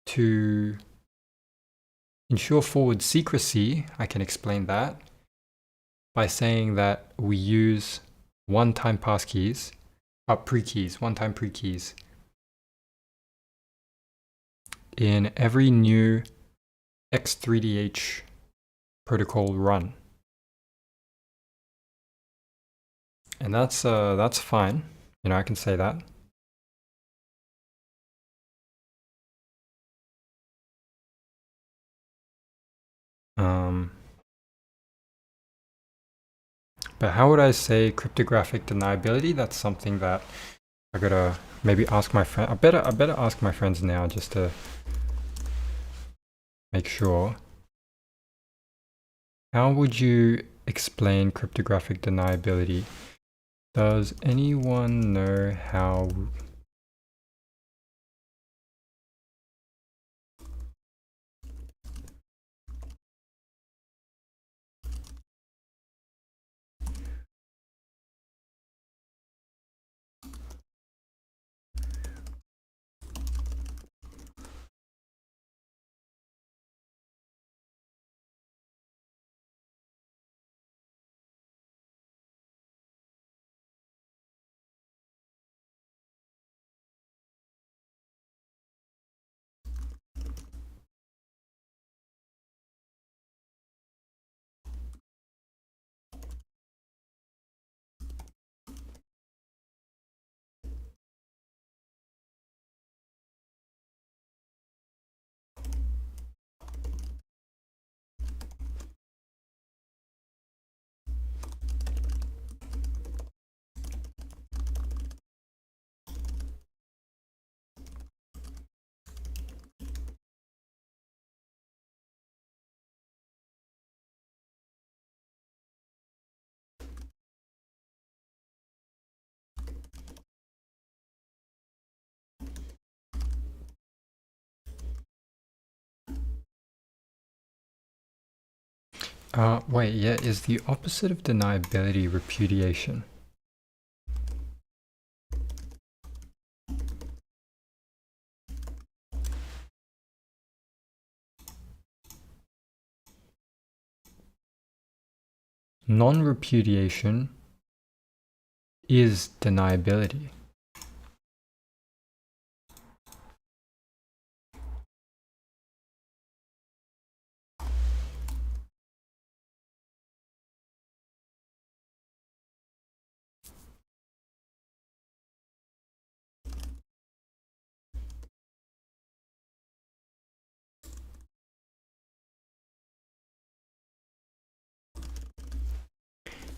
to ensure forward secrecy, I can explain that by saying that we use one-time passkeys, one-time pre-keys in every new X3DH protocol run. And that's fine. You know, I can say that. But how would I say cryptographic deniability? That's something that I gotta maybe ask my friend. I better ask my friends now just to make sure. How would you explain cryptographic deniability? Does anyone know how? Wait, yeah, is the opposite of deniability repudiation? Non-repudiation is deniability.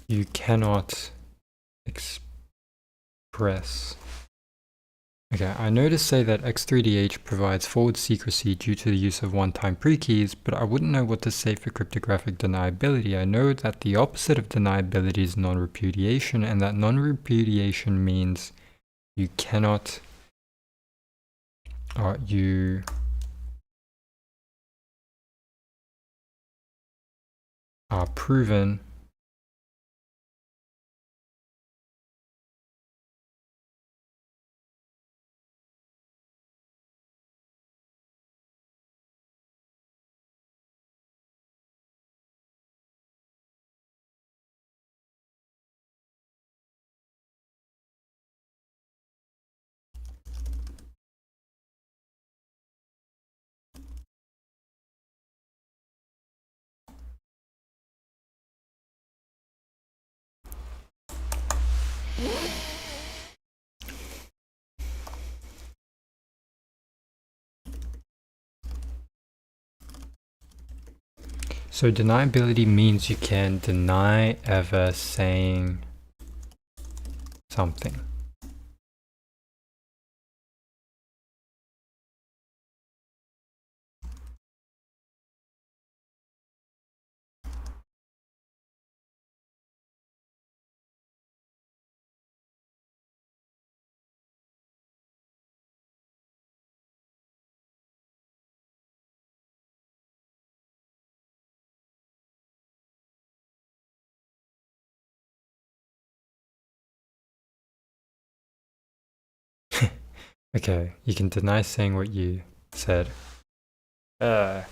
You cannot express. Okay, I know to say that X3DH provides forward secrecy due to the use of one-time prekeys, but I wouldn't know what to say for cryptographic deniability. I know that the opposite of deniability is non-repudiation, and that non-repudiation means you cannot, you are proven So deniability means you can deny ever saying something. Okay, you can deny saying what you said. I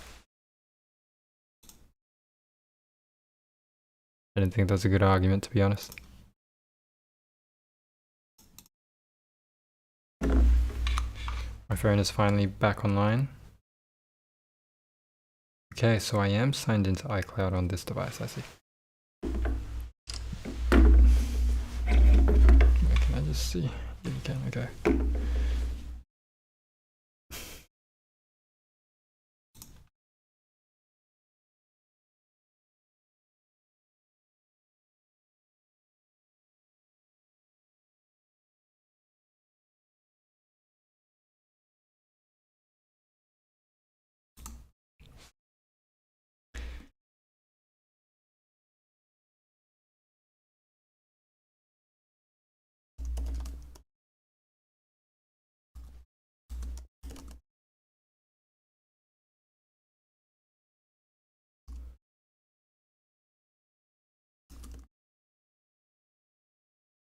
didn't think that's a good argument, to be honest. My phone is finally back online. Okay, so I am signed into iCloud on this device, I see. Wait, can I just see? Yeah, you can, okay.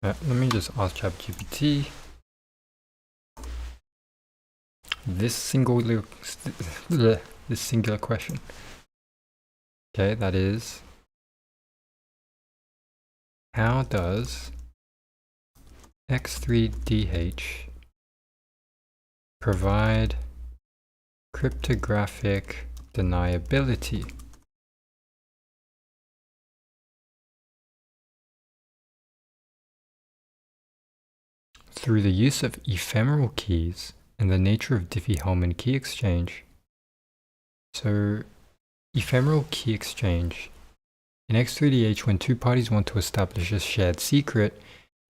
Let me just ask ChatGPT this singular question. Okay, that is, how does X3DH provide cryptographic deniability? Through the use of ephemeral keys and the nature of Diffie-Hellman key exchange. So, ephemeral key exchange. In X3DH, when two parties want to establish a shared secret,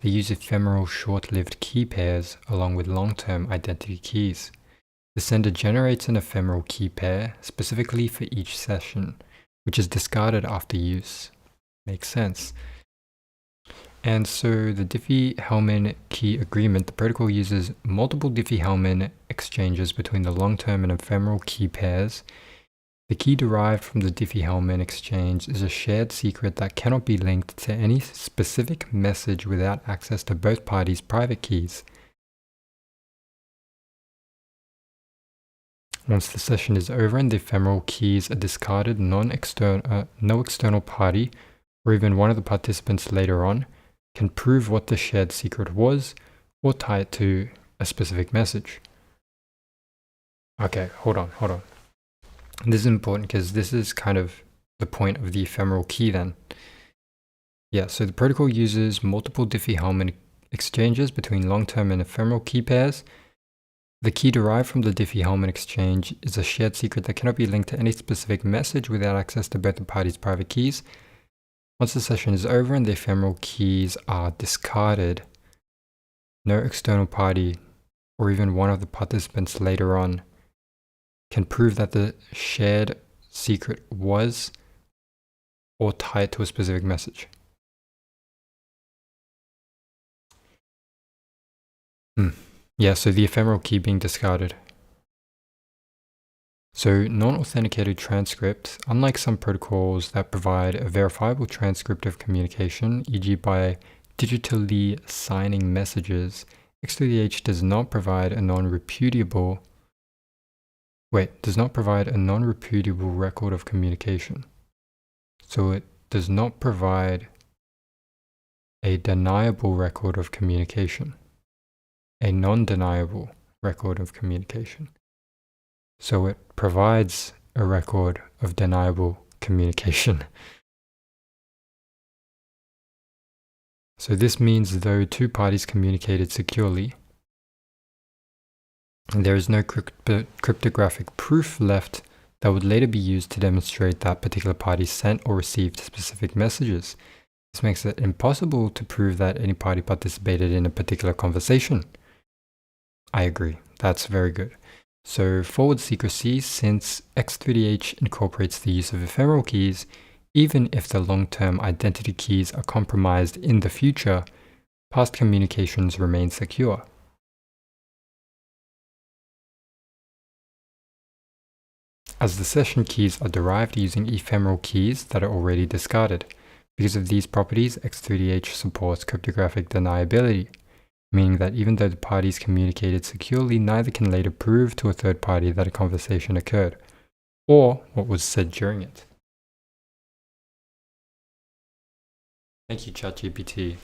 they use ephemeral short-lived key pairs along with long-term identity keys. The sender generates an ephemeral key pair specifically for each session, which is discarded after use. Makes sense. And so the Diffie-Hellman key agreement, the protocol uses multiple Diffie-Hellman exchanges between the long-term and ephemeral key pairs The key derived from the Diffie-Hellman exchange is a shared secret that cannot be linked to any specific message without access to both parties' private keys. Once the session is over and the ephemeral keys are discarded, no external party, or even one of the participants later on, can prove what the shared secret was or tie it to a specific message. Okay, hold on. This is important because this is kind of the point of the ephemeral key then. Yeah, so the protocol uses multiple Diffie-Hellman exchanges between long-term and ephemeral key pairs. The key derived from the Diffie-Hellman exchange is a shared secret that cannot be linked to any specific message without access to both the parties' private keys. Once the session is over and the ephemeral keys are discarded, no external party, or even one of the participants later on, can prove that the shared secret was or tie it to a specific message. Yeah, so the ephemeral key being discarded. So non-authenticated transcript, unlike some protocols that provide a verifiable transcript of communication, e.g. by digitally signing messages, X3H does not provide a non-repudiable record of communication. So it does not provide a deniable record of communication, a non-deniable record of communication. So it provides a record of deniable communication. So this means though two parties communicated securely, there is no cryptographic proof left that would later be used to demonstrate that particular party sent or received specific messages. This makes it impossible to prove that any party participated in a particular conversation. I agree, that's very good. So forward secrecy, since X3H incorporates the use of ephemeral keys, even if the long-term identity keys are compromised in the future, past communications remain secure. As the session keys are derived using ephemeral keys that are already discarded. Because of these properties, X3H supports cryptographic deniability, meaning that even though the parties communicated securely, neither can later prove to a third party that a conversation occurred, or what was said during it. Thank you, ChatGPT.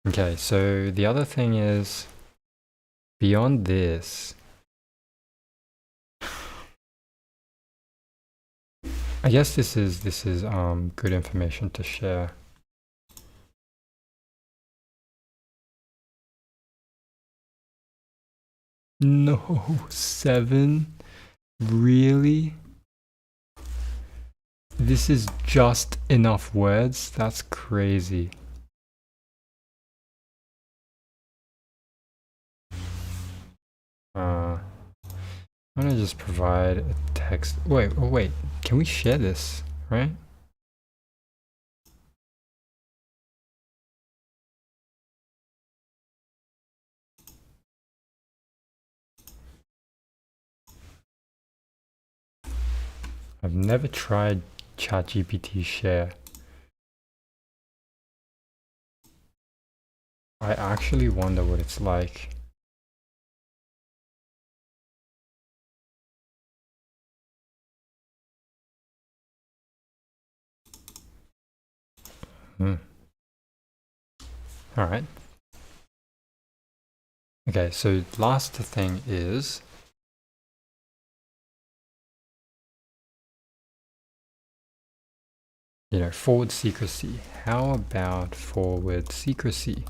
Okay, so the other thing is, beyond this, I guess this is good information to share. No, 7? Really? This is just enough words? That's crazy. I'm gonna just provide a text. Wait, can we share this, right? I've never tried ChatGPT share. I actually wonder what it's like. All right. Okay, so last thing is forward secrecy. How about forward secrecy?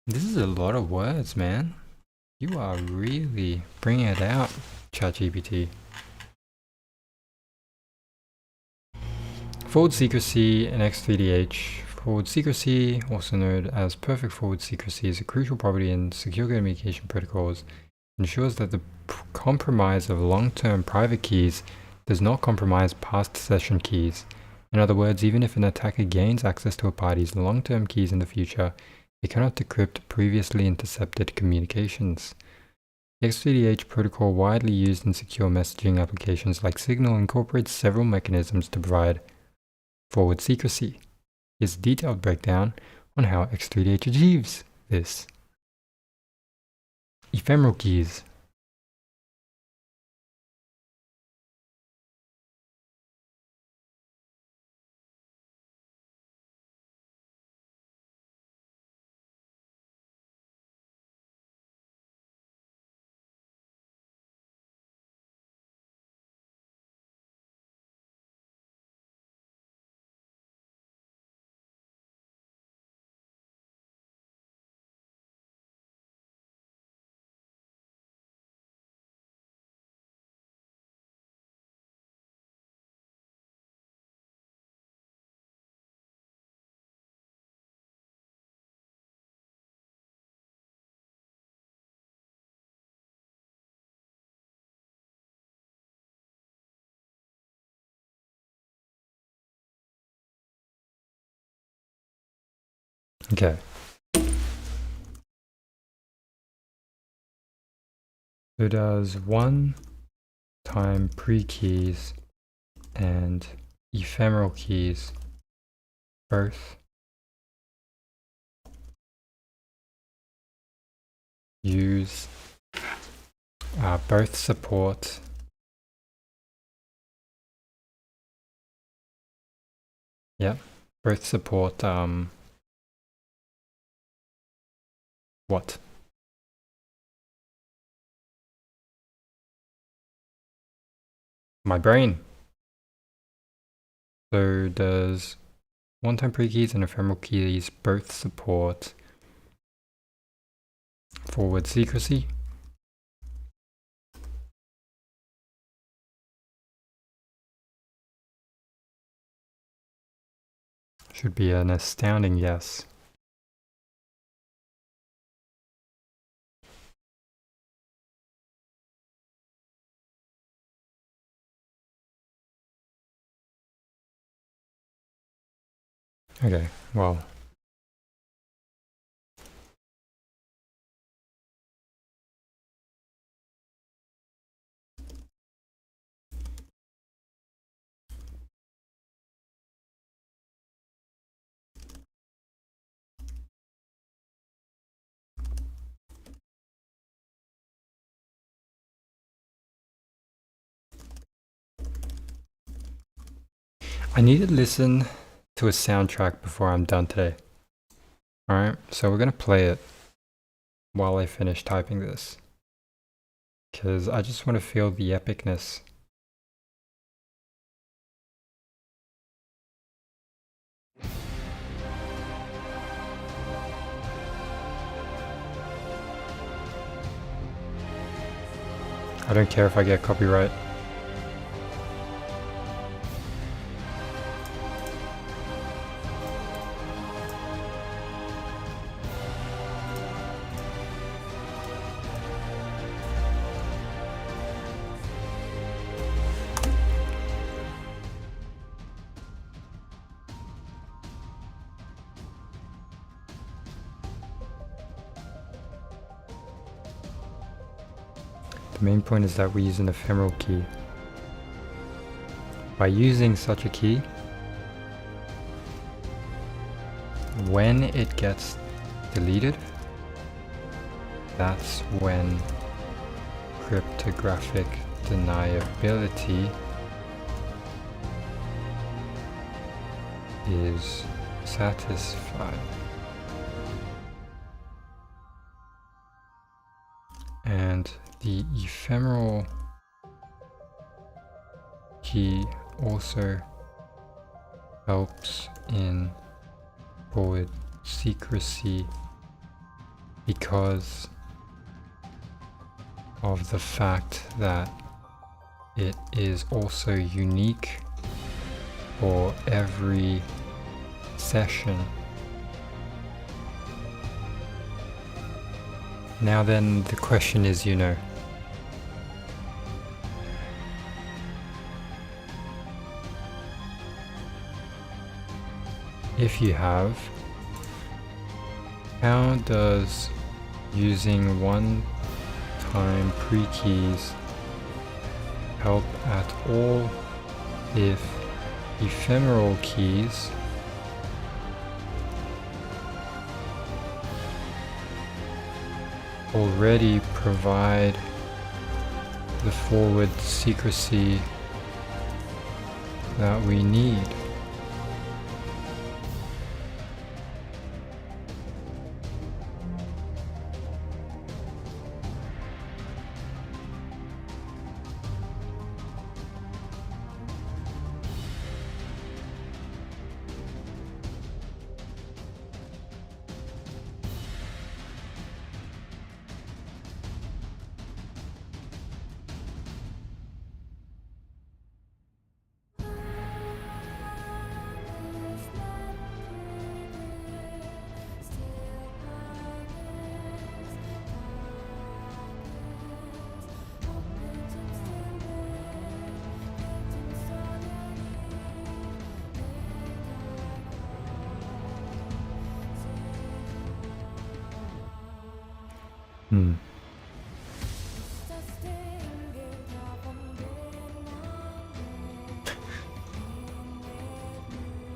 This is a lot of words, man. You are really bringing it out, ChatGPT. Forward secrecy in X3DH Forward secrecy, also known as perfect forward secrecy, is a crucial property in secure communication protocols. It ensures that the compromise of long-term private keys does not compromise past session keys. In other words, even if an attacker gains access to a party's long-term keys in the future, it cannot decrypt previously intercepted communications. The XCDH protocol, widely used in secure messaging applications like Signal, incorporates several mechanisms to provide forward secrecy. Here's a detailed breakdown on how X3DH achieves this. Ephemeral keys. Okay. So it does one-time pre-keys and ephemeral keys both use both support both support what? My brain. So does one-time pre-keys and ephemeral keys both support forward secrecy? Should be an astounding yes. Okay, well. I need to listen to a soundtrack before I'm done today. Alright, so we're gonna play it while I finish typing this, because I just want to feel the epicness. I don't care if I get copyright. The main point is that we use an ephemeral key. By using such a key, when it gets deleted, that's when cryptographic deniability is satisfied. And the ephemeral key also helps in forward secrecy because of the fact that it is also unique for every session. Now then, the question is, if you have, how does using one-time pre-keys help at all if ephemeral keys already provide the forward secrecy that we need?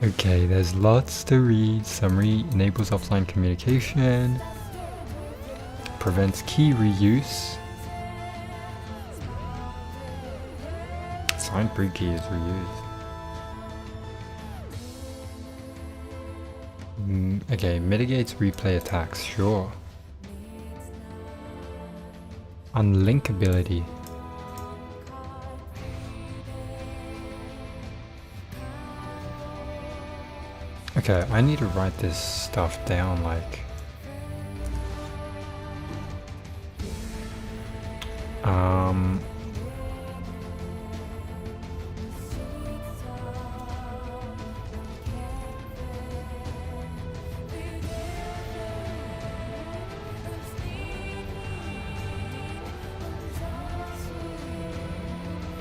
Okay, there's lots to read. Summary enables offline communication, prevents key reuse. Signed pre-key is reused. Okay, mitigates replay attacks, sure. Unlinkability. Okay, I need to write this stuff down, like...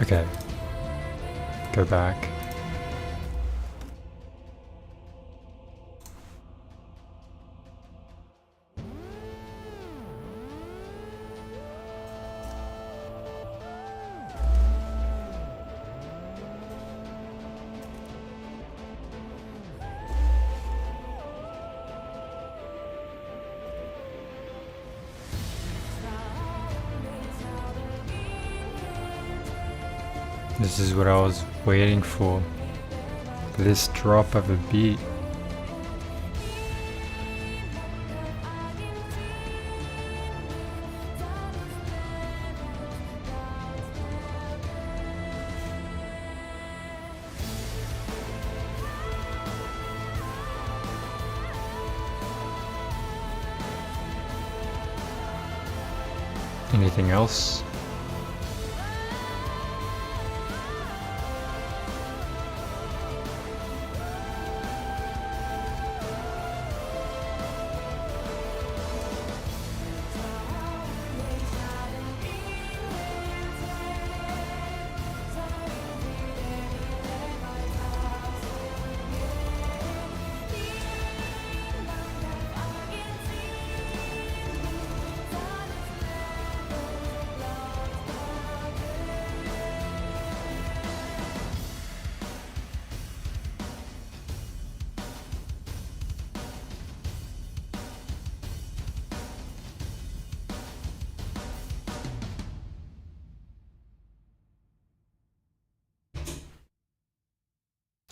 Okay. Go back. This is what I was waiting for. This drop of a beat. Anything else?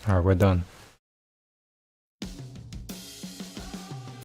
Alright, we're done.